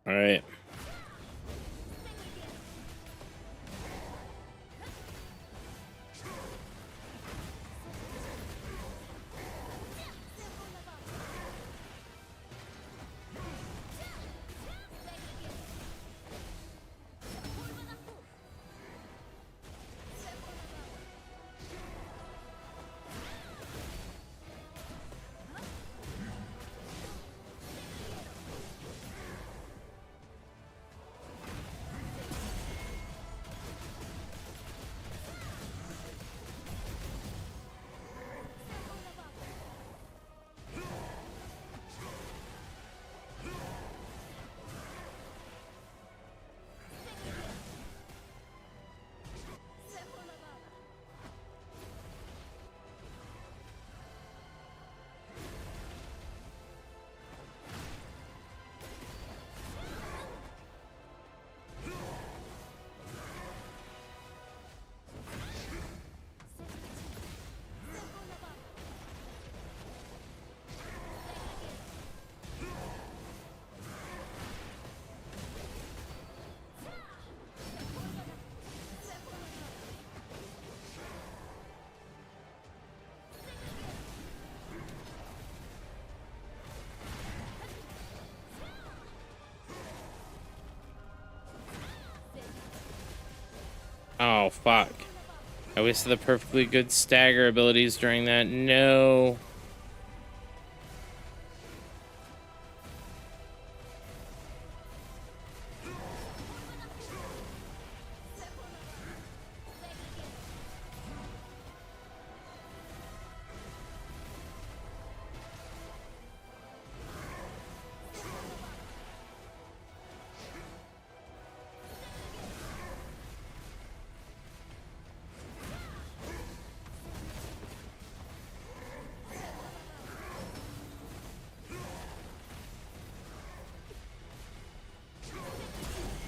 All right. Oh, fuck. I wasted the perfectly good stagger abilities during that. No.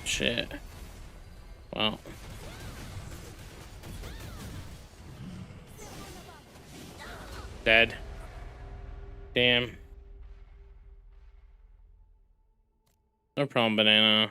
Shit. Well. Dead. Damn. No problem, banana.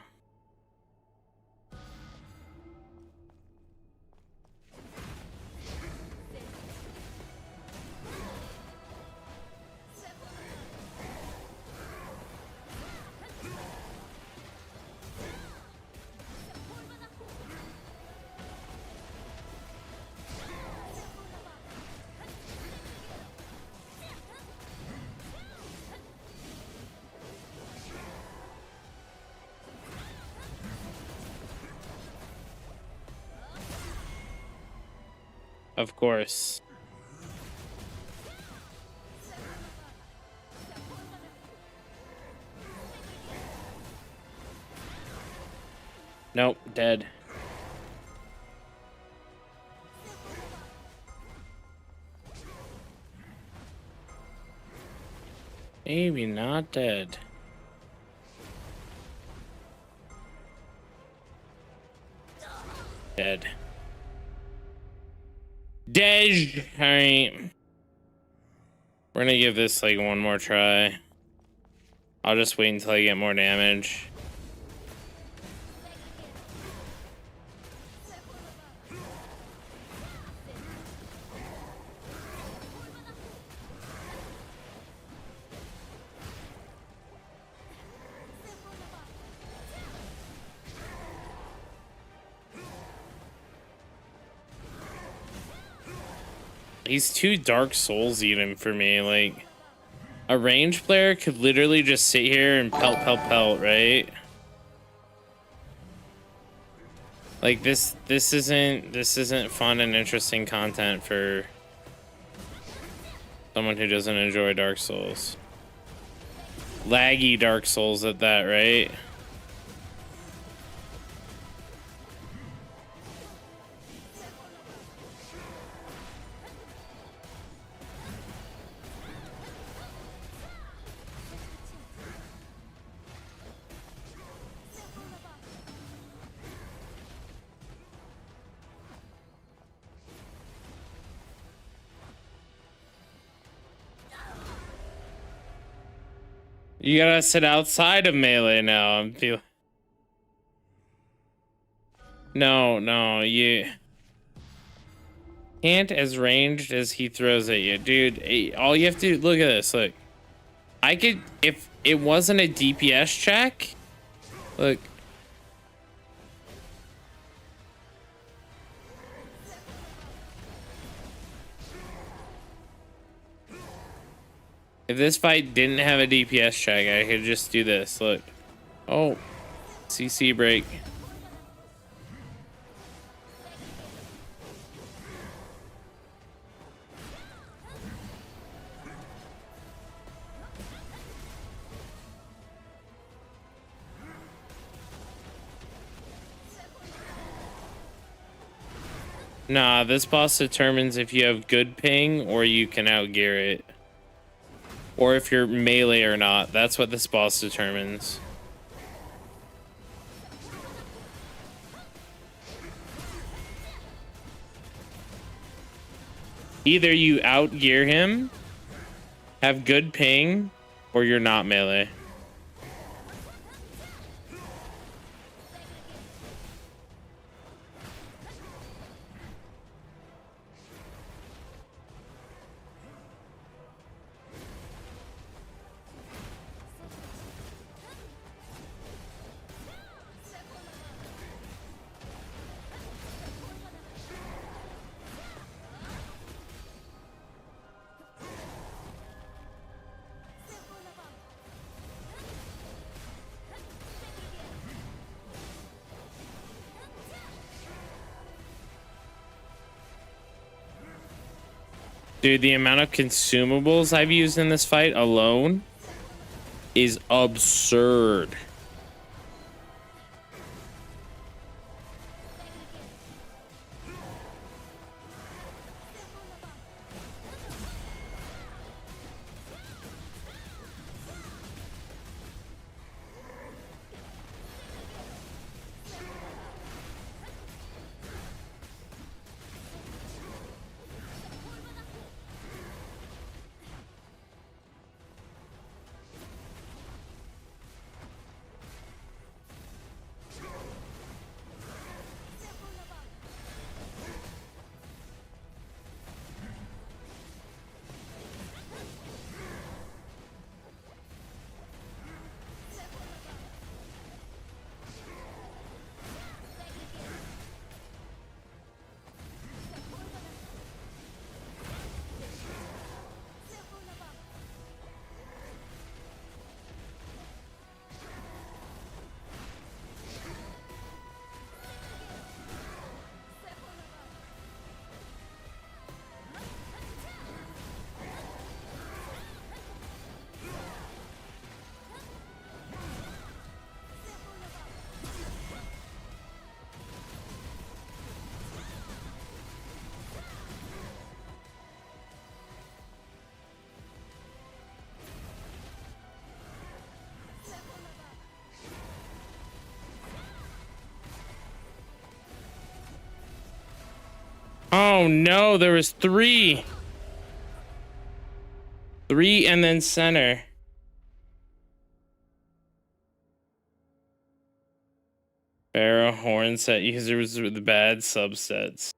Of course. Nope, dead. Maybe not dead. Dead. Dead! Alright. We're gonna give this like one more try. I'll just wait until I get more damage. He's too Dark Souls eating for me. Like, a range player could literally just sit here and pelt, right? Like, this isn't fun and interesting content for someone who doesn't enjoy Dark Souls. Laggy Dark Souls at that, right? You gotta sit outside of melee now. I'm feeling. No, you can't as ranged as he throws at you, dude. All you have to look at this. Look, I could, if it wasn't a DPS check. Look. If this fight didn't have a DPS check, I could just do this. Look. Oh, CC break. Nah, this boss determines if you have good ping or you can outgear it. Or if you're melee or not. That's what this boss determines. Either you outgear him, have good ping, or you're not melee. Dude, the amount of consumables I've used in this fight alone is absurd. Oh no, there was three. Three and then center. friend set users with bad subsets.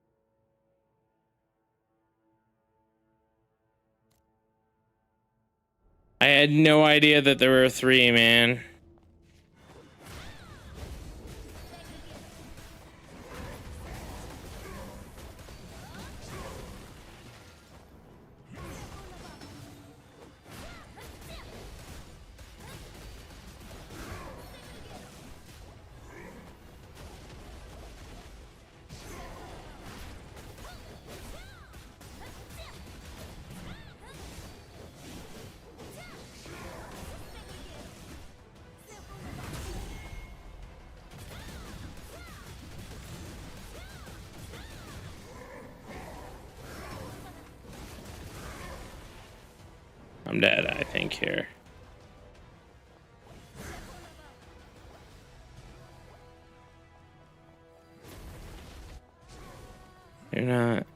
I had no idea that there were 3, man. I'm dead, I think, here. You're not.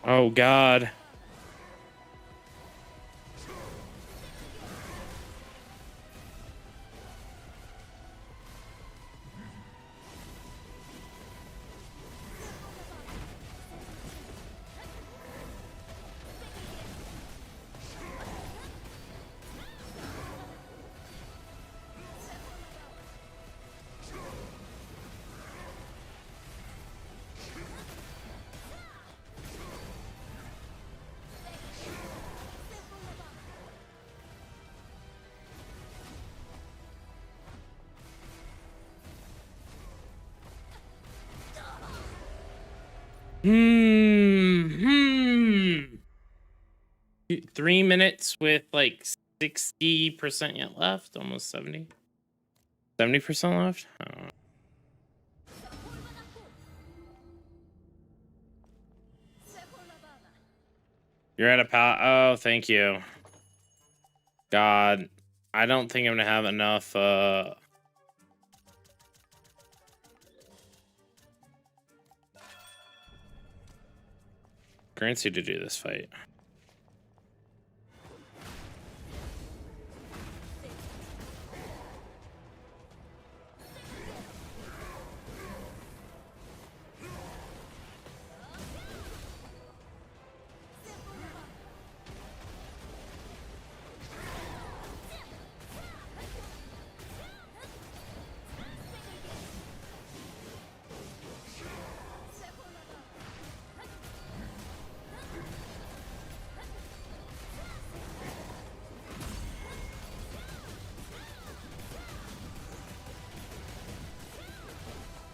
Oh, God. Hmm. 3 minutes with like 60% yet left, almost 70. 70% left? I don't know. You're at a oh, thank you. God, I don't think I'm gonna have enough currency to do this fight.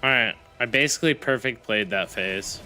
Alright, I basically perfect played that phase.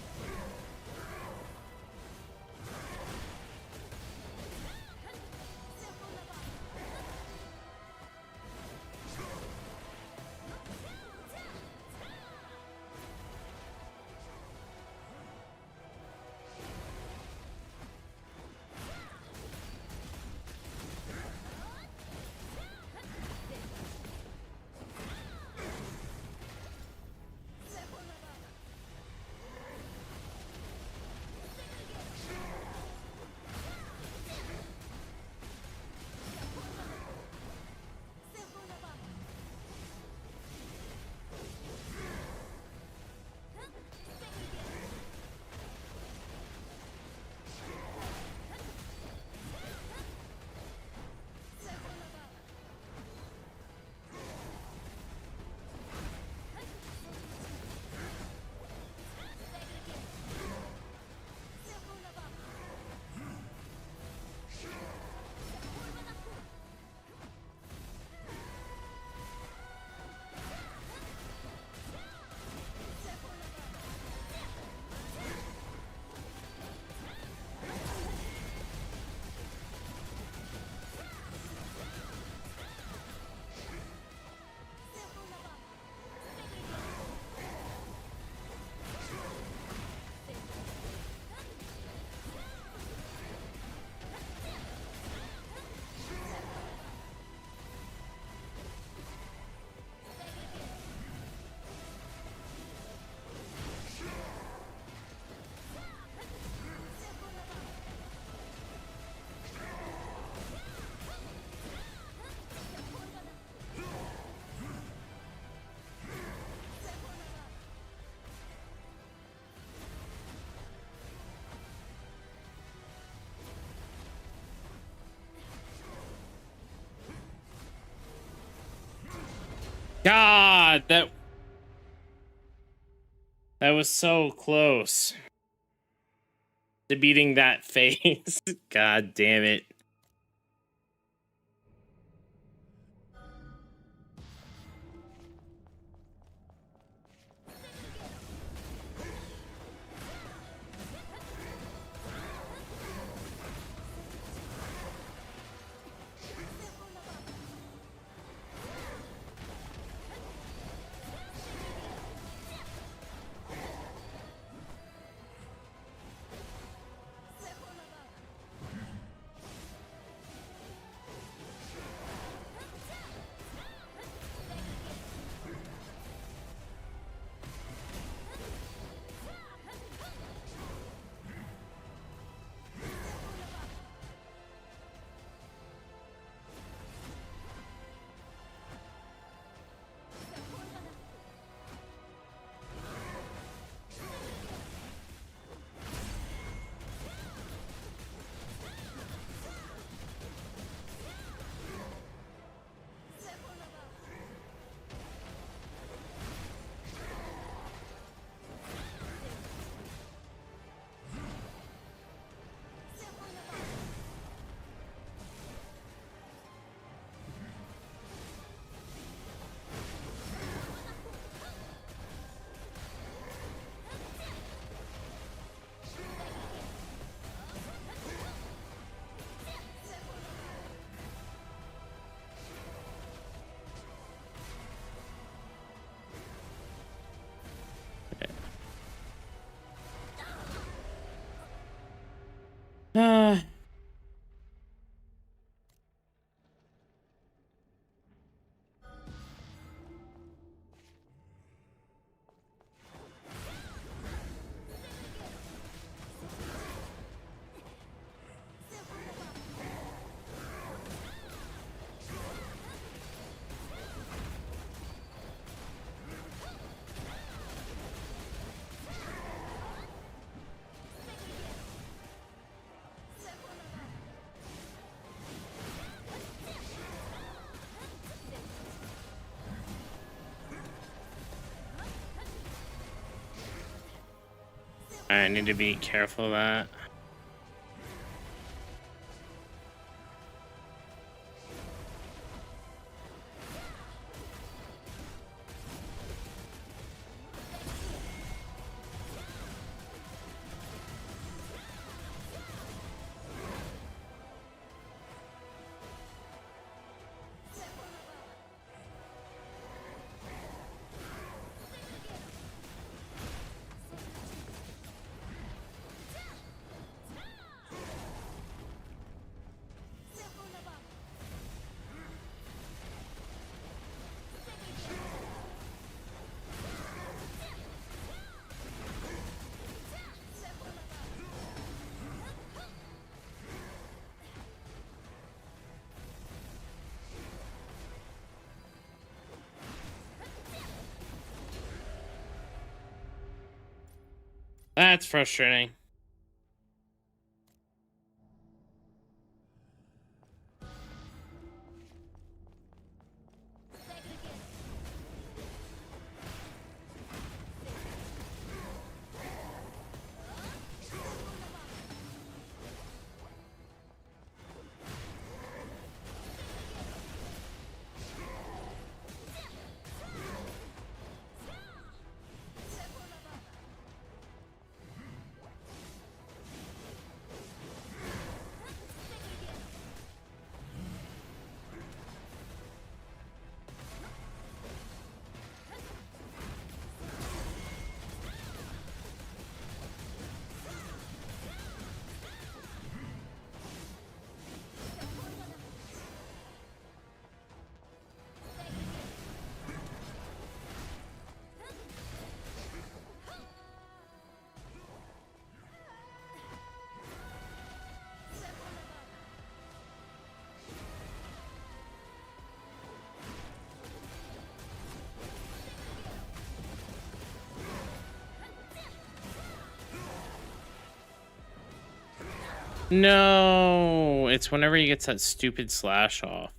God, that was so close to beating that face. God damn it. Uh, I need to be careful of that. That's frustrating. No, it's whenever he gets that stupid slash off.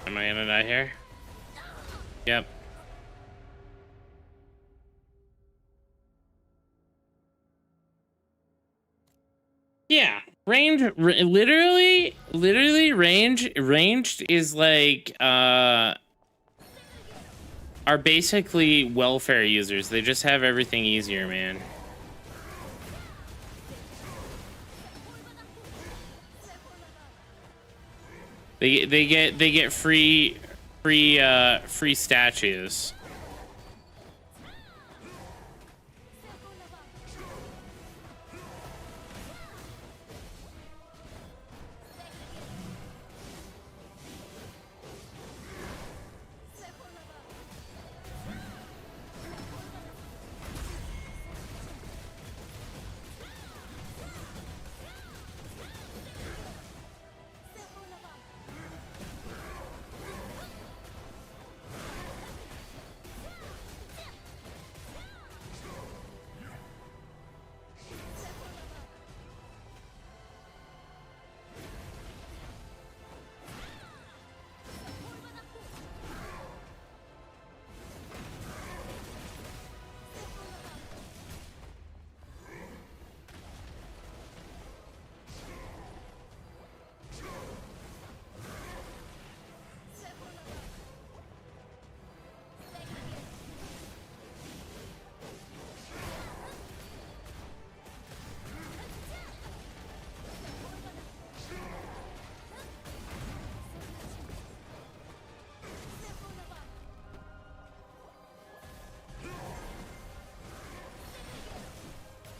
Am I gonna die here? Yep. Yeah, literally ranged is like are basically welfare users. They just have everything easier, man. They get free statues.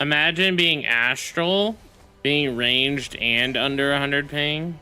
Imagine being astral, being ranged and under 100 ping.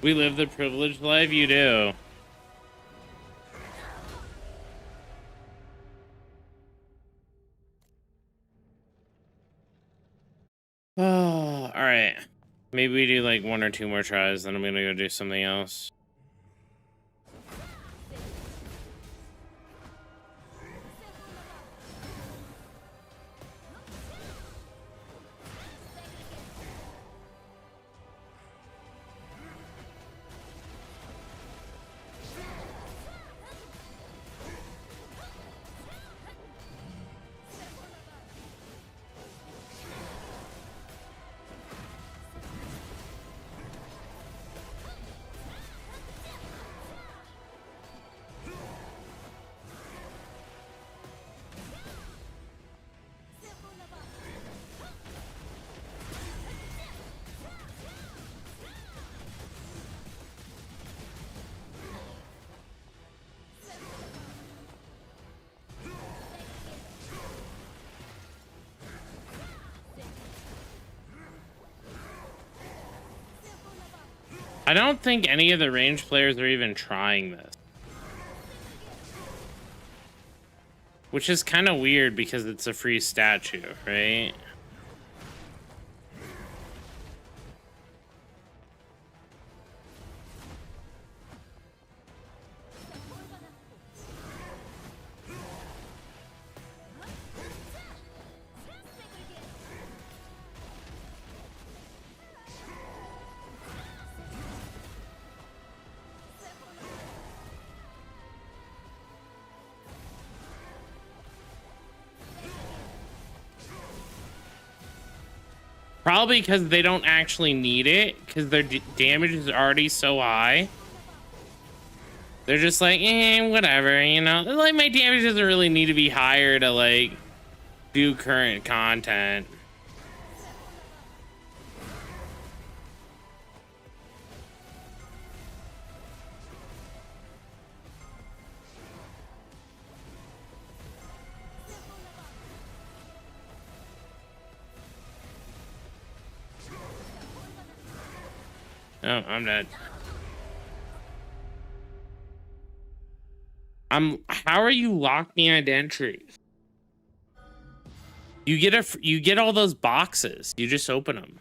We live the privileged life, you do. Oh, all right. Maybe we do like 1 or 2 more tries, then I'm gonna go do something else. I don't think any of the range players are even trying this. Which is kind of weird because it's a free statue, right? Probably because they don't actually need it, because their damage is already so high. They're just like, whatever, you know? Like, my damage doesn't really need to be higher to, like, do current content. Oh, I'm dead. How are you locked me on entries? You get all those boxes. You just open them.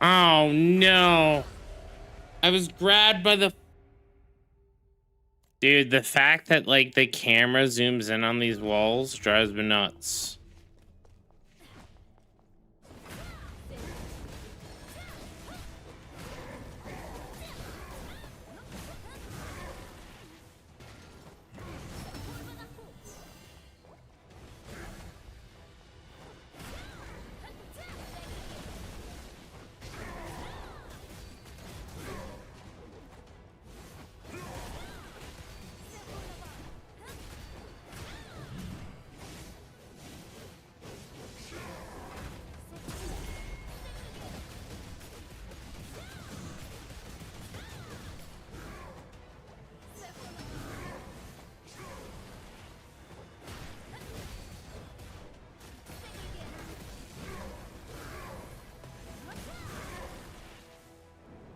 Oh no. I was grabbed by the... Dude, the fact that, like, the camera zooms in on these walls drives me nuts.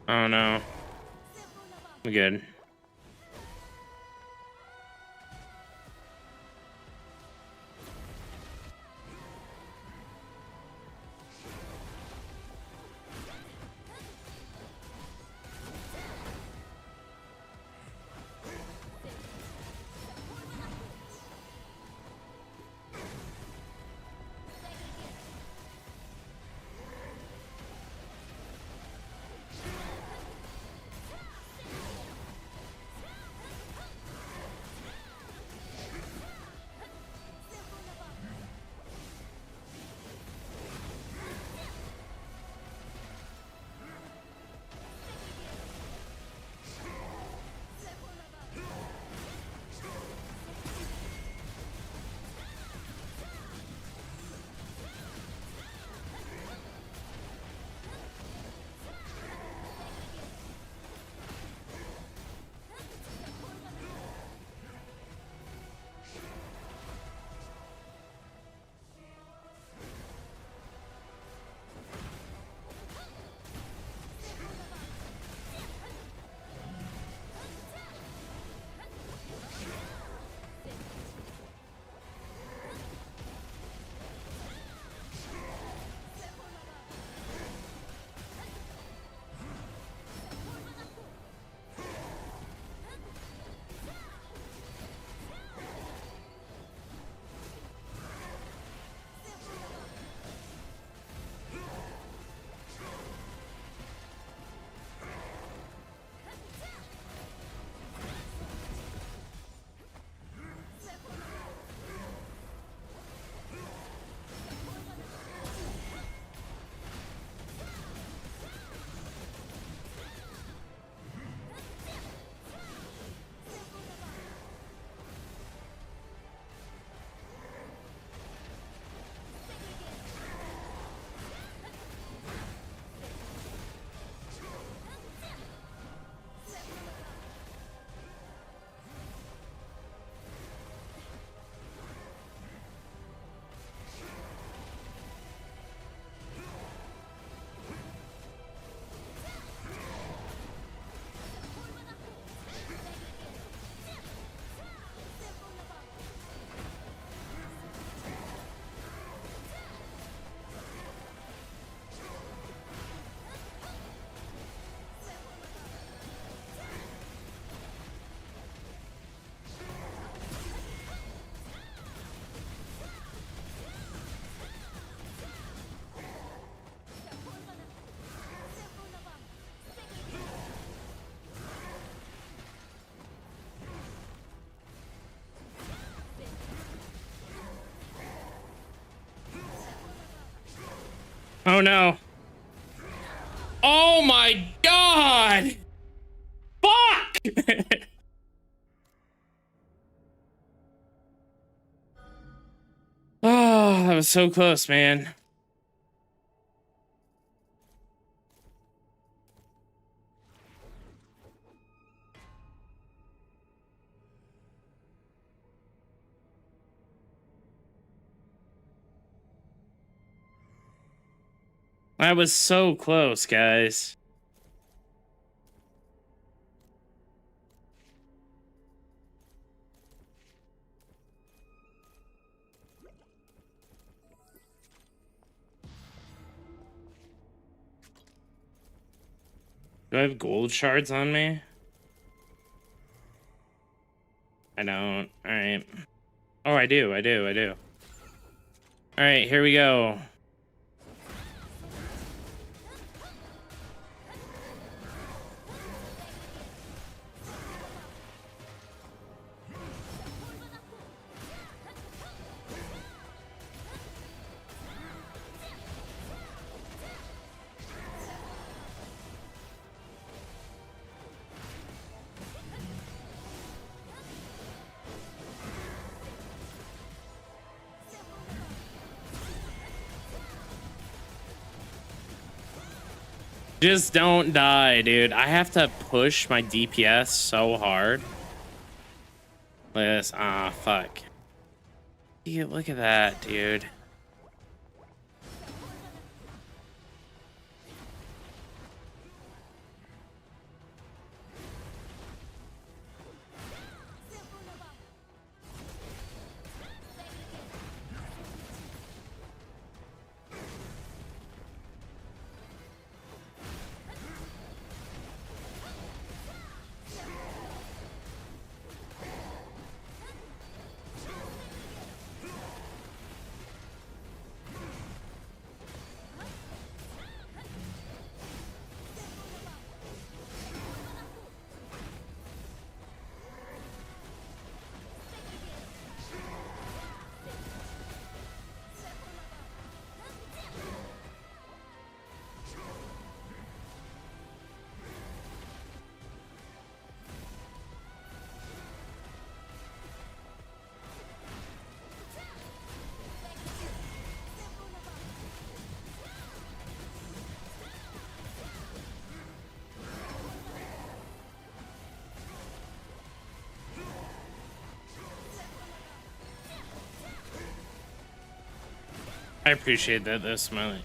Oh no. I'm good. Oh no. Oh my god! Fuck! Oh, that was so close, man. That was so close, guys. Do I have gold shards on me? I don't. Alright. Oh, I do. Alright, here we go. Just don't die, dude. I have to push my DPS so hard. Look at this. Ah, fuck. Dude, look at that, dude. I appreciate that, though, Smiley.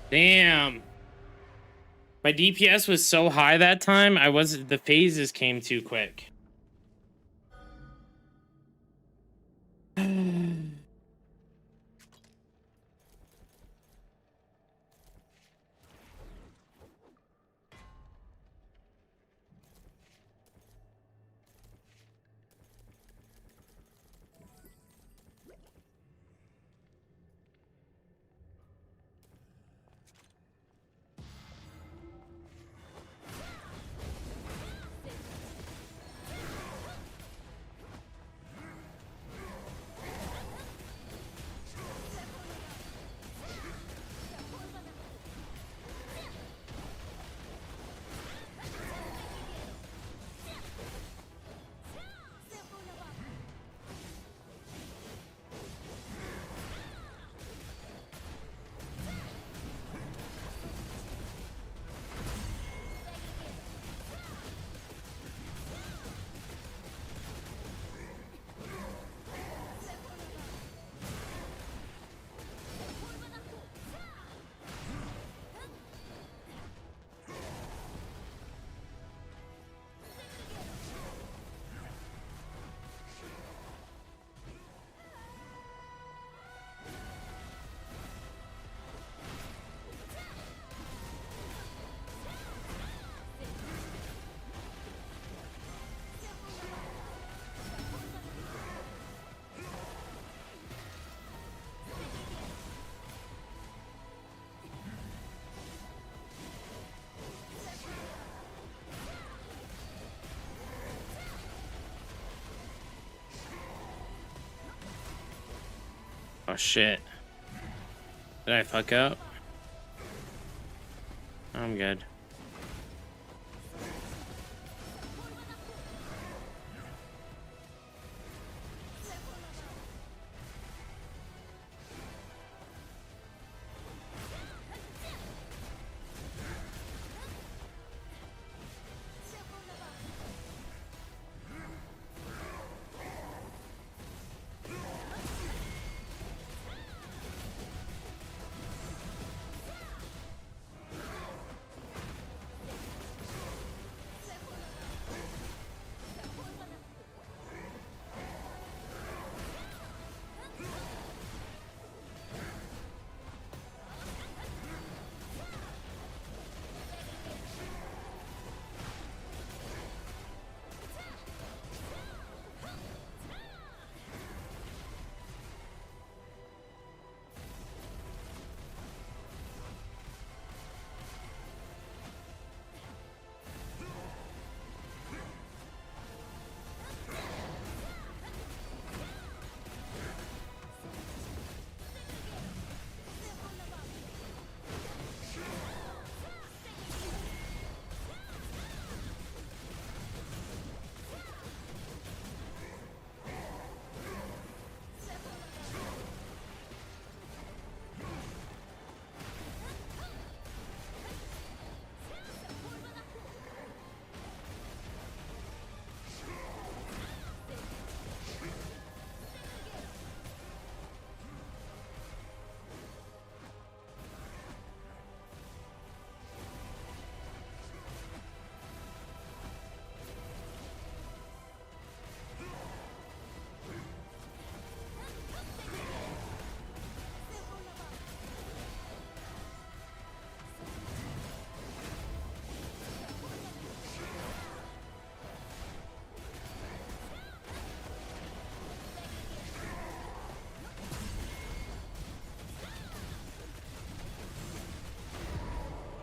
Damn. My DPS was so high that time, the phases came too quick. Oh shit. Did I fuck up? I'm good.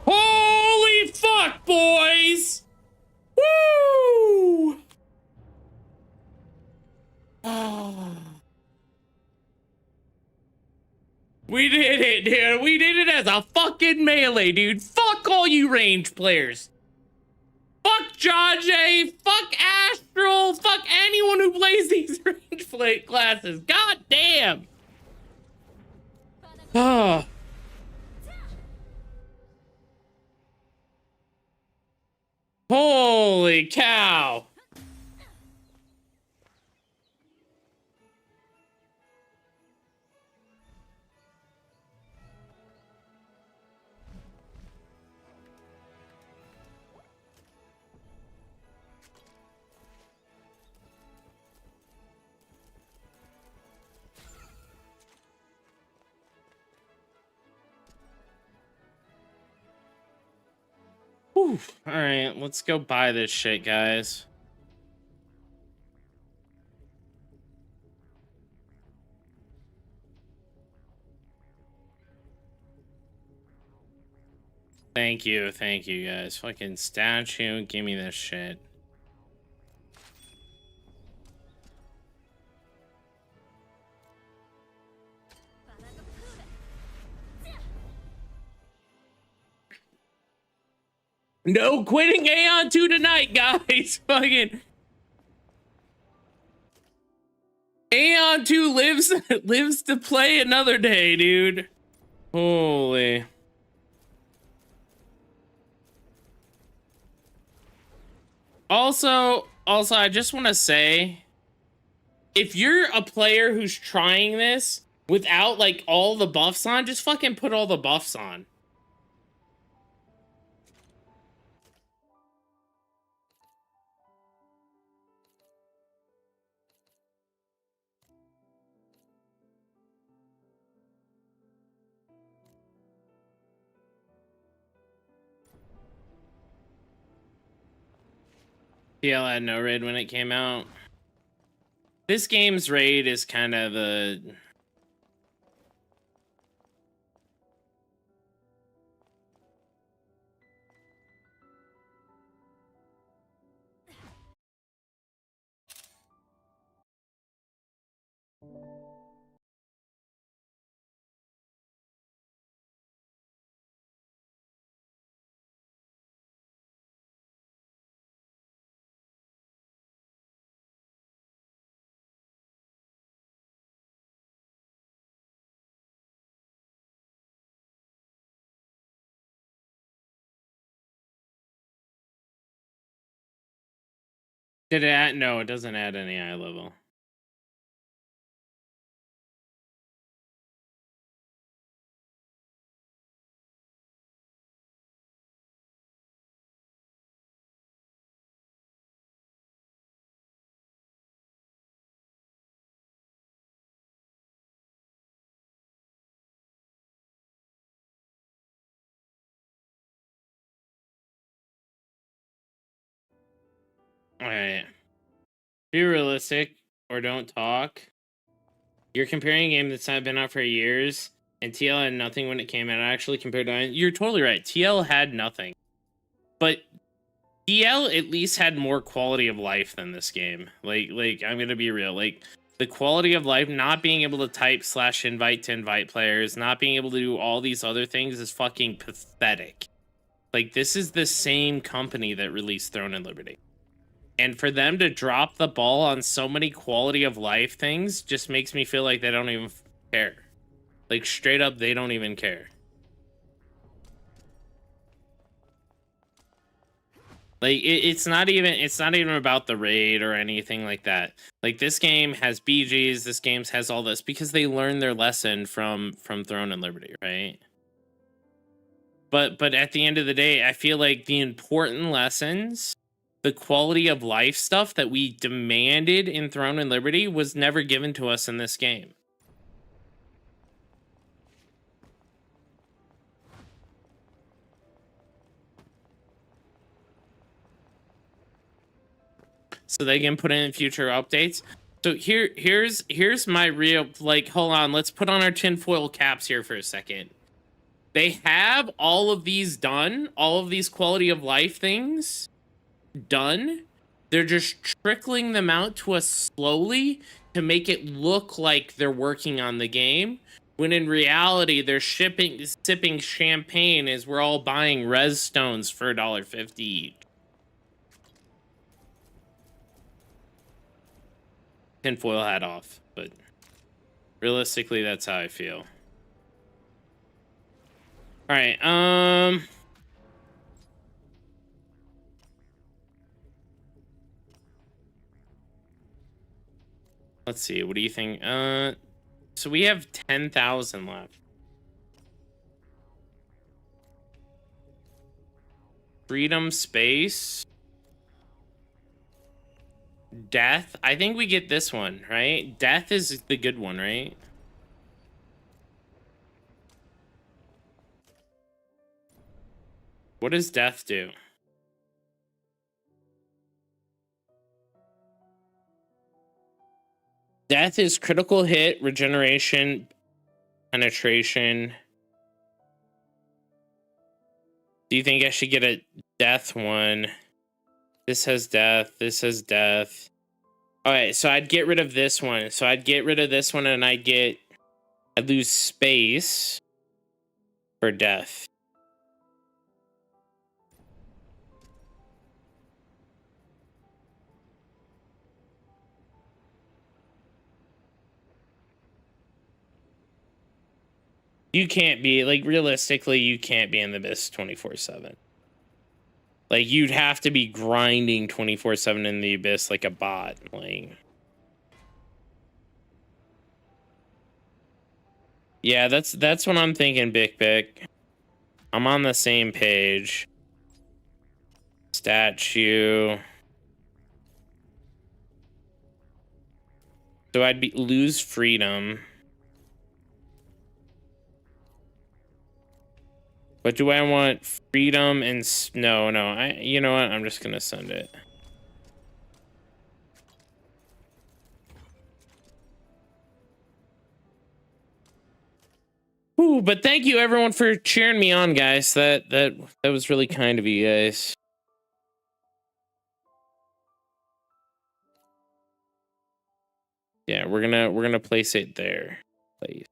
Holy fuck, boys! Woo! We did it, dude. We did it as a fucking melee, dude. Fuck all you range players. Fuck Jajay. Fuck Astral. Fuck anyone who plays these range play classes. God damn. Oh. Holy cow. Whew. All right, let's go buy this shit, guys. Thank you, guys. Fucking statue, give me this shit. No quitting Aion 2 tonight, guys. Fucking Aion 2 lives to play another day, dude. Holy. Also, I just want to say, if you're a player who's trying this without like all the buffs on, just fucking put all the buffs on. TL had no raid when it came out. This game's raid is kind of a... Did it add? No, it doesn't add any eye level. All right. Be realistic or don't talk. You're comparing a game that's not been out for years, and TL had nothing when it came out. I actually compared to. You're totally right. TL had nothing, but TL at least had more quality of life than this game. Like I'm gonna be real. Like the quality of life, not being able to type /invite to invite players, not being able to do all these other things is fucking pathetic. Like this is the same company that released Throne and Liberty. And for them to drop the ball on so many quality of life things just makes me feel like they don't even care. Like straight up, they don't even care. Like it's not even about the raid or anything like that. Like this game has BGs, this game has all this because they learned their lesson from Throne and Liberty, right? But at the end of the day, I feel like the important lessons, the quality of life stuff that we demanded in Throne and Liberty was never given to us in this game. So they can put in future updates. So here's my real, like, hold on, let's put on our tinfoil caps here for a second. They have all of these done, all of these quality of life things done. They're just trickling them out to us slowly to make it look like they're working on the game, when in reality they're sipping champagne as we're all buying res stones for $1.50 each. Tinfoil hat off, but realistically that's how I feel. All right, let's see, what do you think? So we have 10,000 left. Freedom, space, death. I think we get this one, right? Death is the good one, right? What does death do? Death is critical hit, regeneration, penetration. Do you think I should get a death one? This has death. This has death. All right, so I'd get rid of this one. So I'd get rid of this one, and I'd lose space for death. You can't be, like, realistically, you can't be in the abyss 24/7. Like, you'd have to be grinding 24/7 in the abyss like a bot. Like, yeah, that's what I'm thinking, Big Bic. I'm on the same page. Statue. So I'd lose freedom. But do I want freedom and no? You know what? I'm just gonna send it. Ooh, but thank you everyone for cheering me on, guys. That was really kind of you guys. Yeah, we're gonna place it there. Place.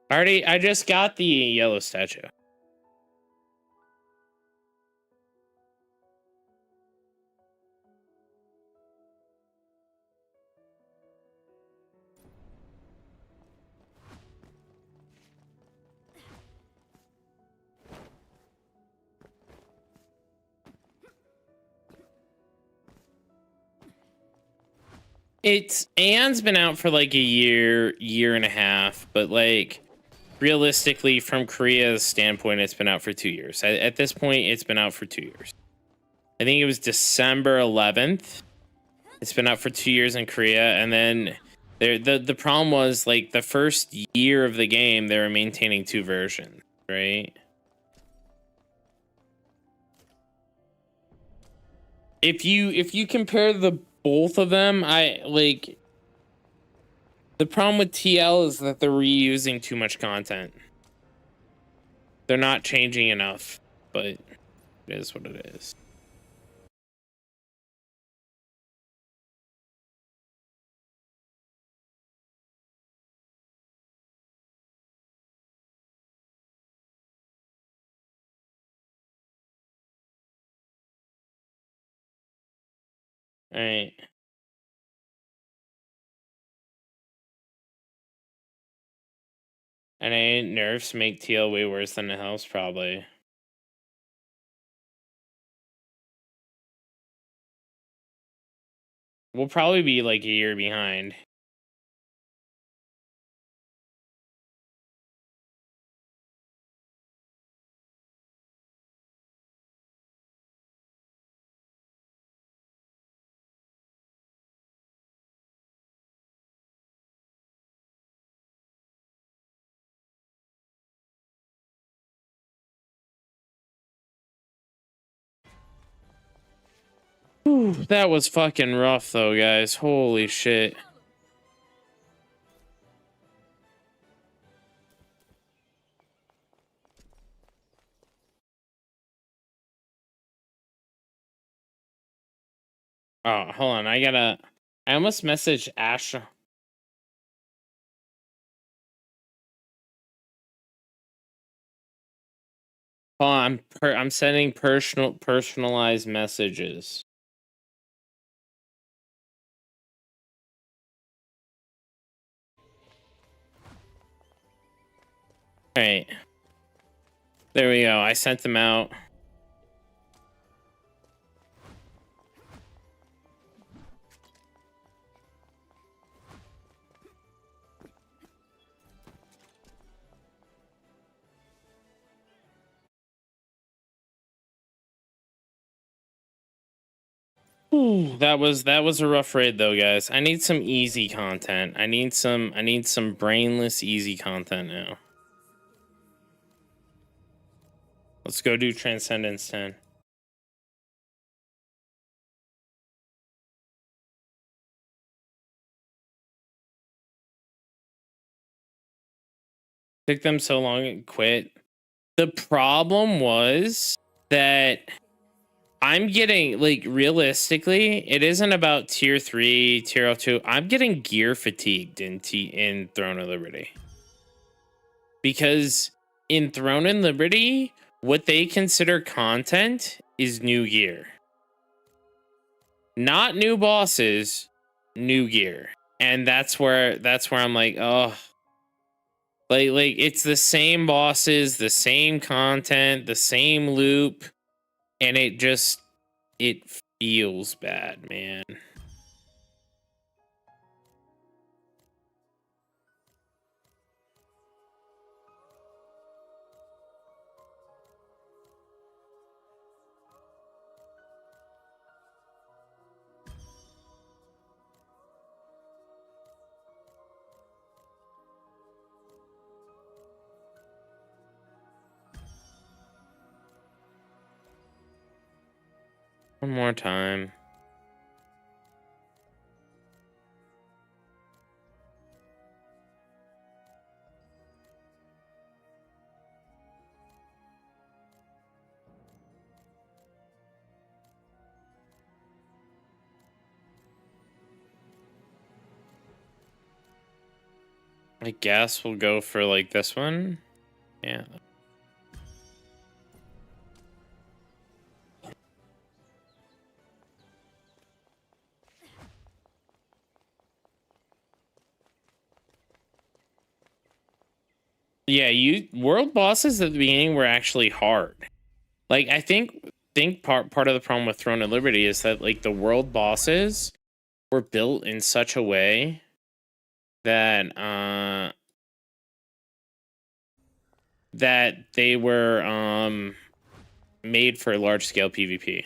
I just got the yellow statue. It's Aion's been out for like a year and a half, but like realistically, from Korea's standpoint, it's been out for 2 years. At this point, it's been out for 2 years. I think it was December 11th. It's been out for 2 years in Korea, and then the problem was like the first year of the game, they were maintaining 2 versions, right? If you compare the both of them, I like the problem with TL is that they're reusing too much content. They're not changing enough, but it is what it is. All right. And nerfs make TL way worse than it helps, probably. We'll probably be like a year behind. Whew, that was fucking rough, though, guys. Holy shit. Oh, hold on. I almost messaged Ash. Hold on, I'm sending personalized messages. All right. There we go. I sent them out. Ooh, that was a rough raid though, guys. I need some easy content. I need some brainless easy content now. Let's go do Transcendence 10. Took them so long to quit. The problem was that I'm getting, like, realistically, it isn't about tier 3, tier 2. I'm getting gear fatigued in Throne of Liberty. Because in Throne and Liberty, what they consider content is new gear. Not new bosses, new gear. And that's where I'm like, oh, like it's the same bosses, the same content, the same loop, and it feels bad, man. One more time. I guess we'll go for like this one. Yeah. Yeah, world bosses at the beginning were actually hard. Like I think part of the problem with Throne of Liberty is that like the world bosses were built in such a way that that they were made for large scale PvP.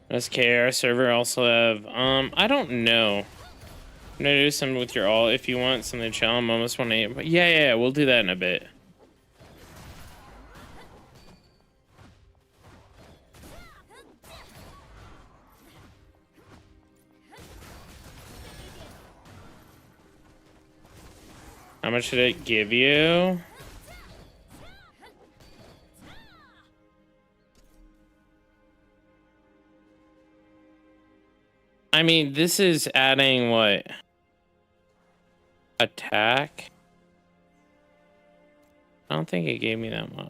Does KR server also have I don't know. I'm gonna do something with your all if you want something to chill. I'm almost 1-8. But yeah, we'll do that in a bit. How much did it give you? I mean, this is adding what? Attack? I don't think it gave me that much.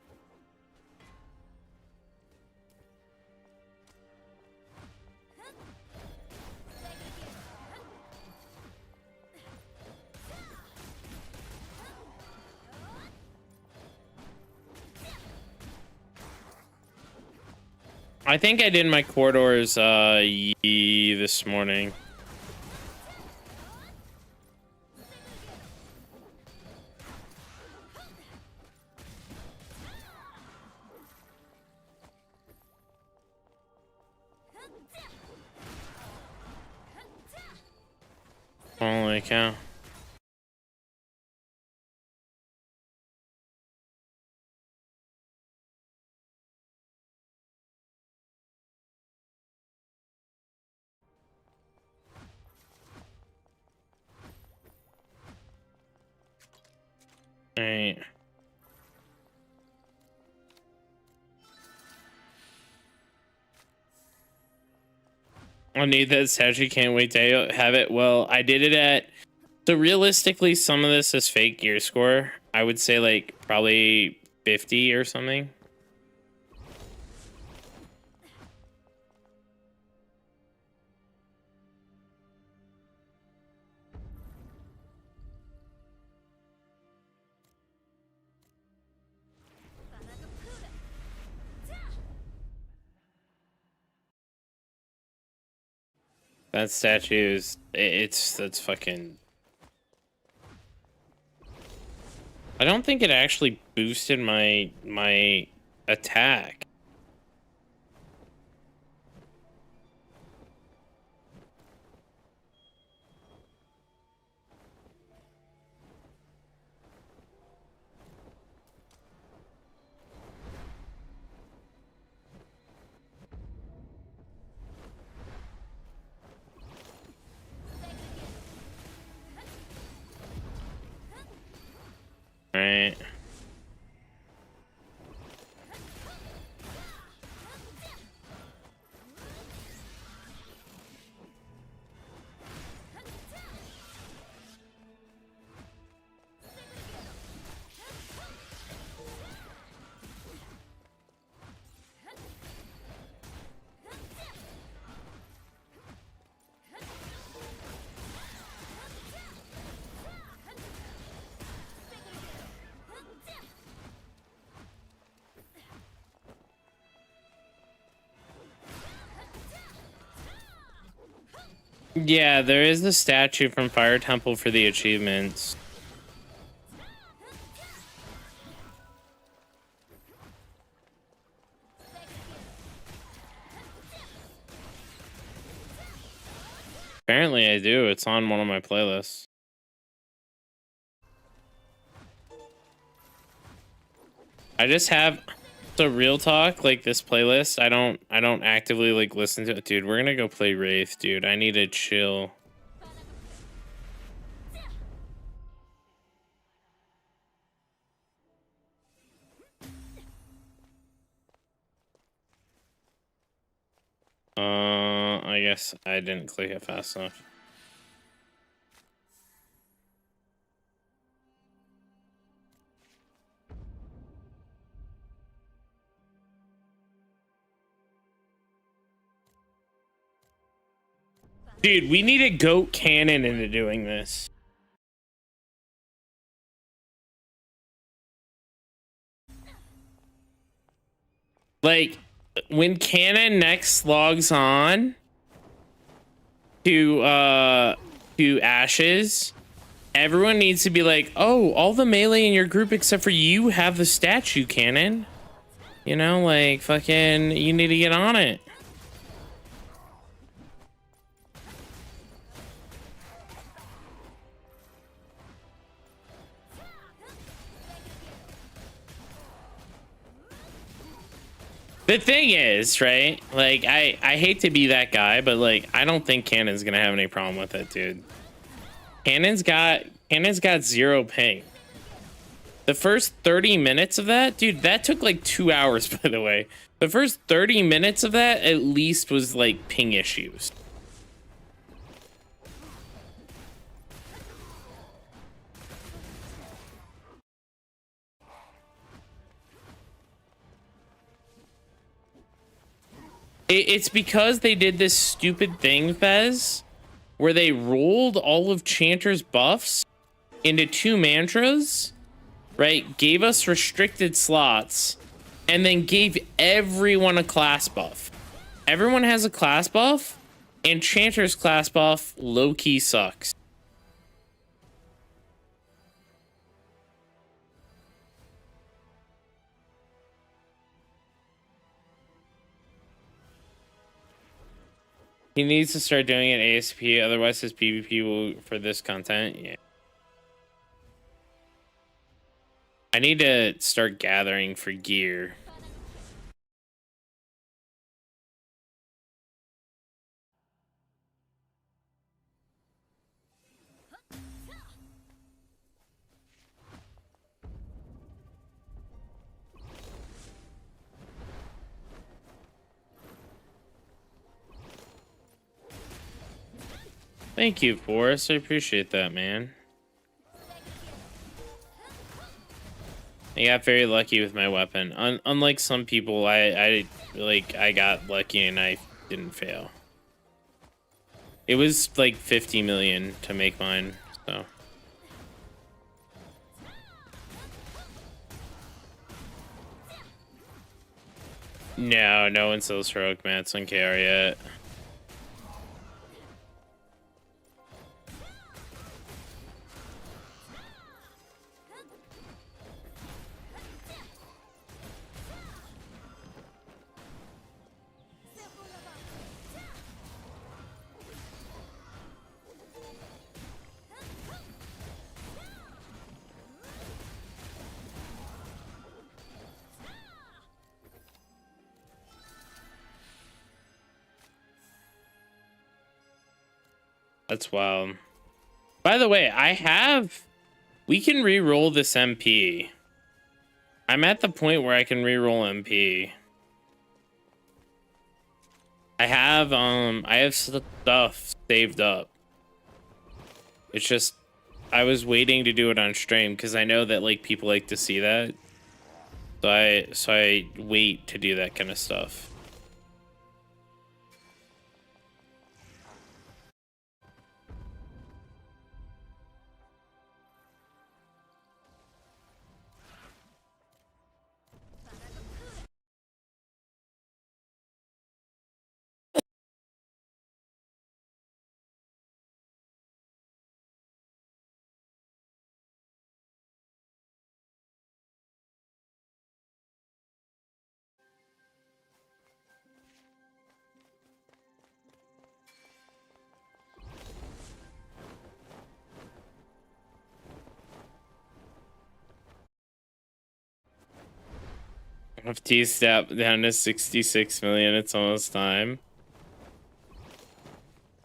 I think I did my corridors this morning. Holy cow. Alright. I need that statue. Can't wait to have it. Well, I did it at... So realistically, some of this is fake gear score. I would say like probably 50 or something. That statue is... That's fucking... I don't think it actually boosted my attack. Right. Yeah, there is the statue from Fire Temple for the achievements. Apparently I do. It's on one of my playlists. I just have the real talk, like this playlist. I don't actively like listen to it. Dude, we're gonna go play Wraith, dude. I need to chill. I guess I didn't click it fast enough. Dude, we need a goat cannon into doing this. Like, when Cannon next logs on to Ashes, everyone needs to be like, oh, all the melee in your group except for you have the statue, Cannon. You know, like, fucking, you need to get on it. The thing is, right? Like, I hate to be that guy, but like, I don't think Cannon's gonna have any problem with it, dude. Cannon's got 0 ping. The first 30 minutes of that, dude, that took like 2 hours, by the way. The first 30 minutes of that at least was like ping issues. It's because they did this stupid thing, Fez, where they rolled all of Chanter's buffs into 2 mantras, right? Gave us restricted slots, and then gave everyone a class buff. Everyone has a class buff, and Chanter's class buff low-key sucks. He needs to start doing it ASP, otherwise his PvP will, for this content, yeah. I need to start gathering for gear. Thank you, Forrest. I appreciate that, man. I got very lucky with my weapon. Unlike some people, I got lucky and I didn't fail. It was like 50 million to make mine, so. No, no one sells heroic mats on KR yet. That's wild. By the way, we can re-roll this MP. I'm at the point where I can re-roll MP. I have stuff saved up. It's just, I was waiting to do it on stream because I know that like people like to see that. So I wait to do that kind of stuff. FT step down to 66 million. It's almost time.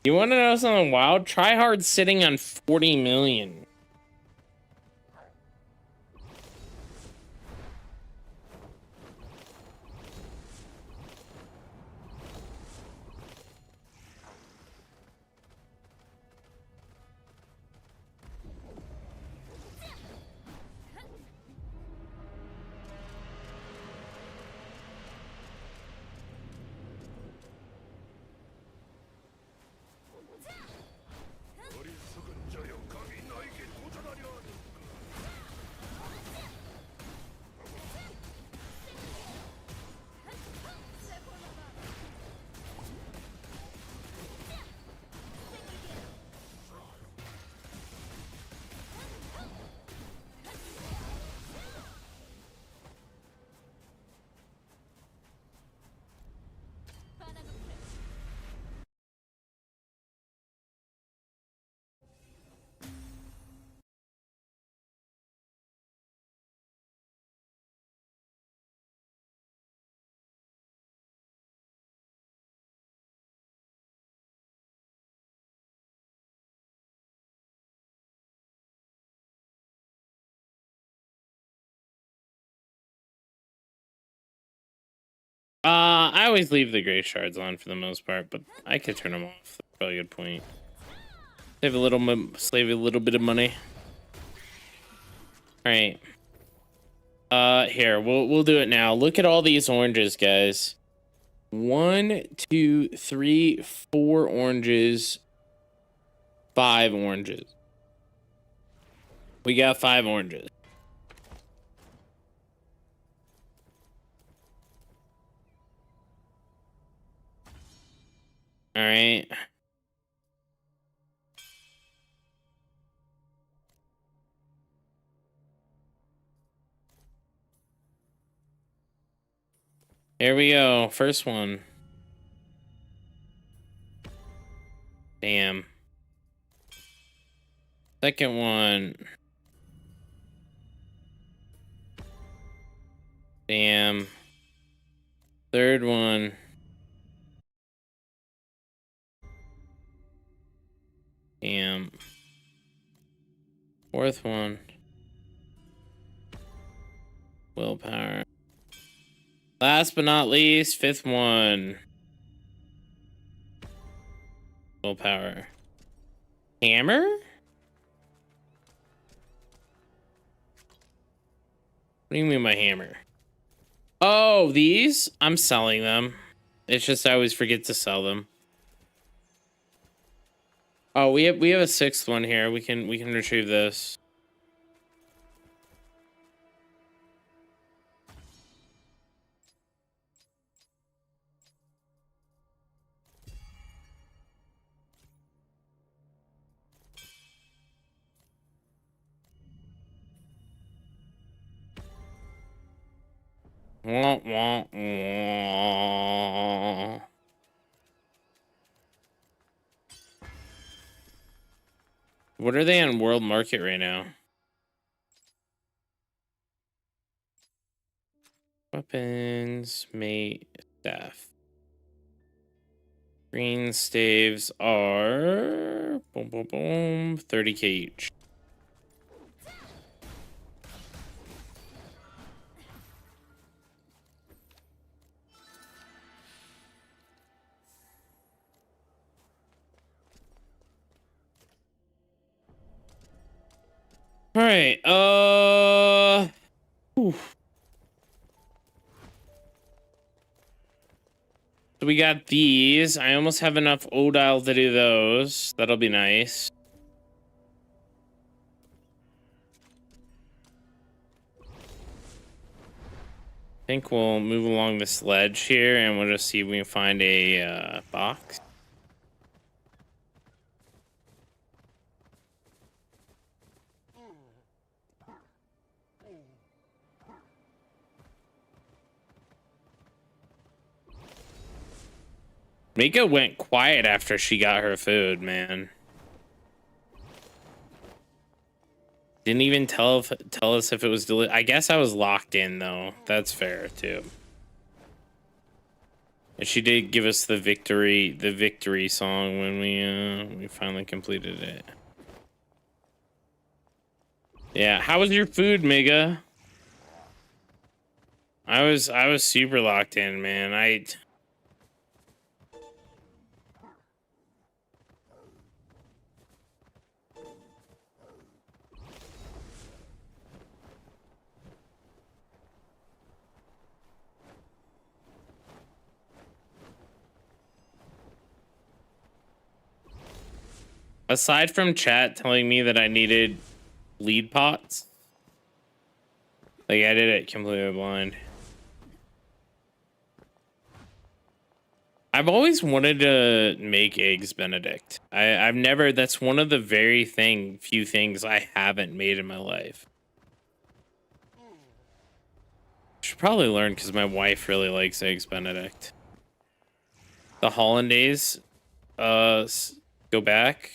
You want to know something wild? Try hard sitting on 40 million. always leave the gray shards on for the most part, but I could turn them off. That's probably a good point. Save a little bit of money. All right. Here we'll do it now. Look at all these oranges, guys. 1, 2, 3, 4 oranges, 5 oranges. We got 5 oranges. All right. Here we go. First one. Damn. Second one. Damn. Third one. Damn. Fourth one. Willpower. Last but not least, 5th one. Willpower. Hammer? What do you mean by hammer? Oh, these? I'm selling them. It's just I always forget to sell them. Oh, we have a 6th one here. We can retrieve this. Wah, wah, wah. What are they on world market right now? Weapons, mate, staff. Green staves are boom, boom, boom, 30k each. All right. Oof. So we got these. I almost have enough Odile to do those. That'll be nice. I think we'll move along this ledge here and we'll just see if we can find a box. Mika went quiet after she got her food, man. Didn't even tell us if it was I guess I was locked in though. That's fair too. And she did give us the victory song when we finally completed it. Yeah, how was your food, Mega? I was super locked in, man. Aside from chat telling me that I needed lead pots, like I did it completely blind. I've always wanted to make eggs Benedict. I've never, that's one of the few things I haven't made in my life. Should probably learn because my wife really likes eggs Benedict. The hollandaise, go back.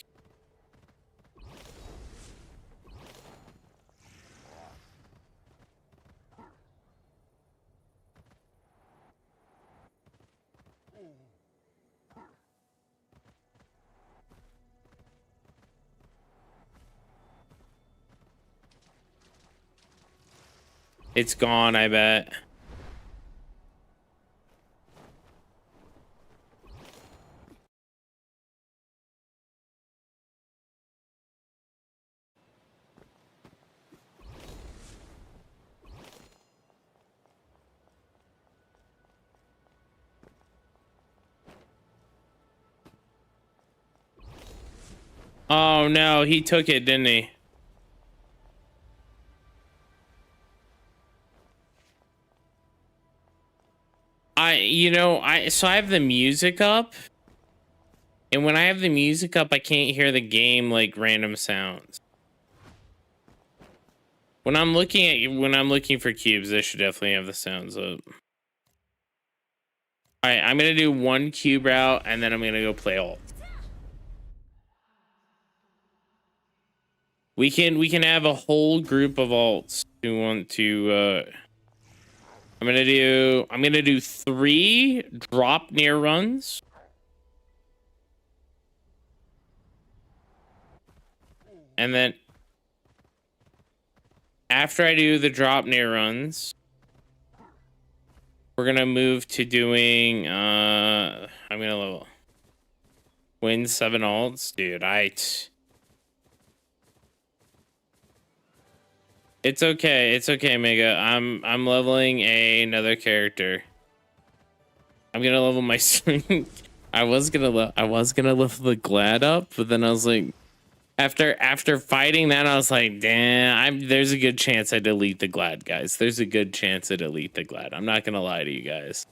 It's gone, I bet. Oh no, he took it, didn't he? So I have the music up, and when I have the music up, I can't hear the game like random sounds. When I'm looking for cubes, I should definitely have the sounds up. All right, I'm gonna do one cube route, and then I'm gonna go play alt. We can have a whole group of alts who want to. I'm gonna do 3 drop near runs. And then after I do the drop near runs, we're gonna move to doing I'm gonna level win 7 alts. Dude, it's okay, Mega. I'm leveling another character. I'm gonna level my swing. I was gonna level the Glad up, but then I was like, after fighting that, I was like, damn, there's a good chance I delete the Glad, guys. There's a good chance I delete the Glad. I'm not gonna lie to you guys.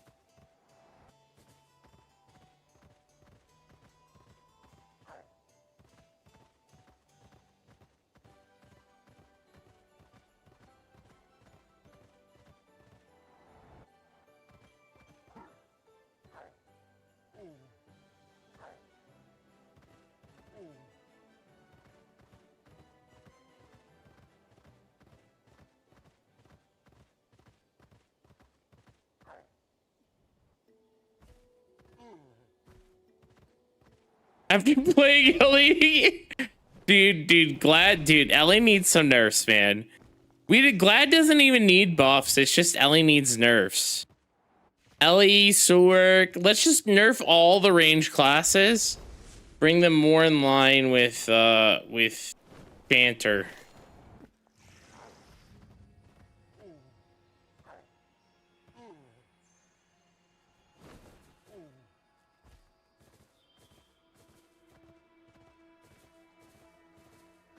After playing Ellie, dude, Ellie needs some nerfs, man. Glad doesn't even need buffs. It's just Ellie needs nerfs. Ellie, Sork, let's just nerf all the range classes. Bring them more in line with chanter.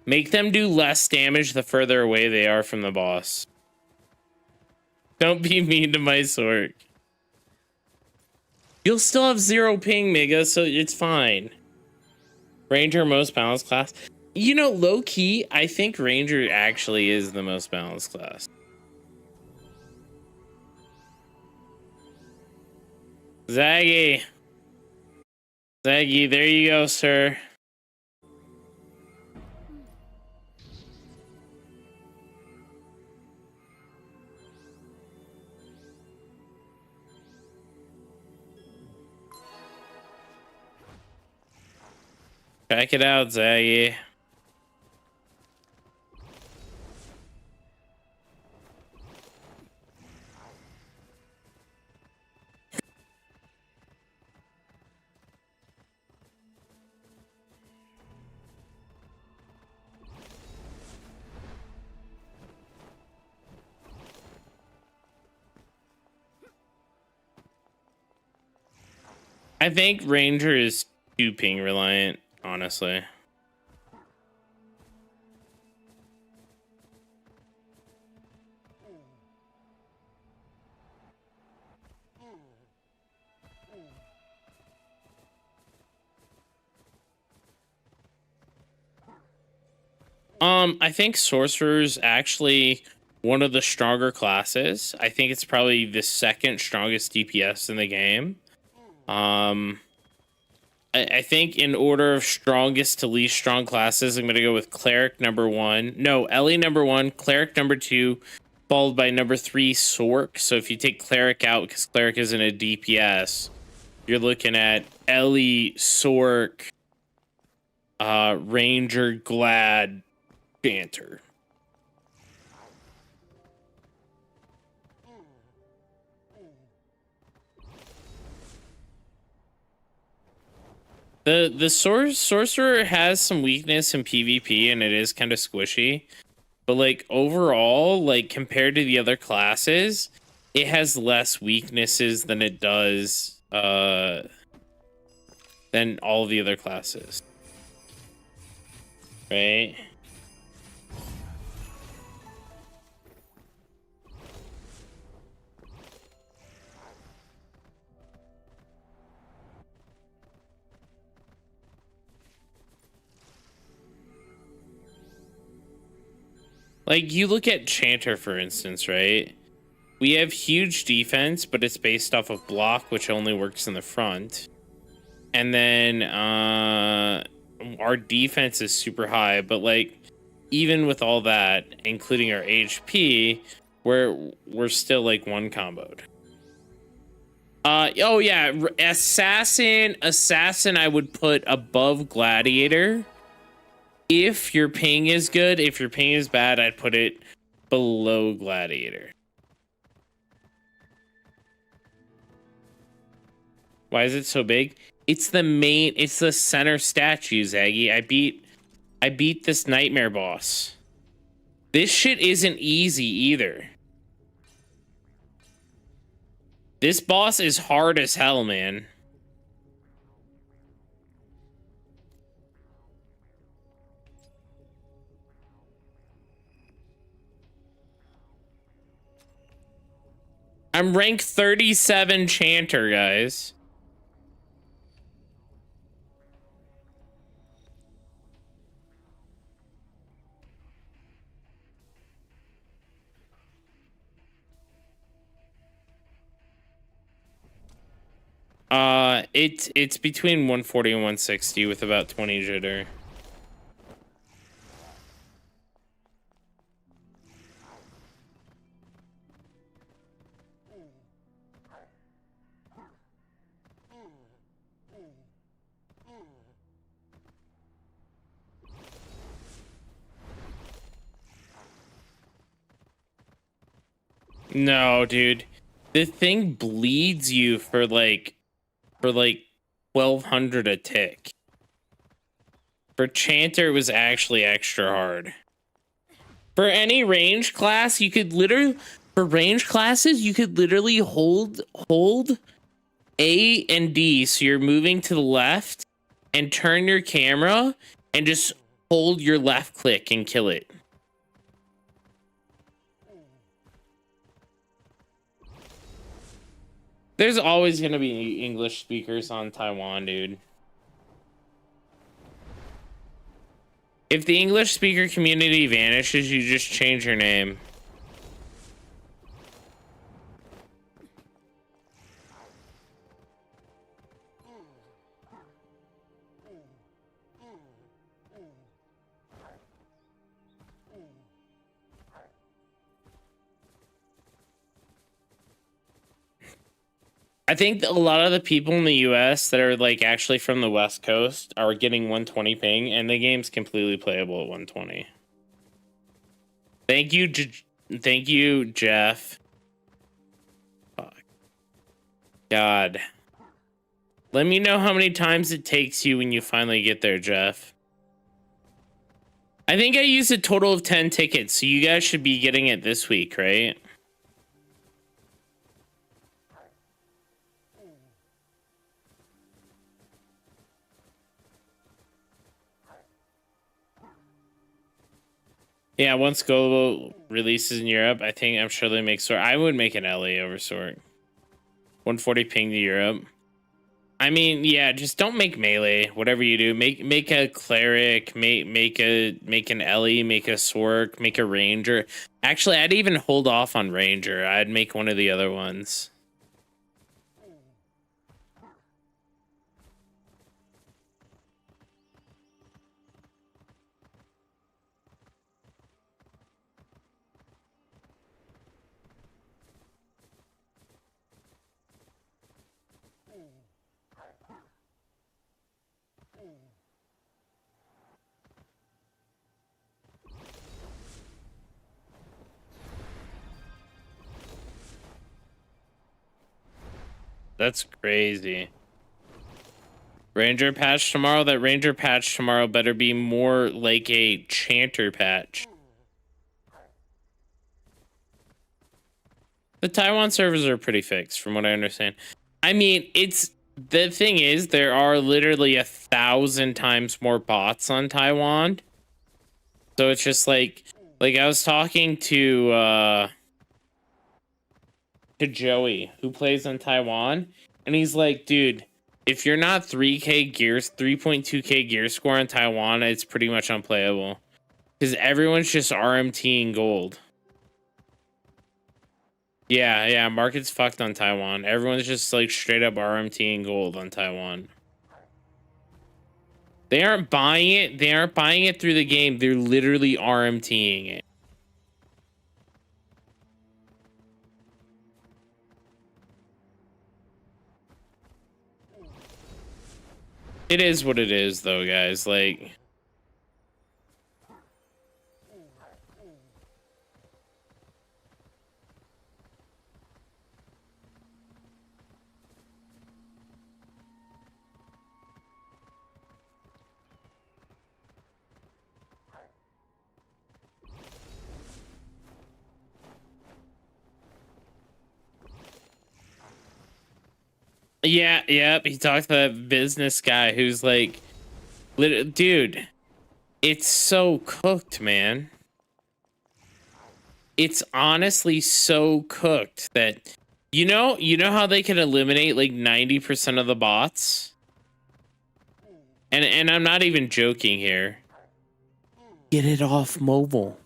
Make them do less damage the further away they are from the boss. Don't be mean to my Sork. You'll still have 0 ping, Mega, so it's fine. Ranger most balanced class. You know, low key, I think Ranger actually is the most balanced class. Zaggy, there you go, sir. Check it out, Zaggy. I think Ranger is too ping reliant, honestly. I think Sorcerer's actually one of the stronger classes. I think it's probably the second strongest DPS in the game. I think in order of strongest to least strong classes, I'm going to go with Cleric number 1. No, Ellie number 1, Cleric number 2, followed by number 3, Sork. So if you take Cleric out, because Cleric isn't a DPS, you're looking at Ellie, Sork, Ranger, Glad, chanter. The sorcerer has some weakness in PvP, and it is kind of squishy, but like overall, like compared to the other classes, it has less weaknesses than it does than all the other classes. right? Like, you look at Chanter, for instance, right? We have huge defense, but it's based off of block, which only works in the front. And then our defense is super high, but like even with all that, including our HP, we're still like one comboed. Oh yeah, assassin I would put above gladiator. If your ping is good, if your ping is bad, I'd put it below gladiator. Why is it so big? It's the center statue, Zaggy. I beat this nightmare boss. This shit isn't easy either. This boss is hard as hell, man. I'm rank 37 chanter, guys. It's between 140 and 160 with about 20 jitter. No, dude. The thing bleeds you for like 1200 a tick. For chanter, it was actually extra hard. For any range class, you could literally hold A and D, so you're moving to the left, and turn your camera and just hold your left click and kill it. There's always gonna be English speakers on Taiwan, dude. If the English speaker community vanishes, you just change your name. I think a lot of the people in the US that are like actually from the West Coast are getting 120 ping, and the game's completely playable at 120. Thank you, Jeff. Fuck. God. Let me know how many times it takes you when you finally get there, Jeff. I think I used a total of 10 tickets, so you guys should be getting it this week, right? Yeah, once Golo releases in Europe, I'm sure they make Sort. I would make an LA over Sort. 140 ping to Europe. I mean, yeah, just don't make melee. Whatever you do, make a cleric, make an Ellie, make a Sork, make a ranger. Actually, I'd even hold off on ranger. I'd make one of the other ones. That's crazy. Ranger patch tomorrow? That Ranger patch tomorrow better be more like a chanter patch. The Taiwan servers are pretty fixed, from what I understand. I mean, the thing is, there are literally 1,000 times more bots on Taiwan. So it's just like I was talking to Joey, who plays in Taiwan, and he's like, dude, if you're not 3.2k gear score in Taiwan, it's pretty much unplayable. Because everyone's just RMTing gold. Yeah, market's fucked on Taiwan. Everyone's just like straight up RMTing gold on Taiwan. They aren't buying it. They aren't buying it through the game. They're literally RMTing it. It is what it is, though, guys. Like, yeah. He talked to that business guy who's like, dude, it's so cooked, man. It's honestly so cooked that you know how they can eliminate like 90% of the bots? And I'm not even joking here. Get it off mobile.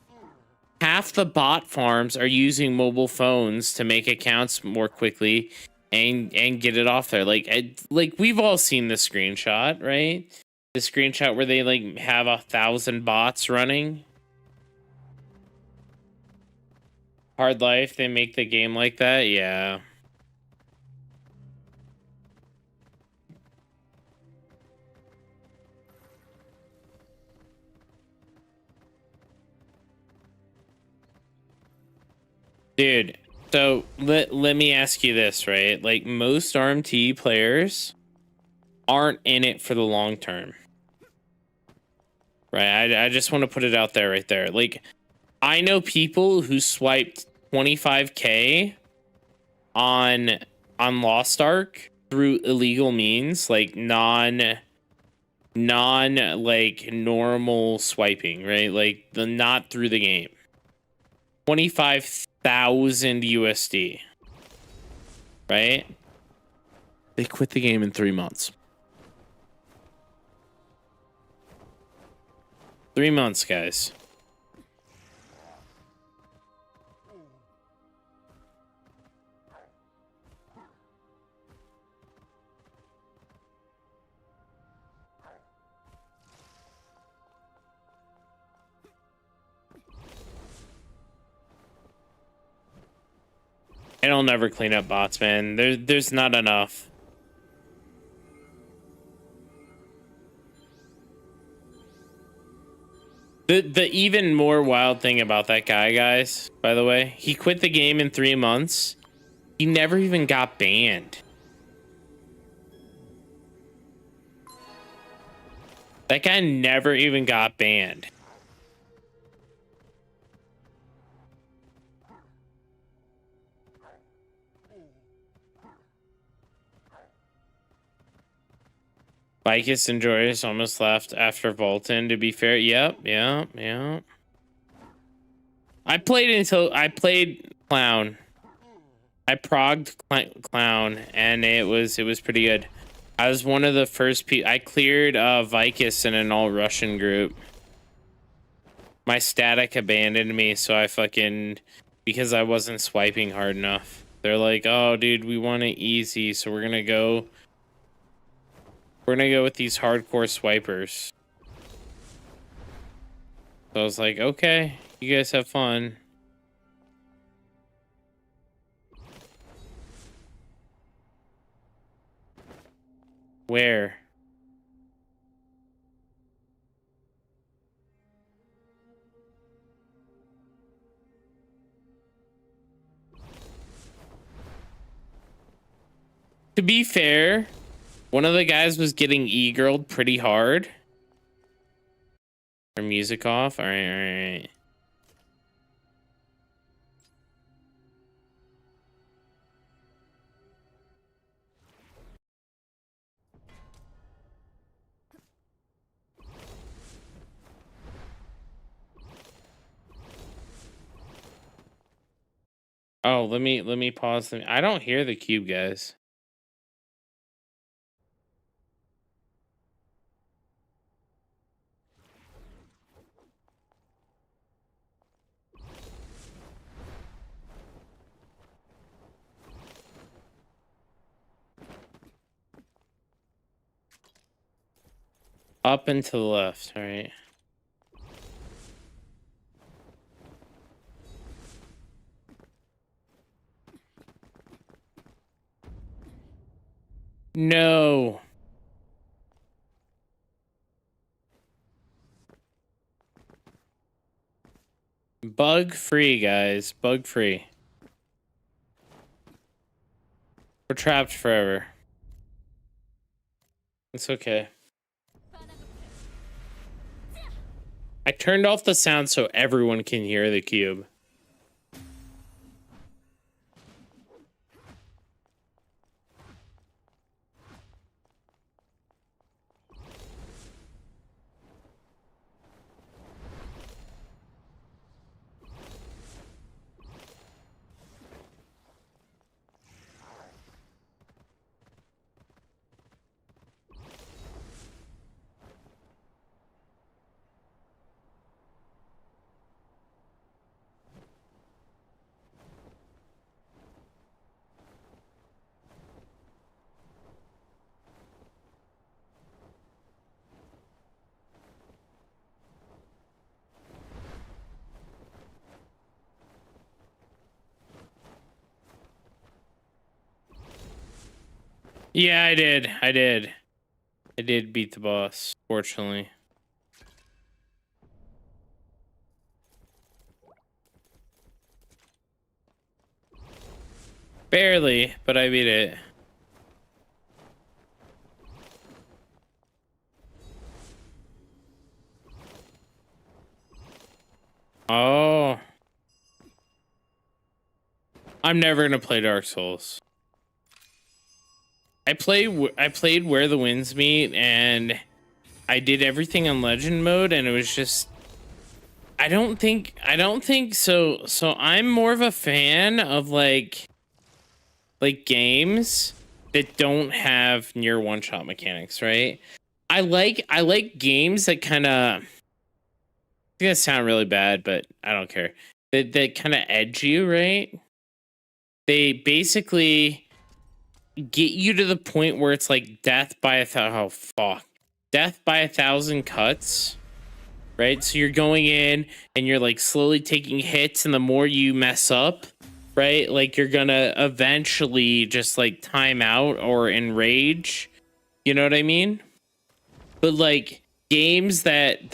Half the bot farms are using mobile phones to make accounts more quickly and get it off there. Like we've all seen the screenshot, right? The screenshot where they like have 1,000 bots running. Hard Life, they make the game like that. Yeah. Dude, so let me ask you this, right? Like, most RMT players aren't in it for the long term. Right? I just want to put it out there right there. Like, I know people who swiped 25k on Lost Ark through illegal means, like non like normal swiping, right? Like the not through the game. 25,000 USD. Right? They quit the game in 3 months. 3 months, guys. It'll never clean up bots, man. There's not enough. The even more wild thing about that guy, guys, by the way, he quit the game in 3 months. He never even got banned. That guy never even got banned. Vicus and Joyous almost left after Volton, to be fair. Yep. I played Clown. I progged Clown, and it was pretty good. I was one of the first people. I cleared Vicus in an all-Russian group. My static abandoned me, so I fucking... because I wasn't swiping hard enough. They're like, oh, dude, we want it easy, so we're gonna go... we're gonna go with these hardcore swipers. So I was like, okay, you guys have fun. Where? To be fair, one of the guys was getting e-girled pretty hard. Our music off? Alright. no. Let me pause. I don't hear the cube, guys. Up and to the left, all right. No. Bug free, guys. Bug free. We're trapped forever. It's okay. I turned off the sound so everyone can hear the cube. Yeah, I did. I did beat the boss, fortunately. Barely, but I beat it. Oh. I'm never gonna play Dark Souls. I played Where the Winds Meet, and I did everything on Legend mode, and it was just I don't think so. So I'm more of a fan of like games that don't have near one shot mechanics, right? I like games that kind of, it's gonna sound really bad, but I don't care. That kind of edge you, right? They basically get you to the point where it's like death by death by 1,000 cuts, right? So you're going in and you're like slowly taking hits, and the more you mess up, right, like you're gonna eventually just like time out or enrage. You know what I mean? But like games that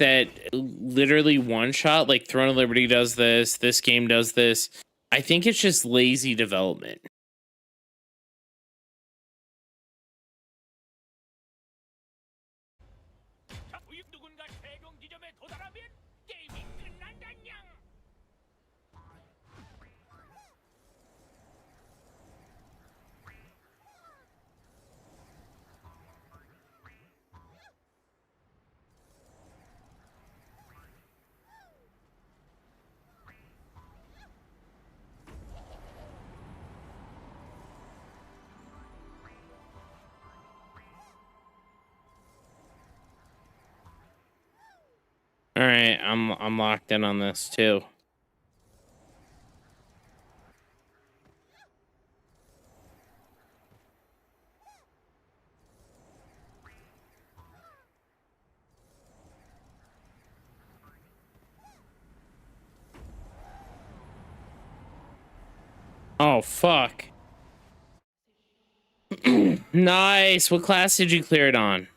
literally one shot, like Throne of Liberty does this game does this. I think it's just lazy development. All right, I'm locked in on this too. Oh fuck. Nice. What class did you clear it on?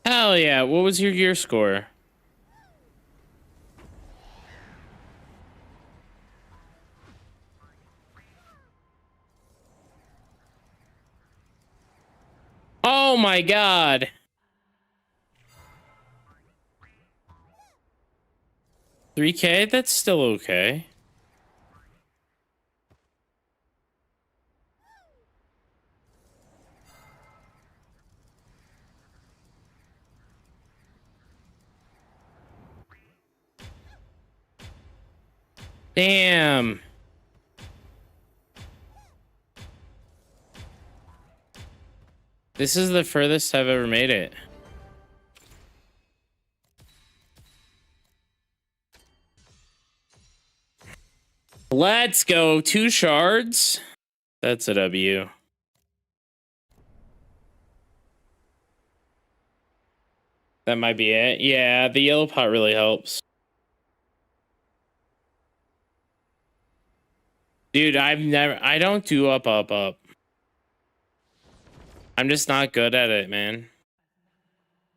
Hell yeah. What was your gear score? Oh my god. $3K? That's still okay. Damn. This is the furthest I've ever made it. Let's go. 2 shards. That's a W. That might be it. Yeah, the yellow pot really helps. Dude, I don't do up. I'm just not good at it, man.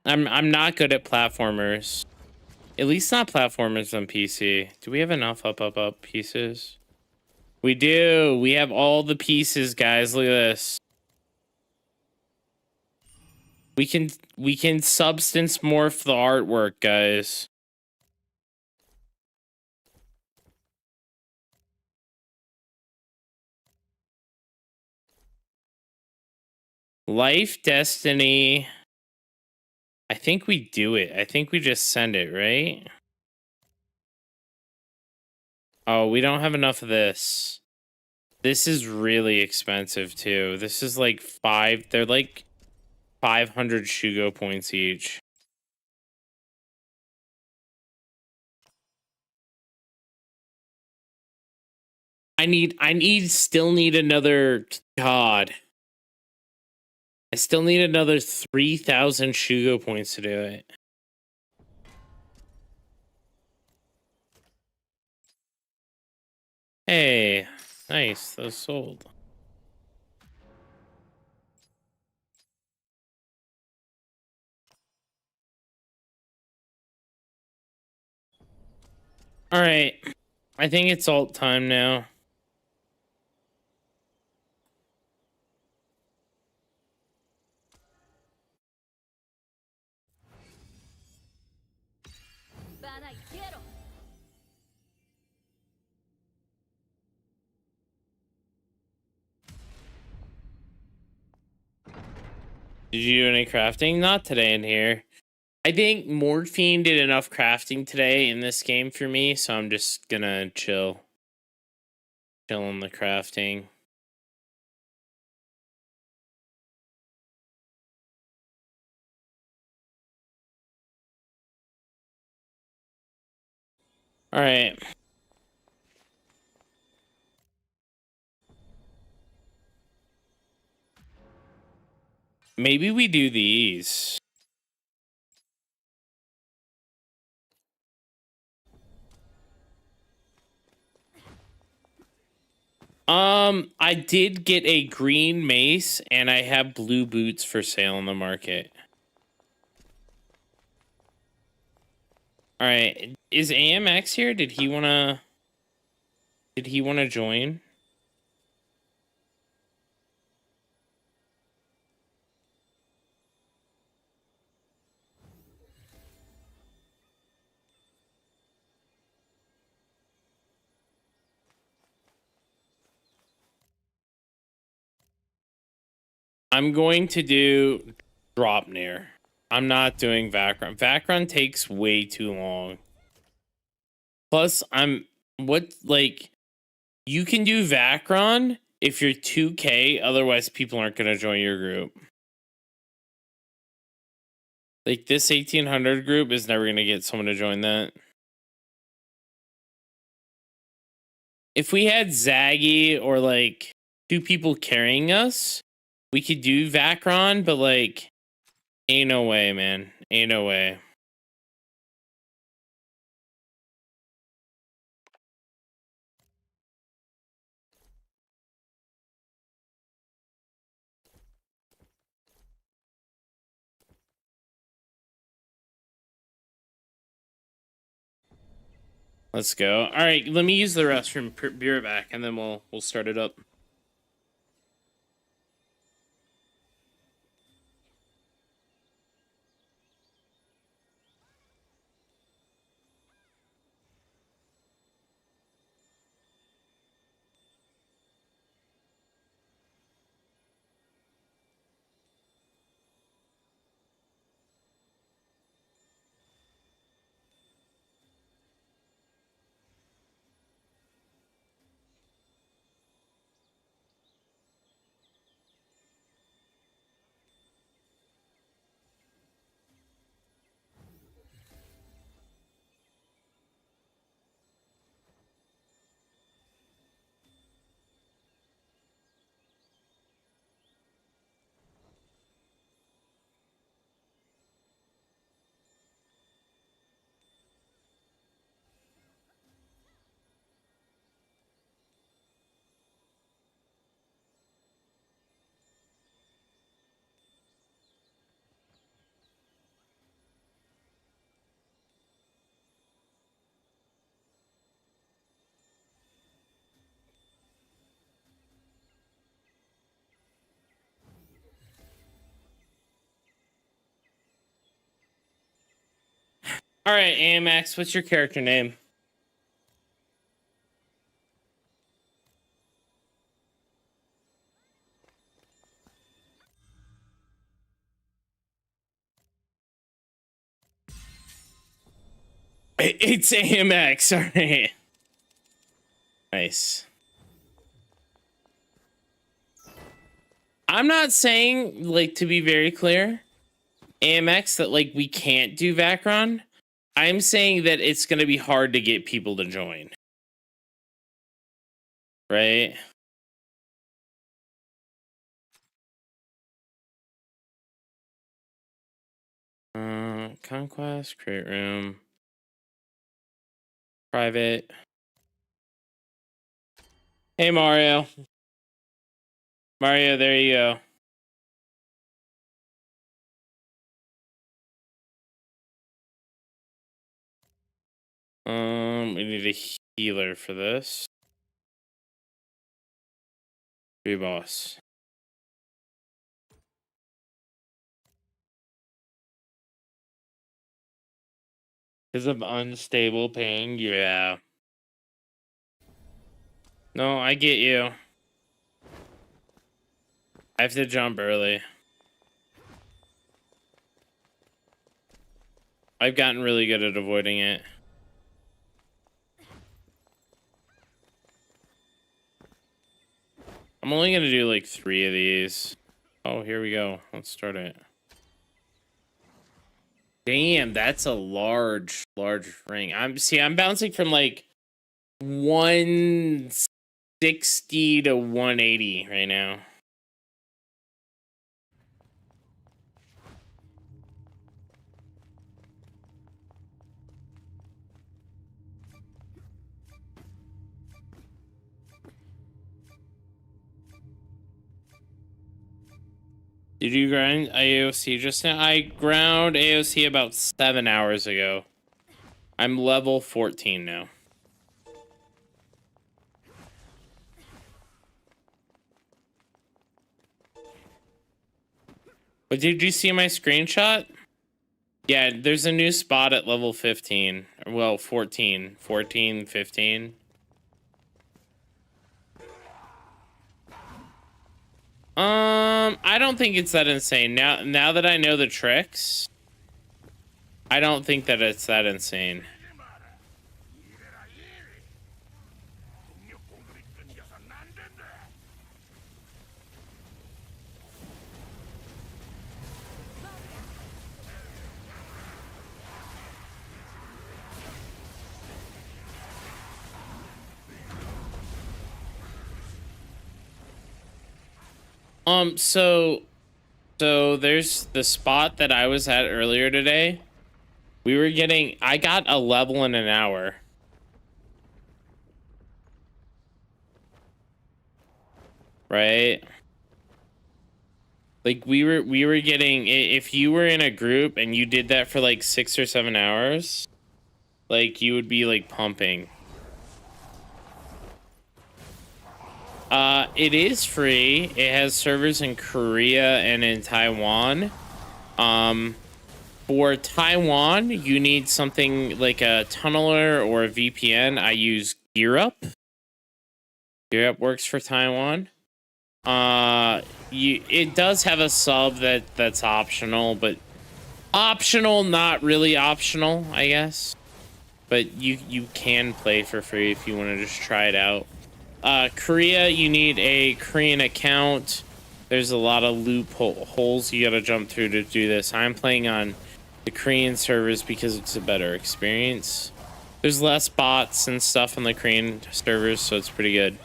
I'm not good at platformers. At least not platformers on PC. Do we have enough up pieces? We do. We have all the pieces, guys. Look at this. We can substance morph the artwork, guys. Life, destiny. I think we do it. I think we just send it, right? Oh, we don't have enough of this. This is really expensive too. This is like they're like 500 Shugo points each. Still need another, God. I still need another 3,000 Shugo points to do it. Hey, nice. Those sold. All right. I think it's alt time now. Did you do any crafting? Not today in here. I think Morphine did enough crafting today in this game for me, so I'm just gonna chill. Chill on the crafting. All right. Maybe we do these. I did get a green mace and I have blue boots for sale on the market. All right. Is AMX here? Did he want to join? I'm going to do drop near. I'm not doing Vacron. Vacron takes way too long. Plus, you can do Vacron if you're 2K, otherwise people aren't going to join your group. Like, this 1800 group is never going to get someone to join that. If we had Zaggy or, like, 2 people carrying us, we could do Vacron, but, like, ain't no way, man. Ain't no way. Let's go. All right, let me use the restroom. Be right back, and then we'll start it up. All right, AMX, what's your character name? It's AMX. All right. Nice. I'm not saying, like, to be very clear, AMX, that, like, we can't do Vacron. I'm saying that it's going to be hard to get people to join. Right? Conquest, create room, private. Hey, Mario. Mario, there you go. We need a healer for this. Be boss. Because of unstable ping, yeah. No, I get you. I have to jump early. I've gotten really good at avoiding it. I'm only gonna do like 3 of these. Oh, here we go. Let's start it. Damn, that's a large ring. I'm bouncing from like 160 to 180 right now. Did you grind AOC just now? I ground AOC about 7 hours ago. I'm level 14 now. But did you see my screenshot? Yeah, there's a new spot at level 15. Well, 14, 15. I don't think it's that insane. Now that I know the tricks, I don't think that it's that insane. So there's the spot that I was at earlier today. I got a level in an hour. Right? Like we were getting, if you were in a group and you did that for like 6 or 7 hours, like you would be like pumping. It is free. It has servers in Korea and in Taiwan. For Taiwan, you need something like a tunneler or a VPN. I use GearUp. GearUp works for Taiwan. It does have a sub that's optional, but optional, not really optional, I guess. But you can play for free if you want to just try it out. Korea, you need a Korean account. There's a lot of loopholes you gotta jump through to do this. I'm playing on the Korean servers because it's a better experience. There's less bots and stuff on the Korean servers, so it's pretty good.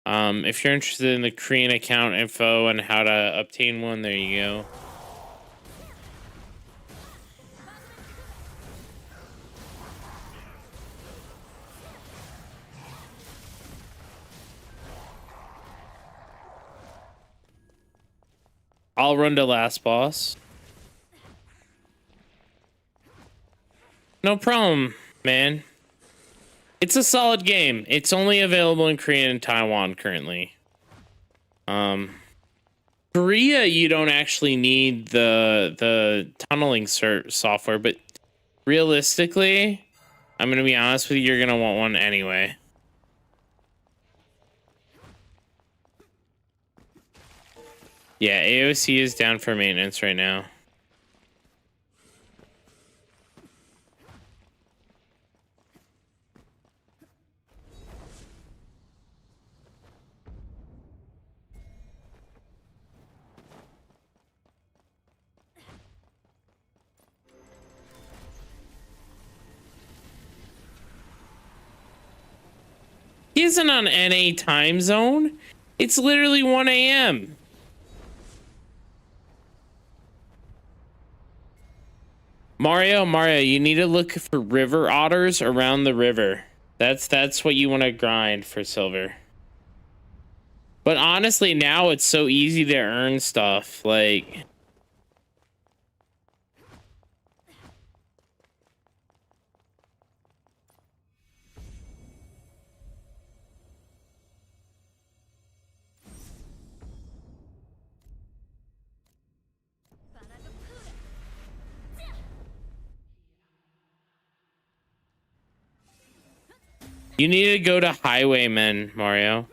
If you're interested in the Korean account info and how to obtain one, there you go. I'll run to last boss. No problem, man. It's a solid game. It's only available in Korea and Taiwan currently. Korea, you don't actually need the tunneling software, but realistically, I'm gonna be honest with you, you're gonna want one anyway. Yeah, AOC is down for maintenance right now. He isn't on NA time zone. It's literally 1 a.m. Mario, you need to look for river otters around the river. That's what you want to grind for silver. But honestly, now it's so easy to earn stuff. Like, you need to go to Highwaymen, Mario.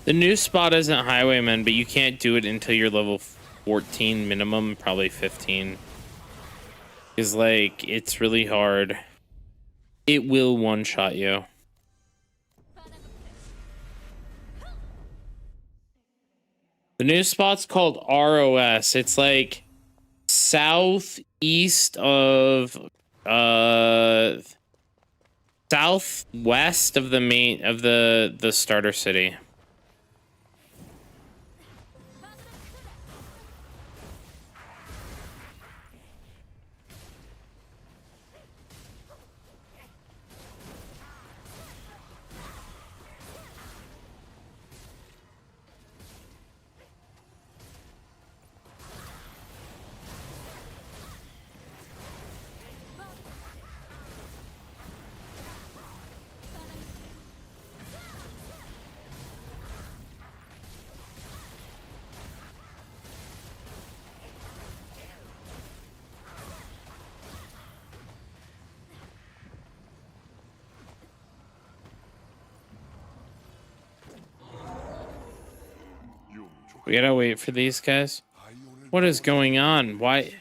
The new spot isn't Highwayman, but you can't do it until you're level 14 minimum, probably 15. Because, like, it's really hard. It will one-shot you. The new spot's called ROS. It's like southeast of southwest of the main of the starter city. We gotta wait for these guys. What is going on? Why?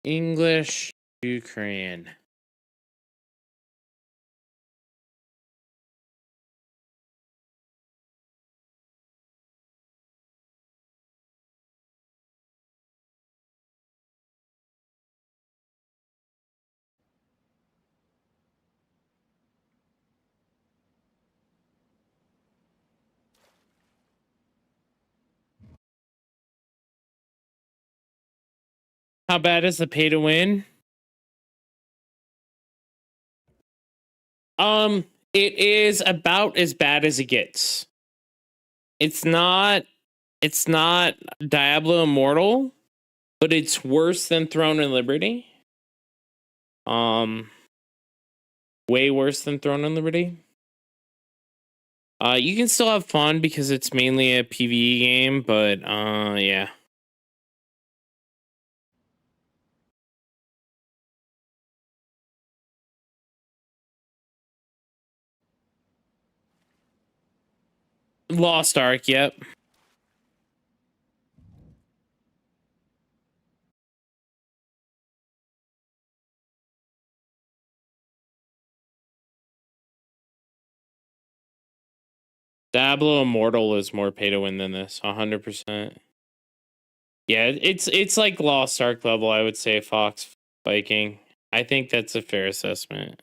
English, Ukraine. How bad is the pay to win? It is about as bad as it gets. It's not Diablo Immortal, but it's worse than Throne and Liberty. Way worse than Throne and Liberty. You can still have fun because it's mainly a PvE game, but yeah. Lost Ark, yep. Diablo Immortal is more pay to win than this, 100%. Yeah, it's like Lost Ark level, I would say, Fox Viking. I think that's a fair assessment.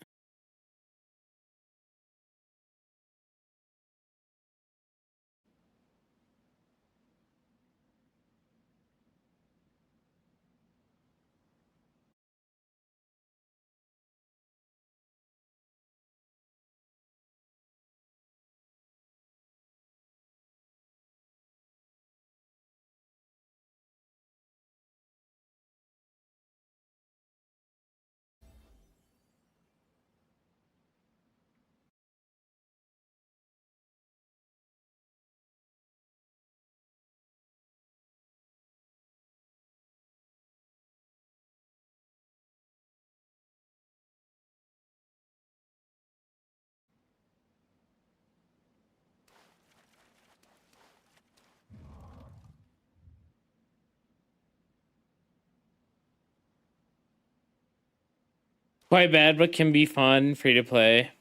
Quite bad, but can be fun, free to play.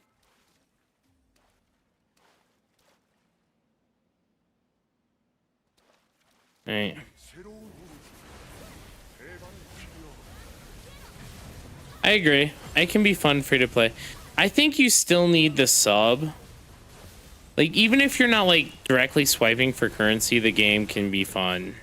Right. I agree. It can be fun, free to play. I think you still need the sub. Like, even if you're not like directly swiping for currency, the game can be fun.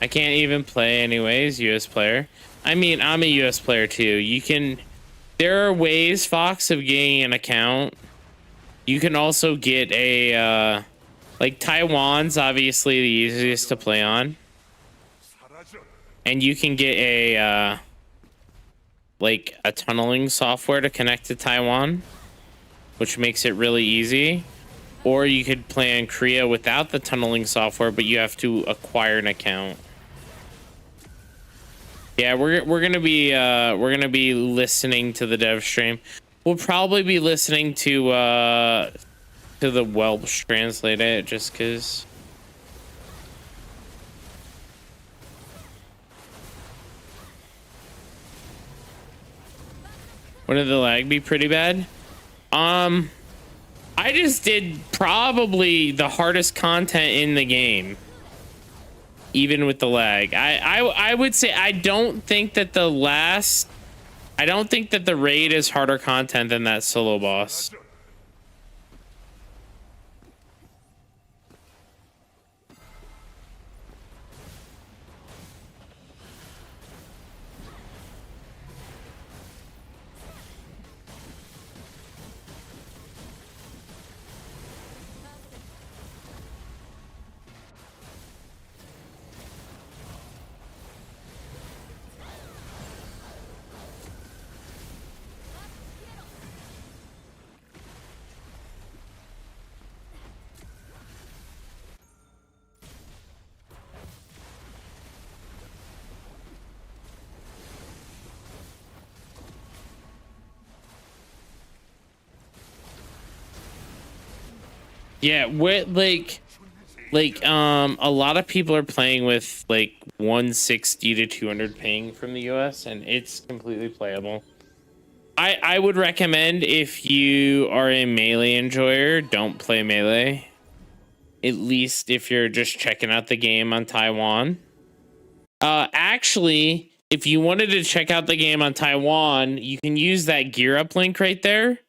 I can't even play anyways, US player. I mean, I'm a US player too. You can, there are ways, Fox, of getting an account. You can also get a, like Taiwan's obviously the easiest to play on. And you can get a, like a tunneling software to connect to Taiwan, which makes it really easy. Or you could play in Korea without the tunneling software, but you have to acquire an account. Yeah, we're gonna be listening to the dev stream. We'll probably be listening to the Welsh translate it, just cause. Wouldn't the lag be pretty bad? I just did probably the hardest content in the game. Even with the lag, I would say I don't think that the raid is harder content than that solo boss. Yeah, with a lot of people are playing with like 160 to 200 ping from the US, and it's completely playable. I would recommend, if you are a melee enjoyer, don't play melee. At least if you're just checking out the game on Taiwan. Actually, if you wanted to check out the game on Taiwan, you can use that gear up link right there.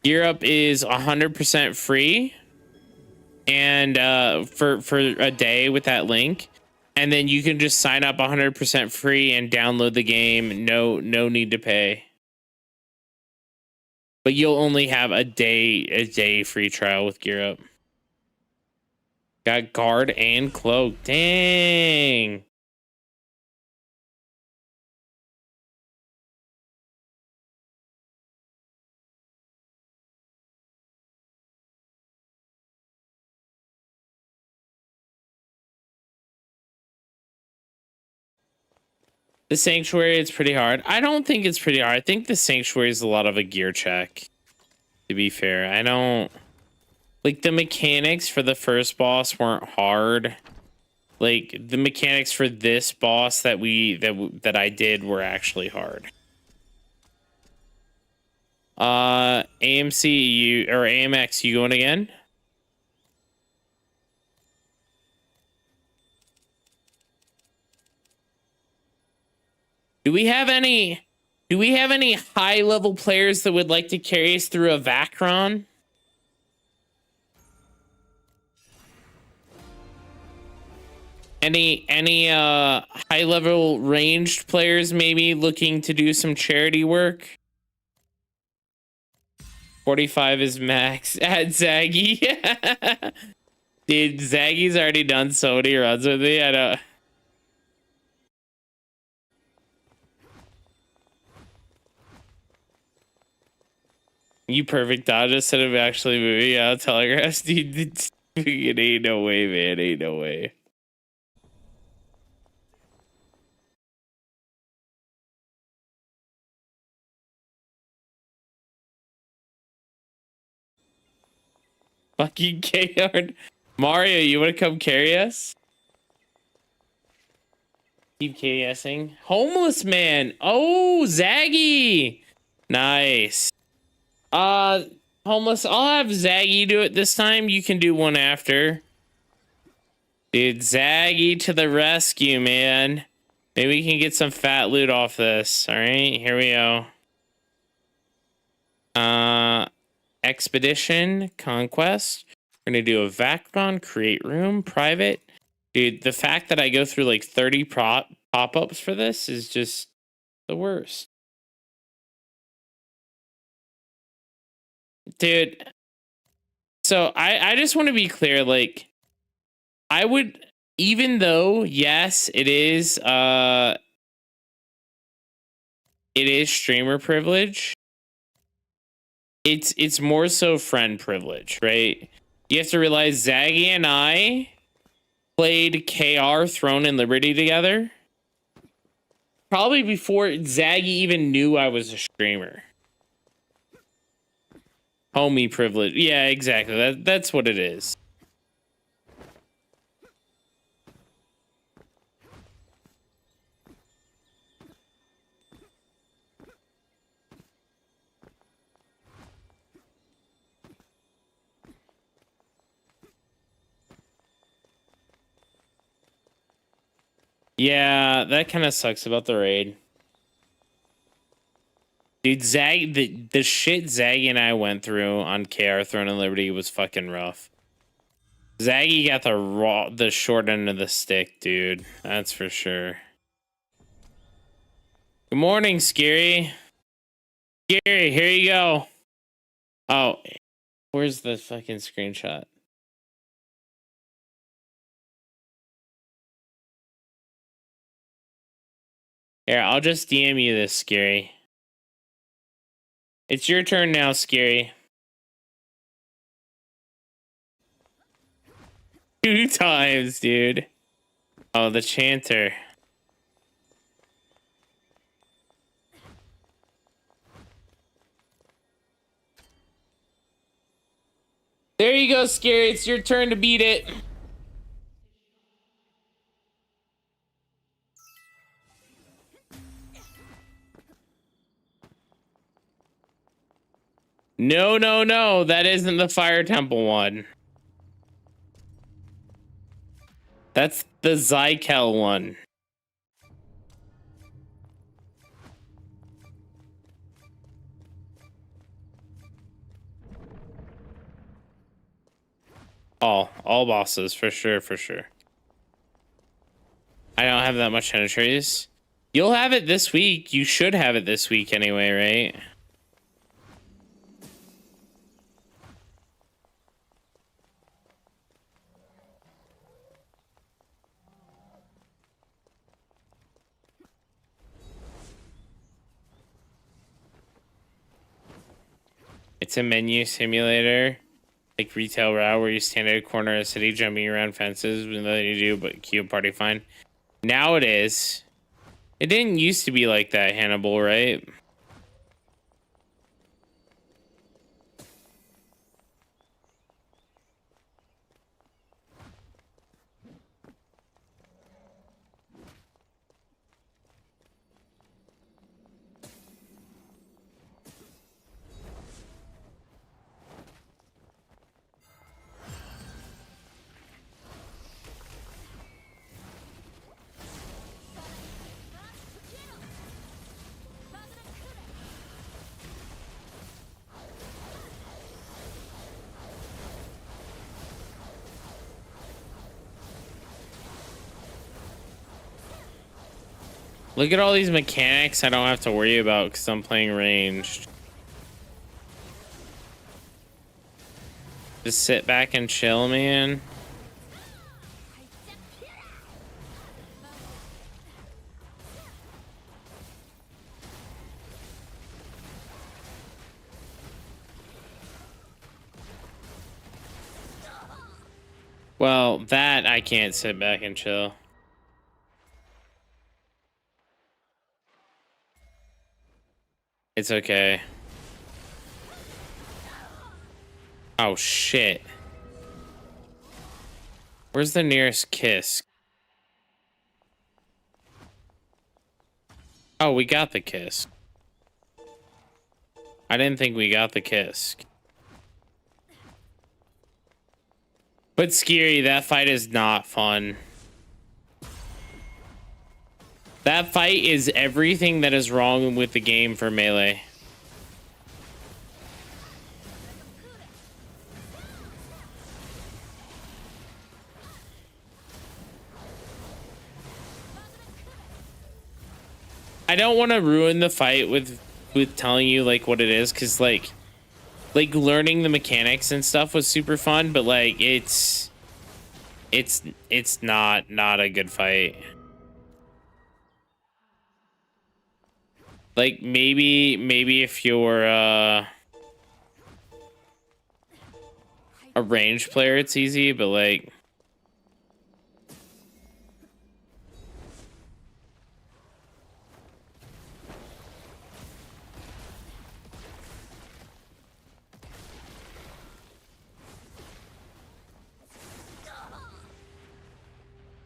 Gear Up is 100% free, and for a day with that link, and then you can just sign up 100% free and download the game. No need to pay. But you'll only have a day free trial with Gear Up. Got guard and cloak. Dang. The Sanctuary, it's pretty hard. I don't think it's pretty hard. I think the Sanctuary is a lot of a gear check, to be fair. I don't... Like, the mechanics for the first boss weren't hard. Like, the mechanics for this boss that I did were actually hard. AMC, or AMX, you going again? Do we have any high level players that would like to carry us through a Vacron? Any high level ranged players maybe looking to do some charity work? 45 is max at Zaggy. Dude, Zaggy's already done so many runs with me. I don't... You perfect dodge instead of actually moving out telegraphs. Dude, it ain't no way, man. Ain't no way. Fucking K-Yard. Mario, you want to come carry us? Keep KSing. Homeless man. Oh, Zaggy. Nice. Homeless, I'll have Zaggy do it this time. You can do one after. Dude, Zaggy to the rescue, man. Maybe we can get some fat loot off this. All right, here we go. Expedition, Conquest. We're gonna do a Vacron, create room, private. Dude, the fact that I go through like 30 pop-ups for this is just the worst. Dude, so I just want to be clear, like, I would, even though, yes, it is streamer privilege, it's more so friend privilege, right? You have to realize Zaggy and I played KR Throne and Liberty together probably before Zaggy even knew I was a streamer. Homie privilege. Yeah, exactly. That's what it is. Yeah, that kind of sucks about the raid. Dude, the shit Zaggy and I went through on KR Throne and Liberty was fucking rough. Zaggy got the short end of the stick, dude. That's for sure. Good morning, Scary. Scary, here you go. Oh, where's the fucking screenshot? Here, I'll just DM you this, Scary. It's your turn now, Scary. 2 times, dude. Oh, the chanter. There you go, Scary. It's your turn to beat it. No, no, no. That isn't the Fire Temple one. That's the Zykel one. All bosses, for sure, for sure. I don't have that much entries. You'll have it this week. You should have it this week anyway, right? It's a menu simulator, like retail route, where you stand at a corner of a city jumping around fences with nothing to do but queue party fine. Now it is. It didn't used to be like that, Hannibal, right? Look at all these mechanics I don't have to worry about because I'm playing ranged. Just sit back and chill, man. Well, that I can't sit back and chill. It's okay. Oh, shit. Where's the nearest kiss? Oh, we got the kiss. I didn't think we got the kiss. But scary, that fight is not fun. That fight is everything that is wrong with the game for Melee. I don't want to ruin the fight with telling you like what it is, because like learning the mechanics and stuff was super fun, but like it's not a good fight. Like maybe if you're a ranged player it's easy, but like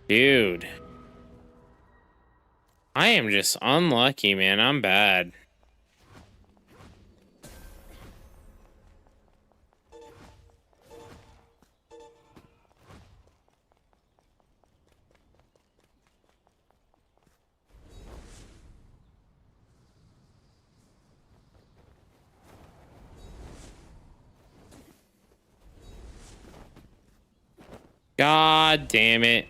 dude, I am just unlucky, man. I'm bad. God damn it.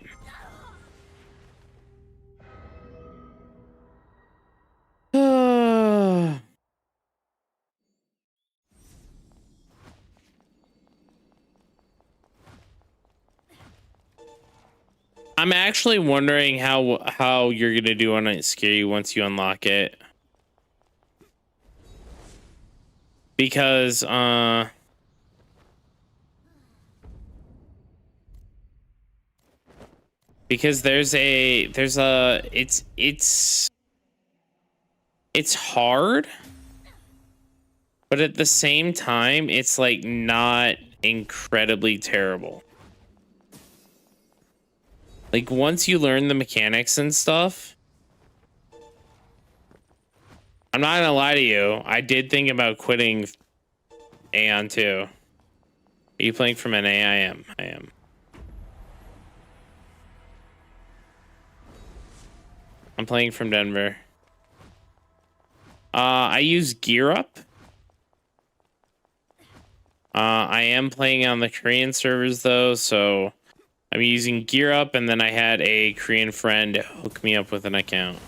I'm actually wondering how you're gonna do on it scary once you unlock it. Because there's a it's hard, but at the same time it's like not incredibly terrible. Like once you learn the mechanics and stuff, I'm not gonna lie to you, I did think about quitting Aion too. Are you playing from NA? I am. I'm playing from Denver. I use Gear Up. I am playing on the Korean servers though, so I'm using Gear Up, and then I had a Korean friend hook me up with an account.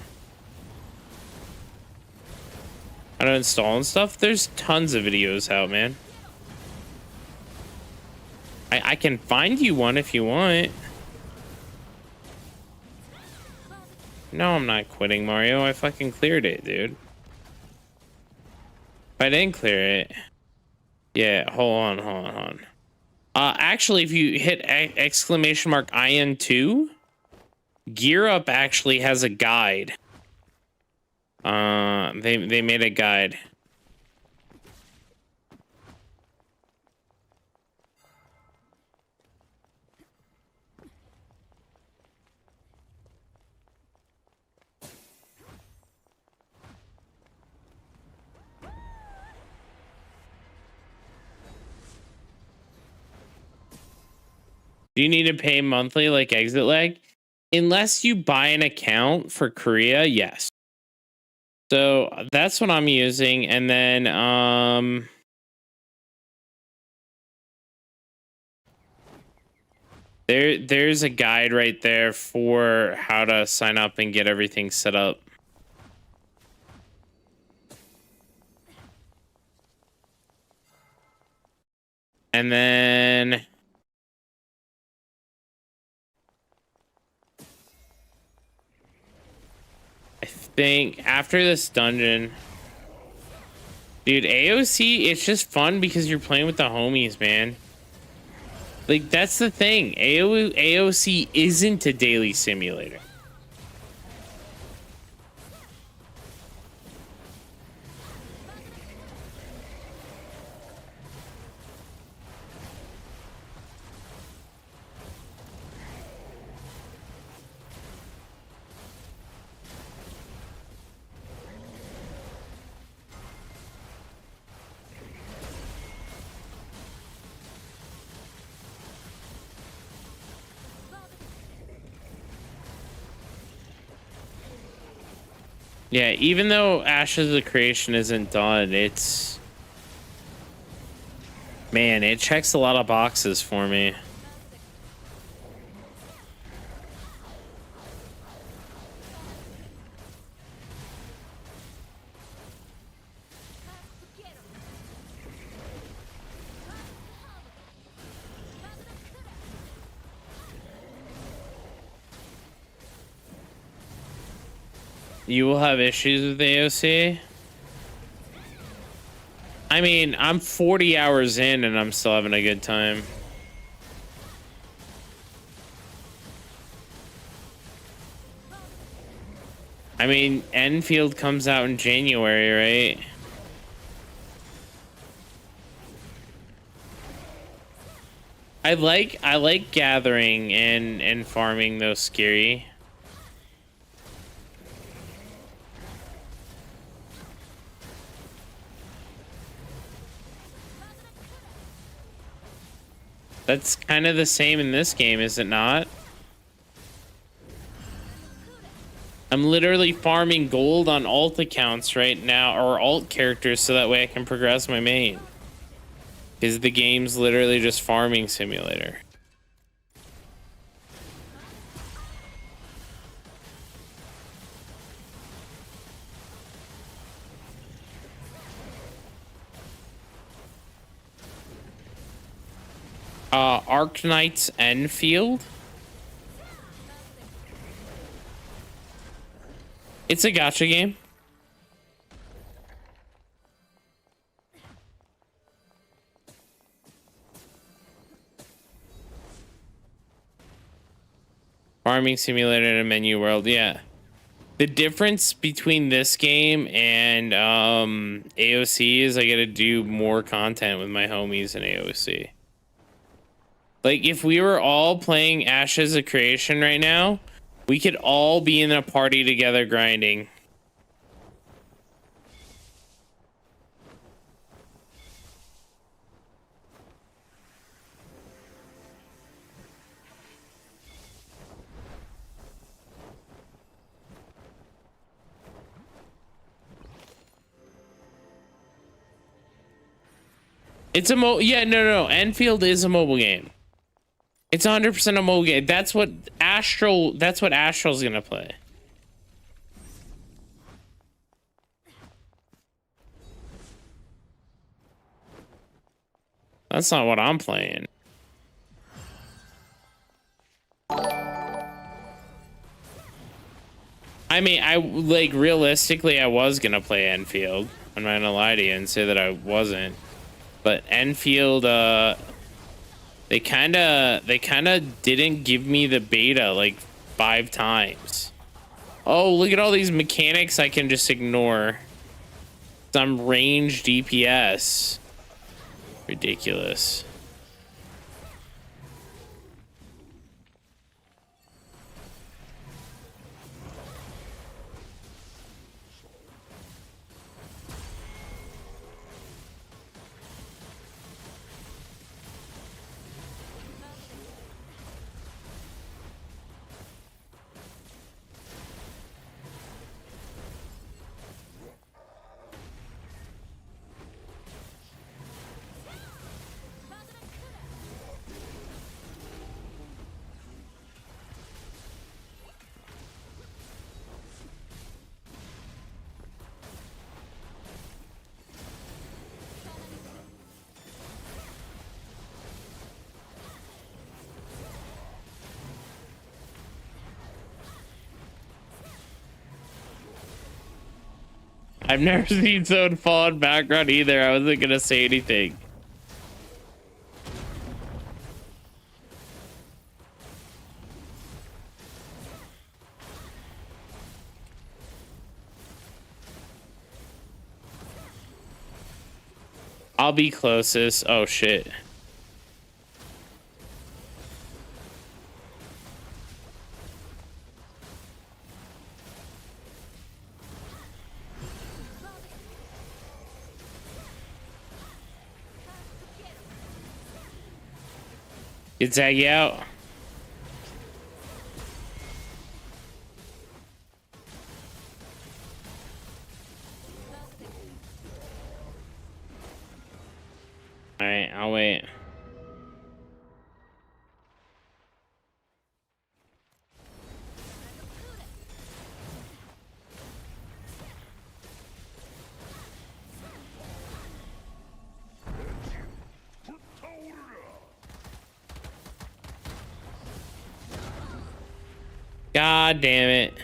How to install and stuff? There's tons of videos out, man. I can find you one if you want. No, I'm not quitting Mario. I fucking cleared it, dude. If I didn't clear it... Yeah, hold on. Actually, if you hit exclamation mark Aion 2, Gear Up actually has a guide. They made a guide. Do you need to pay monthly like Exile? Unless you buy an account for Korea, yes. So that's what I'm using, and then there's a guide right there for how to sign up and get everything set up. And then I think after this dungeon, dude, AOC, it's just fun because you're playing with the homies, man. Like, that's the thing. AOC isn't a daily simulator. Yeah, even though Ashes of Creation isn't done, it's... Man, it checks a lot of boxes for me. You will have issues with AOC? I mean, I'm 40 hours in and I'm still having a good time. I mean, Enfield comes out in January, right? I like gathering and farming those scary. That's kind of the same in this game, is it not? I'm literally farming gold on alt accounts right now, or alt characters, so that way I can progress my main. Because the game's literally just farming simulator. Arknight's Enfield. It's a gacha game. Farming simulator in a menu world, yeah. The difference between this game and AOC is I gotta do more content with my homies in AOC. Like, if we were all playing Ashes of Creation right now, we could all be in a party together grinding. It's a yeah, no. Enfield is a mobile game. It's 100% a mobile game. That's what Astral's gonna play. That's not what I'm playing. I mean, realistically, I was gonna play Enfield. I'm not gonna lie to you and say that I wasn't. But Enfield, they kinda didn't give me the beta like 5 times. Oh, look at all these mechanics I can just ignore. Some range DPS. Ridiculous. I've never seen someone fall in background either. I wasn't gonna say anything. I'll be closest. Oh shit. Get Zaggy out. Alright, I'll wait. God damn it.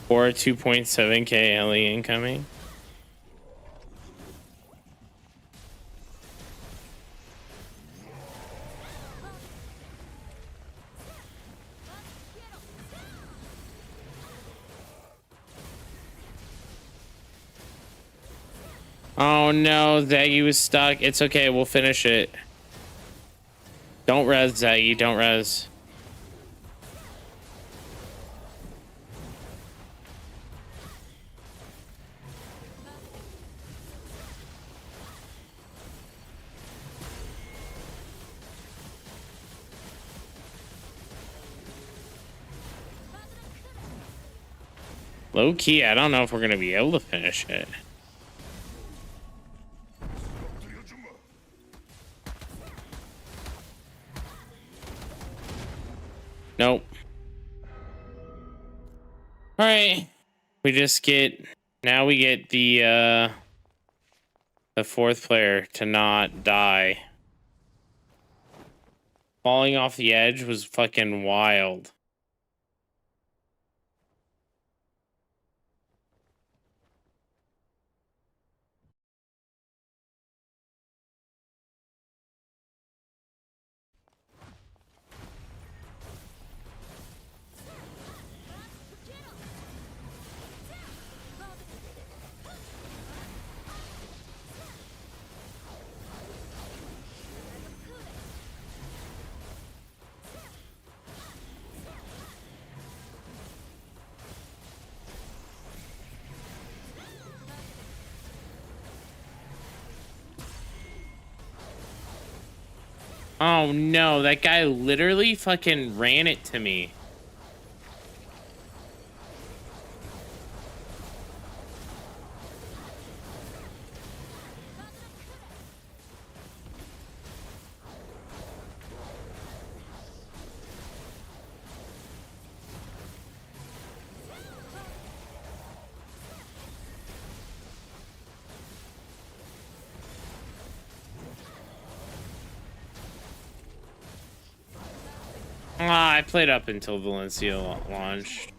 Or 2.7k LE incoming. Oh no, Zaggy was stuck. It's okay, we'll finish it. Don't res, Zaggy, don't res. Low key, I don't know if we're gonna be able to finish it. Nope. All right, we just get now we get the 4th player to not die. Falling off the edge was fucking wild. Oh no, that guy literally fucking ran it to me. I played up until Valencia launched.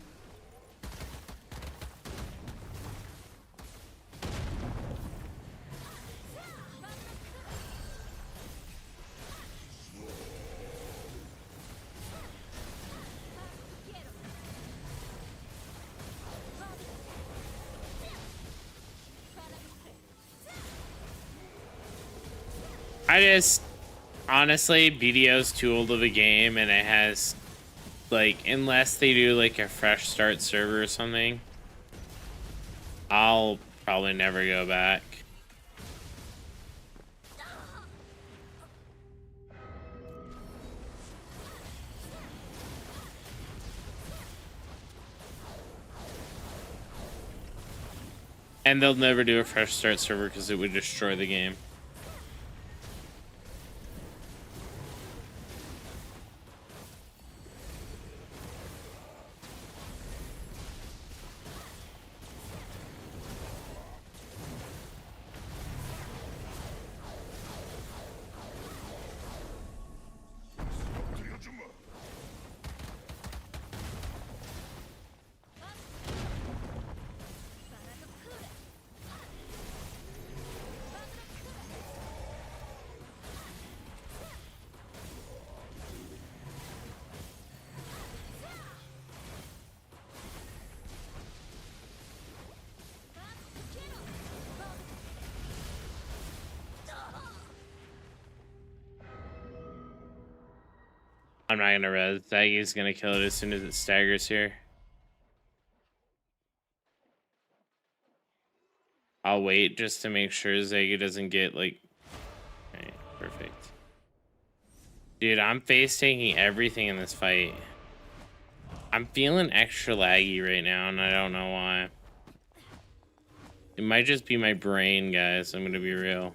Honestly, BDO's too old of a game, and it has, like, unless they do, like, a fresh start server or something, I'll probably never go back. And they'll never do a fresh start server because it would destroy the game. I'm not gonna res. Zaggy's gonna kill it as soon as it staggers here. I'll wait just to make sure Zaggy doesn't get, like... Okay, perfect. Dude, I'm face taking everything in this fight. I'm feeling extra laggy right now, and I don't know why. It might just be my brain, guys. I'm gonna be real.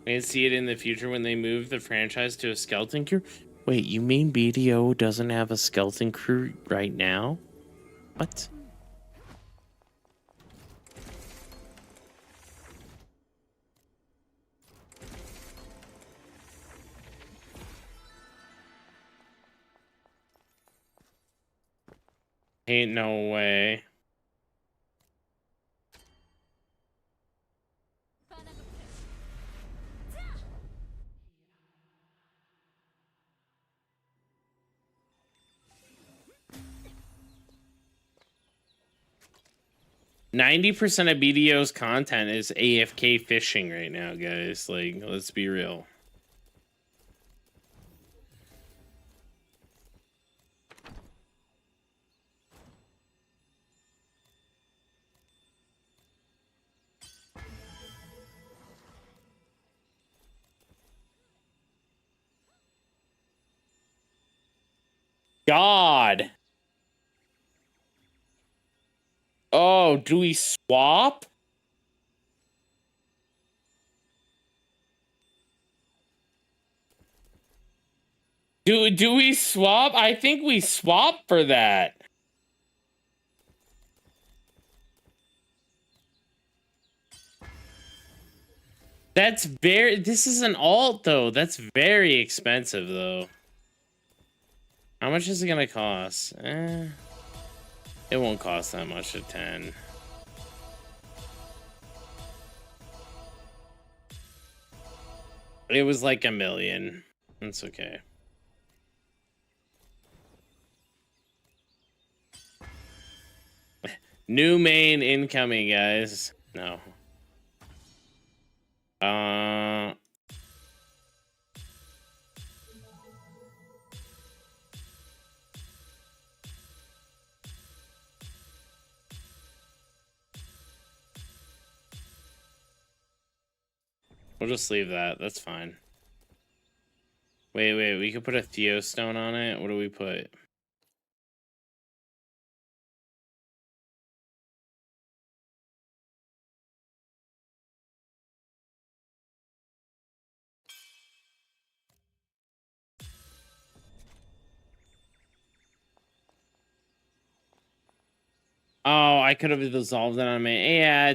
I can see it in the future when they move the franchise to a skeleton crew. Wait, you mean BDO doesn't have a skeleton crew right now? What? Ain't no way. %90 of BDO's content is AFK fishing right now, guys. Like, let's be real. God. Oh, do we swap? Do we swap? I think we swap for that. That's very... This is an alt, though. That's very expensive, though. How much is it gonna cost? It won't cost that much at 10. It was like $1 million. That's okay. New main incoming, guys. No. We'll just leave that. That's fine. Wait, we could put a Theostone on it. What do we put? Oh, I could have dissolved it on me. Yeah,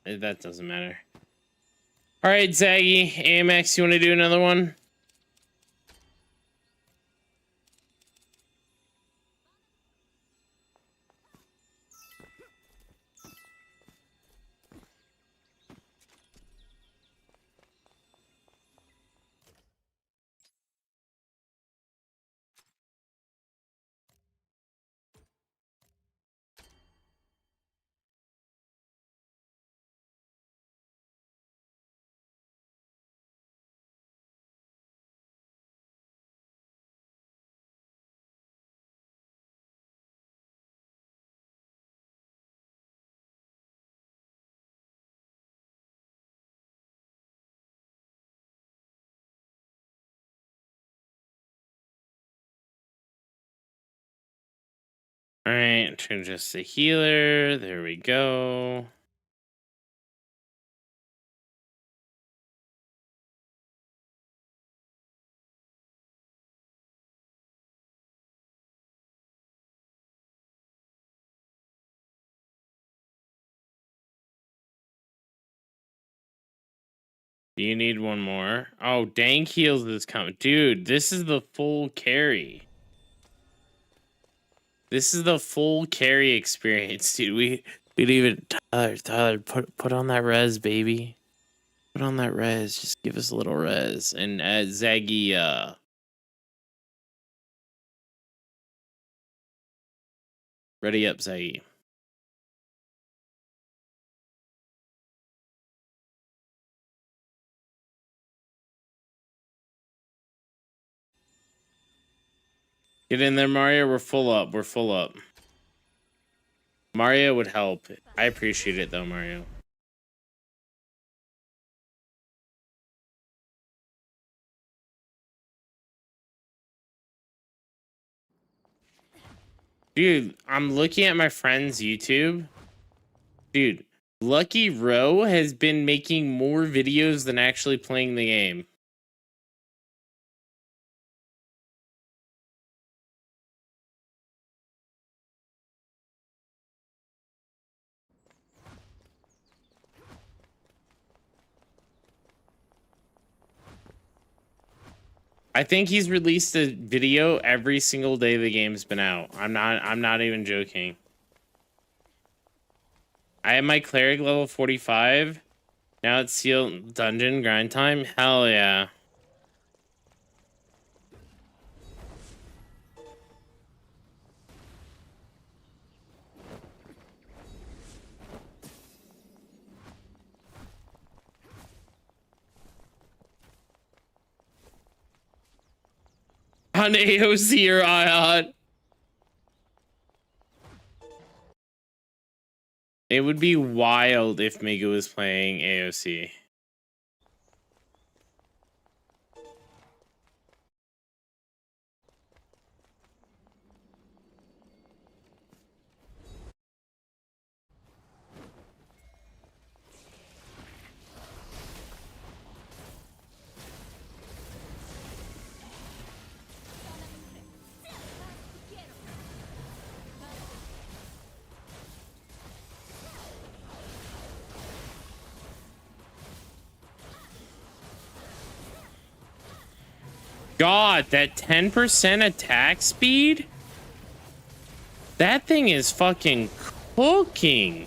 that doesn't matter. All right, Zaggy, AMX, you want to do another one? All right, change this to healer. There we go. Do you need one more? Oh, Dank heals is coming. Dude, this is the full carry. This is the full carry experience, dude. We'd even Tyler, put on that res, baby. Put on that res. Just give us a little res. And Zaggy, ready up, Zaggy. Get in there, Mario. We're full up. We're full up. Mario would help. I appreciate it, though, Mario. Dude, I'm looking at my friend's YouTube. Dude, Lucky Row has been making more videos than actually playing the game. I think he's released a video every single day the game's been out. I'm not even joking. I have my cleric level 45. Now it's sealed dungeon grind time. Hell yeah. On AOC or Aion. It would be wild if Mega was playing AOC. God, that 10% attack speed? That thing is fucking cooking.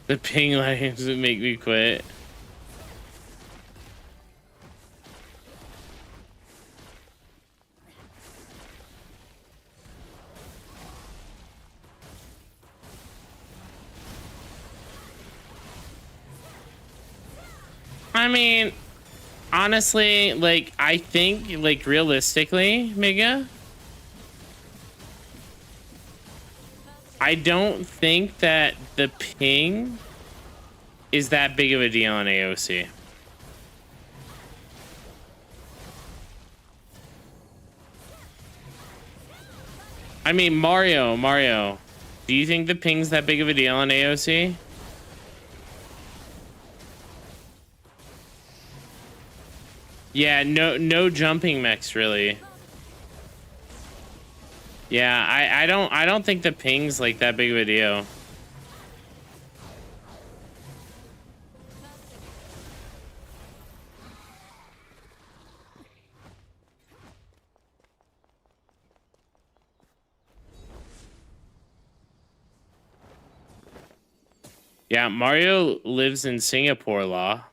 The ping lines would make me quit. I mean, honestly, like, I think, like, realistically, Mega, I don't think that the ping is that big of a deal on AOC. I mean, Mario, do you think the ping's that big of a deal on AOC? Yeah, no jumping mechs really. Yeah, I don't think the ping's like that big of a deal. Yeah, Mario lives in Singapore law.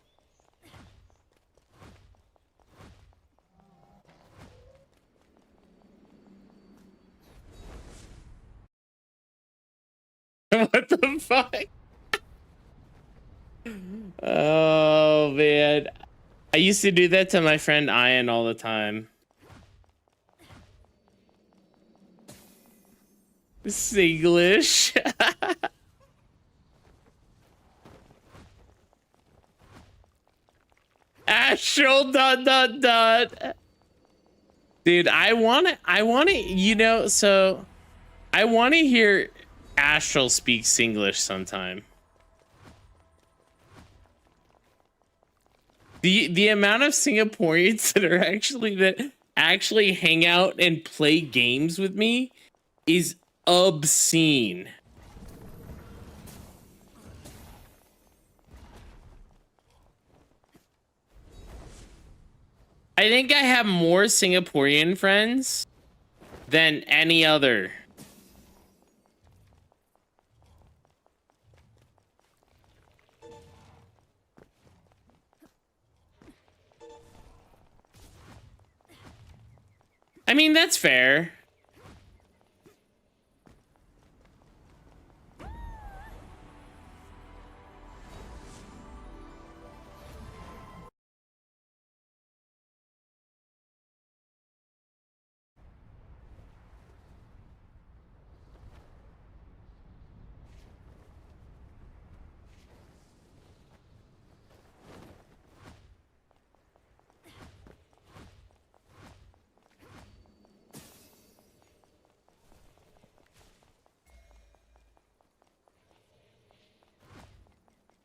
What the fuck? Oh man. I used to do that to my friend Aion all the time. Singlish. Astral ... Dude, I want to, you know, so I want to hear Astral speak Singlish sometime. The amount of Singaporeans that actually hang out and play games with me is obscene. I think I have more Singaporean friends than any other. I mean, that's fair.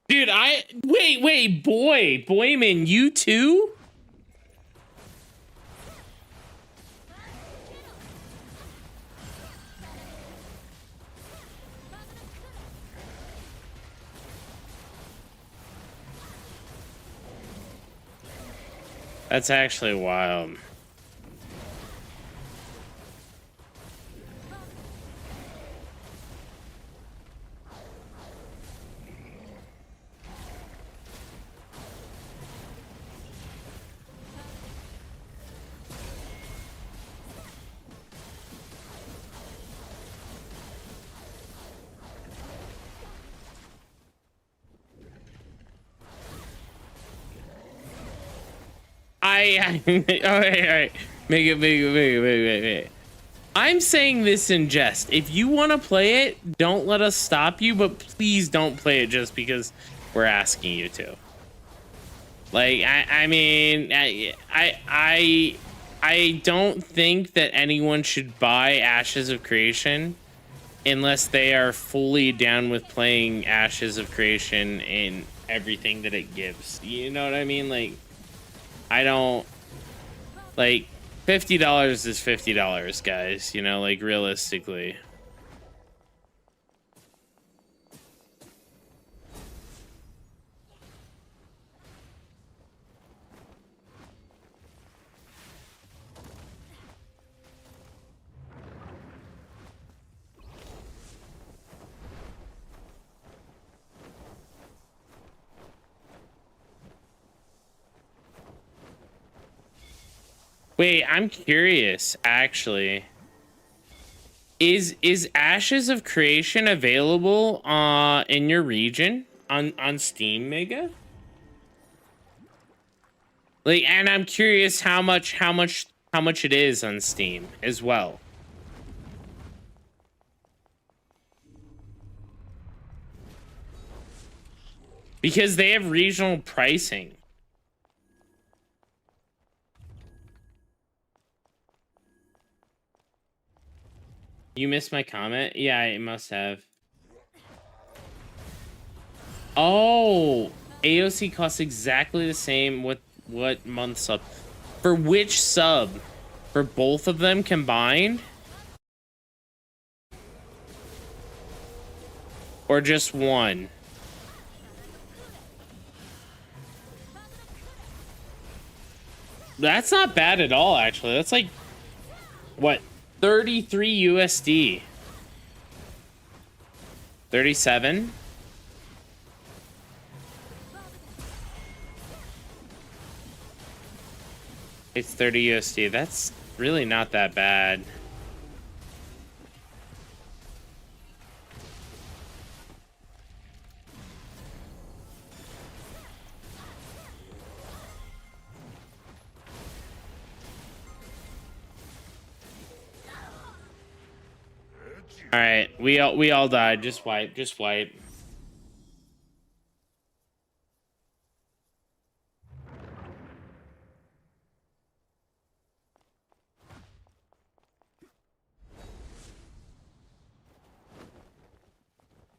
Dude, wait, Boyman, you too? That's actually wild. All right. Make it. I'm saying this in jest. If you want to play it, don't let us stop you, but please don't play it just because we're asking you to. Like, I mean, I don't think that anyone should buy Ashes of Creation unless they are fully down with playing Ashes of Creation and everything that it gives. You know what I mean? Like, I don't, like, $50 is $50, guys, you know, like, realistically. Wait, I'm curious, actually. Is Ashes of Creation available in your region on Steam, Mega? Like, and I'm curious how much it is on Steam as well. Because they have regional pricing. You missed my comment? Yeah, I must have. Oh, AOC costs exactly the same. What month sub? For which sub? For both of them combined? Or just one? That's not bad at all, actually. That's like, what, 33 USD? 37? It's 30 USD. That's really not that bad. All right, we all died. Just wipe. Just wipe.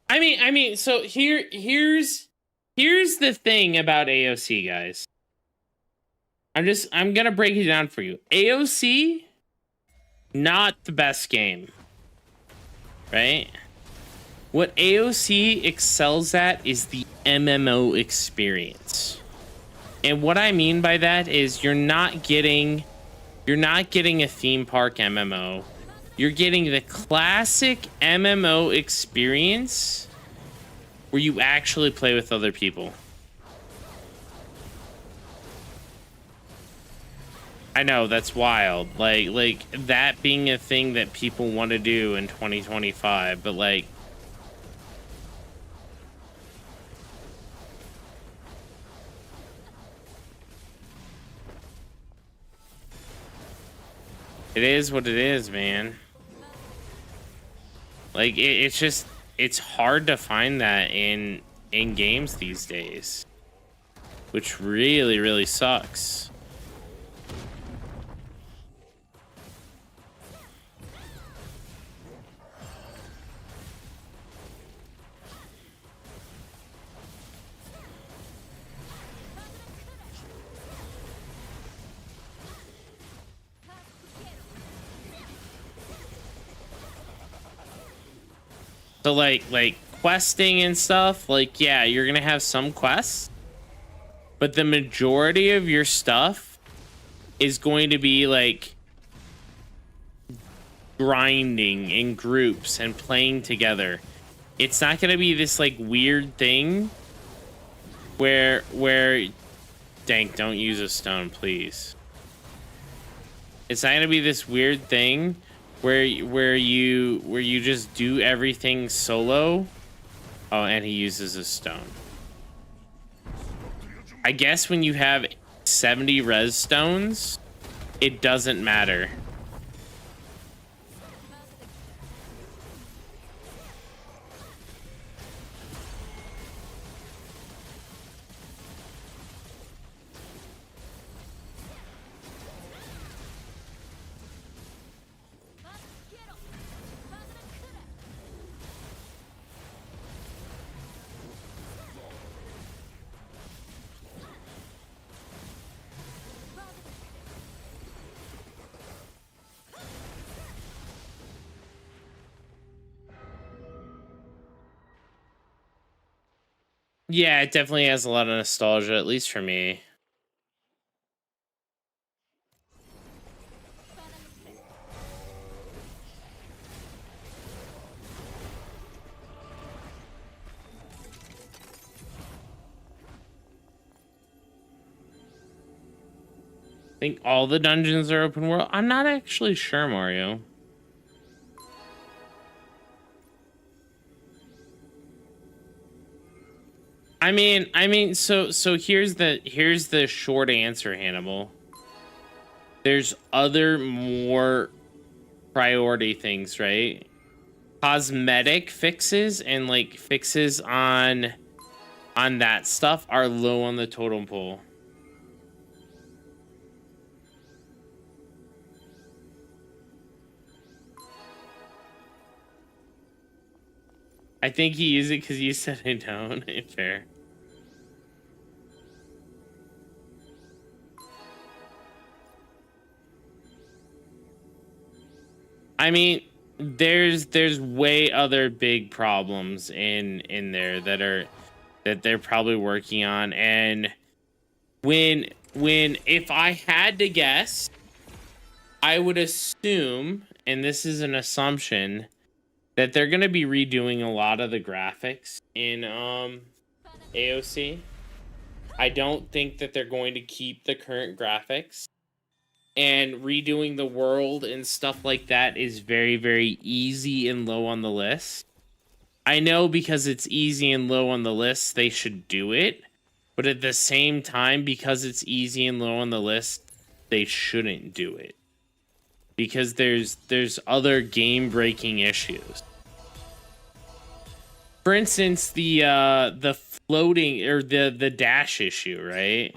I mean, so here's the thing about AOC, guys. I'm gonna break it down for you. AOC, not the best game, right? What AOC excels at is the MMO experience. And what I mean by that is you're not getting a theme park MMO. You're getting the classic MMO experience where you actually play with other people. I know, that's wild. Like that being a thing that people want to do in 2025, but like it is what it is, man. Like it's hard to find that in games these days, which really sucks. So like questing and stuff, like, yeah, you're gonna have some quests, but the majority of your stuff is going to be like grinding in groups and playing together. It's not gonna be this like weird thing where Dank, don't use a stone, please. It's not gonna be this weird thing where you just do everything solo. Oh, and he uses a stone. I guess when you have 70 res stones, it doesn't matter. Yeah, it definitely has a lot of nostalgia, at least for me. I think all the dungeons are open world. I'm not actually sure, Mario. So here's the short answer, Hannibal. There's other more priority things, right? Cosmetic fixes and like fixes on that stuff are low on the totem pole. I think you use it because you said I don't. Fair. I mean, there's way other big problems in there that they're probably working on, and when if I had to guess, I would assume, and this is an assumption, that they're going to be redoing a lot of the graphics in AOC. I don't think that they're going to keep the current graphics, and redoing the world and stuff like that is very, very easy and low on the list. I know because it's easy and low on the list, they should do it. But at the same time, because it's easy and low on the list, they shouldn't do it. Because there's other game-breaking issues. For instance, the floating or the dash issue, right?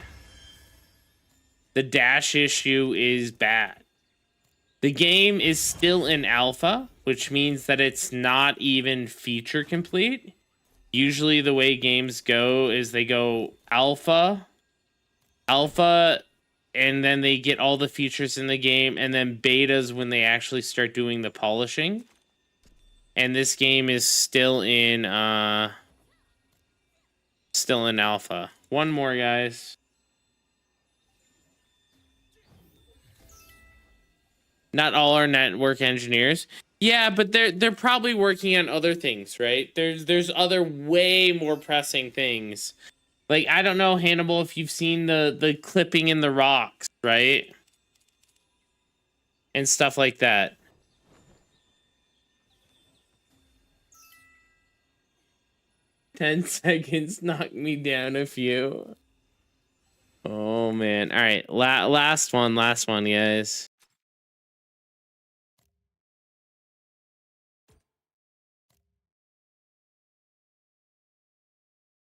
The dash issue is bad. The game is still in alpha, which means that it's not even feature complete. Usually the way games go is they go alpha, and then they get all the features in the game, and then betas when they actually start doing the polishing. And this game is still in alpha. One more, guys. Not all are network engineers. Yeah, but they're probably working on other things, right? There's other way more pressing things. Like, I don't know, Hannibal, if you've seen the clipping in the rocks, right? And stuff like that. "10 seconds knocked me down a few." Oh man. All right, last one, guys.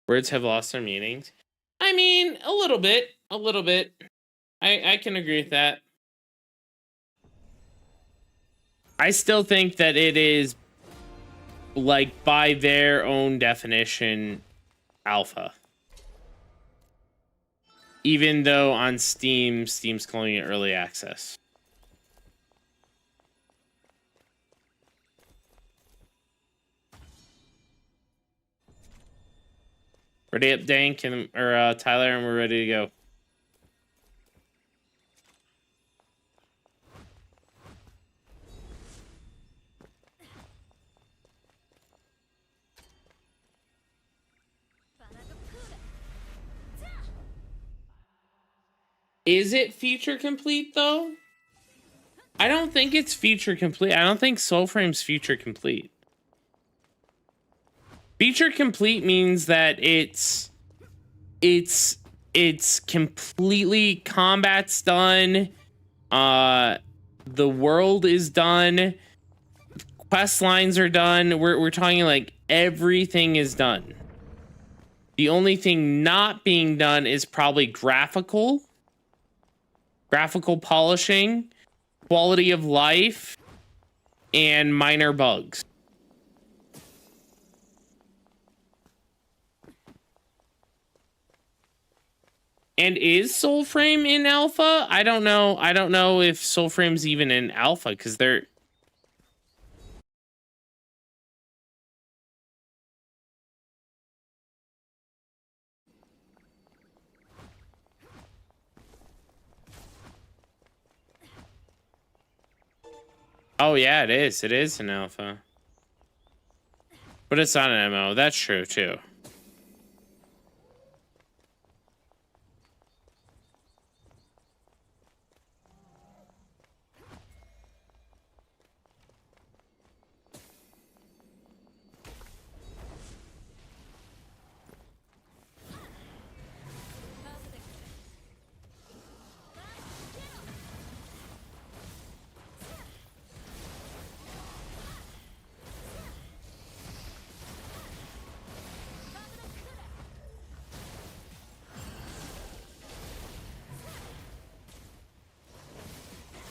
Words have lost their meanings. I mean, a little bit. I can agree with that. I still think that it is, like, by their own definition, alpha. Even though on Steam's calling it early access. Ready up, Dank or Tyler, and we're ready to go. Is it feature complete though? I don't think it's feature complete. I don't think Soulframe's feature complete. Feature complete means that it's completely, combat's done. The world is done. Quest lines are done. We're talking like everything is done. The only thing not being done is probably graphical polishing, quality of life, and minor bugs. And is Soulframe in alpha? I don't know. I don't know if Soulframe's even in alpha because they're... Oh yeah, it is. It is an alpha. But it's not an MO. That's true too.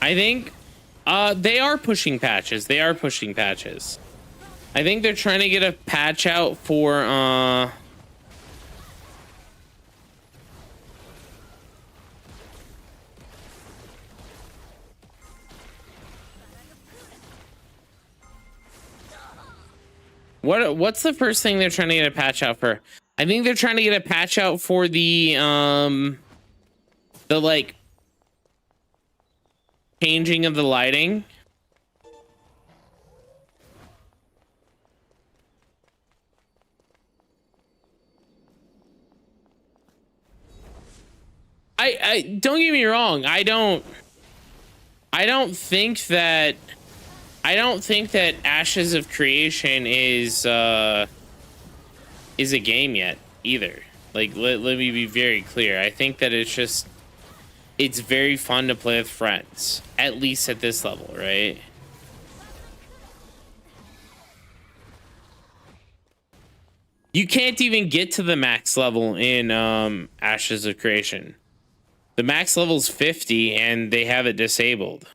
I think they are pushing patches. They are pushing patches. I think they're trying to get a patch out for what's the first thing they're trying to get a patch out for? I think they're trying to get a patch out for the like changing of the lighting. I don't get me wrong. I don't think that Ashes of Creation is a game yet either. Like let me be very clear. I think that it's very fun to play with friends, at least at this level, right? You can't even get to the max level in Ashes of Creation. The max level's 50 and they have it disabled.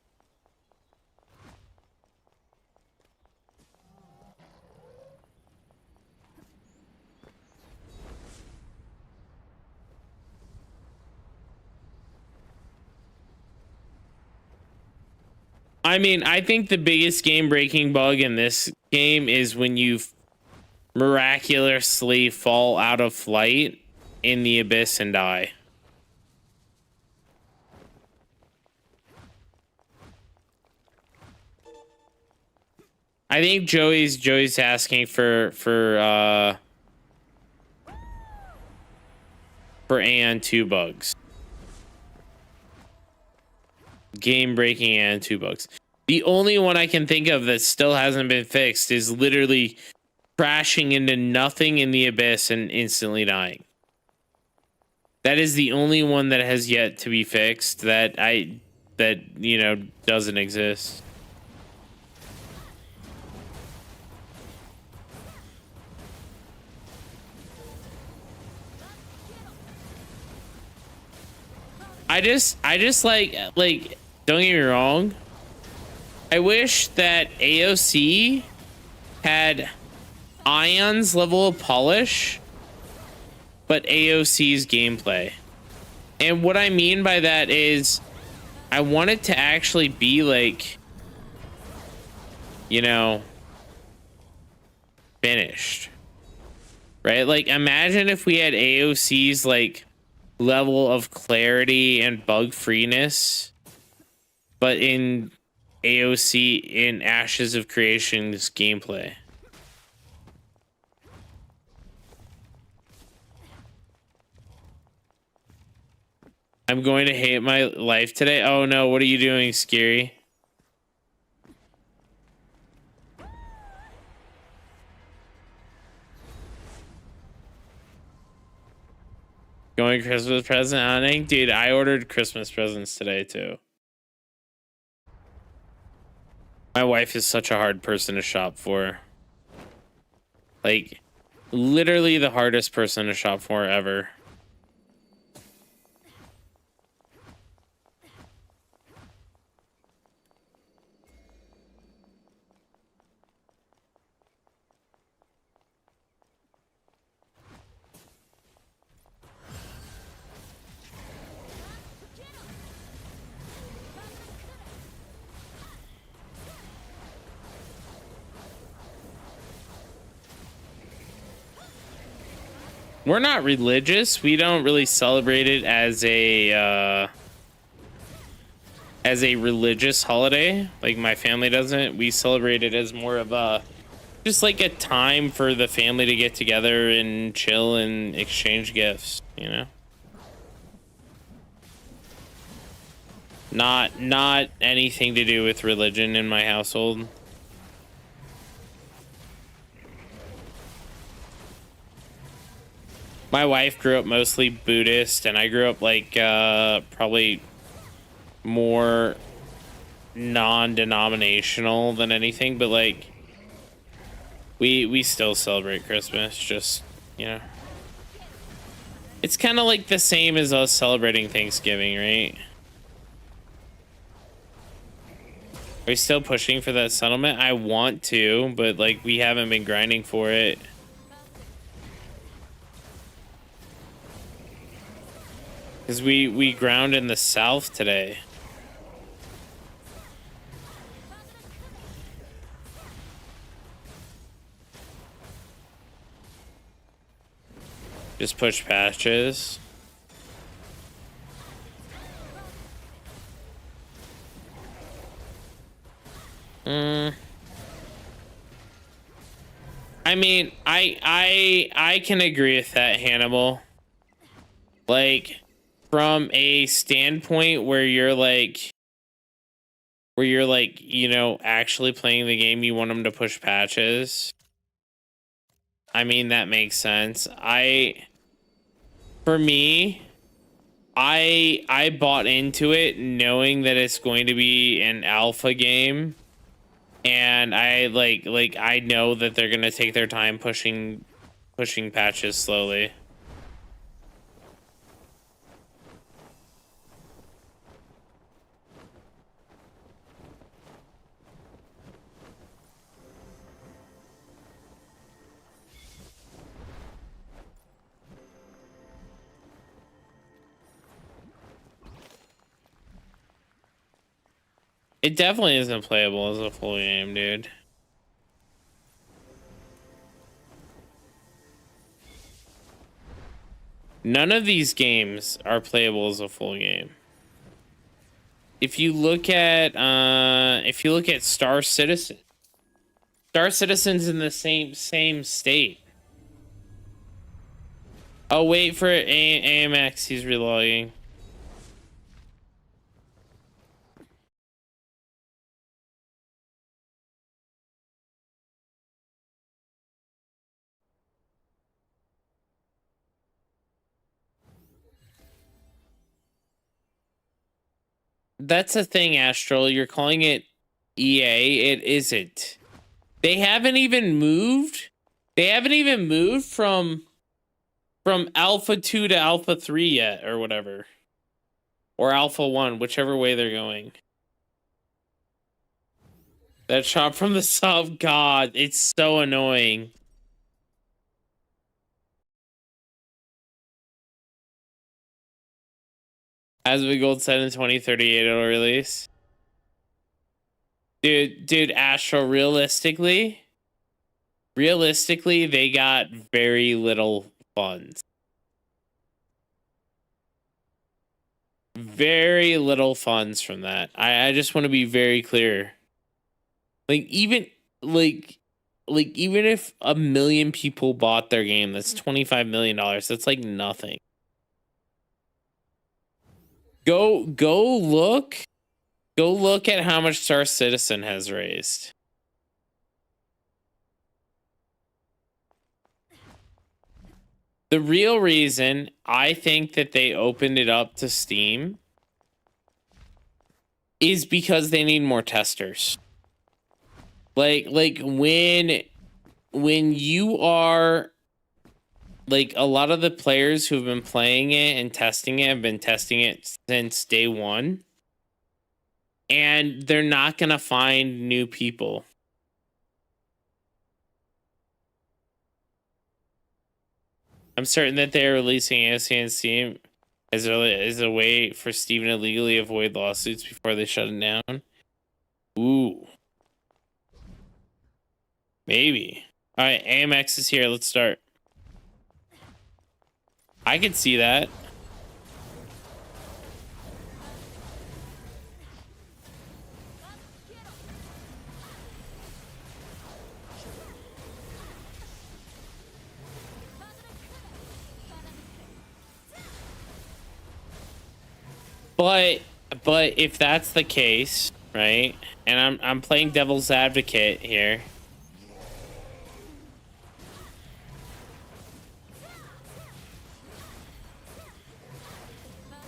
I mean, I think the biggest game-breaking bug in this game is when you miraculously fall out of flight in the abyss and die. I think Joey's asking for Aion 2 bugs. Game-breaking and 2 bugs. The only one I can think of that still hasn't been fixed is literally crashing into nothing in the abyss and instantly dying. That is the only one that has yet to be fixed that you know doesn't exist. I just like don't get me wrong. I wish that AOC had Aion's level of polish, but AOC's gameplay. And what I mean by that is I want it to actually be like, you know, finished. Right? Like imagine if we had AOC's like level of clarity and bug freeness, but in AOC in Ashes of Creation's gameplay. I'm going to hate my life today. Oh no, what are you doing, Scary? Going Christmas present hunting? Dude, I ordered Christmas presents today too. My wife is such a hard person to shop for. Like, literally the hardest person to shop for ever. We're not religious. We don't really celebrate it as a religious holiday. Like my family doesn't. We celebrate it as more of a just like a time for the family to get together and chill and exchange gifts, you know? Not anything to do with religion in my household. My wife grew up mostly Buddhist, and I grew up like probably more non-denominational than anything, but like we still celebrate Christmas, just, you know. It's kind of like the same as us celebrating Thanksgiving, right? we still pushing for that settlement? I want to, but like we haven't been grinding for it. Because we ground in the south today. Just push patches. I mean, I can agree with that, Hannibal. Like, from a standpoint where you're like, you know, actually playing the game, you want them to push patches. I mean, that makes sense. For me, I bought into it knowing that it's going to be an alpha game. And I I know that they're gonna take their time pushing patches slowly. It definitely isn't playable as a full game, dude. None of these games are playable as a full game. If you look at Star Citizen, Star Citizen's in the same state. Oh, wait for AMX, he's relogging. That's the thing, Astral. You're calling it EA. It isn't. They haven't even moved. They haven't even moved from Alpha 2 to Alpha 3 yet, or whatever. Or Alpha 1, whichever way they're going. That shot from the sub, God, it's so annoying. As we Gold said in 2038, it'll release. Dude, Astro, realistically, they got very little funds. Very little funds from that. I just want to be very clear. Like, even even if 1 million people bought their game, that's $25 million. That's like nothing. Go look at how much Star Citizen has raised. The real reason I think that they opened it up to Steam is because they need more testers. Like when you are like, a lot of the players who've been playing it and testing it have been testing it since day one, and they're not gonna find new people. I'm certain that they're releasing ASC and Steam as a way for Steven to legally avoid lawsuits before they shut it down. Ooh. Maybe. All right, AMX is here. Let's start. I could see that. But if that's the case, right? And I'm playing devil's advocate here.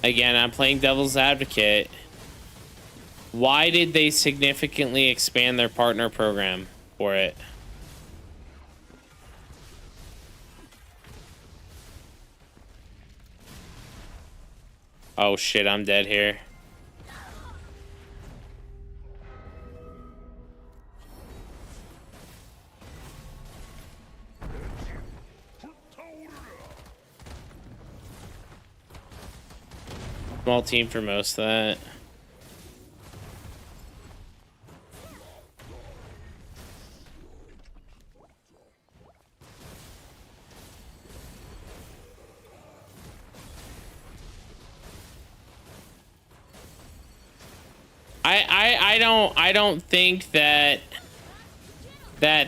Again, I'm playing devil's advocate. Why did they significantly expand their partner program for it? Oh shit, I'm dead here. Small team for most of that. I don't think that they're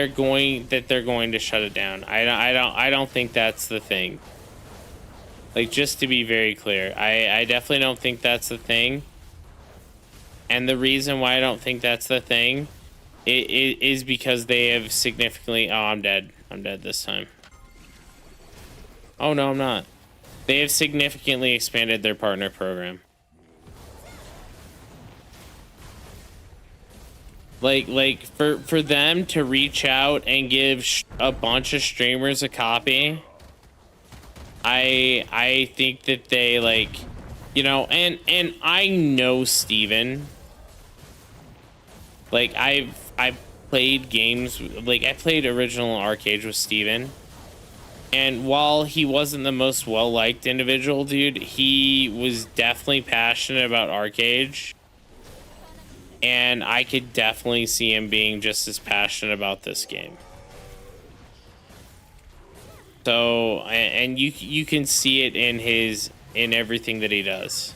going to shut it down. I don't think that's the thing. Like, just to be very clear, I definitely don't think that's the thing. And the reason why I don't think that's the thing is because they have significantly... Oh, I'm dead. I'm dead this time. Oh, no, I'm not. They have significantly expanded their partner program. Like for them to reach out and give a bunch of streamers a copy, I think that they, like, you know, and I know Steven. Like, I've played games, like, I played original Arcade with Steven. And while he wasn't the most well-liked individual, dude, he was definitely passionate about Arcade. And I could definitely see him being just as passionate about this game. So, and you can see it in everything that he does.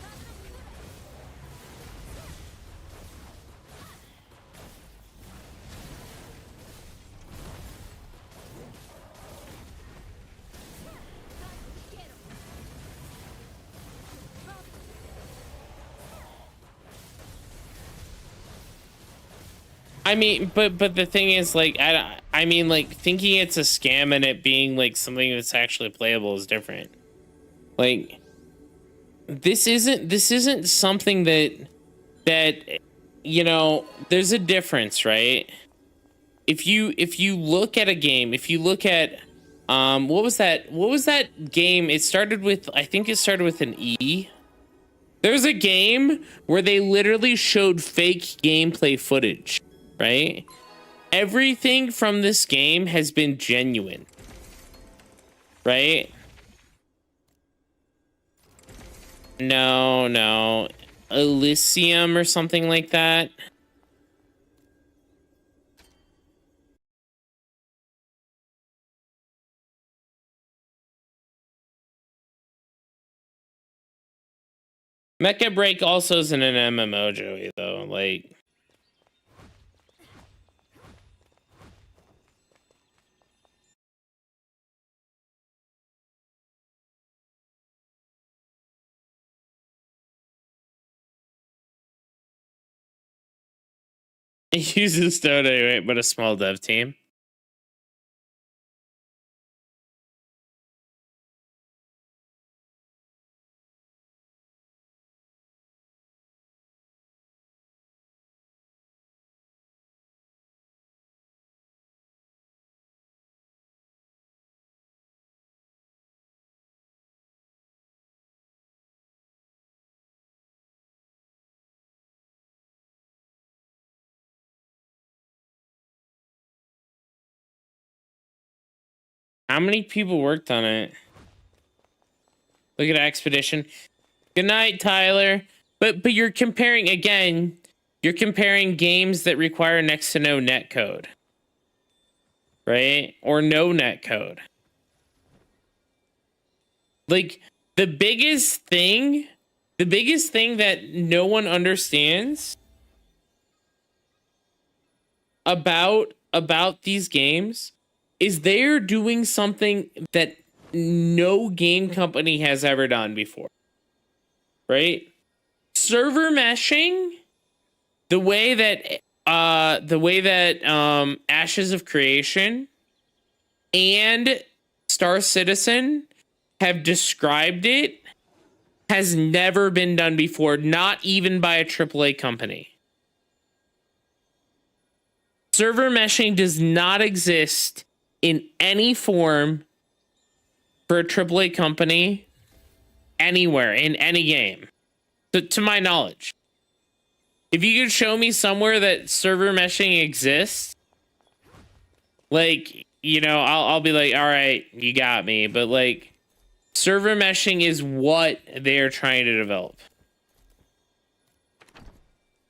I mean, but the thing is, like, I mean, like, thinking it's a scam and it being, like, something that's actually playable is different. Like, this isn't something that, you know, there's a difference, right? If you look at a game, if you look at, what was that game? It started with, I think it started with an E. There's a game where they literally showed fake gameplay footage. Right? Everything from this game has been genuine. Right? No. Elysium or something like that. Mecha Break also isn't an MMO, Joey, though. Like... It uses Dota, but a small dev team. How many people worked on it? Look at Expedition. Good night, Tyler. But you're comparing, again, you're comparing games that require next to no netcode. Right? Or no netcode. Like, the biggest thing that no one understands about these games is they're doing something that no game company has ever done before. Right? Server meshing, the way that Ashes of Creation and Star Citizen have described it, has never been done before, not even by a AAA company. Server meshing does not exist in any form for a AAA company anywhere in any game, to my knowledge. If you could show me somewhere that server meshing exists, like, you know, I'll be like, all right, you got me. But, like, Server meshing is what they're trying to develop.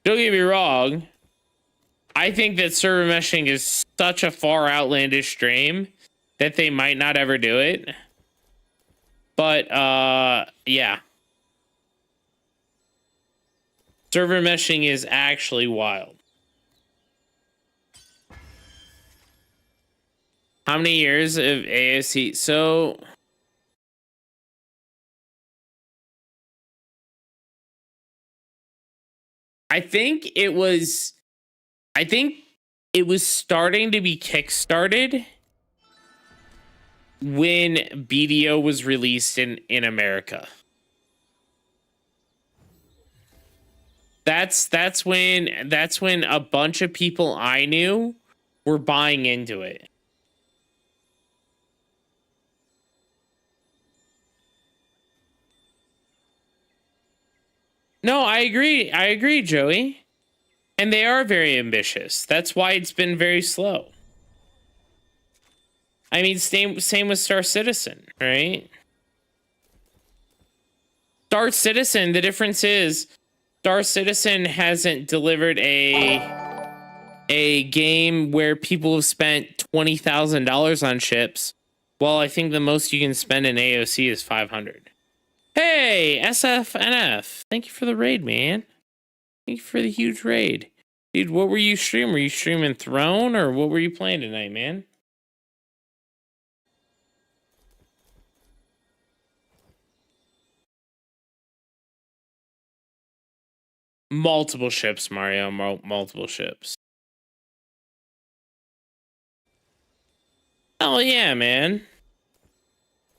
Don't get me wrong. I think that server meshing is such a far outlandish dream that they might not ever do it. But, yeah. Server meshing is actually wild. How many years of AOC? So... I think it was starting to be kickstarted when BDO was released in America. That's when a bunch of people I knew were buying into it. No, I agree, Joey. And they are very ambitious. That's why it's been very slow. I mean, same with Star Citizen, right? Star Citizen, the difference is Star Citizen hasn't delivered a game where people have spent $20,000 on ships. Well, I think the most you can spend in AOC is 500. Hey, SFNF. Thank you for the raid, man. Thank you for the huge raid. Dude, what were you streaming? Were you streaming Throne or what were you playing tonight, man? Multiple ships, Mario. Multiple ships. Hell yeah, man.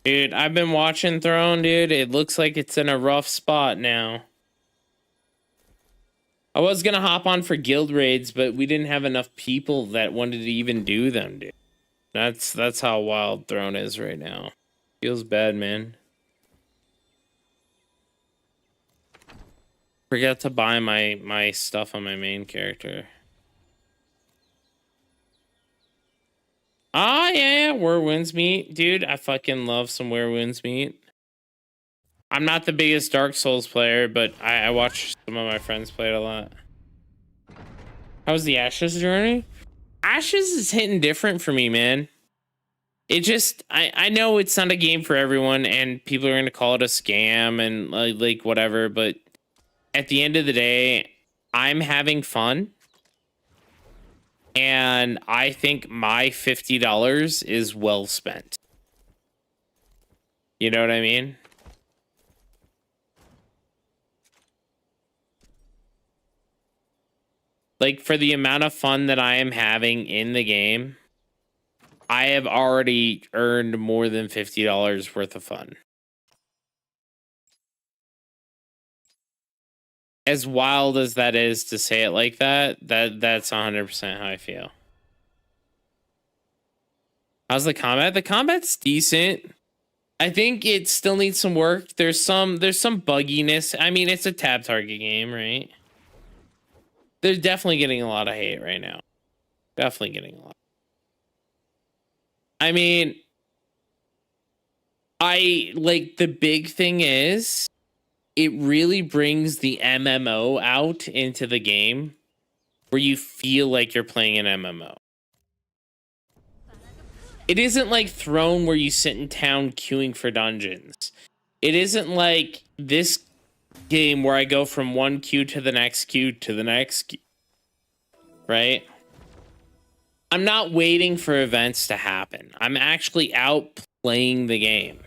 Dude, I've been watching Throne, dude. It looks like it's in a rough spot now. I was gonna hop on for guild raids, but we didn't have enough people that wanted to even do them, dude. That's how wild Throne is right now. Feels bad, man. Forgot to buy my stuff on my main character. Ah, yeah, where winds meet. Dude, I fucking love some where winds meet. I'm not the biggest Dark Souls player, but I watch some of my friends play it a lot. How was the Ashes journey? Ashes is hitting different for me, man. It just, I know it's not a game for everyone, and people are going to call it a scam and like whatever, but at the end of the day, I'm having fun. And I think my $50 is well spent. You know what I mean? Like, for the amount of fun that I am having in the game, I have already earned more than $50 worth of fun. As wild as that is to say it like that's 100% how I feel. How's the combat? The combat's decent. I think it still needs some work. There's some bugginess. I mean, it's a tab target game, right? They're definitely getting a lot of hate right now. Definitely getting a lot. I mean, the big thing is it really brings the MMO out into the game where you feel like you're playing an MMO. It isn't like Throne where you sit in town queuing for dungeons. It isn't like this game where I go from one queue to the next queue to the next queue. Right? I'm not waiting for events to happen. I'm actually out playing the game.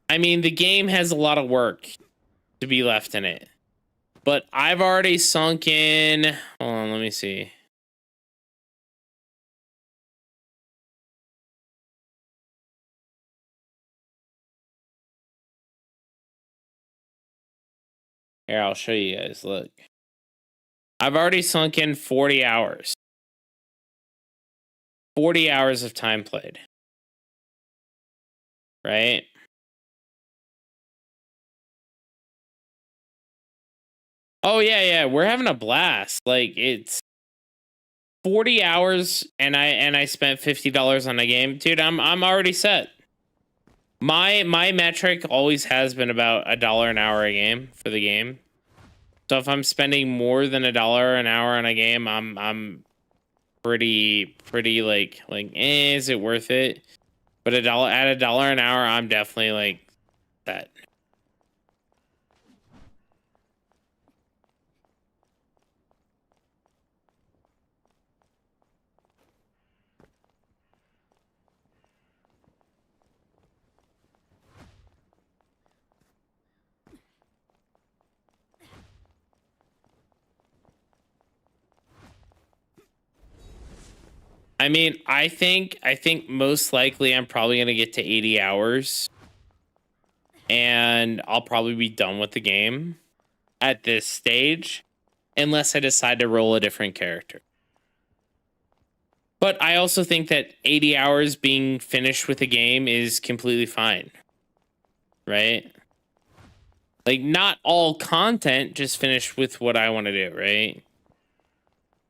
I mean, the game has a lot of work to be left in it. But I've already sunk in... Hold on, let me see. Here, I'll show you guys. Look. I've already sunk in 40 hours. 40 hours of time played. Right? Oh, yeah. We're having a blast. Like, it's... 40 hours and I spent $50 on a game, dude, I'm already set. My metric always has been about $1 an hour a game for the game. So if I'm spending more than $1 an hour on a game, I'm pretty like is it worth it? But at $1 an hour, I'm definitely like that. I mean, I think most likely I'm probably gonna get to 80 hours, and I'll probably be done with the game at this stage, unless I decide to roll a different character. But I also think that 80 hours being finished with a game is completely fine, right? Like, not all content, just finished with what I want to do, right?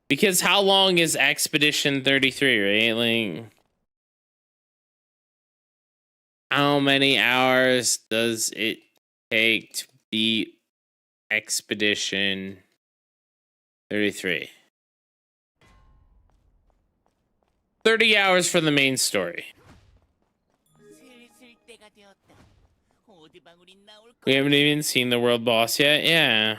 Because how long is Expedition 33, right? Like, how many hours does it take to beat Expedition 33? 30 hours for the main story. We haven't even seen the world boss yet? Yeah.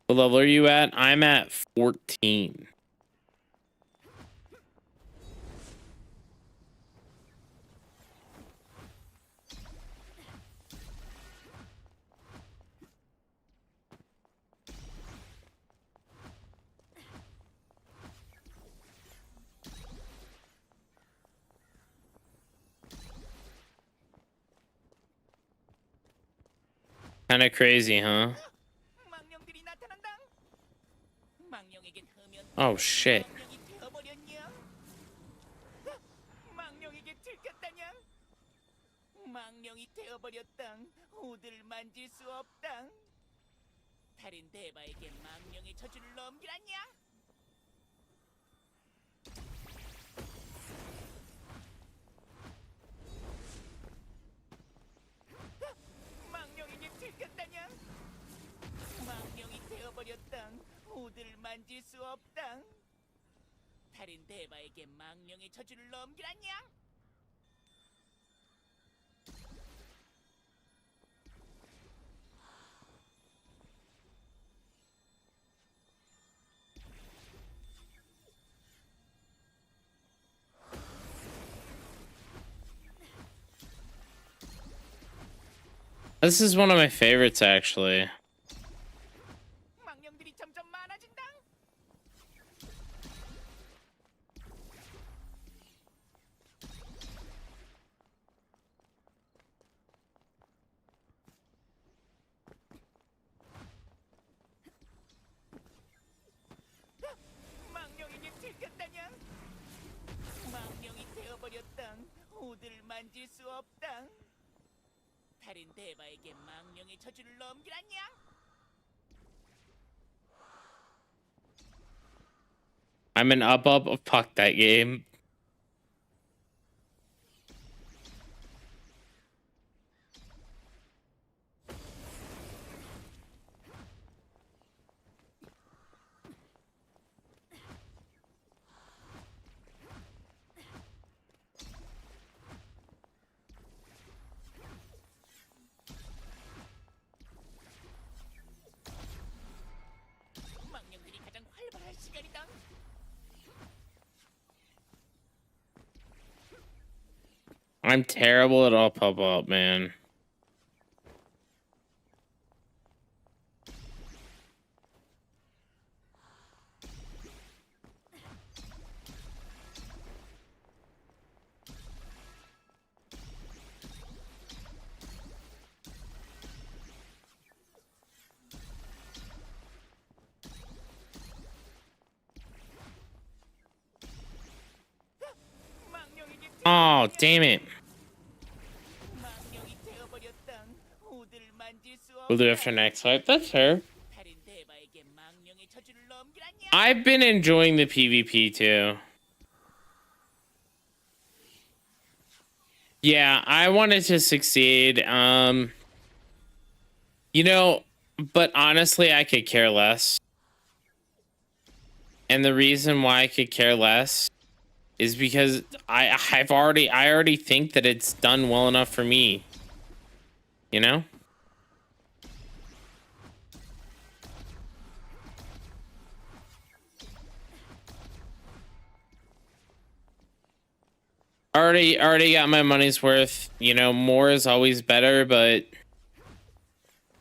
What level are you at? I'm at 14. Kind of crazy, huh? Oh, shit. This is one of my favorites, actually. I'm an up of puck that game. I'm terrible at all pop up, man. Oh, damn it. We'll do it after next fight. That's fair. I've been enjoying the PvP too. Yeah, I wanted to succeed. You know, but honestly, I could care less. And the reason why I could care less is because I already think that it's done well enough for me. You know? Already got my money's worth. You know, more is always better, but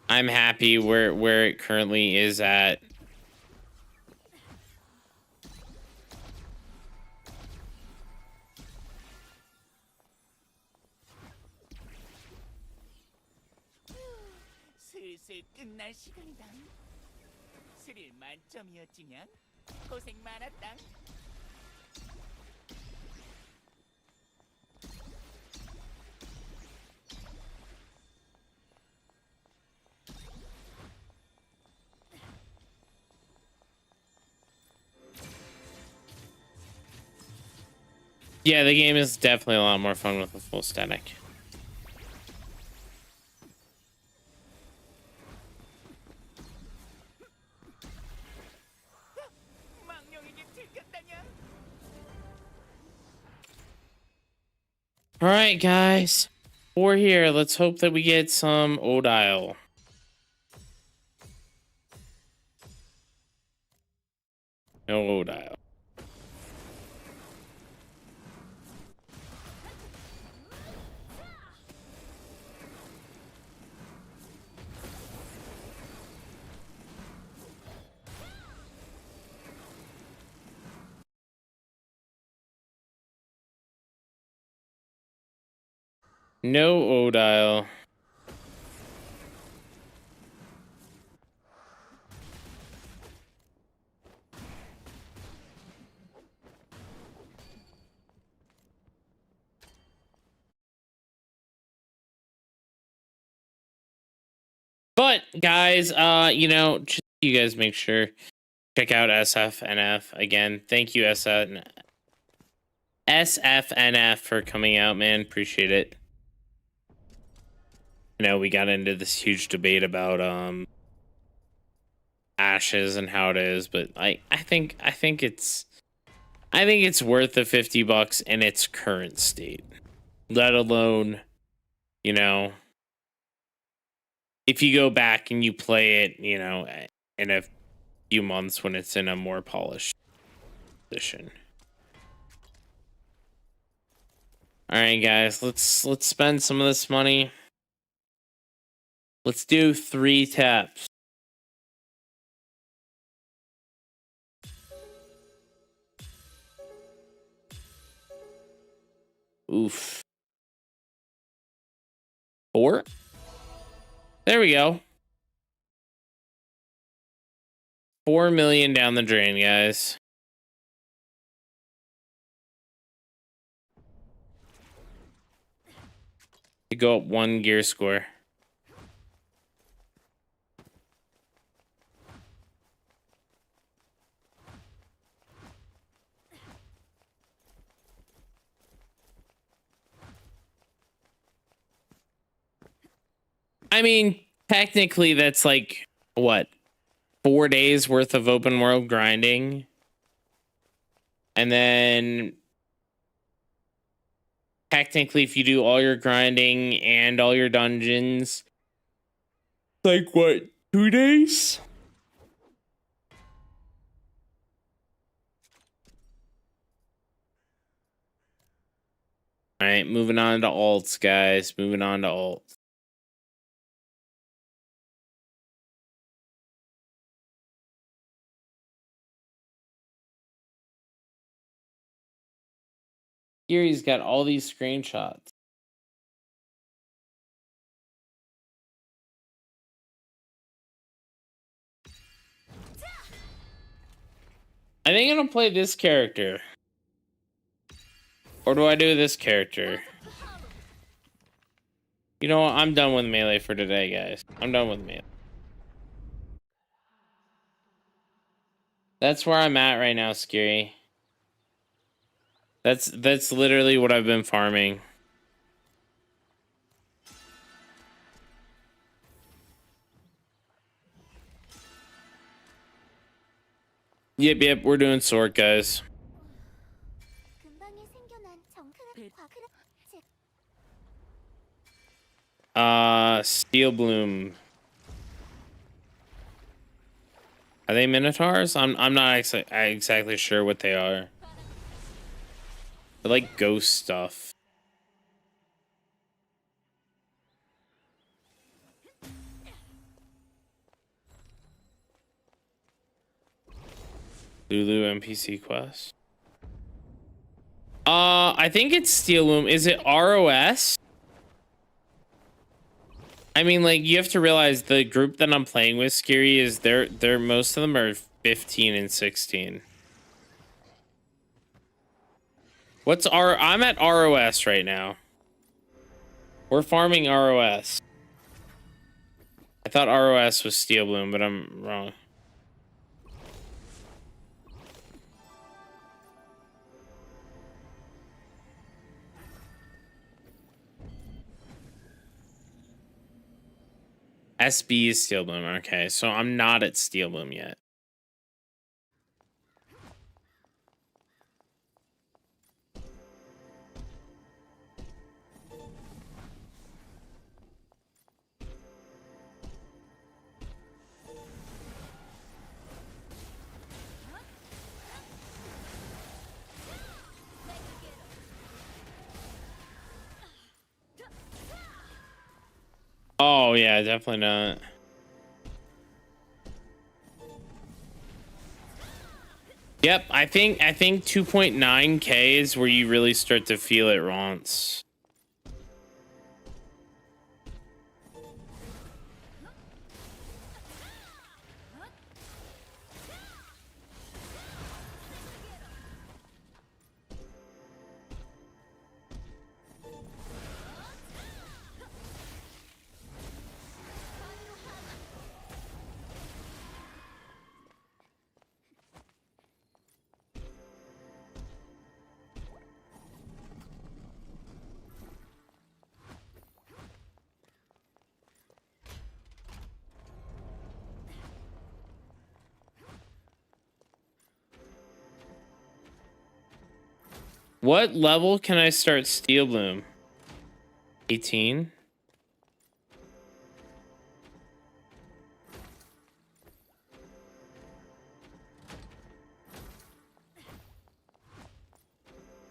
I'm happy where it currently is at. Yeah, the game is definitely a lot more fun with a full static. All right, guys. We're here. Let's hope that we get some Odile. No Odile. No Odile. But guys, you know, just you guys make sure check out SFNF again. Thank you, SFNF for coming out, man. Appreciate it. You know, we got into this huge debate about Ashes and how it is, but I think it's worth the $50 in its current state. Let alone, you know, if you go back and you play it, you know, in a few months when it's in a more polished position. All right, guys, let's spend some of this money. Let's do 3 taps. Oof. 4. There we go. 4 million down the drain, guys. To go up 1 gear score. I mean, technically that's like what? 4 days worth of open world grinding. And then technically if you do all your grinding and all your dungeons, like what, 2 days? All right, moving on to alts, guys. Moving on to alts. Here he's got all these screenshots. I think I'm gonna play this character. Or do I do this character? You know what? I'm done with melee for today, guys. I'm done with melee. That's where I'm at right now, Scary. That's literally what I've been farming. Yep, we're doing sword, guys. Steel Bloom. Are they Minotaurs? I'm not exactly sure what they are. They're like ghost stuff. Lulu NPC quest. I think it's Steel Loom. Is it ROS? I mean, like, you have to realize the group that I'm playing with, Scary, is they're most of them are 15 and 16. I'm at ROS right now. We're farming ROS. I thought ROS was Steel Bloom, but I'm wrong. SB is Steel Bloom. Okay, so I'm not at Steel Bloom yet. Oh yeah, definitely not. Yep, I think 2.9K is where you really start to feel it, Ronce. What level can I start Steel Bloom? 18?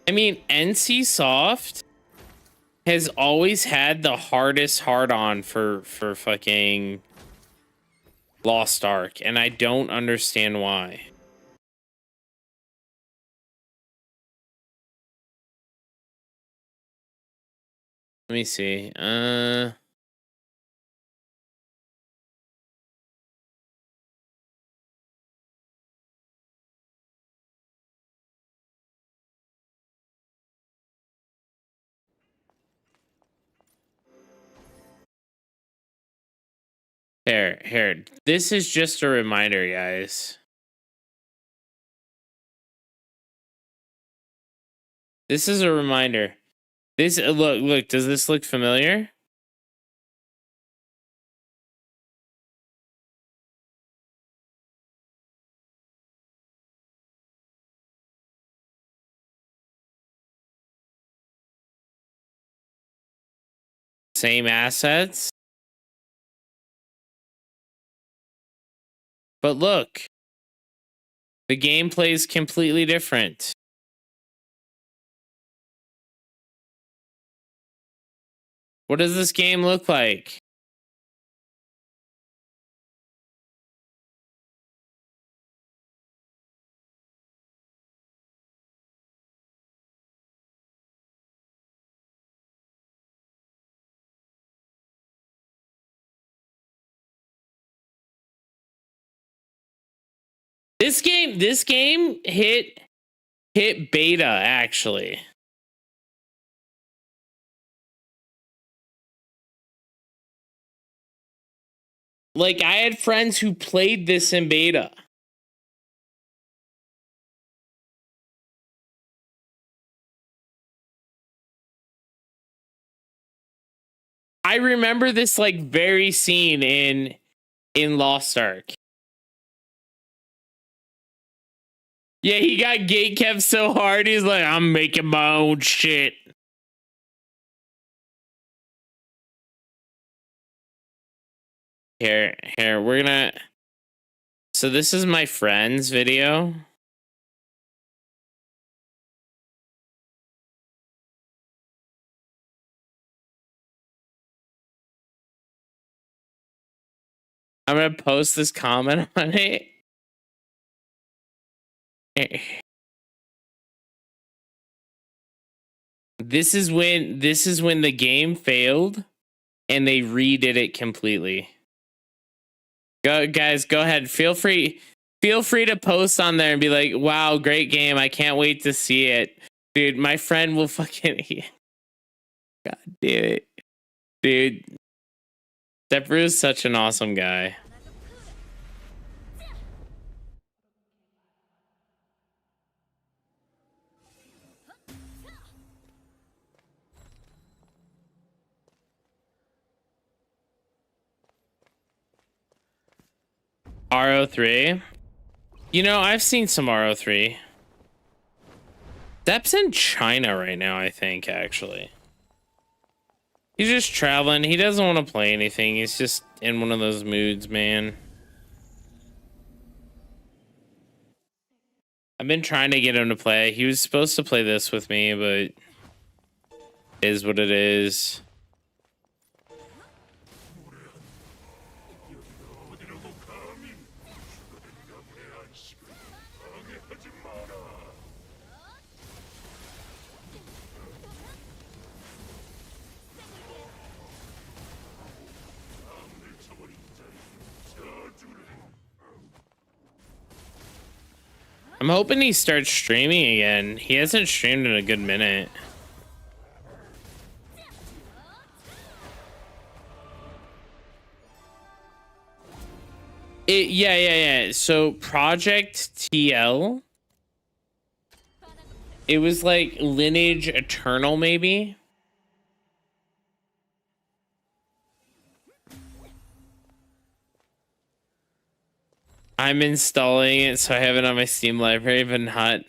I mean, NC Soft has always had the hardest hard-on for fucking Lost Ark, and I don't understand why. Let me see. Here. This is just a reminder, guys. This is a reminder. This look. Does this look familiar? Same assets. But look, the gameplay is completely different. What does this game look like? This game hit beta, actually. Like, I had friends who played this in beta. I remember this like very scene in Lost Ark. Yeah, he got gatekept so hard. He's like, I'm making my own shit. Here, we're gonna. So this is my friend's video. I'm gonna post this comment on it. This is when the game failed and they redid it completely. Go guys, go ahead. Feel free to post on there and be like, wow, great game. I can't wait to see it. Dude, my friend will fucking God damn it. Dude. Stepbrew is such an awesome guy. RO3. You know, I've seen some RO3. Stepp's in China right now, I think, actually. He's just traveling. He doesn't want to play anything. He's just in one of those moods, man. I've been trying to get him to play. He was supposed to play this with me, but it is what it is. I'm hoping he starts streaming again. He hasn't streamed in a good minute. Yeah. So Project TL. It was like Lineage Eternal, maybe. I'm installing it, so I have it on my Steam library, but not.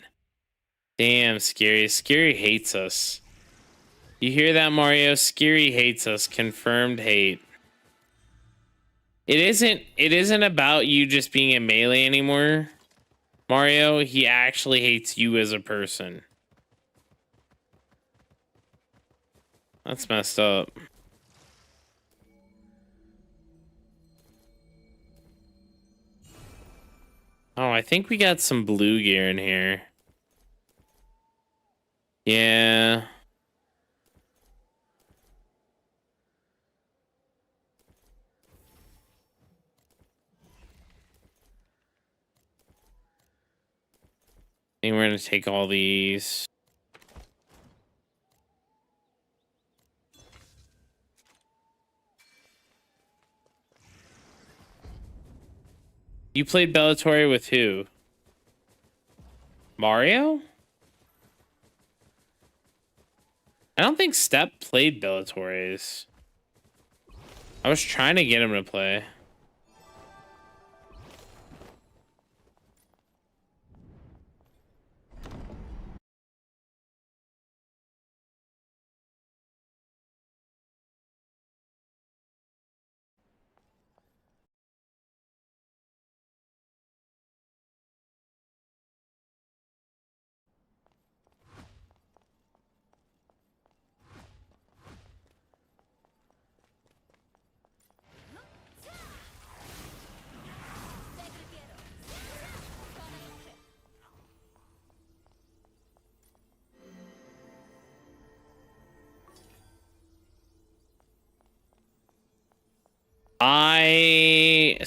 Damn, Scary. Scary hates us. You hear that, Mario? Scary hates us. Confirmed hate. It isn't about you just being a melee anymore, Mario. He actually hates you as a person. That's messed up. Oh, I think we got some blue gear in here. Yeah. I think we're gonna take all these. You played Bellatori with who? Mario? I don't think Step played Bellatori's. I was trying to get him to play.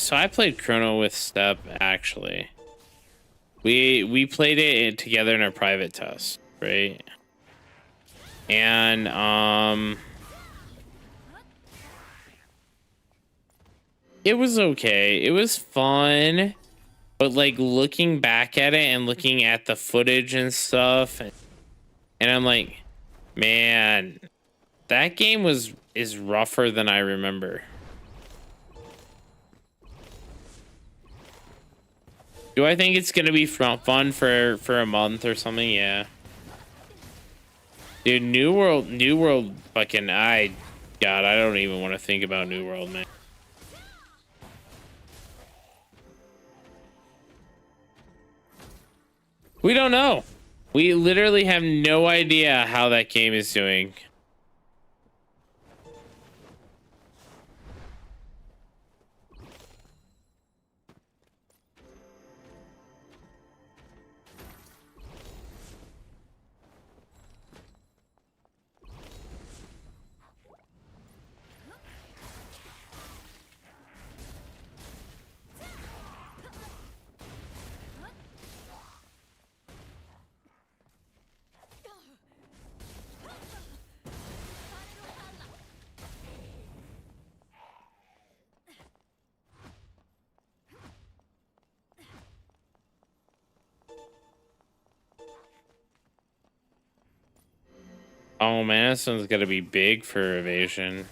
I played Chrono with Step, actually. We played it together in our private test, right? And It was okay. It was fun, but like looking back at it and looking at the footage and stuff, and I'm like, man, that game is rougher than I remember. Do I think it's gonna be fun for a month or something? Yeah. Dude, New World, fucking God, I don't even want to think about New World, man. We don't know. We literally have no idea how that game is doing. Oh man, this one's gonna be big for evasion.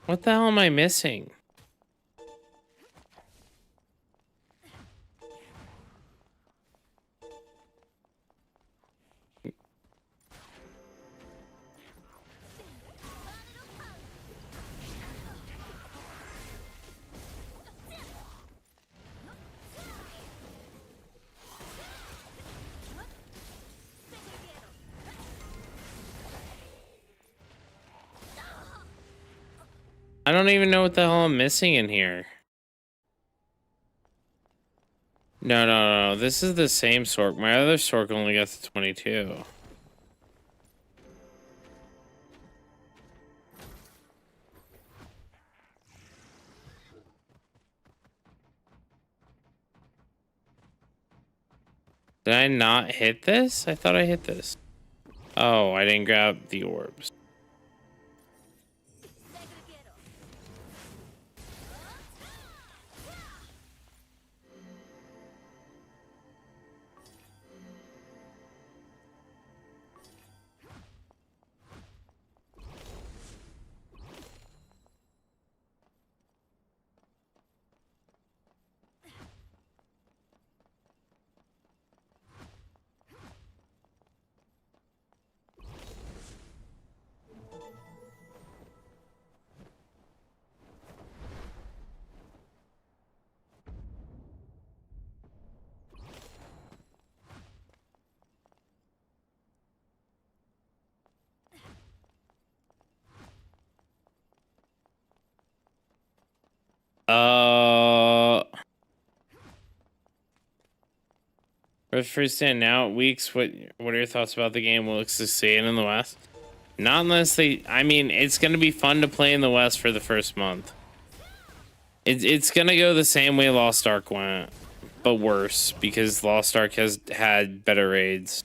What the hell am I missing? I don't even know what the hell I'm missing in here. No. This is the same Sork. My other Sork only got to 22. Did I not hit this? I thought I hit this. Oh, I didn't grab the orbs. For the first 10 now weeks, what are your thoughts about the game? Will it succeed in the West? Not unless they. I mean, it's gonna be fun to play in the West for the first month. It's gonna go the same way Lost Ark went, but worse because Lost Ark has had better raids.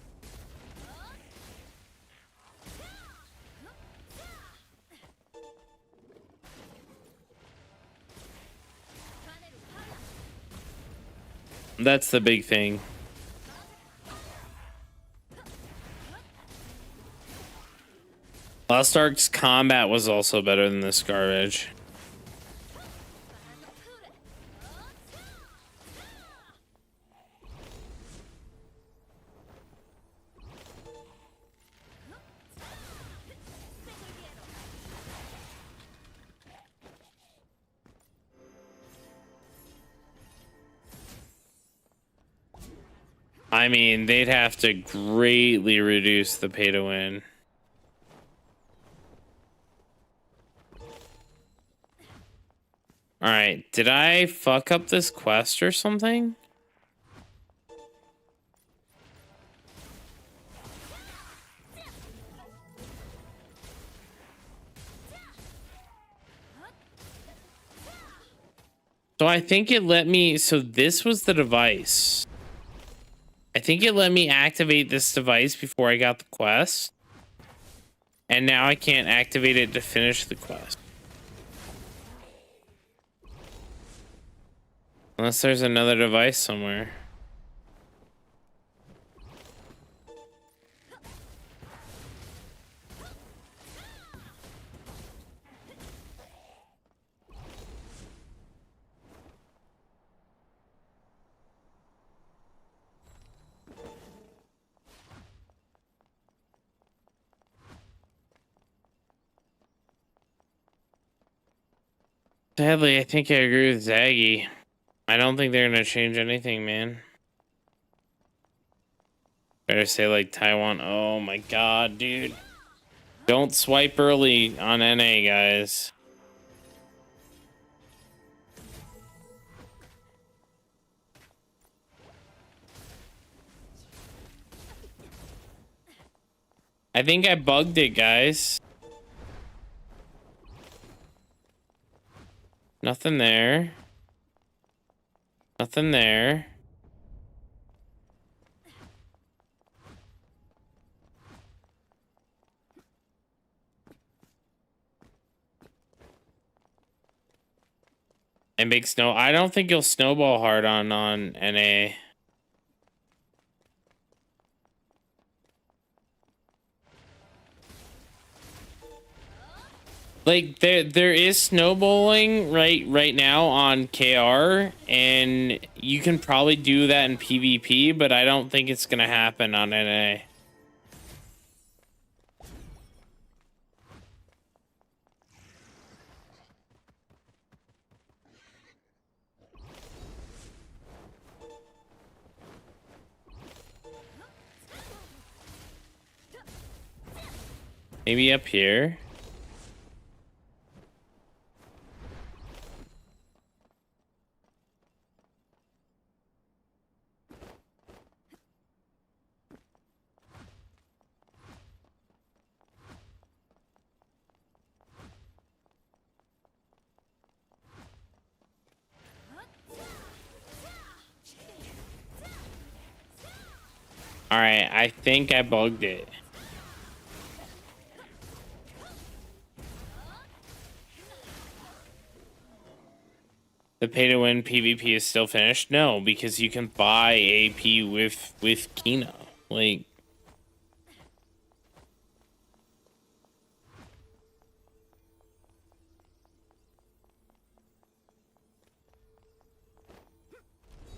That's the big thing. Lost Ark's combat was also better than this garbage. I mean, they'd have to greatly reduce the pay to win. All right, did I fuck up this quest or something? So I think it let me, so this was the device. I think it let me activate this device before I got the quest. And now I can't activate it to finish the quest. Unless there's another device somewhere. Sadly, I think I agree with Zaggy. I don't think they're gonna change anything, man. Better say like Taiwan. Oh my god, dude. Don't swipe early on NA, guys. I think I bugged it, guys. Nothing there. Nothing there. And big snow. I don't think you'll snowball hard on NA. Like there is snowballing right now on KR, and you can probably do that in PvP, but I don't think it's gonna happen on NA. Maybe up here. All right, I think I bugged it. The pay to win PvP is still finished? No, because you can buy AP with Kina. Like,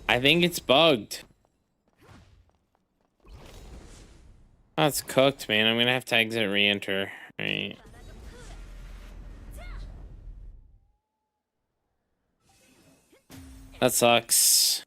I think it's bugged. Oh, it's cooked, man. I'm gonna have to exit re-enter. Right. That sucks.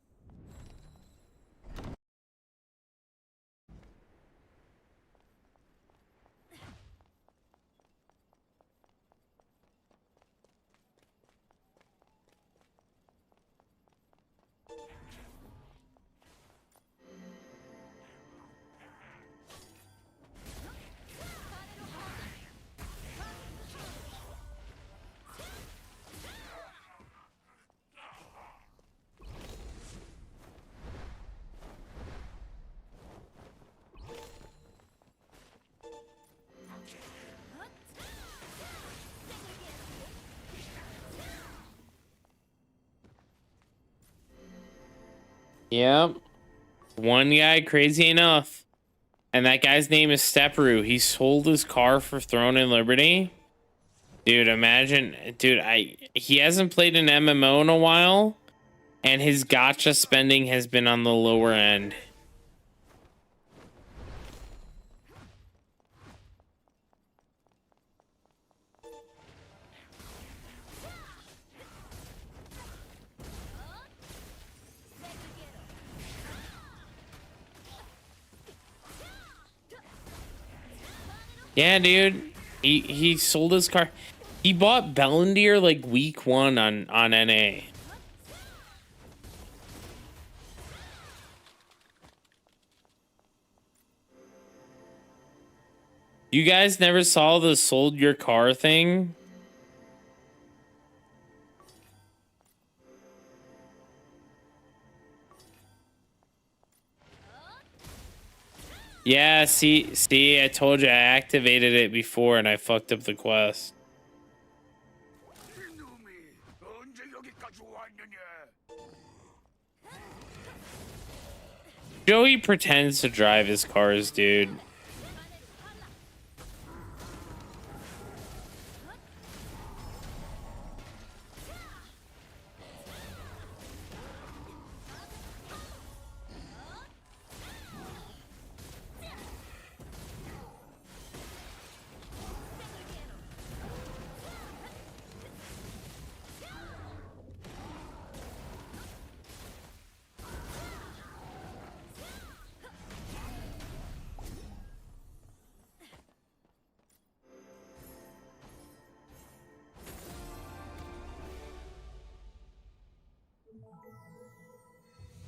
Yep. One guy crazy enough. And that guy's name is Stepperoo. He sold his car for Throne and Liberty. Dude, imagine, dude, he hasn't played an MMO in a while, and his gacha spending has been on the lower end. Yeah, dude. He sold his car. He bought Bellendier like week 1 on NA. You guys never saw the sold your car thing? Yeah, see, I told you I activated it before and I fucked up the quest. Joey pretends to drive his cars, dude.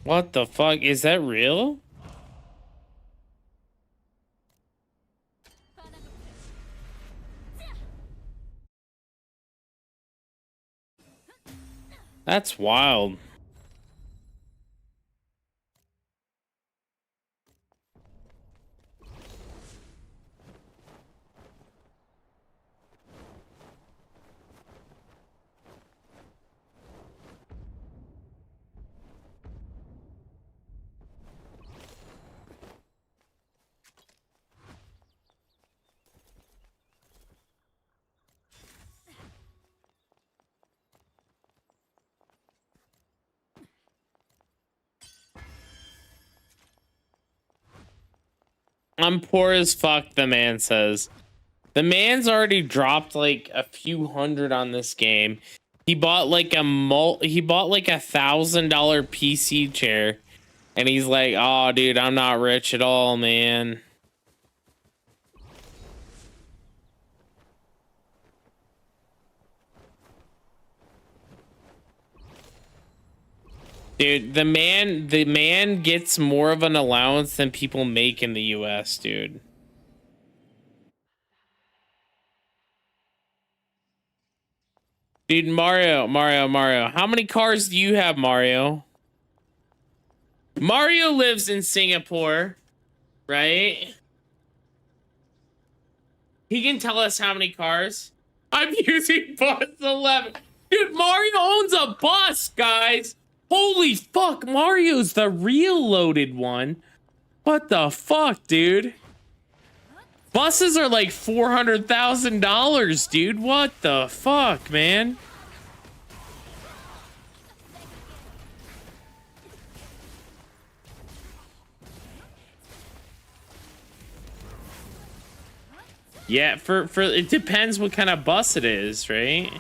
What the fuck? Is that real? That's wild. I'm poor as fuck, the man says. The man's already dropped like a few hundred on this game. He bought like he bought like $1,000 PC chair, and he's like, "Oh, dude, I'm not rich at all, man." Dude, the man gets more of an allowance than people make in the US, dude. Dude, Mario. How many cars do you have, Mario? Mario lives in Singapore, right? He can tell us how many cars. I'm using bus 11. Dude, Mario owns a bus, guys. Holy fuck, Mario's the real loaded one. What the fuck, dude? Buses are like $400,000, dude. What the fuck, man? Yeah, for it depends what kind of bus it is, right?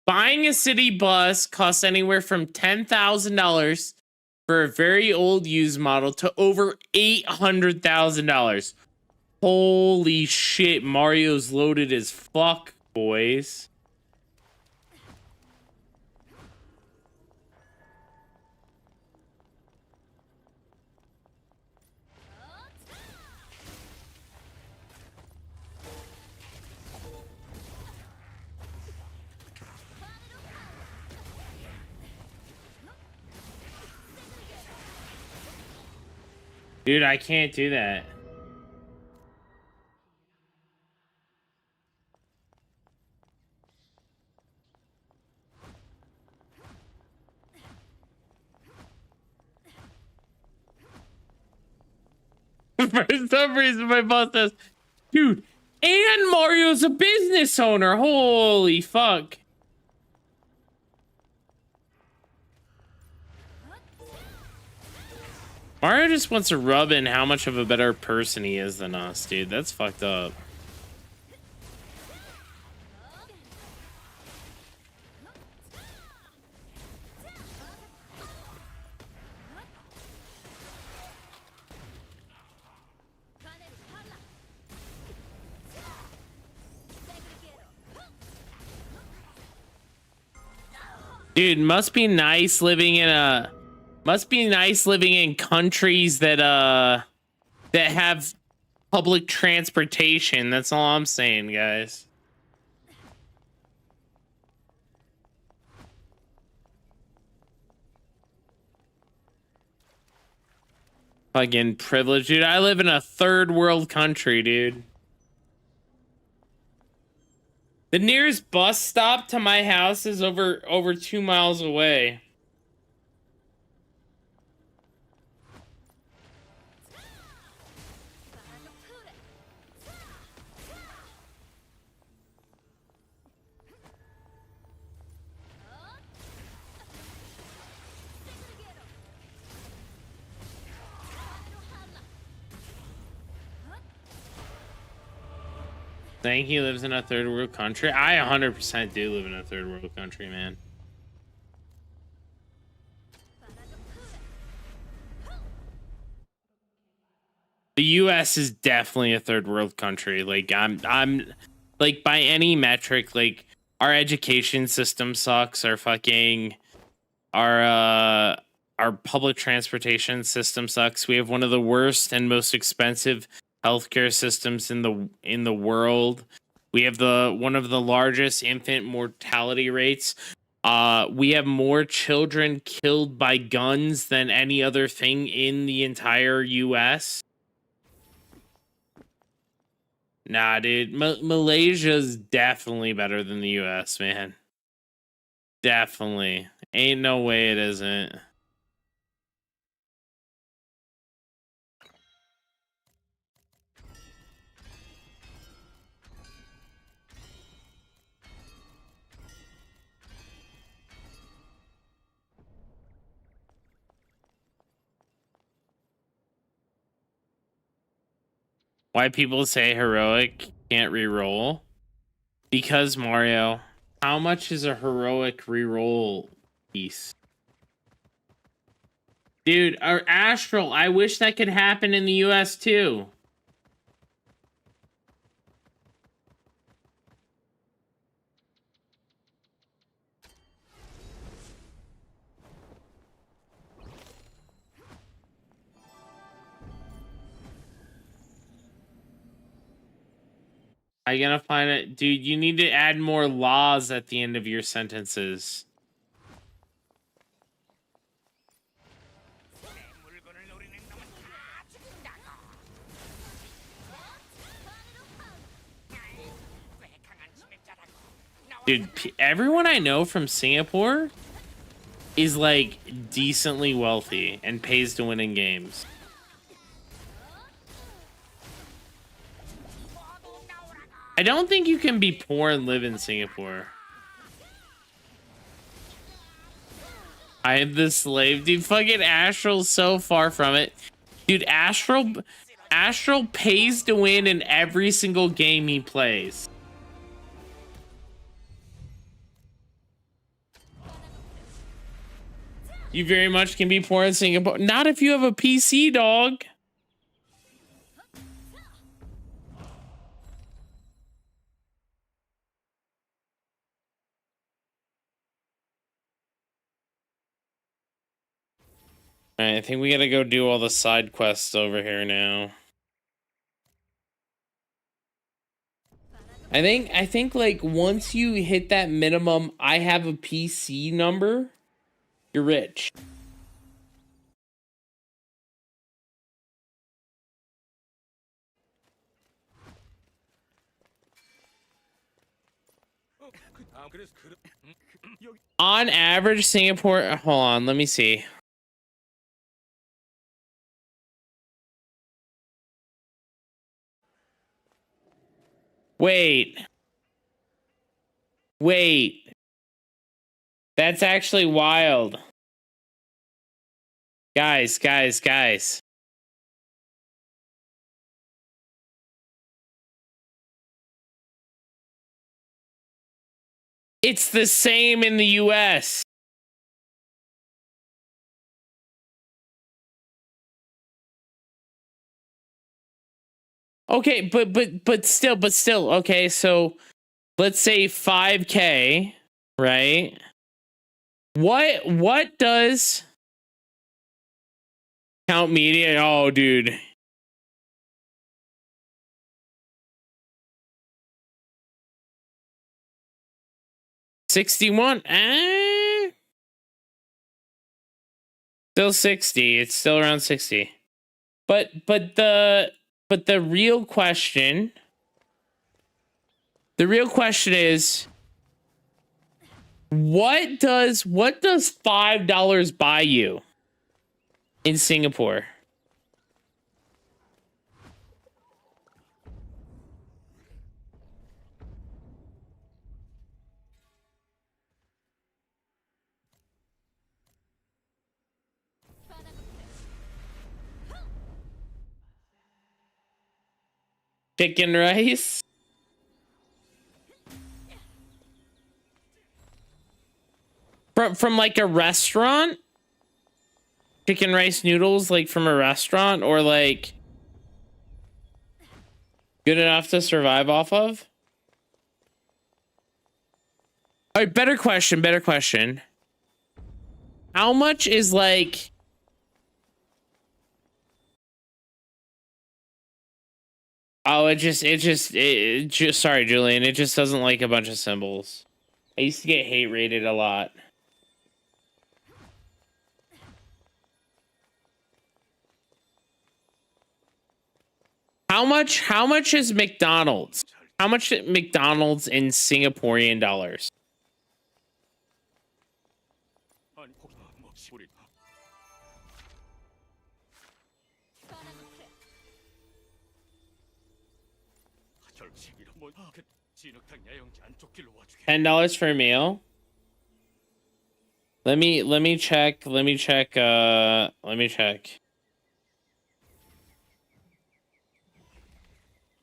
Buying a city bus costs anywhere from $10,000 for a very old used model to over $800,000. Holy shit, Mario's loaded as fuck, boys. Dude, I can't do that. For some reason, my boss says, dude, and Mario's a business owner. Holy fuck. Mario just wants to rub in how much of a better person he is than us, dude. That's fucked up. Dude, must be nice living in countries that that have public transportation. That's all I'm saying, guys. Fucking privilege, dude. I live in a third world country, dude. The nearest bus stop to my house is over 2 miles away. Think he lives in a third world country? I 100% do live in a third world country, man. The US is definitely a third world country. Like I'm like by any metric, like our education system sucks, our public transportation system sucks. We have one of the worst and most expensive healthcare systems in the world. We have one of the largest infant mortality rates. We have more children killed by guns than any other thing in the entire US. Nah, dude. Malaysia's definitely better than the US, man. Definitely. Ain't no way it isn't. Why people say heroic can't reroll? Because Mario, how much is a heroic reroll piece? Dude, our Astral, I wish that could happen in the US too. I gotta find it. Dude, you need to add more laws at the end of your sentences. Dude, everyone I know from Singapore is like decently wealthy and pays to win in games. I don't think you can be poor and live in Singapore. I am the slave. Dude, fucking Astral's so far from it. Dude, Astral pays to win in every single game he plays. You very much can be poor in Singapore. Not if you have a PC, dog. All right, I think we gotta go do all the side quests over here now. I think like once you hit that minimum, I have a PC number, you're rich. On average, Singapore. Hold on, let me see. Wait. That's actually wild. Guys. It's the same in the US. Okay, but still. Okay, so let's say 5K, right? What does count media? Oh, dude. $61. Still 60. It's still around 60. But the real question. The real question is, what does $5 buy you in Singapore? Chicken rice? From like a restaurant? Chicken rice noodles like from a restaurant, or like good enough to survive off of? All right, better question. How much is like Oh, it just sorry, Julian, it just doesn't like a bunch of symbols. I used to get hate rated a lot. How much is McDonald's? How much is McDonald's in Singaporean dollars? $10 for a meal. Let me check.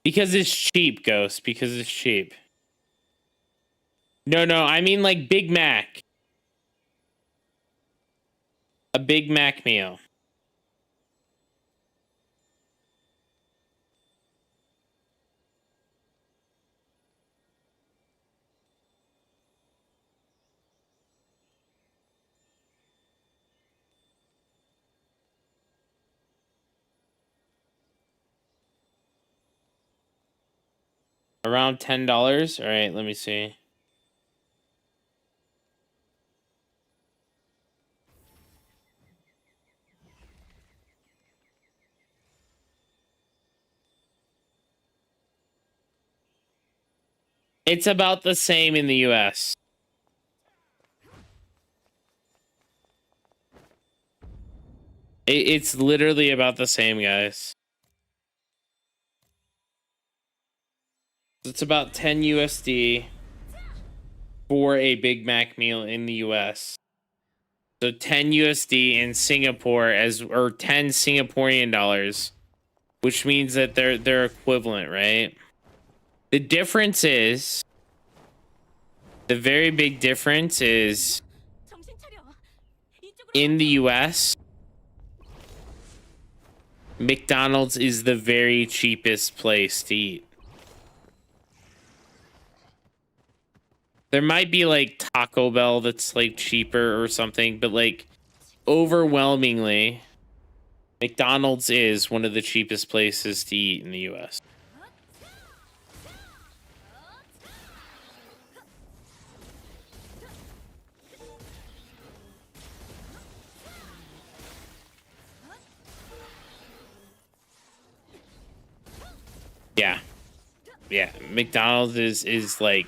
Because it's cheap, Ghost. Because it's cheap. No, I mean like Big Mac. A Big Mac meal. Around $10. All right, let me see. It's about the same in the US. It's literally about the same, guys. It's about 10 USD for a Big Mac meal in the US. So 10 USD in Singapore or 10 Singaporean dollars, which means that they're equivalent, right? The difference is, the very big difference is, in the US, McDonald's is the very cheapest place to eat. There might be like Taco Bell that's like cheaper or something, but like overwhelmingly, McDonald's is one of the cheapest places to eat in the US. Yeah. yeah, McDonald's is like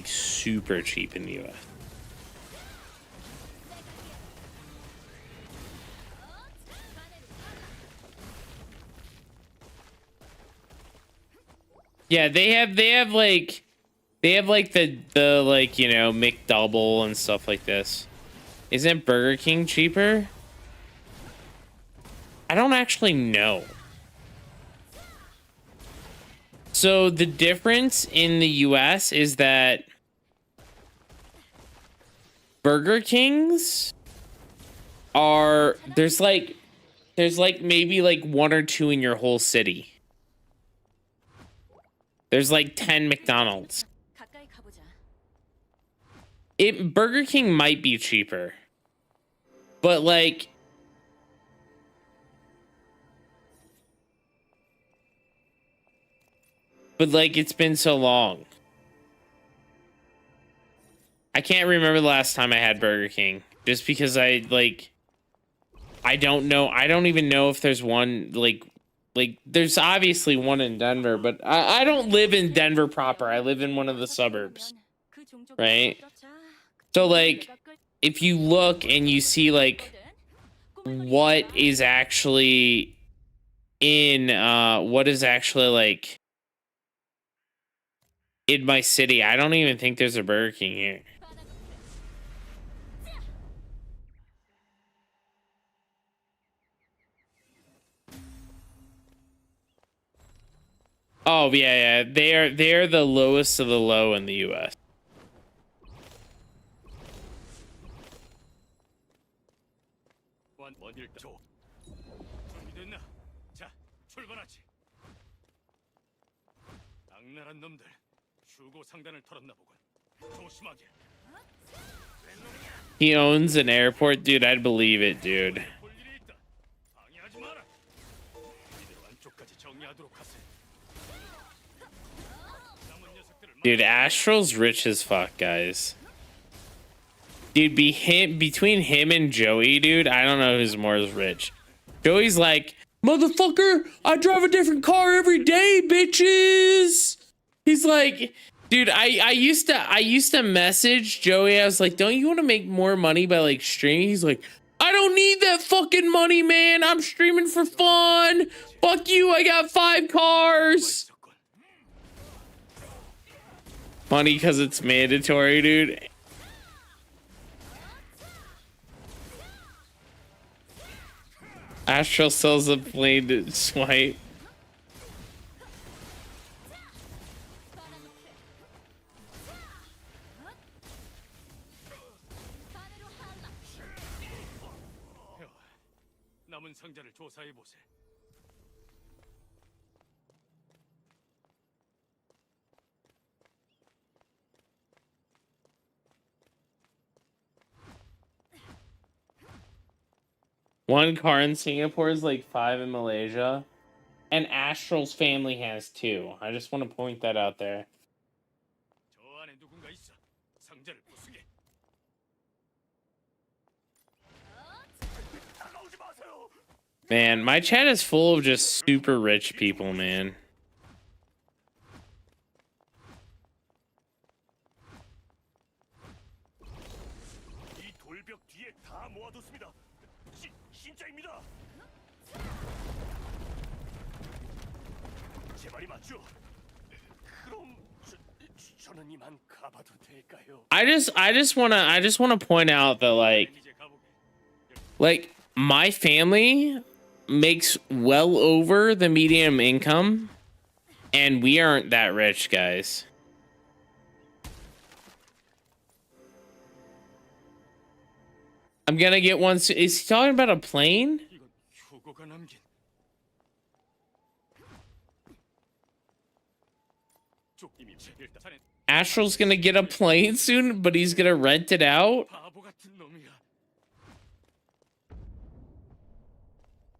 super cheap in the US. Yeah, they have like the like, you know, McDouble and stuff like this. Isn't Burger King cheaper? I don't actually know. So the difference in the US is that Burger Kings are there's like maybe like 1 or 2 in your whole city. There's like 10 McDonald's. Burger King might be cheaper. But like it's been so long. I can't remember the last time I had Burger King. Just because I don't know. I don't even know if there's one like there's obviously one in Denver, but I don't live in Denver proper. I live in one of the suburbs. Right? So like if you look and you see like what is actually in like in my city, I don't even think there's a Burger King here. Oh yeah, they're the lowest of the low in the US. He owns an airport, dude. I'd believe it, dude. Dude, Astral's rich as fuck, guys. Dude, between him and Joey, dude, I don't know who's more rich. Joey's like, motherfucker, I drive a different car every day, bitches. He's like, dude, I used to message Joey. I was like, don't you want to make more money by like streaming? He's like, I don't need that fucking money, man. I'm streaming for fun. Fuck you, I got 5 cars. Funny because it's mandatory, dude. Astral sells a plane to swipe. One car in Singapore is like 5 in Malaysia. And Astral's family has 2. I just want to point that out there. Man, my chat is full of just super rich people, man. I just want to point out that like my family makes well over the median income and we aren't that rich, guys. I'm gonna get one. Is he talking about a plane? Astral's gonna get a plane soon, but he's gonna rent it out.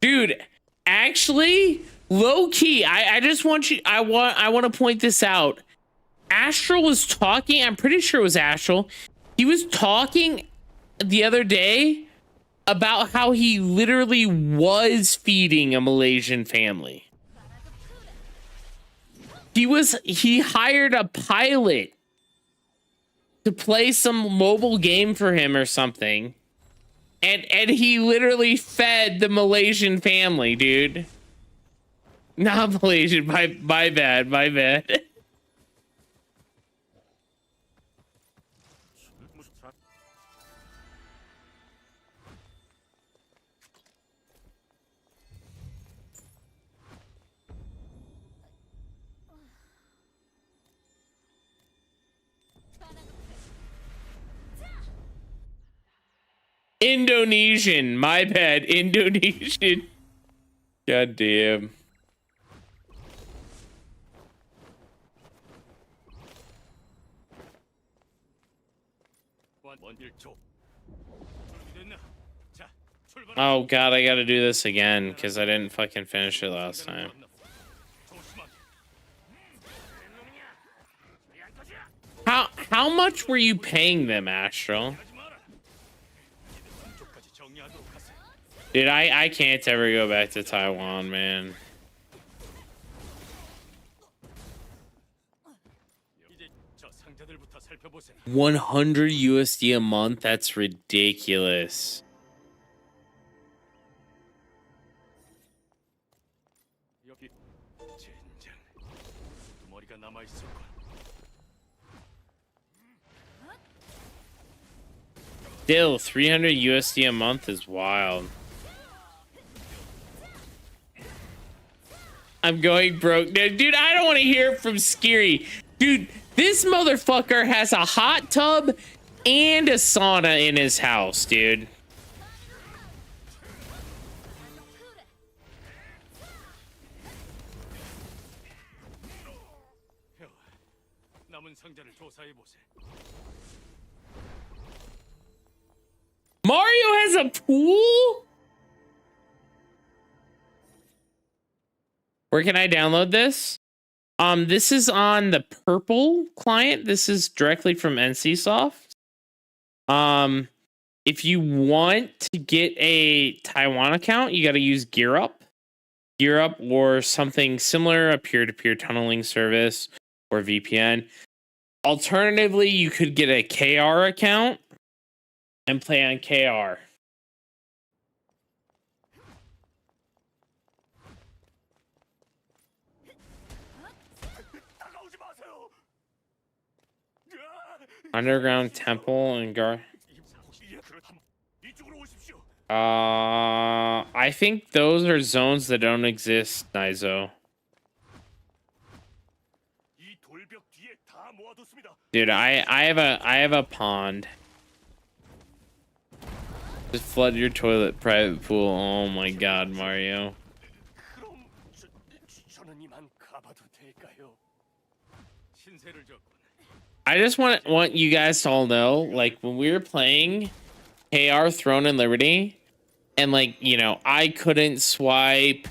Dude, actually, low key, I just want you. I want to point this out. Astral was talking. I'm pretty sure it was Astral. He was talking the other day about how he literally was feeding a Malaysian family. He hired a pilot to play some mobile game for him or something. And he literally fed the Malaysian family, dude. Not Malaysian, my bad, my bad. Indonesian, my bad, Indonesian. God damn. Oh god, I gotta do this again because I didn't fucking finish it last time. How much were you paying them, Astral? Dude, I can't ever go back to Taiwan, man. $100 USD a month? That's ridiculous. Still, 300 USD a month is wild. I'm going broke. Dude, I don't want to hear it from Skiri. Dude, this motherfucker has a hot tub and a sauna in his house, dude. Mario has a pool? Where can I download this? This is on the purple client. This is directly from NCSoft. If you want to get a Taiwan account, you got to use GearUp. GearUp or something similar, a peer-to-peer tunneling service or VPN. Alternatively, you could get a KR account and play on KR. Underground temple and I think those are zones that don't exist, Nizo. Dude, I have a pond. Just flood your toilet private pool. Oh my god, Mario. I just want you guys to all know, like, when we were playing KR Throne and Liberty, and, like, you know, I couldn't swipe.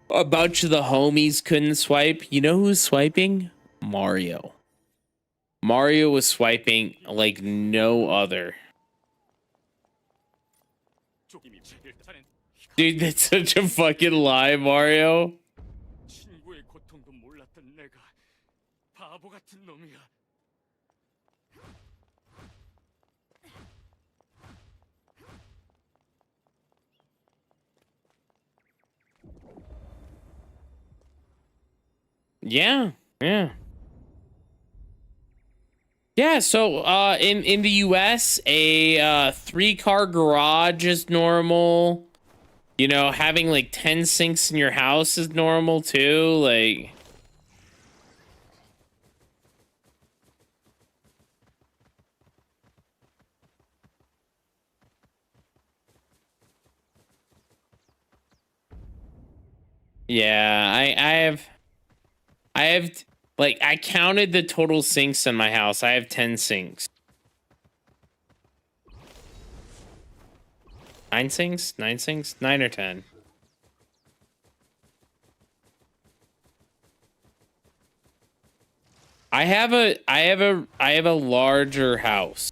A bunch of the homies couldn't swipe. You know who's swiping? Mario. Mario was swiping like no other. Dude, that's such a fucking lie, Mario. Yeah, yeah. Yeah, so in the US, a 3-car garage is normal. You know, having like 10 sinks in your house is normal too, like. Yeah, I have like, I counted the total sinks in my house. I have 10 sinks. 9 sinks? 9 sinks? 9 or 10? I have a larger house.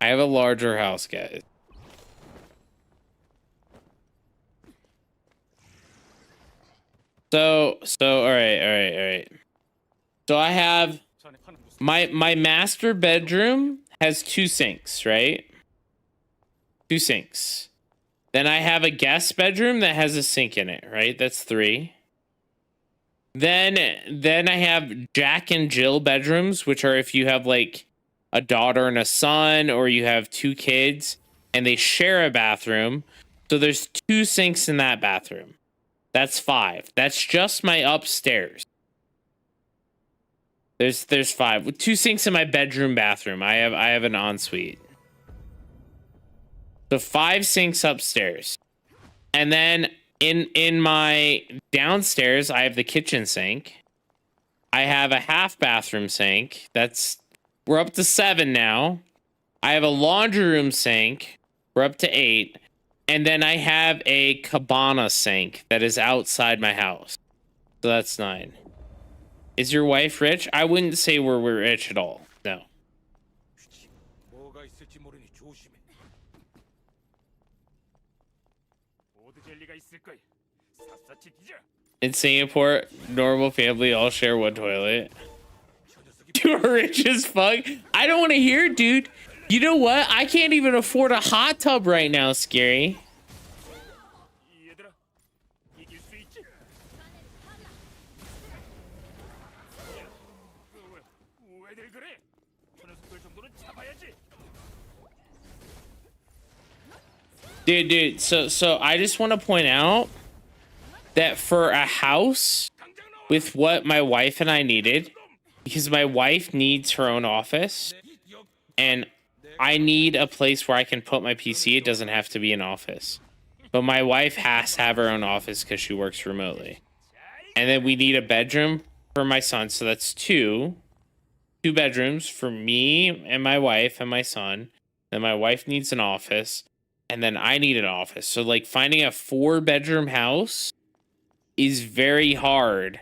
I have a larger house, guys. So all right. So I have my master bedroom has 2 sinks, right? 2 sinks. Then I have a guest bedroom that has a sink in it, right? That's 3. Then I have Jack and Jill bedrooms, which are if you have like a daughter and a son, or you have 2 kids and they share a bathroom. So there's 2 sinks in that bathroom. That's 5. That's just my upstairs. There's 5 with 2 sinks in my bedroom bathroom. I have an ensuite. So 5 sinks upstairs. And then in my downstairs, I have the kitchen sink. I have a half bathroom sink. We're up to 7 now. I have a laundry room sink. We're up to 8. And then I have a cabana sink that is outside my house. So that's 9. Is your wife rich? I wouldn't say we're rich at all. No. In Singapore, normal family all share one toilet. You're rich as fuck. I don't want to hear it, dude. You know what? I can't even afford a hot tub right now, Scary. Dude, so I just want to point out that for a house with what my wife and I needed, because my wife needs her own office, and I need a place where I can put my PC. It doesn't have to be an office. But my wife has to have her own office because she works remotely. And then we need a bedroom for my son, so that's 2. 2 bedrooms for me and my wife and my son. Then my wife needs an office. And then I need an office. So, like, finding a 4-bedroom house is very hard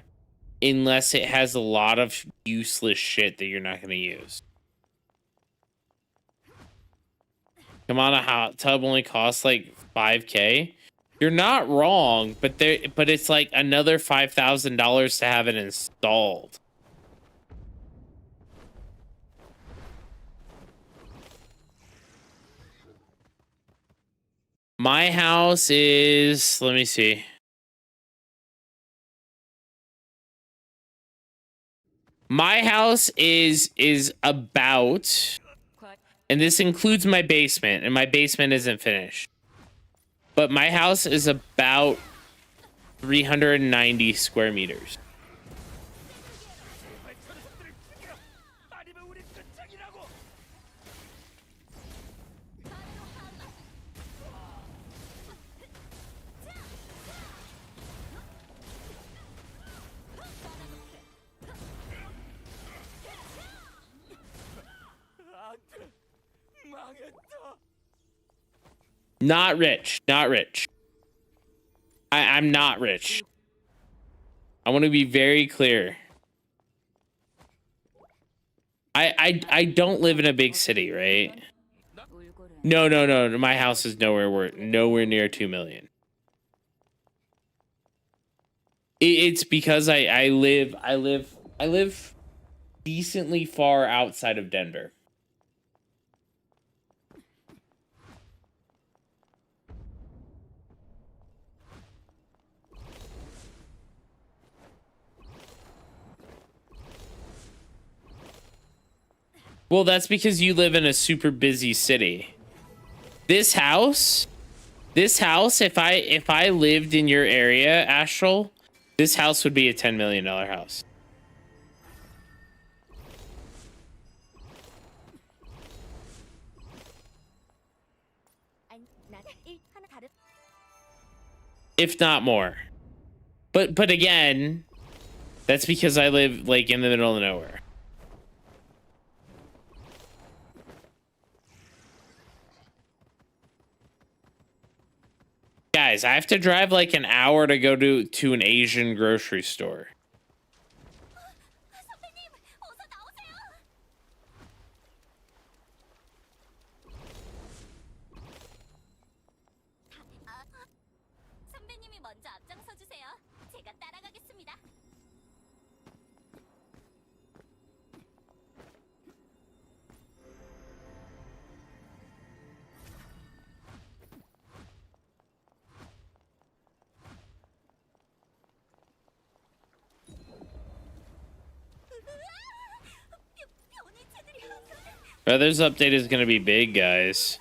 unless it has a lot of useless shit that you're not going to use. Come on, a hot tub only costs like $5K. You're not wrong, but it's like another $5,000 to have it installed. My house is, let me see. My house is about, and this includes my basement, and my basement isn't finished. But my house is about 390 square meters. Not rich. Not rich. I'm not rich. I want to be very clear. I don't live in a big city, right? No. My house is nowhere near 2 million. It's because I live decently far outside of Denver. Well, that's because you live in a super busy city. This house, if I lived in your area, Astral, this house would be a $10 million house. If not more. But again, that's because I live like in the middle of nowhere. Guys, I have to drive like an hour to go to an Asian grocery store. Brother's update is gonna be big, guys.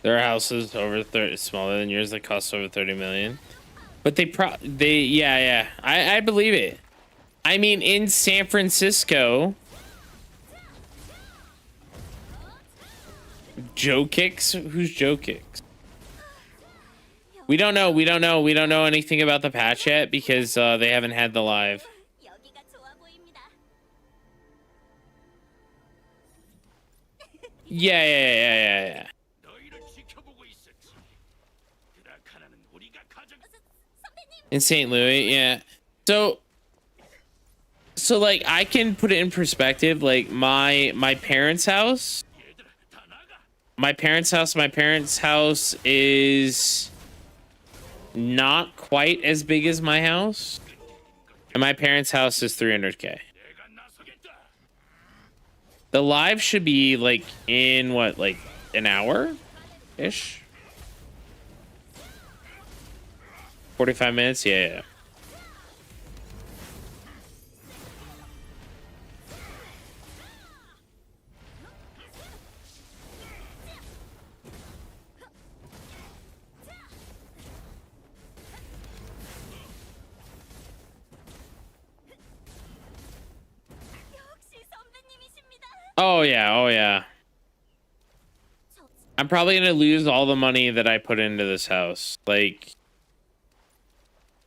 There are houses over 30 smaller than yours that cost over 30 million. But yeah, I believe it. I mean, in San Francisco, Joe Kicks? Who's Joe Kicks? We don't know. We don't know anything about the patch yet because they haven't had the live. Yeah. In St. Louis, yeah. So like I can put it in perspective. Like my parents' house. My parents' house is not quite as big as my house. And my parents' house is 300K. The live should be like in what, like an hour-ish? 45 minutes? Yeah. Oh yeah. I'm probably gonna lose all the money that I put into this house. Like,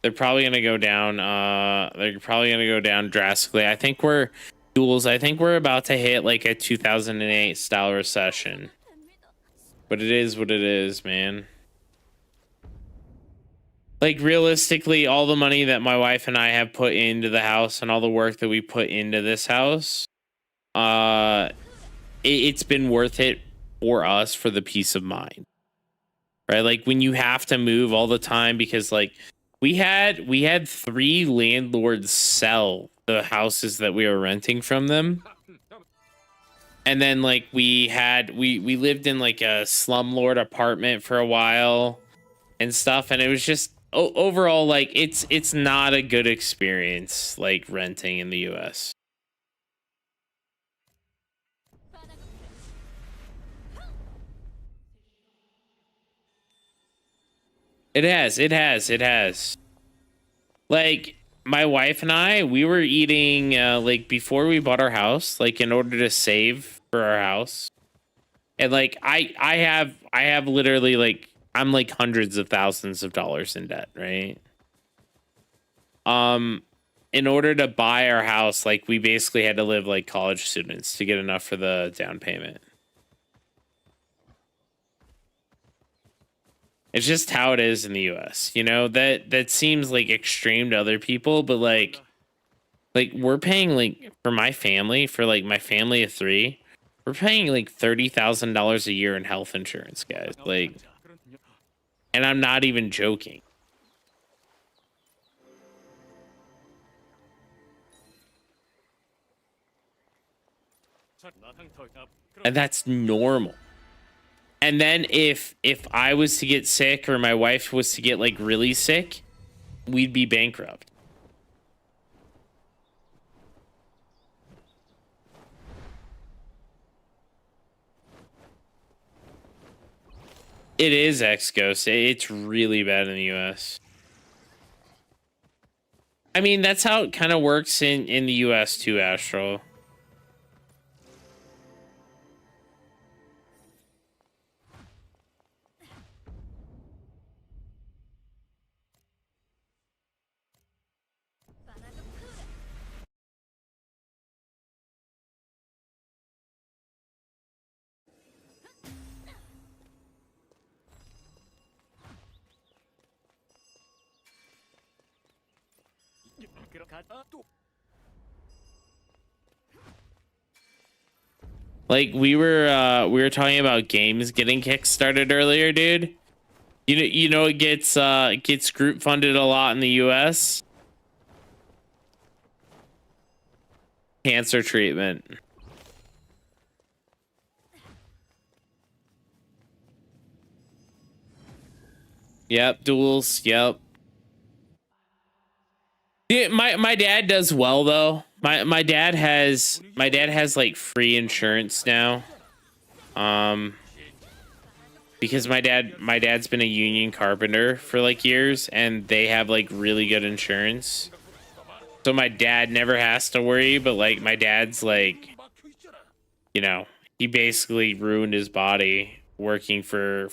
they're probably gonna go down. They're probably gonna go down drastically. I think we're about to hit like a 2008 style recession. But it is what it is, man. Like, realistically, all the money that my wife and I have put into the house and all the work that we put into this house, it's been worth it for us for the peace of mind, right? Like when you have to move all the time because like we had 3 landlords sell the houses that we were renting from them. And then like we lived in like a slumlord apartment for a while and stuff. And it was just overall, like it's not a good experience, like renting in the US. It has. Like my wife and I, we were eating like before we bought our house, like in order to save for our house. And like I have literally like I'm like hundreds of thousands of dollars in debt, right? In order to buy our house, like we basically had to live like college students to get enough for the down payment. It's just how it is in the US. You know, that seems like extreme to other people, but like we're paying like for my family, for like my family of 3, we're paying like $30,000 a year in health insurance, guys. Like, and I'm not even joking. And that's normal. And then if I was to get sick or my wife was to get like really sick, we'd be bankrupt. It is X-Ghost. It's really bad in the US. I mean, that's how it kind of works in the US too, Astral. Like we were talking about games getting kickstarted earlier, dude. You know it gets group funded a lot in the US. Cancer treatment. Yep, duels. Yep. Yeah, my dad does well though. My dad has like free insurance now. Um, because my dad's been a union carpenter for like years, and they have like really good insurance. So my dad never has to worry, but like my dad's like, you know, he basically ruined his body working for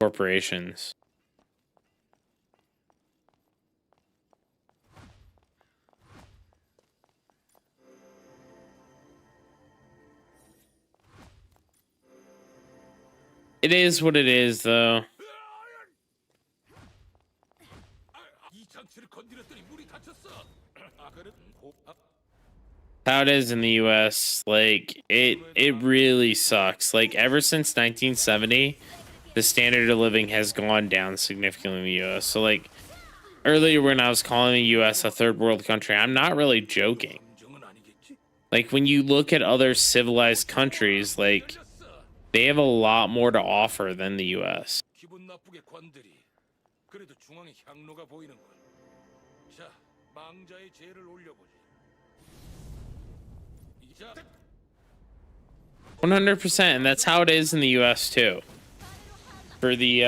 corporations. It is what it is though. How it is in the US, like it really sucks. Like ever since 1970, the standard of living has gone down significantly in the US. So like earlier when I was calling the US a third world country, I'm not really joking. Like when you look at other civilized countries, like they have a lot more to offer than the US. 자, 망자의 죄를 올려보지. 100%, and that's how it is in the US too. For the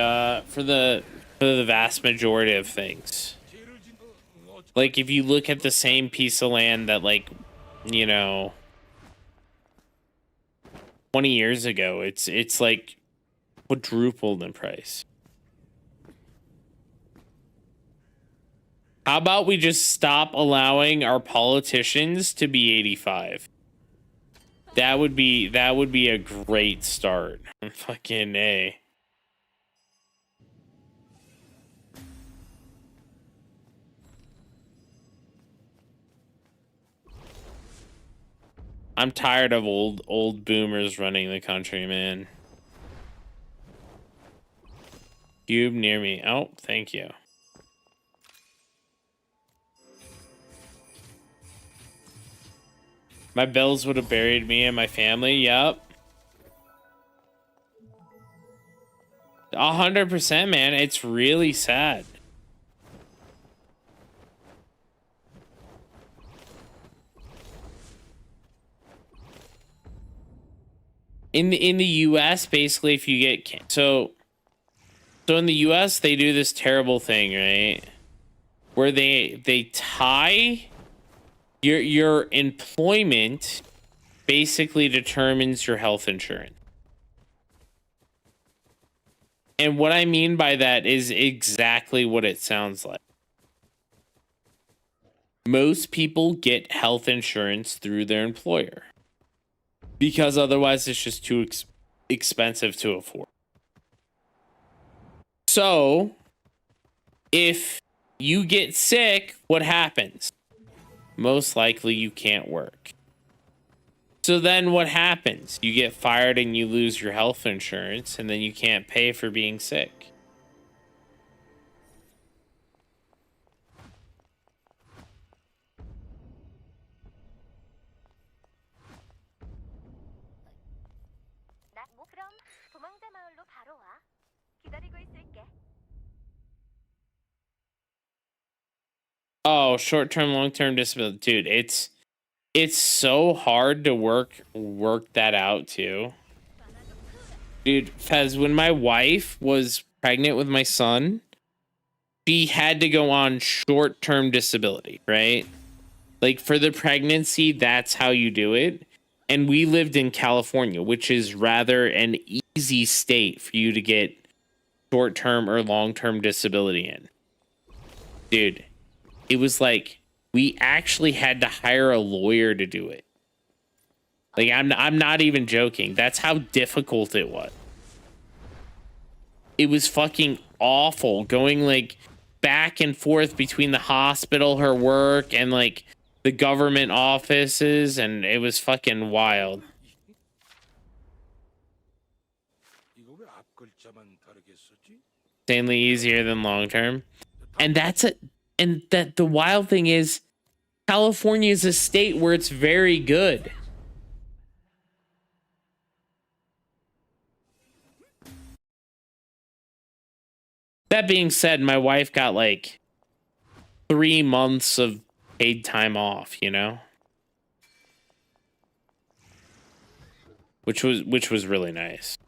vast majority of things. Like if you look at the same piece of land that like, you know, 20 years ago, it's like quadrupled in price. How about we just stop allowing our politicians to be 85? That would be a great start. Fucking A. I'm tired of old boomers running the country, man. Cube near me. Oh, thank you. My bills would have buried me and my family. Yep. 100%, man. It's really sad. In the US, basically, if you get so in the US, they do this terrible thing, right? Where they tie your employment basically determines your health insurance. And what I mean by that is exactly what it sounds like. Most people get health insurance through their employer because otherwise it's just too expensive to afford. So, if you get sick, what happens? Most likely you can't work. So then what happens? You get fired and you lose your health insurance, and then you can't pay for being sick. Oh, short-term, long-term disability. Dude, it's so hard to work that out too. Dude, Fez, when my wife was pregnant with my son, she had to go on short-term disability, right? Like for the pregnancy, that's how you do it. And we lived in California, which is rather an easy state for you to get short-term or long-term disability in. Dude, it was like we actually had to hire a lawyer to do it. Like I'm not even joking. That's how difficult it was. It was fucking awful going like back and forth between the hospital, her work, and like the government offices, and it was fucking wild. Insanely easier than long term. And that's it. And that the wild thing is California is a state where it's very good. That being said, my wife got like 3 months of paid time off, you know? Which was really nice.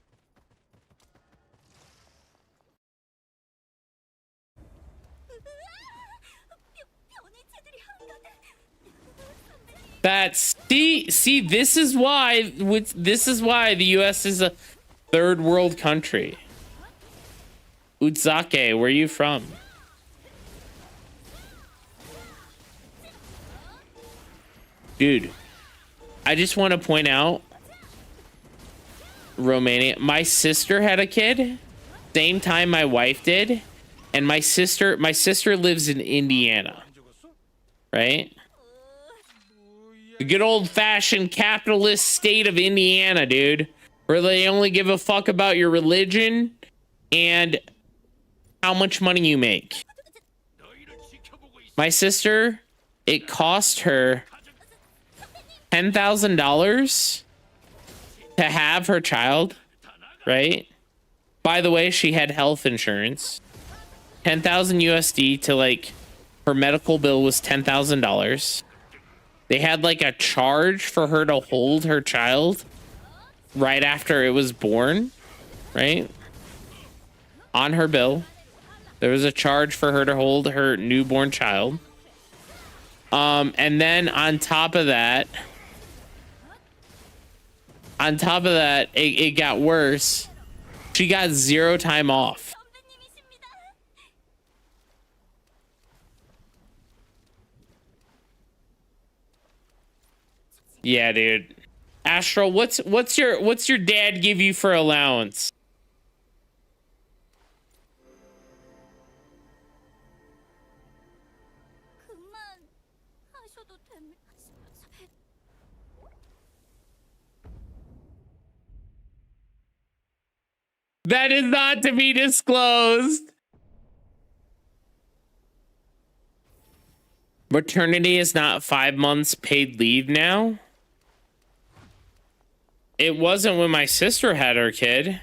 See, this is why the US is a third world country. Utsake, where are you from? Dude, I just want to point out, Romania, my sister had a kid, same time my wife did, and my sister lives in Indiana, right? The good old-fashioned capitalist state of Indiana, dude, where they only give a fuck about your religion and how much money you make. My sister, it cost her $10,000 to have her child, right? By the way, she had health insurance. 10,000 USD to, like, her medical bill was $10,000. They had like a charge for her to hold her child right after it was born, right? On her bill, there was a charge for her to hold her newborn child. And then on top of that, it got worse. She got 0 time off. Yeah, dude. Astral, what's your dad give you for allowance? That is not to be disclosed. Maternity is not 5 months paid leave now. It wasn't when my sister had her kid.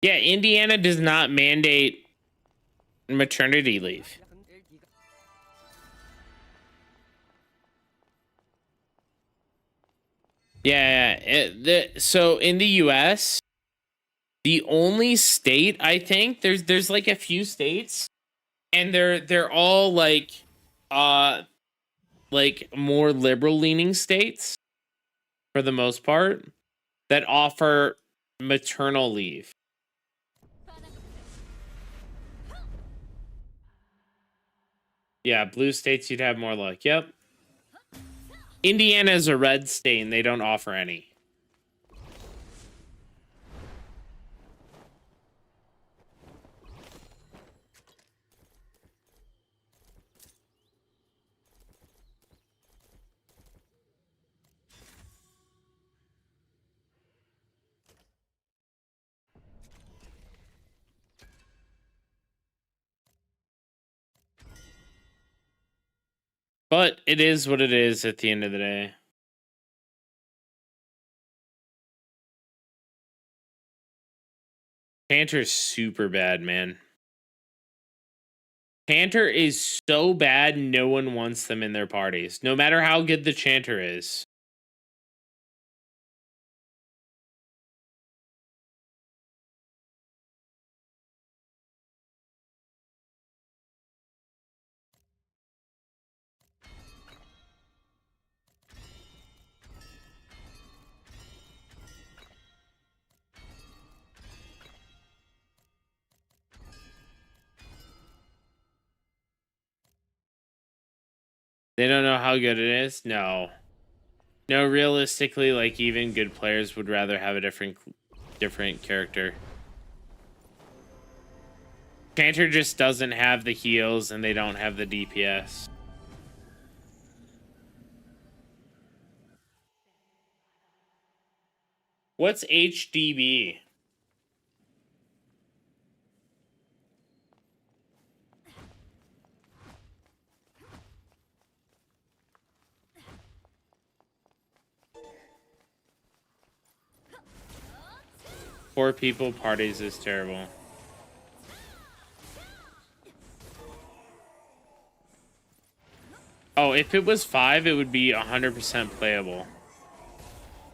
Yeah, Indiana does not mandate maternity leave. Yeah. So in the US, the only state, I think there's like a few states, and they're all like more liberal leaning states for the most part that offer maternal leave. Yeah, blue states you'd have more luck. Yep. Indiana is a red state and they don't offer any. But it is what it is at the end of the day. Chanter's super bad, man. Chanter is so bad, no one wants them in their parties, no matter how good the chanter is. They don't know how good it is? No. No, realistically, like, even good players would rather have a different character. Chanter just doesn't have the heals and they don't have the DPS. What's HDB? Four people parties is terrible. Oh, if it was 5, it would be 100% playable.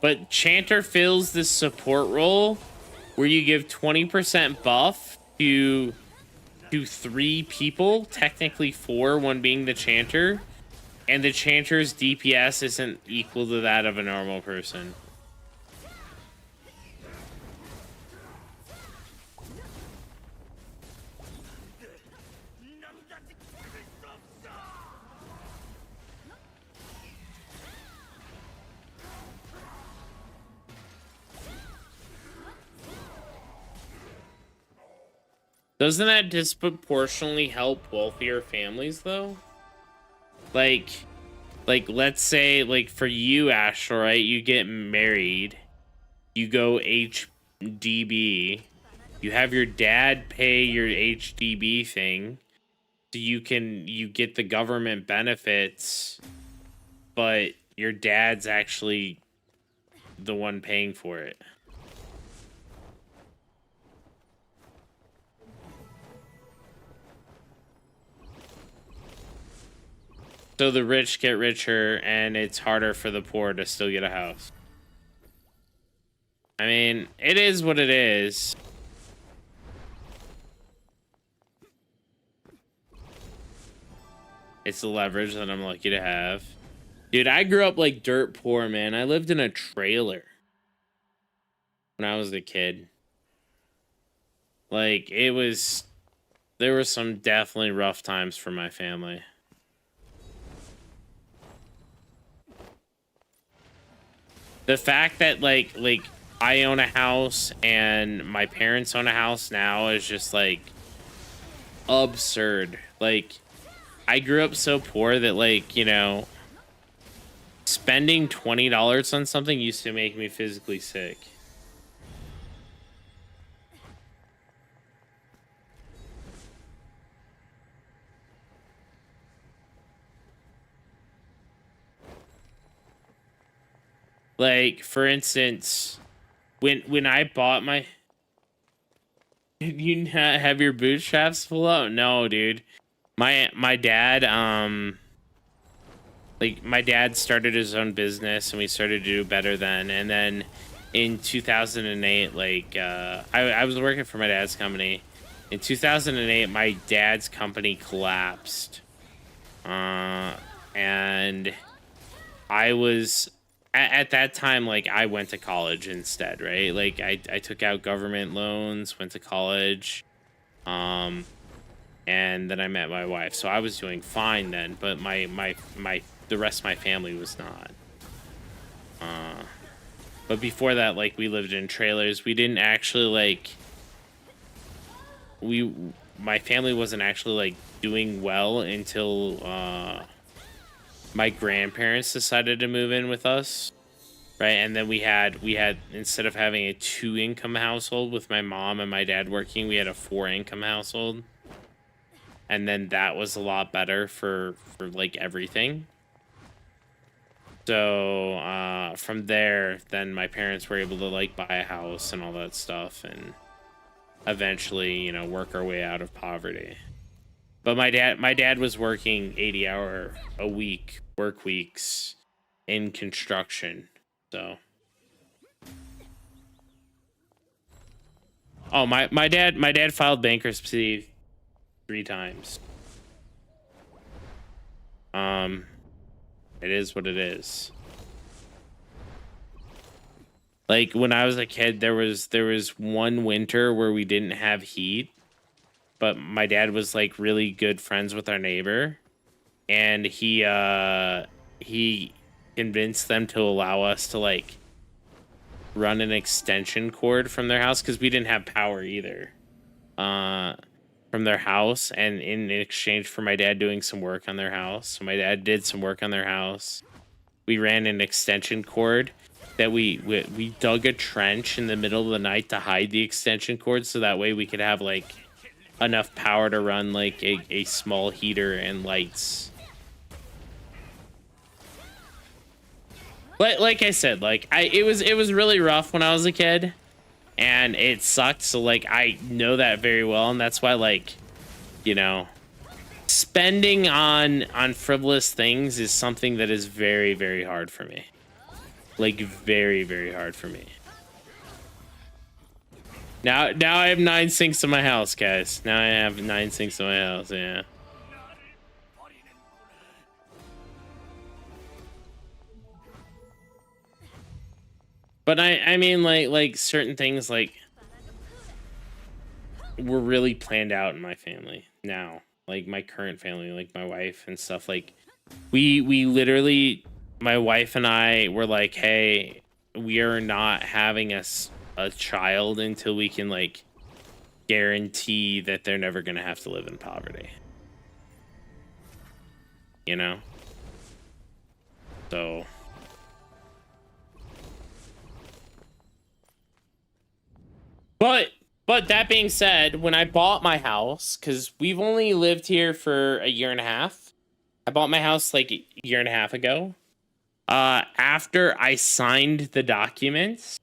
But Chanter fills this support role where you give 20% buff to 3 people, technically 4, one being the Chanter, and the Chanter's DPS isn't equal to that of a normal person. Doesn't that disproportionately help wealthier families, though? Like let's say, like, for you, Astral, right? You get married, you go HDB, you have your dad pay your HDB thing, so you get the government benefits, but your dad's actually the one paying for it. So the rich get richer, and it's harder for the poor to still get a house. I mean, it is what it is. It's the leverage that I'm lucky to have. Dude, I grew up like dirt poor, man. I lived in a trailer when I was a kid. Like, there were some definitely rough times for my family. The fact that like I own a house and my parents own a house now is just like absurd. Like, I grew up so poor that, like, you know, spending $20 on something used to make me physically sick. Like, for instance, when I bought my... Did you not have your bootstraps full out? No, dude. My dad, like, my dad started his own business and we started to do better then. And then in 2008, like, I was working for my dad's company. In 2008, my dad's company collapsed. And I was... At that time, like, I went to college instead, right? Like, I took out government loans, went to college, and then I met my wife. So I was doing fine then, but the rest of my family was not. But before that, like, we lived in trailers. We didn't actually, like, my family wasn't actually, like, doing well until, my grandparents decided to move in with us, right? And then we had instead of having a 2-income household with my mom and my dad working, we had a 4-income household. And then that was a lot better for like everything. So from there, then my parents were able to, like, buy a house and all that stuff, and eventually, you know, work our way out of poverty. But my dad was working 80-hour a week work weeks in construction. So, oh, my dad filed bankruptcy 3 times. It is what it is. Like, when I was a kid, there was one winter where we didn't have heat, but my dad was, like, really good friends with our neighbor, and he convinced them to allow us to, like, run an extension cord from their house, because we didn't have power either. from their house, and in exchange for my dad doing some work on their house. So my dad did some work on their house. We ran an extension cord that we dug a trench in the middle of the night to hide the extension cord, so that way we could have like enough power to run like a small heater and lights. But like I said, like it was really rough when I was a kid, and it sucked. So like I know that very well, and that's why, like, you know, spending on frivolous things is something that is very, very hard for me. Like very, very hard for me. Now I have 9 sinks in my house, guys. Now I have 9 sinks in my house. Yeah. But I mean, like certain things like were really planned out in my family now. Like my current family, like my wife and stuff. Like we literally, my wife and I were like, hey, we are not having a child until we can like guarantee that they're never gonna have to live in poverty. You know? So but that being said, when I bought my house, because we've only lived here for a year and a half, I bought my house like a year and a half ago. After I signed the documents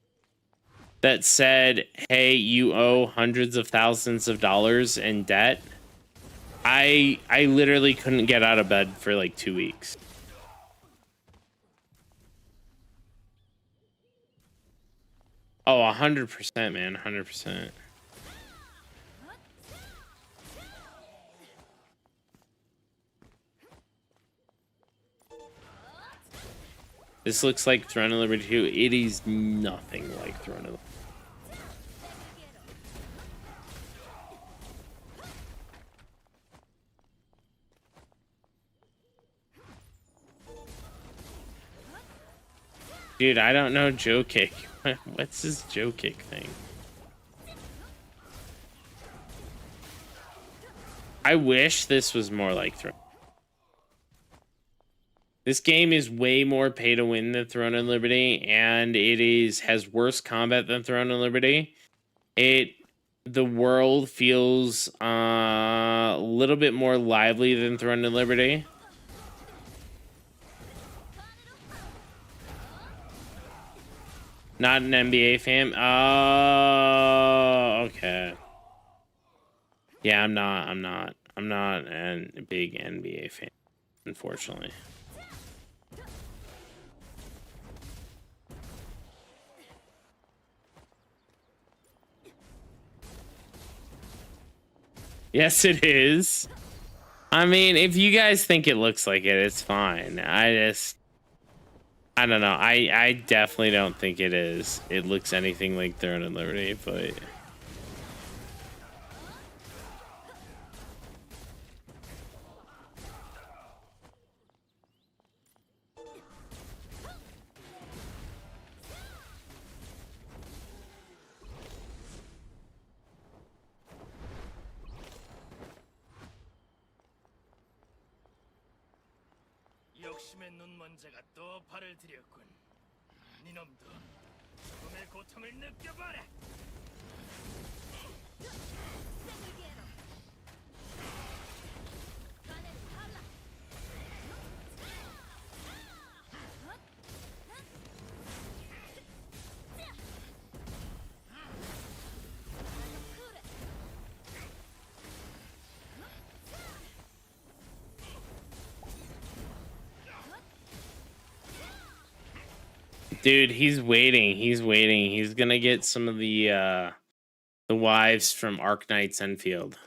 that said, hey, you owe hundreds of thousands of dollars in debt, I literally couldn't get out of bed for like 2 weeks. Oh, 100%, man, 100%. This looks like Throne of Liberty 2. It is nothing like Throne of Liberty. Dude, I don't know Joe Kick. What's this Joe Kick thing? I wish this was more like Throne. This game is way more pay to win than Throne of Liberty, and it has worse combat than Throne of Liberty. The world feels a little bit more lively than Throne of Liberty. Not an NBA fan. Oh, okay. Yeah, I'm not a big NBA fan, unfortunately. Yes, it is. I mean, if you guys think it looks like it, it's fine. I don't know. I definitely don't think it is. It looks anything like Throne of Liberty, but 욕심의 눈먼지가 또 발을 들였군. 니놈도 죽음의 고통을 느껴봐라. dude, he's waiting. He's waiting. He's gonna get some of the wives from Arknight's Enfield.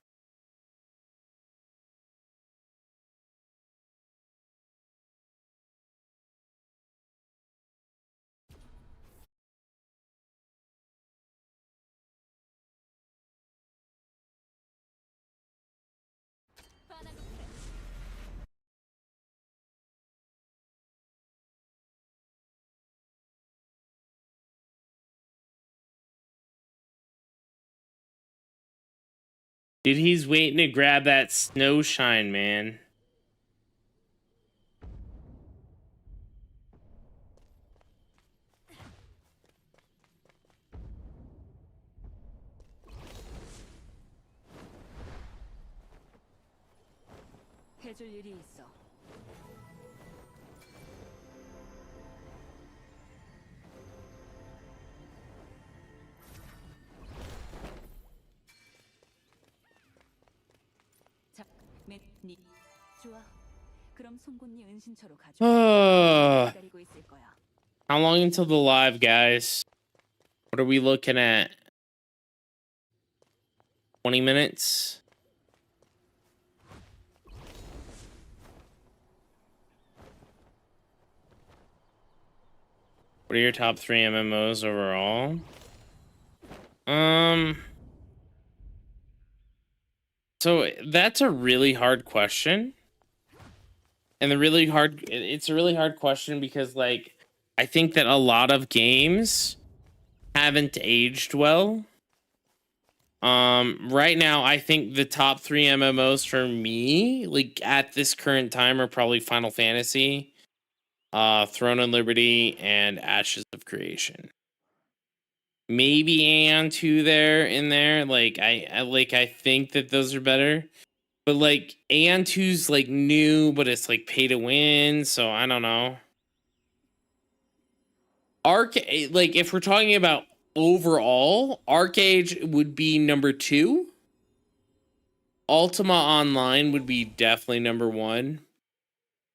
Dude, he's waiting to grab that snow shine, man. 해줄 일이 있어. 자, 니 좋아. 그럼 송곳니 은신처로 가줘. 기다리고 있을 거야. How long until the live, guys? What are we looking at? 20 minutes? What are your top 3 MMOs overall? So that's a really hard question. And it's a really hard question because, like, I think that a lot of games haven't aged well. Right now, I think the top 3 MMOs for me, like, at this current time, are probably Final Fantasy, Throne and Liberty, and Ashes of Creation. Maybe Aion 2 in there. Like, I think that those are better. But, like, Aion 2's, like, new, but it's, like, pay to win, so I don't know. Like, if we're talking about overall, Arcade would be number 2. Ultima Online would be definitely number 1.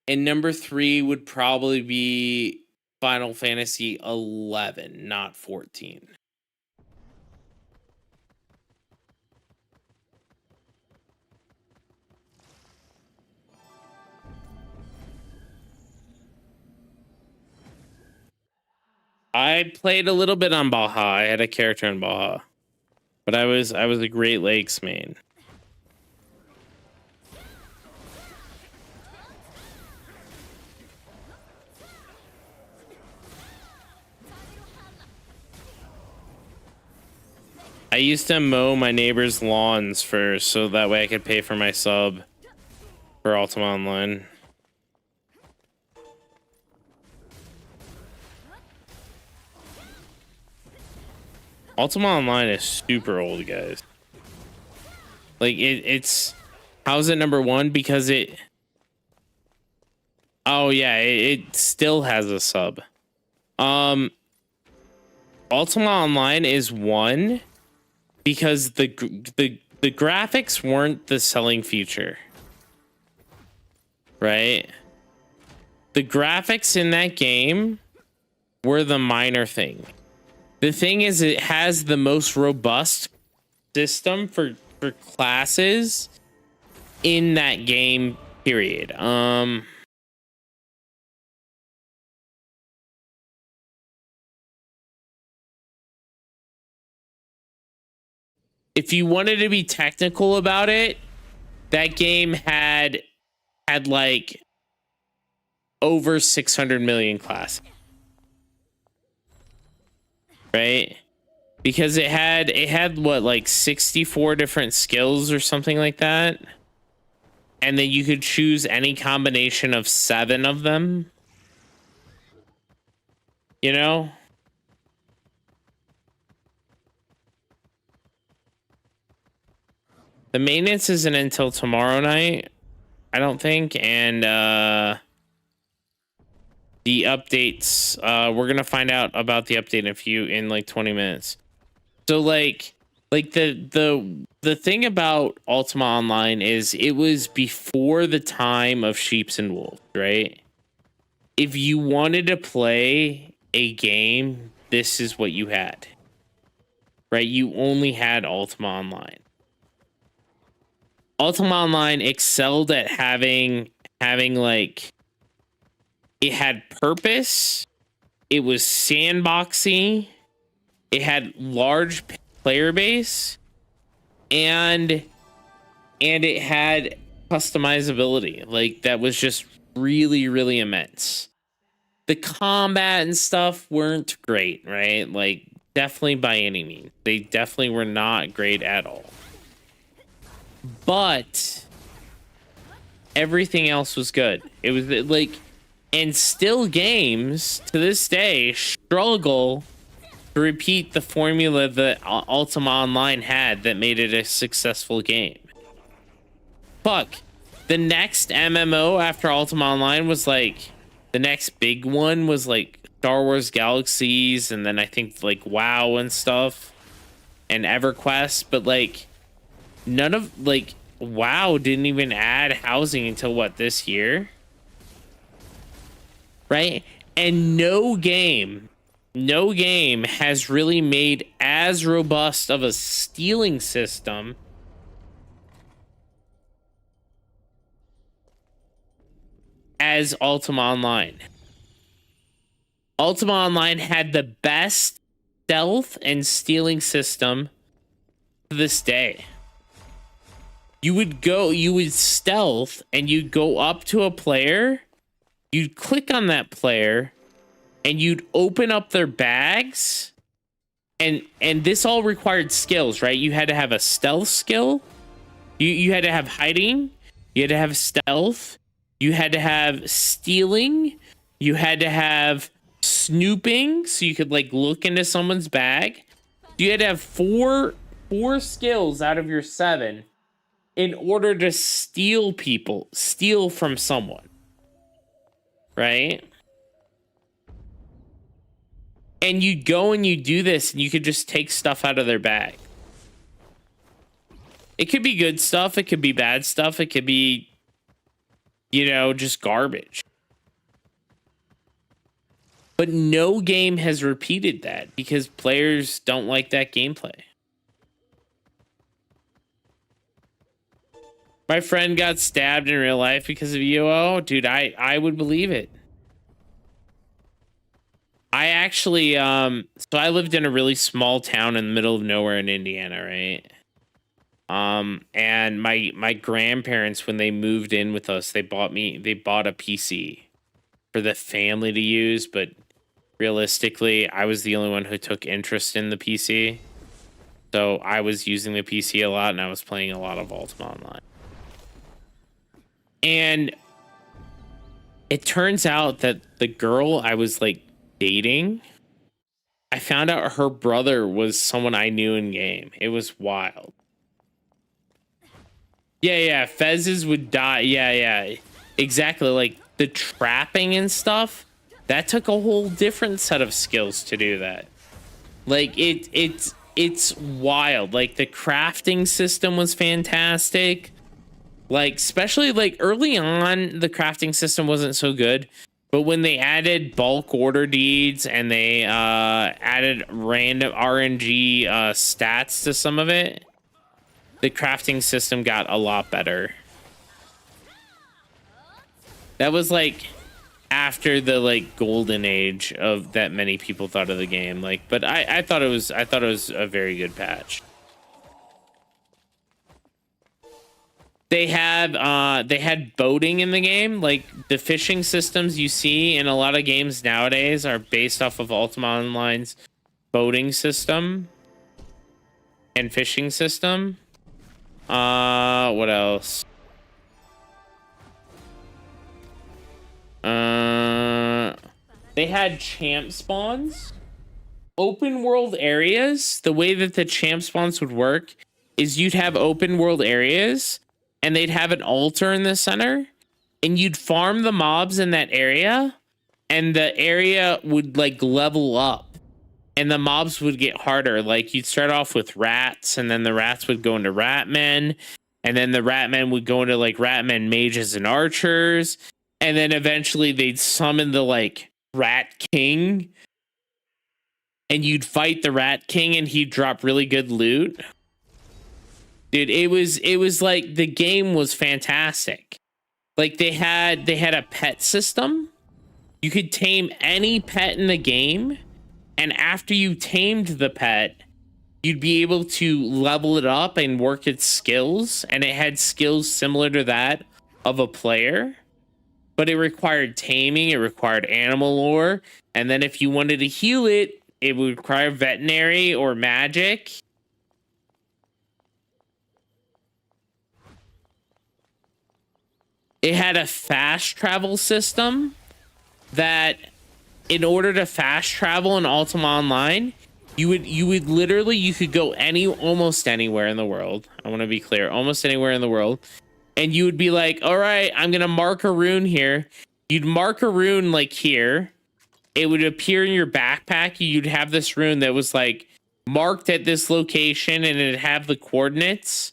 And number 3 would probably be Final Fantasy 11, not 14. I played a little bit on Baja. I had a character in Baja. But I was a Great Lakes main. I used to mow my neighbors' lawns first, so that way I could pay for my sub for Ultima Online. Ultima Online is super old, guys. Like, it's how's it number 1? Because it oh yeah, it still has a sub. Ultima Online is 1 because the graphics weren't the selling feature, right? The graphics in that game were the minor thing. The thing is, it has the most robust system for classes in that game, period. If you wanted to be technical about it, that game had like over 600 million classes, right? Because it had what, like 64 different skills or something like that, and then you could choose any combination of 7 of them, you know. The maintenance isn't until tomorrow night, I don't think, and the updates, we're gonna find out about the update in like 20 minutes. So like the thing about Ultima Online is it was before the time of Sheeps and Wolves, right? If you wanted to play a game, this is what you had, right? You only had Ultima Online. Ultima Online excelled at having like, it had purpose, it was sandboxy, it had large player base, and it had customizability, like, that was just really, really immense. The combat and stuff weren't great, right? Like, definitely by any means. They definitely were not great at all. but everything else was good. It was like, and still games to this day struggle to repeat the formula that Ultima Online had that made it a successful game. Fuck. The next MMO after Ultima Online was like, the next big one was like Star Wars Galaxies, and then I think like WoW and stuff, and EverQuest, but like none of, like, WoW didn't even add housing until what, this year? Right? And no game has really made as robust of a stealing system as Ultima Online. Ultima Online had the best stealth and stealing system to this day. You would stealth and you'd go up to a player, you'd click on that player, and you'd open up their bags, and this all required skills, right? You had to have a stealth skill, you had to have hiding, you had to have stealth, you had to have stealing, you had to have snooping, so you could like look into someone's bag. You had to have four skills out of your 7 in order to steal from someone, right? And you'd go and you do this, and you could just take stuff out of their bag. It could be good stuff, it could be bad stuff, it could be, you know, just garbage. But no game has repeated that because players don't like that gameplay. My friend got stabbed in real life because of EOO. Dude, I would believe it. I actually, so I lived in a really small town in the middle of nowhere in Indiana, right? And my grandparents, when they moved in with us, they bought a PC for the family to use, but realistically, I was the only one who took interest in the PC. So I was using the PC a lot, and I was playing a lot of Ultima Online. And it turns out that the girl I was like dating, I found out her brother was someone I knew in game. It was wild. Yeah, Fezes would die. Yeah, exactly. Like the trapping and stuff, that took a whole different set of skills to do that. Like it's wild. Like the crafting system was fantastic. Like, especially like early on, the crafting system wasn't so good, but when they added bulk order deeds and they added random RNG stats to some of it, the crafting system got a lot better. That was like after the like golden age of that many people thought of the game. Like, but I thought it was a very good patch. They had boating in the game. Like the fishing systems you see in a lot of games nowadays are based off of Ultima Online's boating system and fishing system. What else? They had champ spawns. Open world areas. The way that the champ spawns would work is you'd have open world areas, and they'd have an altar in the center, and you'd farm the mobs in that area, and the area would like level up, and the mobs would get harder. Like you'd start off with rats, and then the rats would go into ratmen, and then the ratmen would go into like ratmen mages and archers, and then eventually they'd summon the like rat king, and you'd fight the rat king, and he'd drop really good loot. Dude, it was like the game was fantastic. Like they had a pet system. You could tame any pet in the game, and after you tamed the pet, you'd be able to level it up and work its skills, and it had skills similar to that of a player, but it required taming, it required animal lore, and then if you wanted to heal it, it would require veterinary or magic. it had a fast travel system that in order to fast travel in Ultima Online, you would literally, you could go almost anywhere in the world. I want to be clear, almost anywhere in the world. And you would be like, all right, I'm going to mark a rune here. You'd mark a rune like here. It would appear in your backpack. You'd have this rune that was like marked at this location and it'd have the coordinates.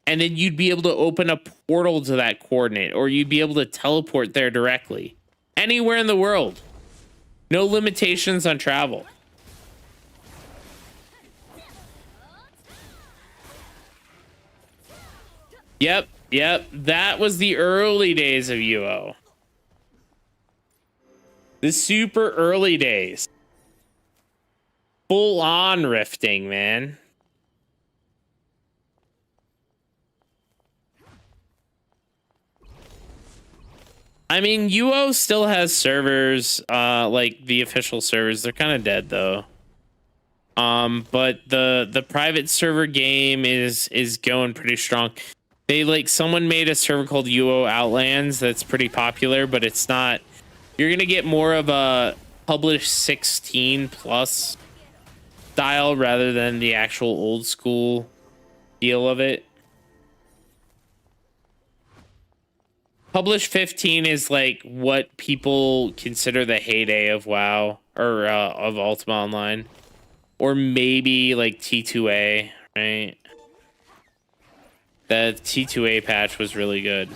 And then you'd be able to open a portal to that coordinate, or you'd be able to teleport there directly. Anywhere in the world. No limitations on travel. Yep. That was the early days of UO. The super early days. Full on rifting, man. I mean, UO still has servers, like the official servers. They're kind of dead though. But the private server game is going pretty strong. They someone made a server called UO Outlands that's pretty popular, but it's not. You're gonna get more of a published 16 plus style rather than the actual old school feel of it. Published 15 is like what people consider the heyday of WoW or of Ultima Online, or maybe like T2A, right? The T2A patch was really good.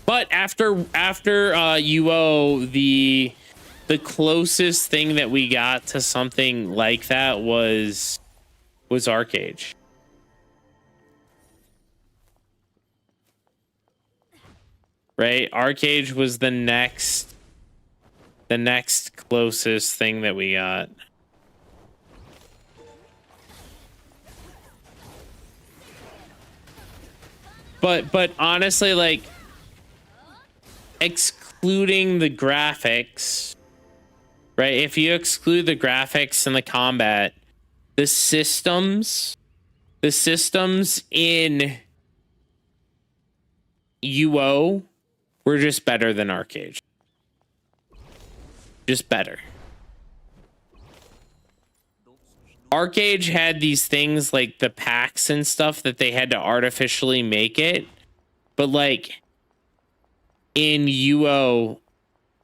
But after UO, the closest thing that we got to something like that was Arcade. Right? Arcade was the next closest thing that we got. But honestly, like, excluding the graphics, right? If you exclude the graphics and the combat, the systems in UO were just better than Arcade. Just better. Arcade had these things like the packs and stuff that they had to artificially make it. But like in UO,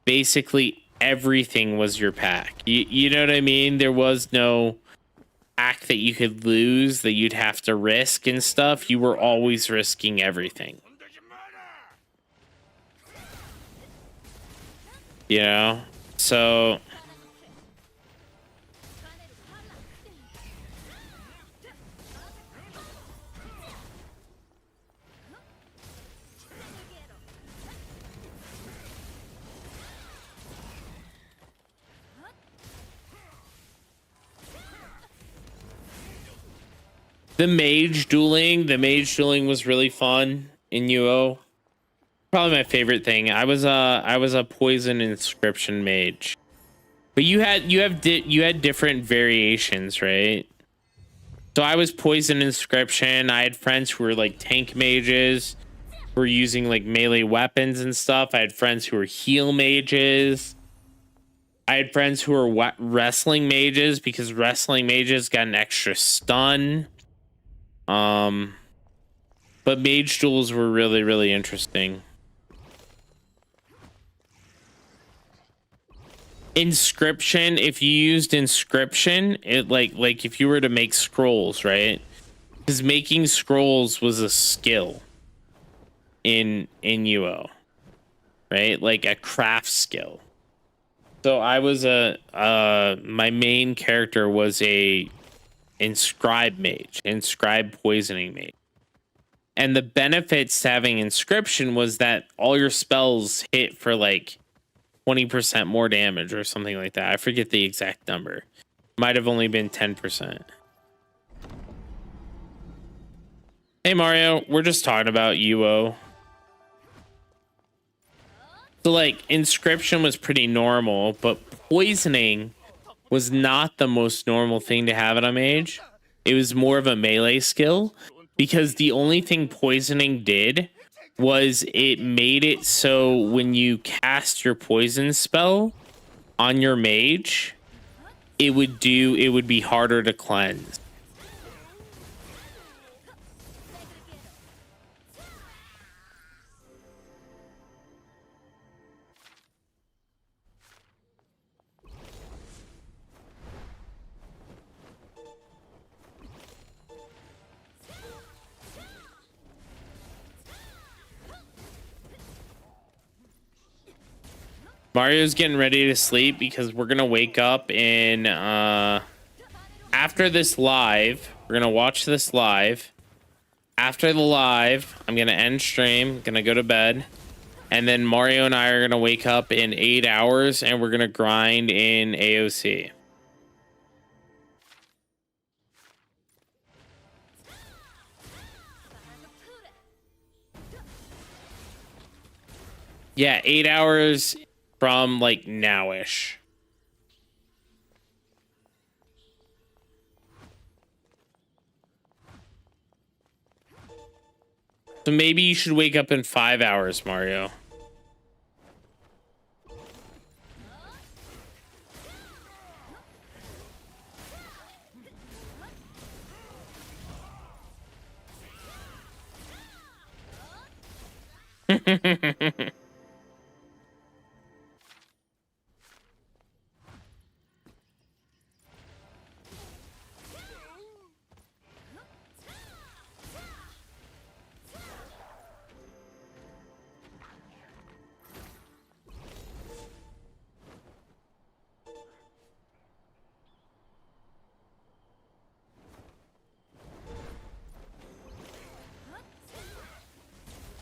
basically everything was your pack. You know what I mean? There was no pack that you could lose that you'd have to risk and stuff. You were always risking everything. You know? So the mage dueling was really fun in UO. Probably my favorite thing. I was a poison inscription mage. But you had different variations, right? So I was poison inscription. I had friends who were like tank mages, who were using like melee weapons and stuff. I had friends who were heal mages. I had friends who were wrestling mages because wrestling mages got an extra stun. But mage duels were really, really interesting. Inscription, if you used inscription, it like if you were to make scrolls, right? Because making scrolls was a skill in UO, right? Like a craft skill. So I was my main character was a inscribe mage, inscribe poisoning mage. And the benefits to having inscription was that all your spells hit for like 20% more damage or something like that. I forget the exact number. Might have only been 10%. Hey Mario, we're just talking about UO. So like inscription was pretty normal, but poisoning was not the most normal thing to have at a mage. It was more of a melee skill. because the only thing poisoning did was it made it so when you cast your poison spell on your mage, it would be harder to cleanse. Mario's getting ready to sleep because we're gonna wake up in after this live. We're gonna watch this live. After the live, I'm gonna end stream, gonna go to bed, and then Mario and I are gonna wake up in 8 hours and we're gonna grind in AOC. Yeah, 8 hours from like nowish. So maybe you should wake up in 5 hours, Mario.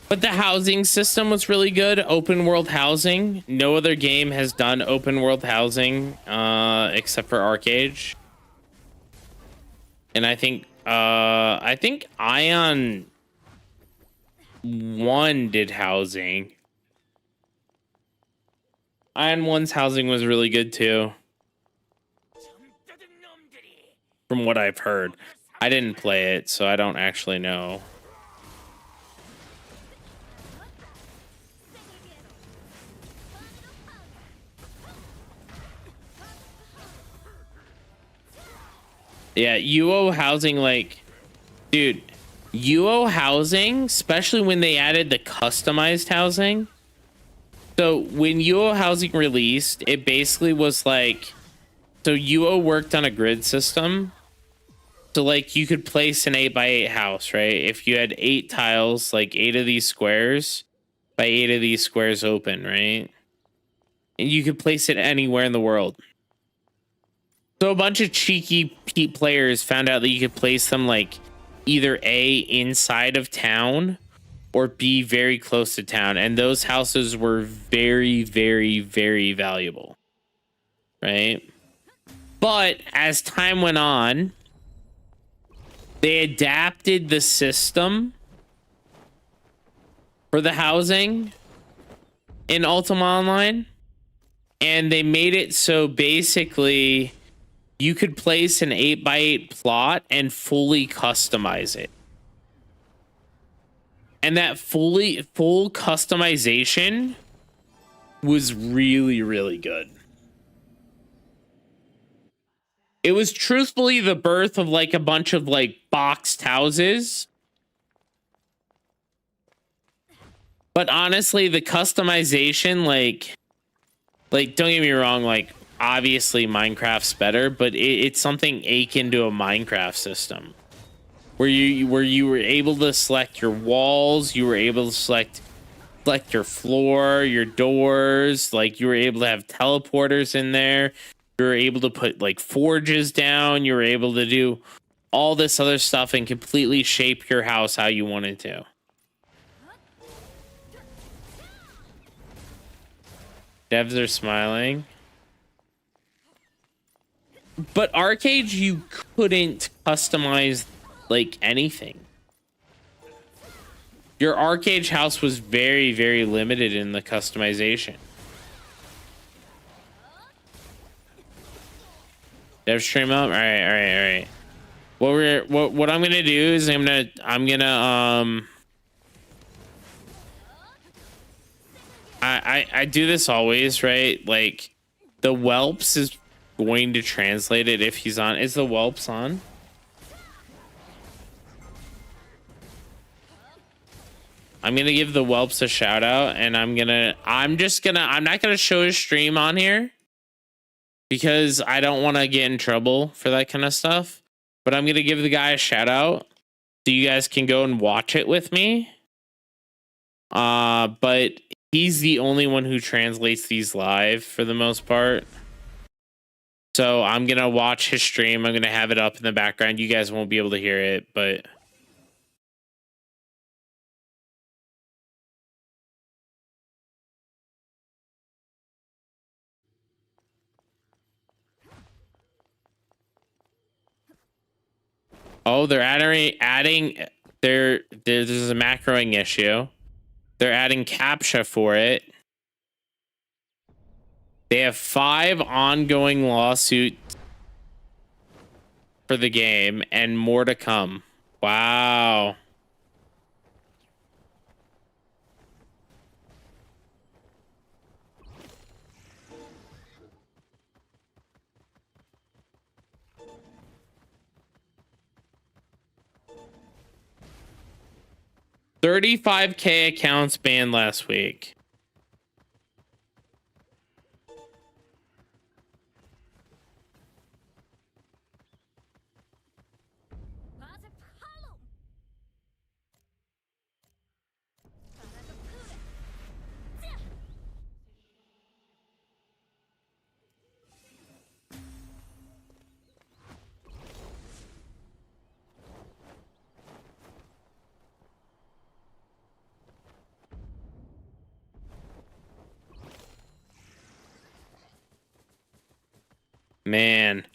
But the housing system was really good. Open world housing. No other game has done open world housing except for Arcade. And I think Aion 1 did housing. Aion 1's housing was really good too. From what I've heard. I didn't play it, so I don't actually know. Yeah, UO housing, like, dude, UO housing, especially when they added the customized housing. So when UO housing released, it basically was like, so UO worked on a grid system. So like you could place an 8x8 house, right? If you had 8 tiles, like 8 of these squares by 8 of these squares open, right? And you could place it anywhere in the world. So a bunch of cheeky players found out that you could place them like either A, inside of town, or B, very close to town. And those houses were very, very, very valuable. Right? But as time went on, they adapted the system for the housing in Ultima Online. And they made it so basically you could place an 8x8 plot and fully customize it. And that full customization was really, really good. It was truthfully the birth of like a bunch of like boxed houses. But honestly, the customization, like don't get me wrong, like obviously Minecraft's better, but it's something akin to a Minecraft system where you were able to select your walls, you were able to select your floor, your doors, like you were able to have teleporters in there, you were able to put like forges down, you were able to do all this other stuff and completely shape your house how you wanted to. Devs are smiling. But Arcade, you couldn't customize like anything. Your Arcade house was very, very limited in the customization. Dev stream up? All right. what I'm gonna do is I'm gonna I do this always, right? Like the whelps is going to translate it if he's on. Is the whelps on? I'm gonna give the whelps a shout out, and I'm not gonna show his stream on here because I don't want to get in trouble for that kind of stuff. But I'm gonna give the guy a shout out so you guys can go and watch it with me. But he's the only one who translates these live for the most part. So I'm gonna watch his stream. I'm gonna have it up in the background. You guys won't be able to hear it, but oh, they're adding there's a macroing issue. They're adding CAPTCHA for it. They have 5 ongoing lawsuits for the game and more to come. Wow. $35K accounts banned last week. Man.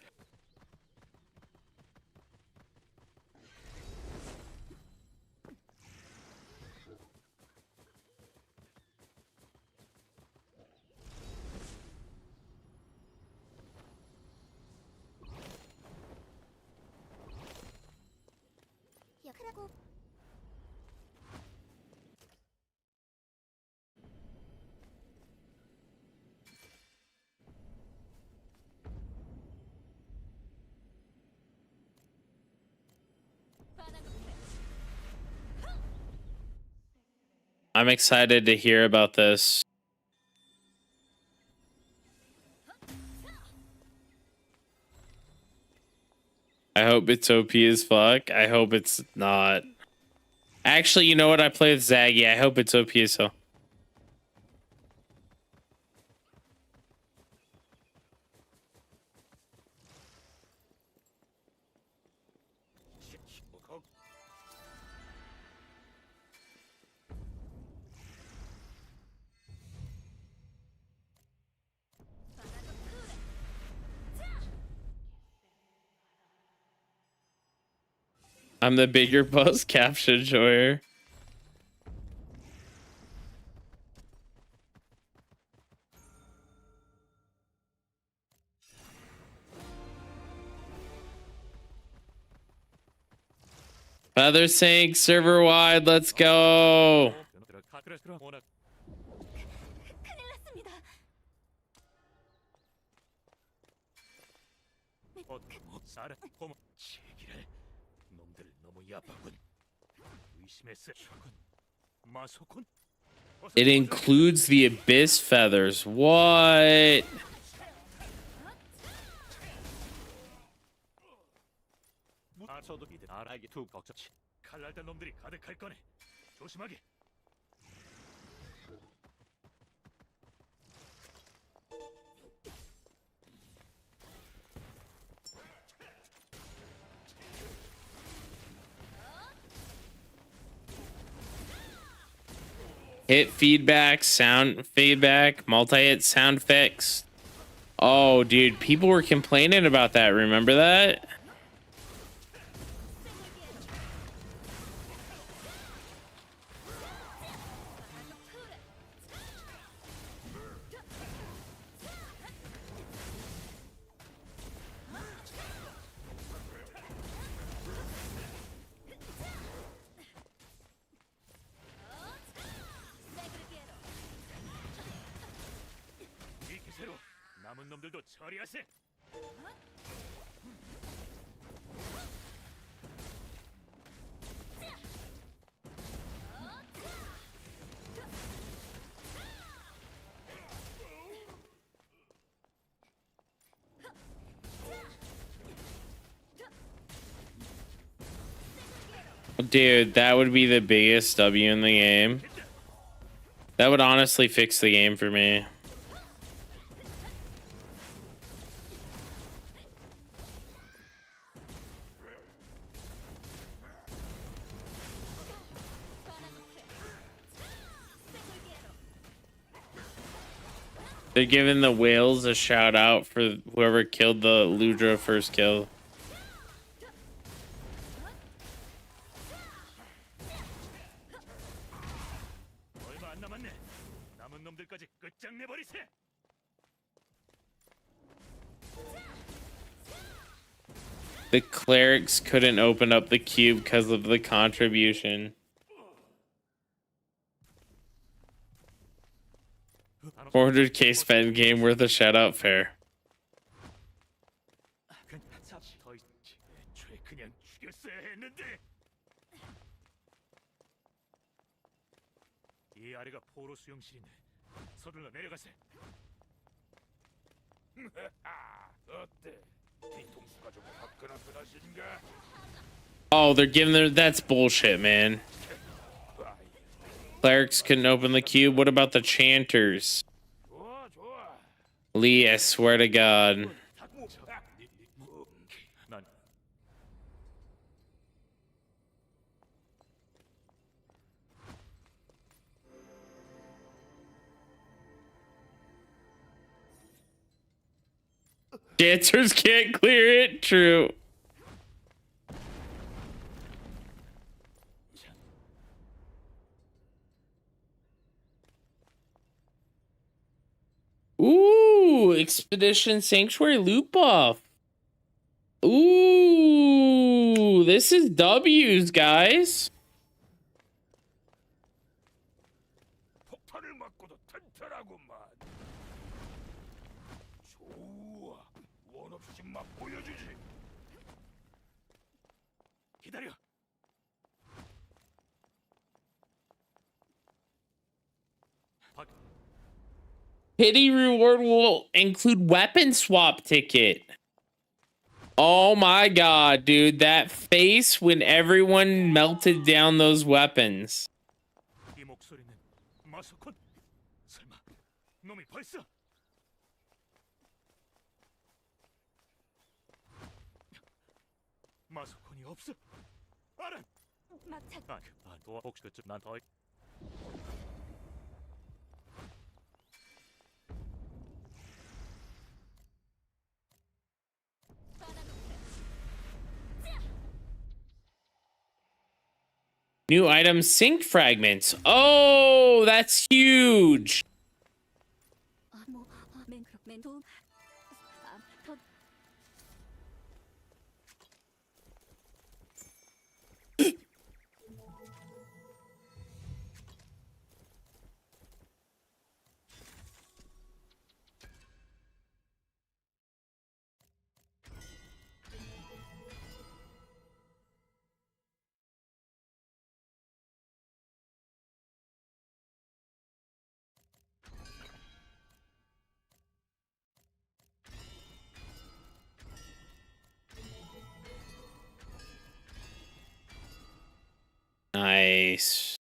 I'm excited to hear about this. I hope it's OP as fuck. I hope it's not. Actually, you know what? I play with Zaggy. I hope it's OP as hell. I'm the bigger post caption enjoyer. Feather sync server wide. Let's go. It includes the abyss feathers. What? 칼날단 놈들이 가득할 거네. 조심하게. Hit feedback, sound feedback, multi-hit sound fix. Oh, dude, people were complaining about that. Remember that? 놈들도 처리하세. Dude, that would be the biggest W in the game. That would honestly fix the game for me. They're giving the whales a shout out for whoever killed the Ludra first kill. 얼마 안 남았네. 남은 놈들까지 끝장내버리세. The clerics couldn't open up the cube because of the contribution. 400k spend game worth a shout out fair. 그냥 죽였어야 했는데. 이 아래가 포로 수용실이네. 서둘러 내려가세. 어때? 뒤통수가 좀 화끈화끈하신가? Oh, they're giving their... That's bullshit, man. Clerics couldn't open the cube. What about the chanters? Lee, I swear to God. Chanters can't clear it. True. Ooh, Expedition Sanctuary loot buff. Ooh, this is W's, guys. 폭탄을 맞고도 튼튼하구만. 좋아, 원 없이 맛 보여주지. 기다려. Pity reward will include weapon swap ticket. Oh my God, dude. That face when everyone melted down those weapons. 이 목소리는 마소콘? 설마 놈이 벌써? 마소콘이 없어? 알아? 막차 너 혹시 그쯤 난 더. New item sync fragments. Oh, that's huge. Nice.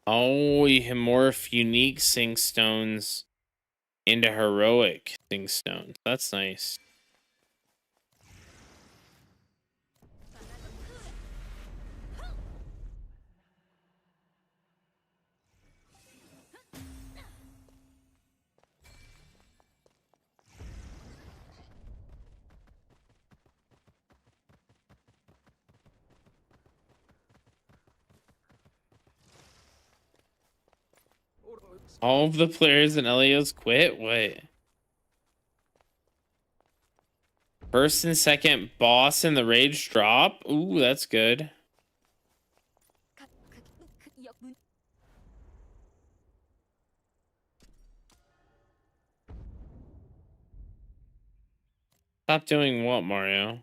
Oh, you can morph unique sync stones into heroic sync stones. That's nice. All of the players in Elios quit? What? First and second boss in the rage drop. Ooh, that's good. Stop doing what, Mario?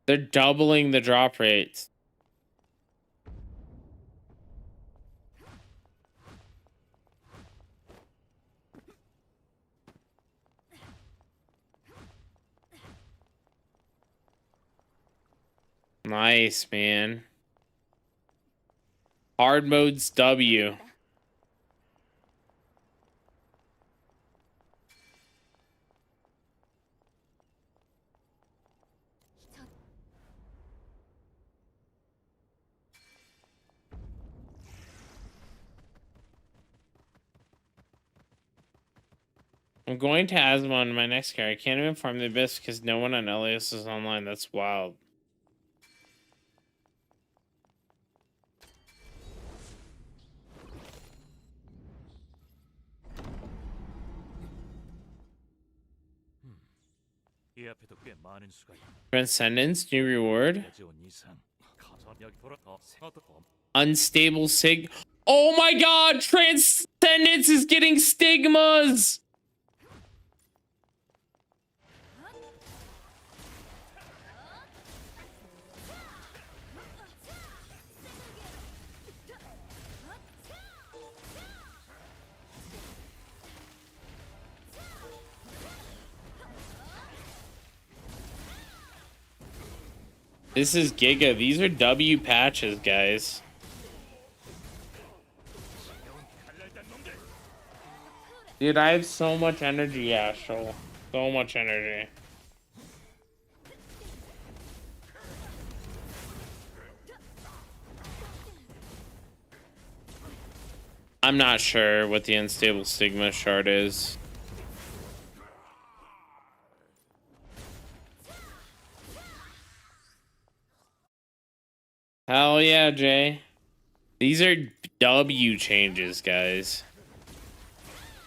They're doubling the drop rates. Nice, man. Hard mode's W. I'm going to Asmon in my next character. I can't even farm the abyss because no one on Elias is online. That's wild. Transcendence, new reward. Unstable sig. Oh my god, Transcendence is getting stigmas! This is Giga. These are W patches, guys. Dude, I have so much energy, Astral. So much energy. I'm not sure what the unstable stigma shard is. Hell yeah, Jay. These are W changes, guys.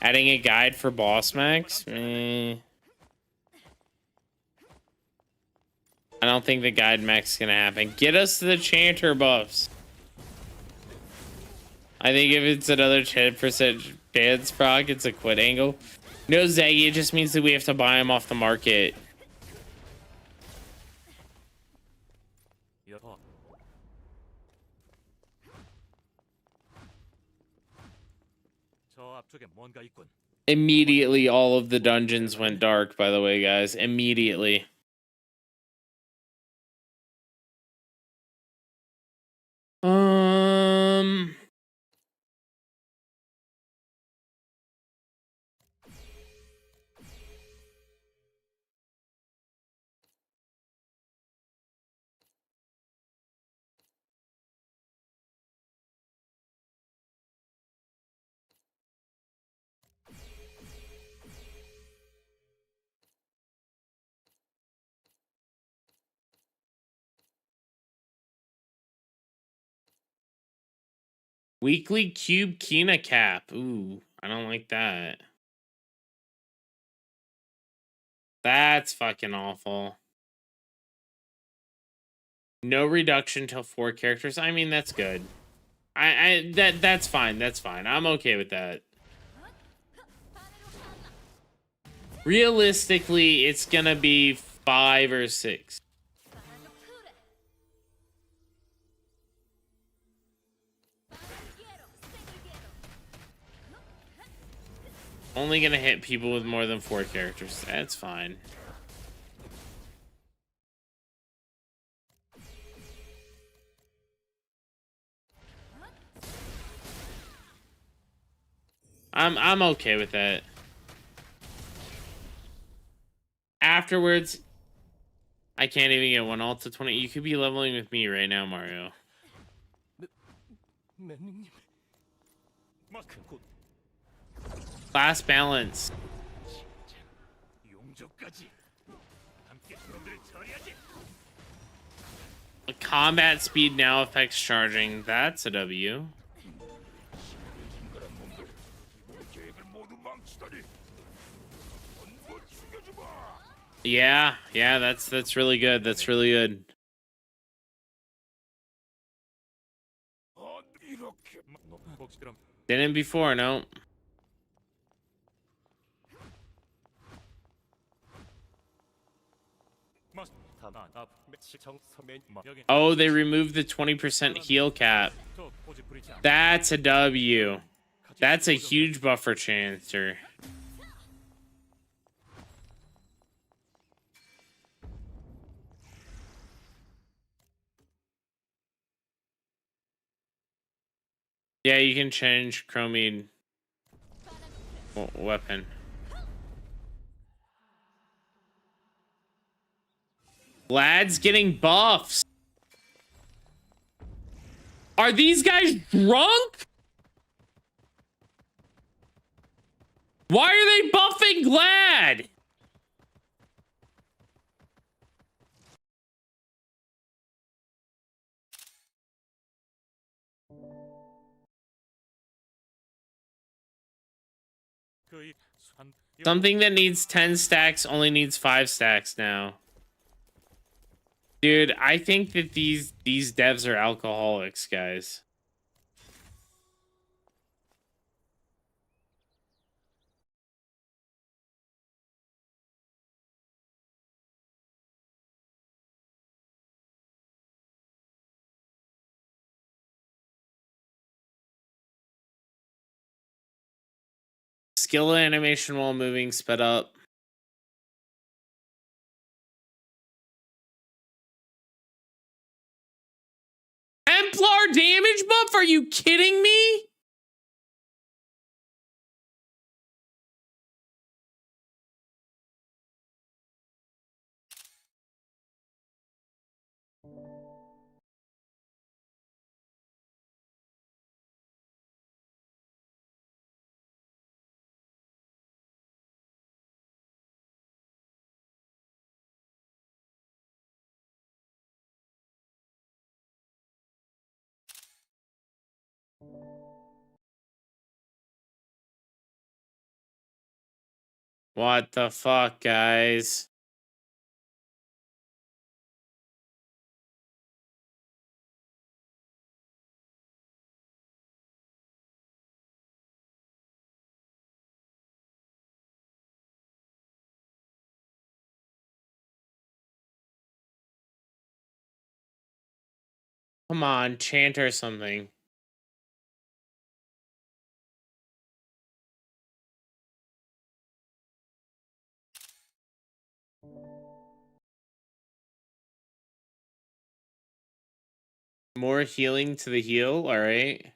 Adding a guide for boss max? I don't think the guide max is gonna happen. Get us to the chanter buffs. I think if it's another 10% chance proc, it's a quit angle. No, Zaggy, it just means that we have to buy them off the market. Immediately, all of the dungeons went dark, by the way, guys. Immediately. Weekly cube Kina cap. Ooh, I don't like that. That's fucking awful. No reduction till 4 characters. I mean, that's good. That's fine. That's fine. I'm okay with that. Realistically, it's gonna be 5 or 6. Only gonna hit people with more than 4 characters. That's fine. I'm okay with that. Afterwards, I can't even get one alt to 20. You could be leveling with me right now, Mario. Class balance. Combat speed now affects charging. That's a W. 인간한 놈들, 우리 계획을 모두 망치다니. 전부 죽여주마. Yeah, that's really good. That's really good. 이렇게 Didn't before, no. Oh, they removed the 20% heal cap. That's a W. That's a huge buffer chancer. Yeah, you can change Chromine weapon. Lad's getting buffs. Are these guys drunk? Why are they buffing Glad? Something that needs 10 stacks only needs 5 stacks now. Dude, I think that these devs are alcoholics, guys. Skill animation while moving, sped up. Templar damage buff? Are you kidding me? What the fuck, guys? Come on, chant or something. More healing to the heal, alright.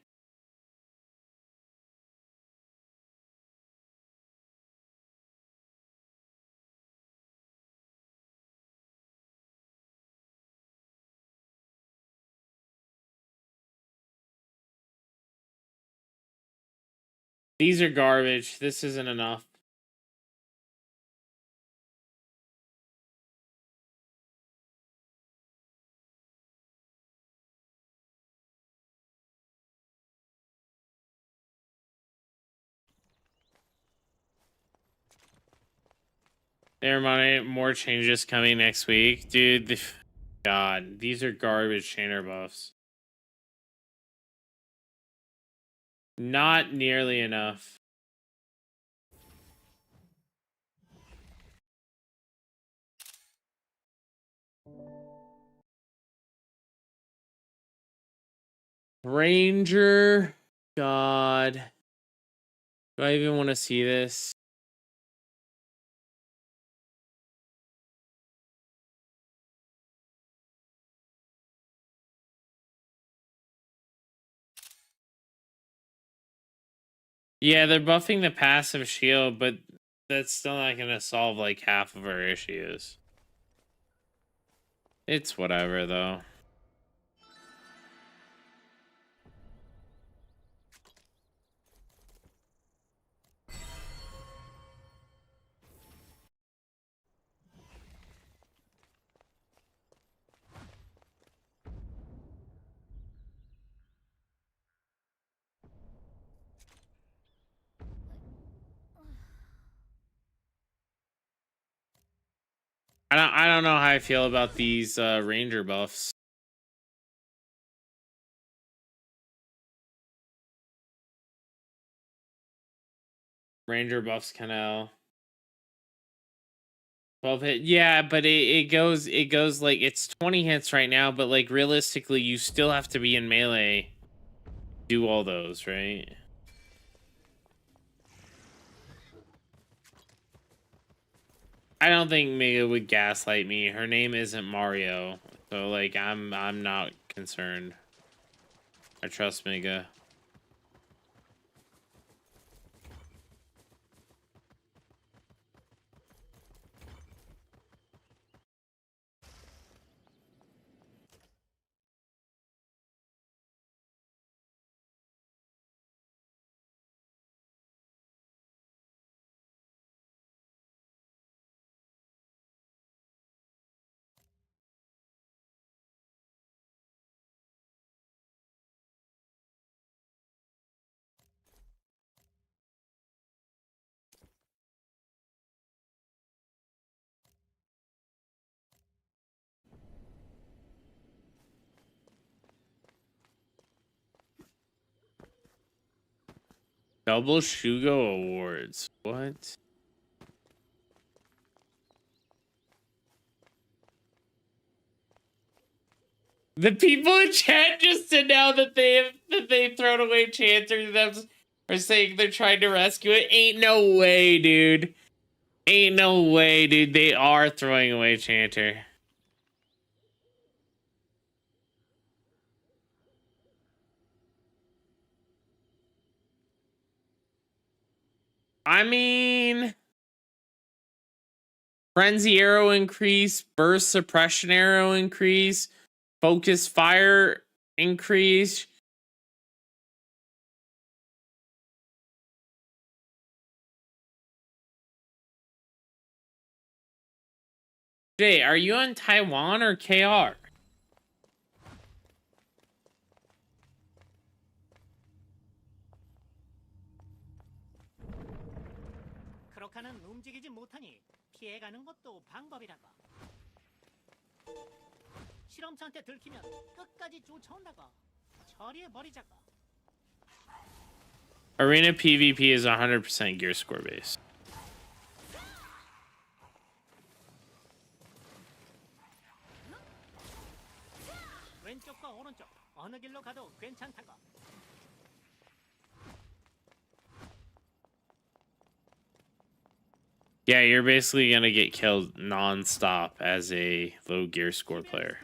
These are garbage. This isn't enough. Never mind, more changes coming next week. Dude, God, these are garbage chanter buffs. Not nearly enough. Ranger. God. Do I even want to see this? Yeah, they're buffing the passive shield, but that's still not going to solve like half of our issues. It's whatever, though. don't know how I feel about these ranger buffs. Ranger buffs kind of 12 hit. Yeah, but it goes like it's 20 hits right now, but like realistically you still have to be in melee do all those, right? I don't think Mega would gaslight me. Her name isn't Mario. So like I'm not concerned. I trust Mega. Double Shugo Awards. What? The people in chat just to know that they've thrown away chanter them are saying they're trying to rescue it. Ain't no way, dude. Ain't no way, dude. They are throwing away chanter. I mean, frenzy arrow increase, burst suppression arrow increase, focus fire increase. Jay, are you on Taiwan or KR? 크로카는 움직이지 못하니 피해가는 것도 방법이라고. 실험차한테 들키면 끝까지 쫓아온다고. 처리해버리자고. Arena PvP is 100% gear score based. 왼쪽과 오른쪽 어느 길로 가도 괜찮다고. Yeah, you're basically gonna get killed non-stop as a low gear score player.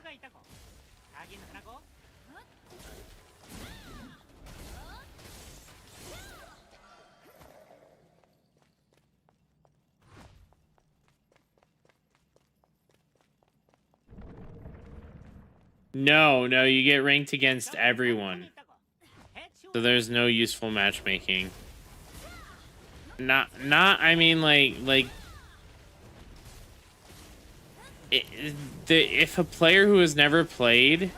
No, you get ranked against everyone. So there's no useful matchmaking. I mean if a player who has never played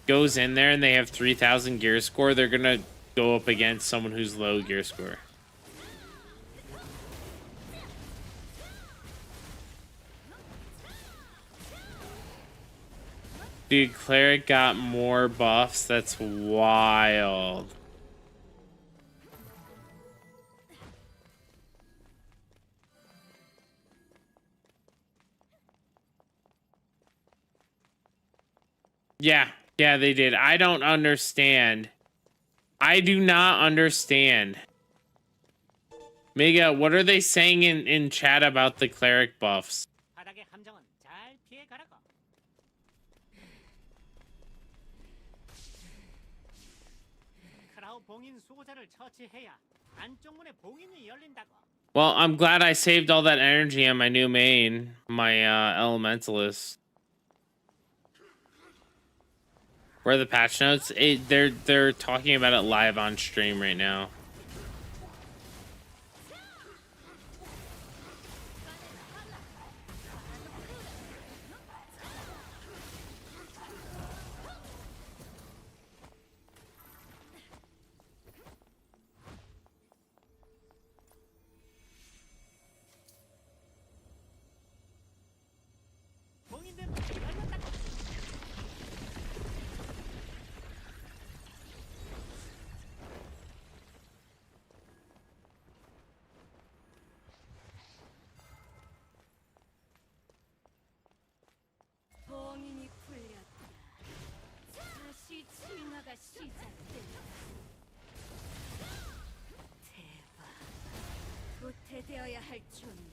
goes in there and they have 3,000 gear score, they're gonna go up against someone who's low gear score. Dude, Cleric got more buffs. That's wild. Yeah, they did. I don't understand. I do not understand. Mega, what are they saying in chat about the Cleric buffs? Well, I'm glad I saved all that energy on my new main, my Elementalist. Where are the patch notes? They're talking about it live on stream right now. 할 존재.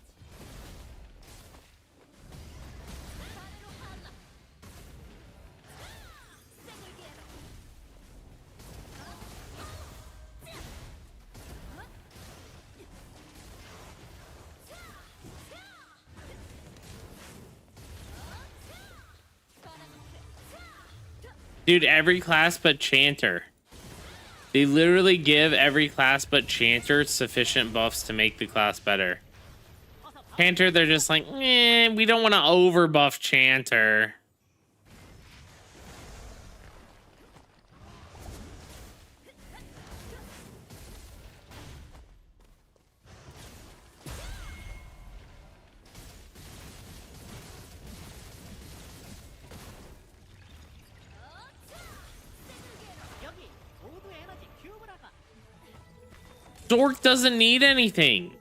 Dude, every class but chanter. They literally give every class but chanter sufficient buffs to make the class better. Chanter, they're just like, we don't want to over buff chanter. 여기 모두 에너지 큐브라가. Dork doesn't need anything.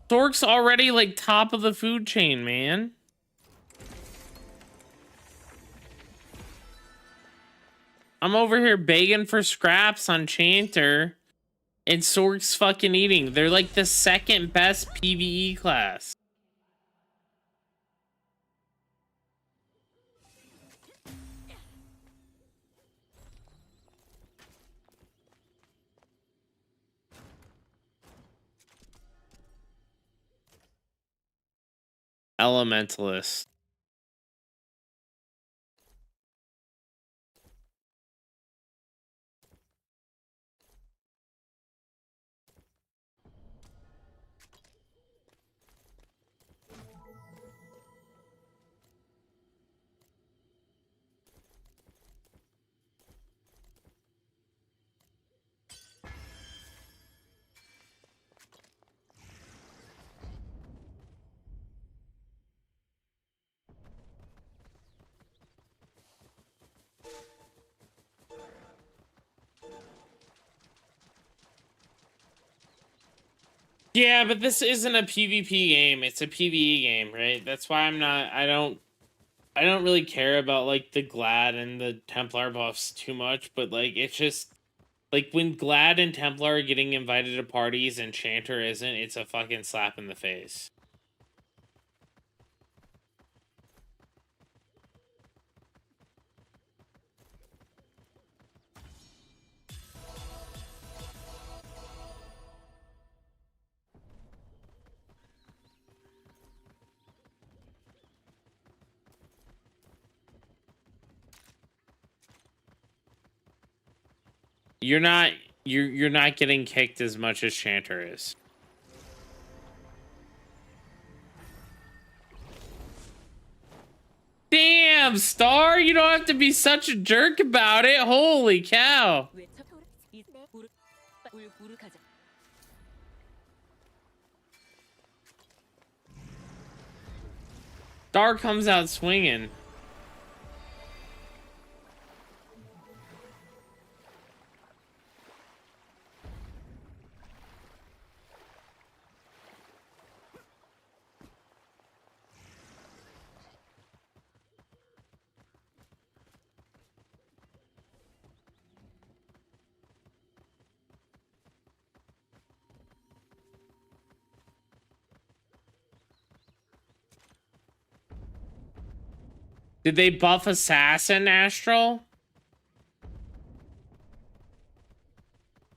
Dork's already like top of the food chain, man. I'm over here begging for scraps on chanter, and Sork's fucking eating. They're like the second best PvE class. Elementalist. Yeah, but this isn't a PvP game. It's a PvE game, right? That's why I don't really care about like the Glad and the Templar buffs too much, but like it's just like when Glad and Templar are getting invited to parties and Chanter isn't, it's a fucking slap in the face. You're not getting kicked as much as Chanter is. Damn, Star, you don't have to be such a jerk about it. Holy cow. Star comes out swinging. Did they buff Assassin, Astral?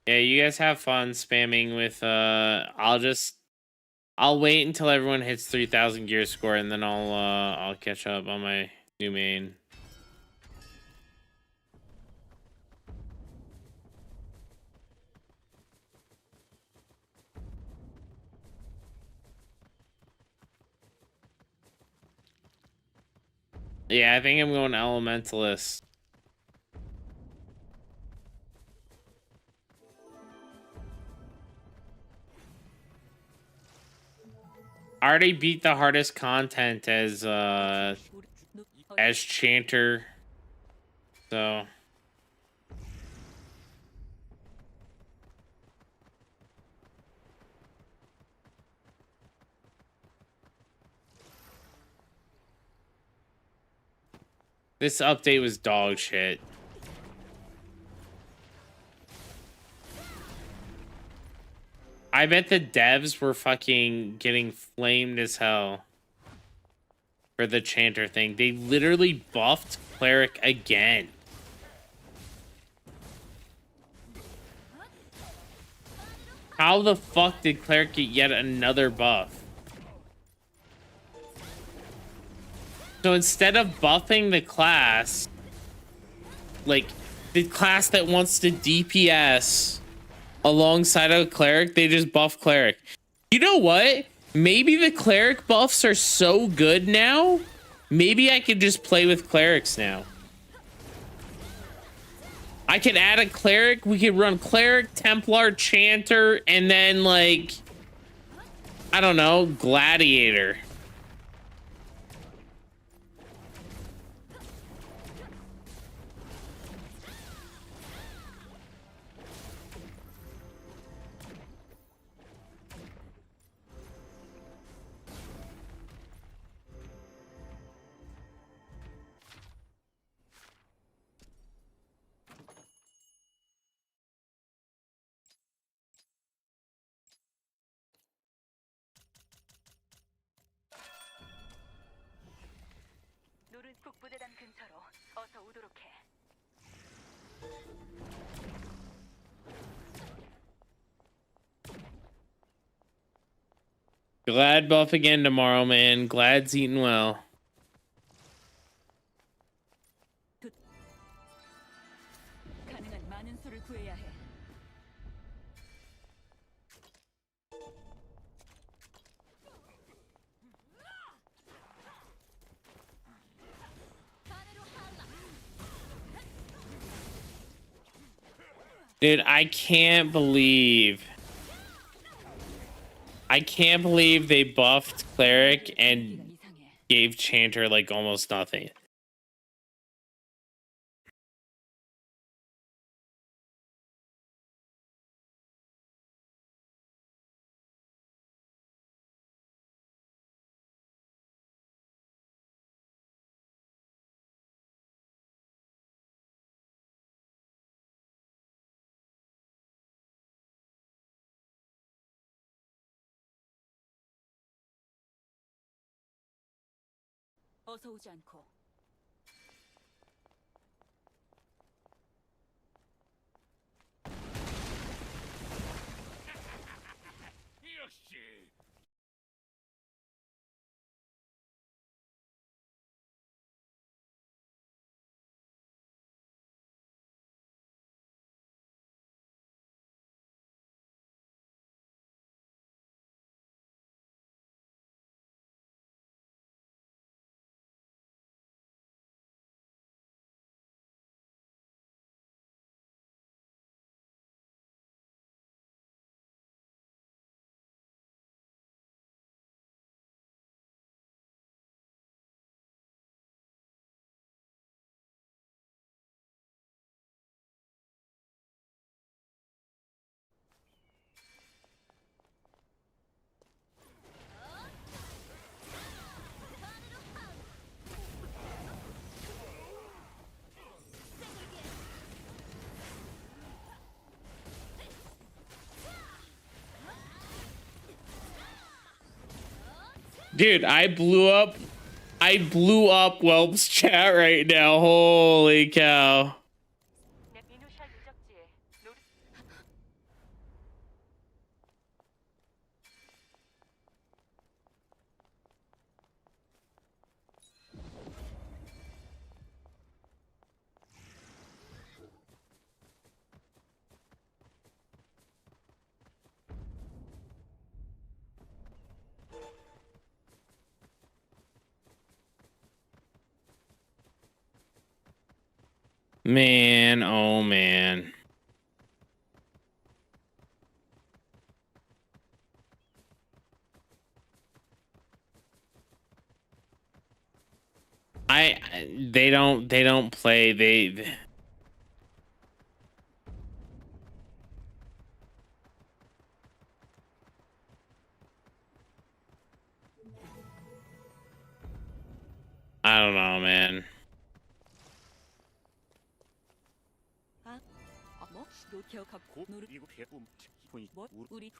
Yeah, you guys have fun spamming with, I'll wait until everyone hits 3,000 gear score, and then I'll catch up on my new main. Yeah, I think I'm going Elementalist. I already beat the hardest content as Chanter, so this update was dog shit. I bet the devs were fucking getting flamed as hell for the chanter thing. They literally buffed cleric again. How the fuck did cleric get yet another buff? So instead of buffing the class, like the class that wants to DPS alongside a cleric, they just buff cleric. You know what? Maybe the cleric buffs are so good now. Maybe I could just play with clerics now. I could add a cleric. We could run cleric, Templar, chanter, and then like, I don't know, gladiator. 노른 북부대단 근처로 어서 오도록 해. Glad buff again tomorrow, man. Glad's eating well. 가능한 많은 수를 구해야 해. Dude, I can't believe they buffed cleric and gave chanter like almost nothing. 어서 오지 않고. 역시 Dude, I blew up Whelp's chat right now. Holy cow. Man, oh man. They don't play, I don't know, man. 뭐? 너 기억하고 노르 이거 배움 기본이 뭐? 우리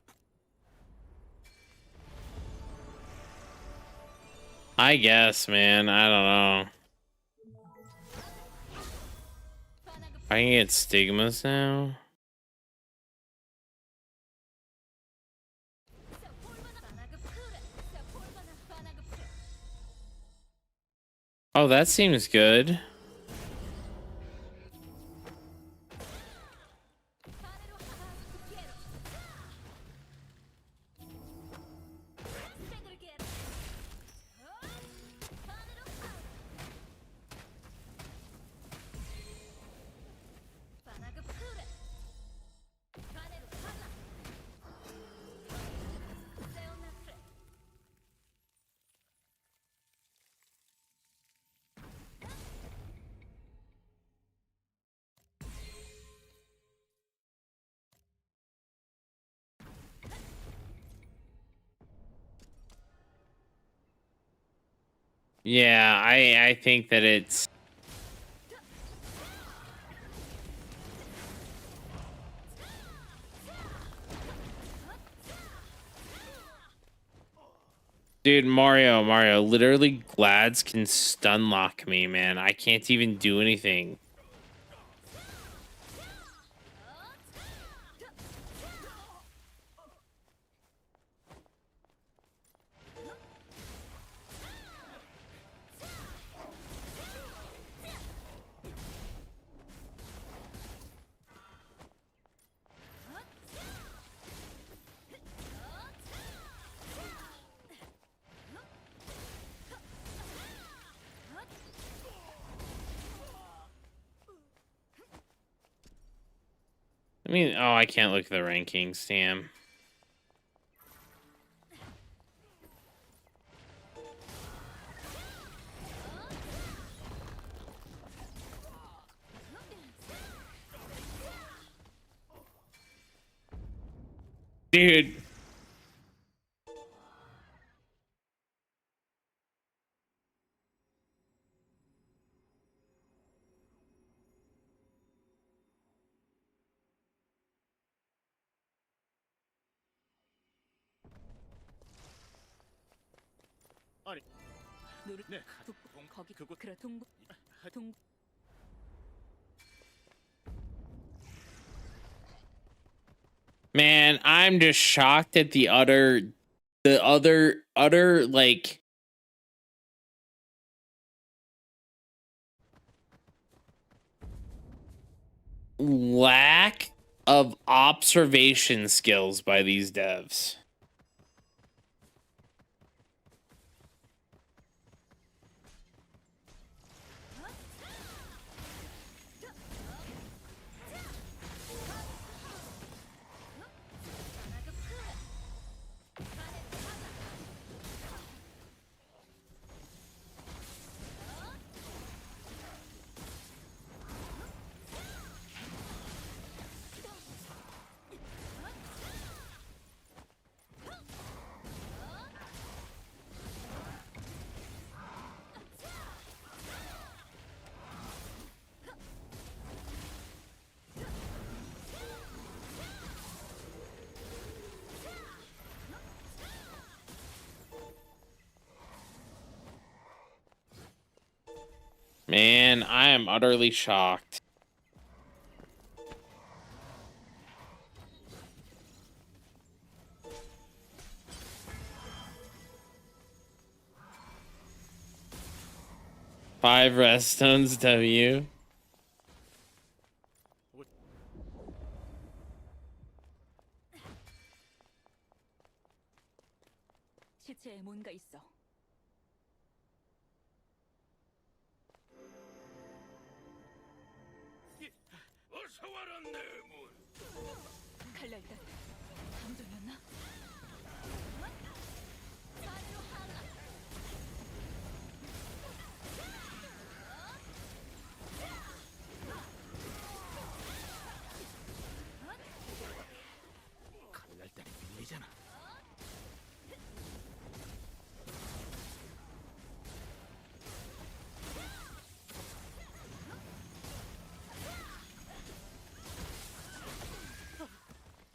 I guess, man. I don't know. I can get stigmas now. Oh, that seems good. Yeah, I think that it's dude, Mario, literally Glads can stun lock me, man. I can't even do anything. I mean, oh, I can't look at the rankings, damn. Dude. 아니, 네, 거기 그곳 그래 동부 동 Man, I'm just shocked at the utter like lack of observation skills by these devs. Man, I am utterly shocked. Five rest stones, W. 시체에 뭔가 있어. 어서 와라 내문. 칼날단 함정이었나? 칼날단이 밀리잖아.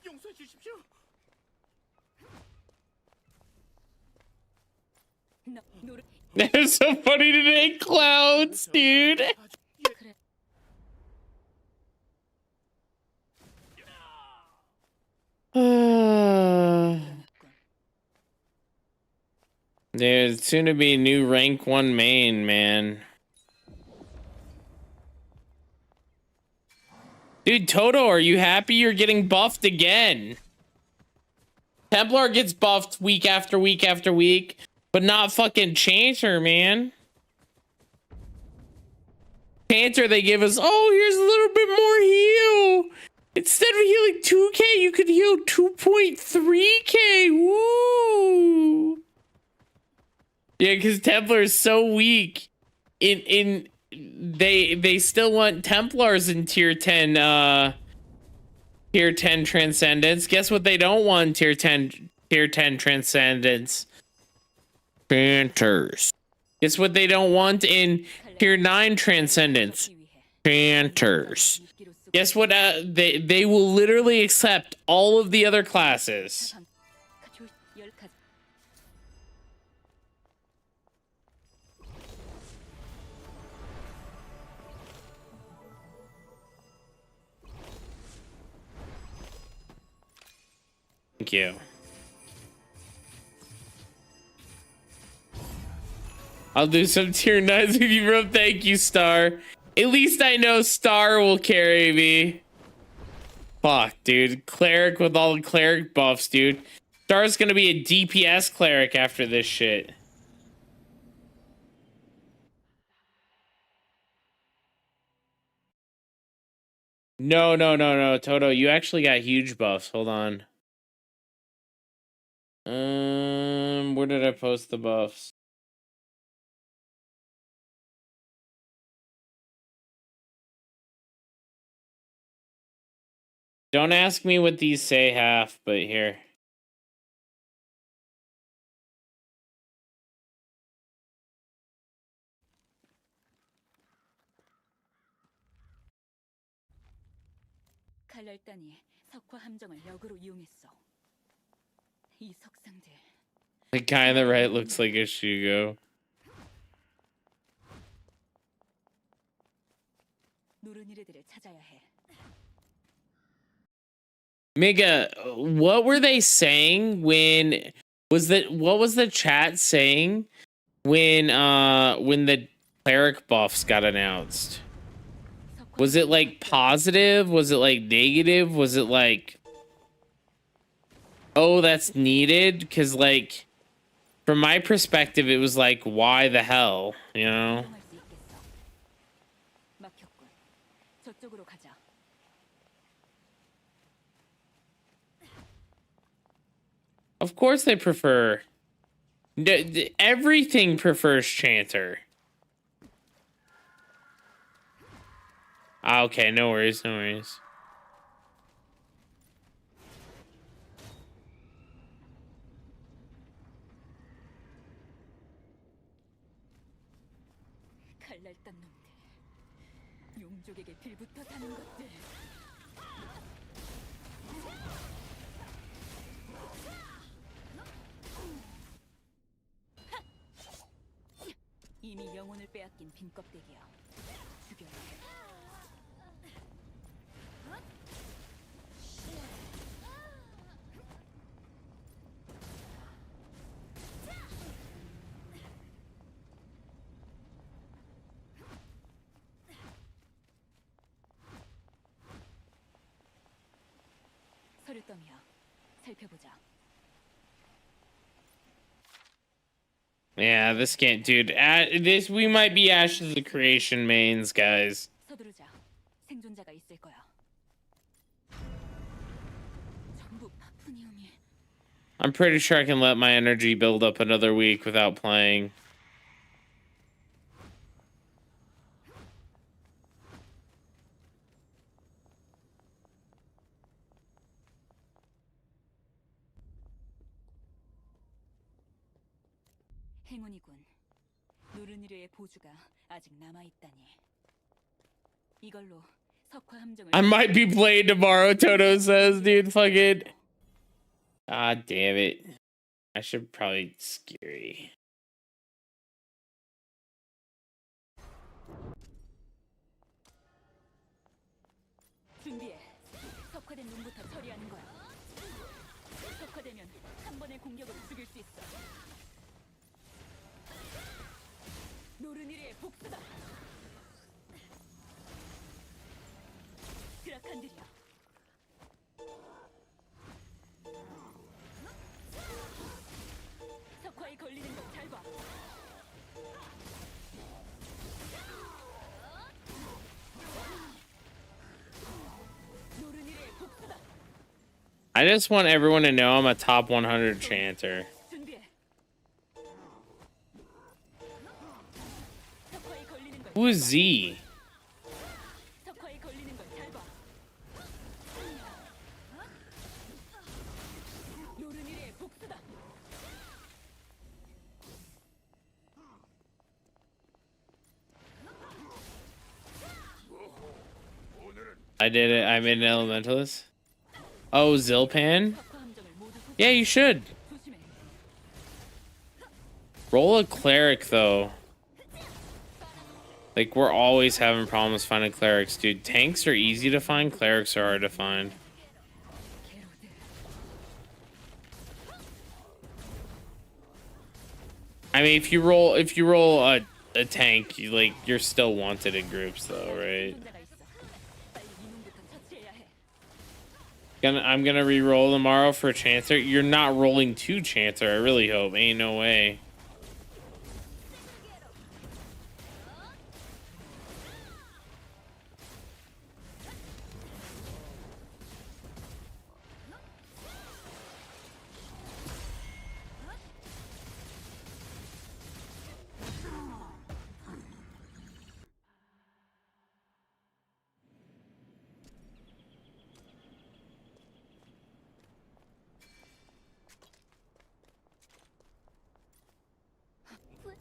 용서해 주십시오. 나 노래 They're so funny today, clouds, dude. 그래. There's soon to be a new rank 1 main, man. Dude, Toto, are you happy you're getting buffed again? Templar gets buffed week after week after week, but not fucking Chanter, man. Chanter, they give us, oh, here's a little bit more heal. Instead of healing 2k, you could heal 2.3k. Woo! Yeah, because Templar is so weak. They still want Templars in tier 10 Transcendence. Guess what they don't want tier 10 Transcendence? Chanters. Guess what they don't want in tier 9 Transcendence? Chanters. Guess what? They will literally accept all of the other classes. Thank you. I'll do some tier 9s with you, bro. Thank you, Star. At least I know Star will carry me. Fuck, dude. Cleric with all the cleric buffs, dude. Star's gonna be a DPS cleric after this shit. No, Toto, you actually got huge buffs. Hold on. Where did I post the buffs? Don't ask me what these say half, but here. 칼날단이 석화 함정을 역으로 이용했어. 이 석상들. The guy on the right looks like a Shugo. 누르니르들을 찾아야 해. Mega, what were they saying when what was the chat saying when the cleric buffs got announced? Was it like positive? Was it like negative? Was it like, oh, that's needed? Because like from my perspective, it was like, why the hell, you know? 막혔군. 저쪽으로 가자. Of course they prefer. Everything prefers Chanter. Okay, no worries, no worries. 칼날단 놈들. 용족에게 빌붙어 사는 것들. 이미 영혼을 빼앗긴 빈 껍데기야. 죽여야 해. 서류더미야. 살펴보자. Yeah, this can't, dude. This we might be Ashes of Creation mains, guys. 서두르자. 생존자가 있을 거야. 전부 파푸니움이. I'm pretty sure I can let my energy build up another week without playing. 행운이군. 누르니르의 보주가 아직 남아 있다니. 이걸로 석화 함정을. I might be playing tomorrow, Toto says, dude. Fuck it. Ah, damn it. I should probably scary. 특화된 놈부터 처리하는 거야. 특화되면 한 번의 공격으로 죽일 수 있어. 노르니르의 복수다. 드라칸들이야. 석화에 걸리는 걸 잘 봐. 노르니르의 복수다. I just want everyone to know I'm a top 100 chanter. 준비해. 석화에 걸리는 걸 Who is Z? 석화에 걸리는 걸 잘 봐. 노르니르의 복수다. I did it. I made an elementalist. Oh, Zilpan? 석화 함정을 모두 Yeah, you should. 조심해. Roll a cleric, though. Like, we're always having problems finding clerics, dude. Tanks are easy to find. Clerics are hard to find. I mean, if you roll a tank, you're still wanted in groups, though, right? 혼자가 있어. 빨리 이놈부터 처치해야 해. I'm gonna re-roll tomorrow for chanter. You're not rolling two chanter. I really hope. Ain't no way.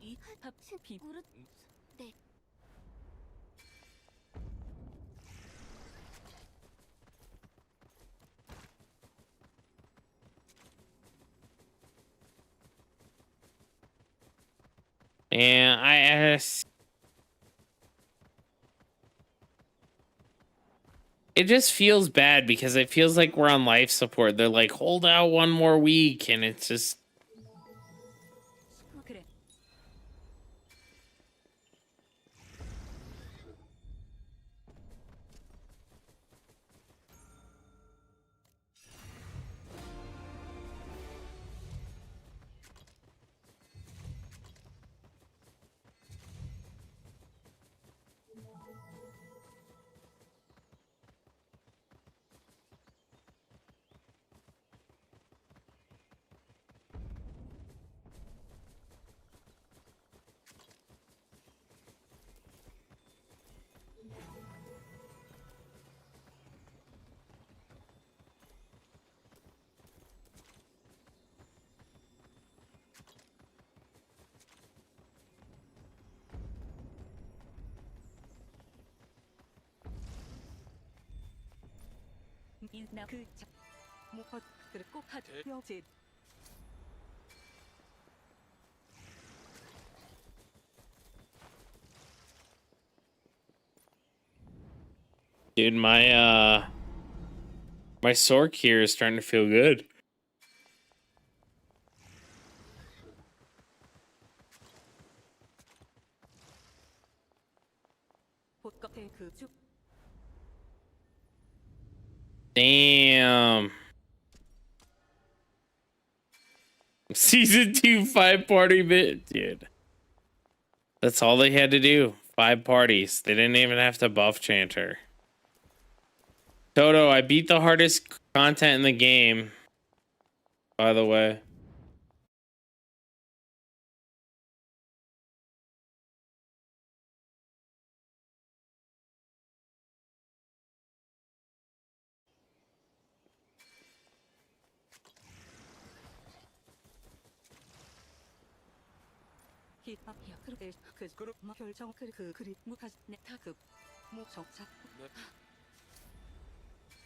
이 합친 비구르. 네. And I asked. It just feels bad because it feels like we're on life support. They're like, hold out one more week, and it's just. 그래. 인나 그 목헛 그리고 하드여제 Dude, my Sork here is starting to feel good. 복겁된 그쭉 Damn. Season 2 5-party bit, dude. That's all they had to do. 5 parties. They didn't even have to buff chanter. Toto, I beat the hardest content in the game, by the way. 힙합이야 그렇게 그 그룹 결정 그 그리 무카스 네타급 무정차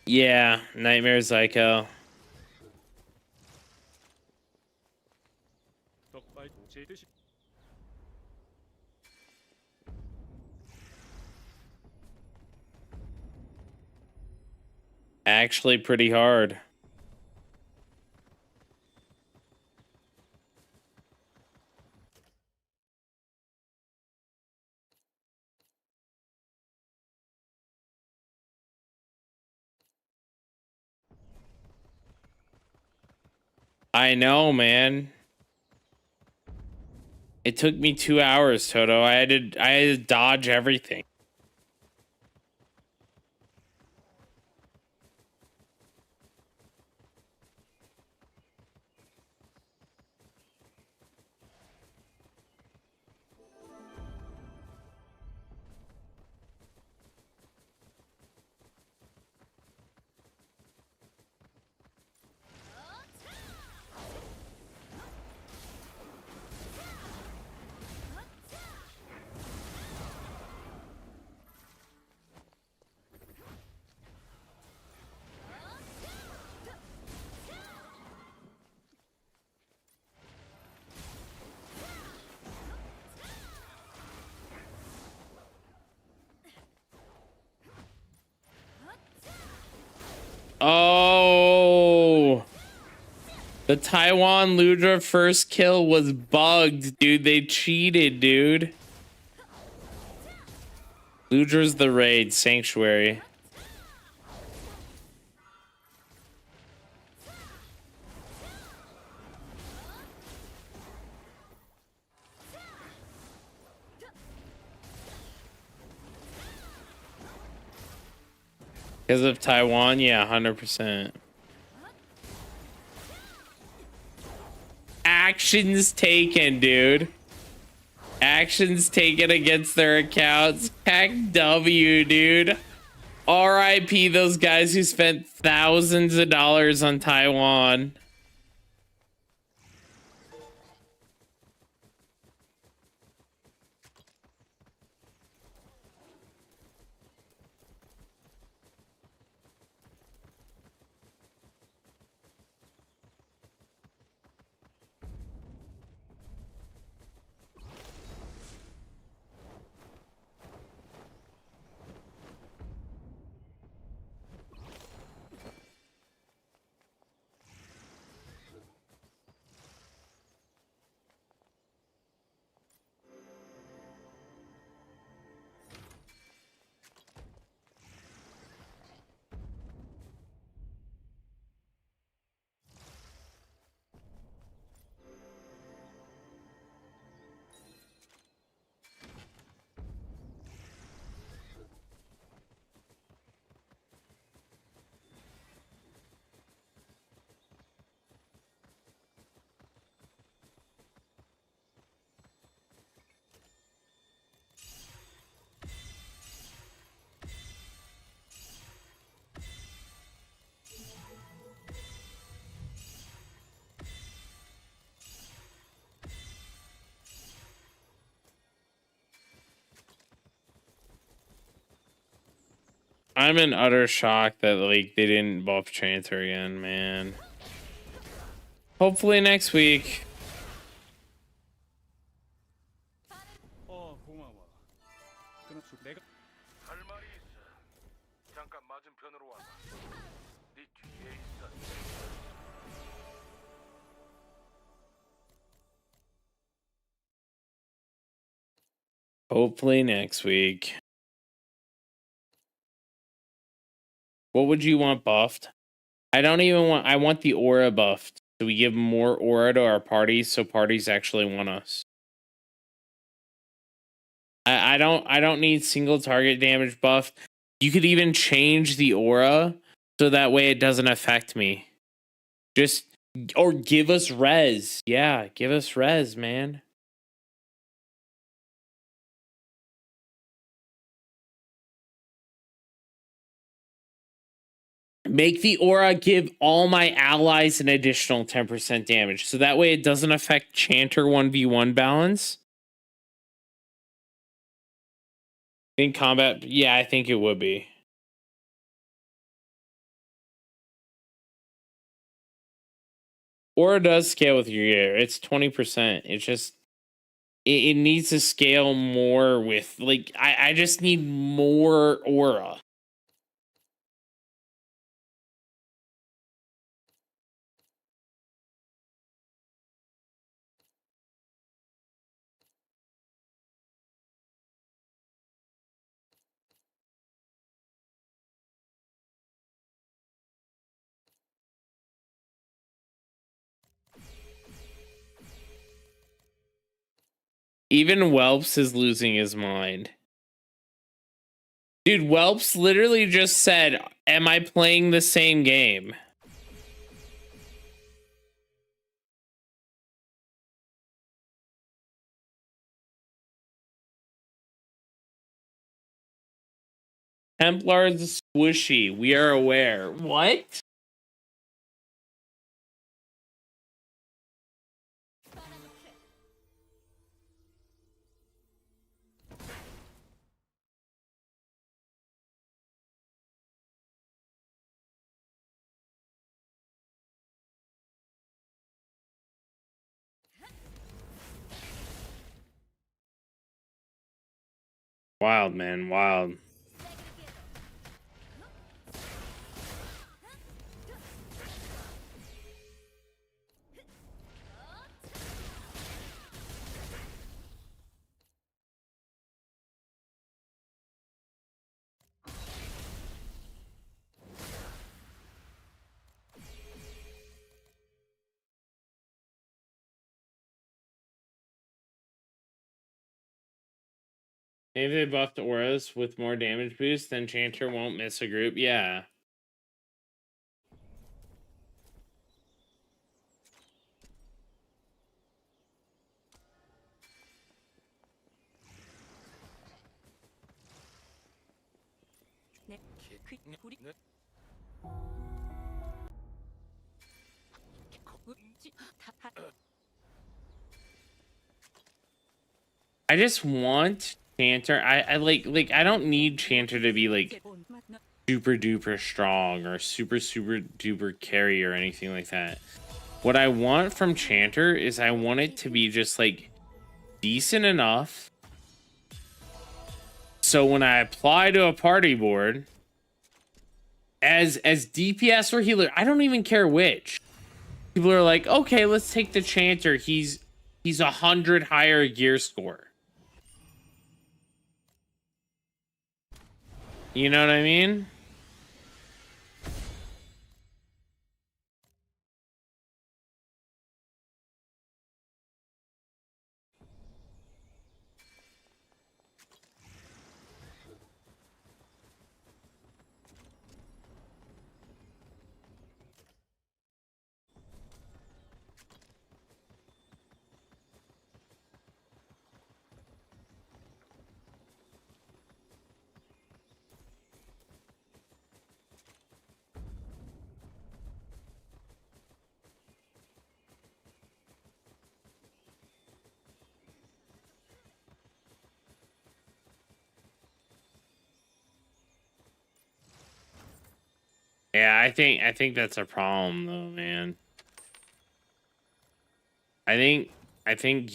Yeah, Nightmare Psycho. actually pretty hard. I know, man. It took me 2 hours, Toto. I had to dodge everything. Oh, the Taiwan Ludra first kill was bugged, dude. They cheated, dude. Ludra's the raid, Sanctuary. Because of Taiwan, yeah, 100%. Actions taken, dude. Actions taken against their accounts. Heck W, dude. RIP those guys who spent thousands of dollars on Taiwan. I'm in utter shock that like they didn't buff chanter again, man. Hopefully next week. 고마워. 내가 할 말이 있어. 잠깐 맞은편으로 와봐. 네 뒤에 있어. Hopefully next week. What would you want buffed? I don't even want. I want the aura buffed. So we give more aura to our parties, so parties actually want us. I don't need single target damage buff. You could even change the aura so that way it doesn't affect me. Just or give us res. Yeah, give us res, man. Make the aura give all my allies an additional 10% damage. So that way it doesn't affect chanter 1v1 balance. In combat, yeah, I think it would be. Aura does scale with your gear. It's 20%. It's just it needs to scale more with like I just need more aura. Even Welps is losing his mind. Dude, Welps literally just said, am I playing the same game? Templar's squishy. We are aware. What? Wild, man. Wild. Maybe they buffed auras with more damage boost, then Chanter won't miss a group. Yeah. 네. 그 우리 우지 다 I just want Chanter. I like I don't need Chanter to be like 본 맛 super duper strong or super duper carry or anything like that. What I want from Chanter is I want it to be just like decent enough so when I apply to a party board as DPS or healer, I don't even care which. People are like, okay, let's take the Chanter. He's 100 higher gear score. You know what I mean? Yeah, I think that's a problem though, man. I think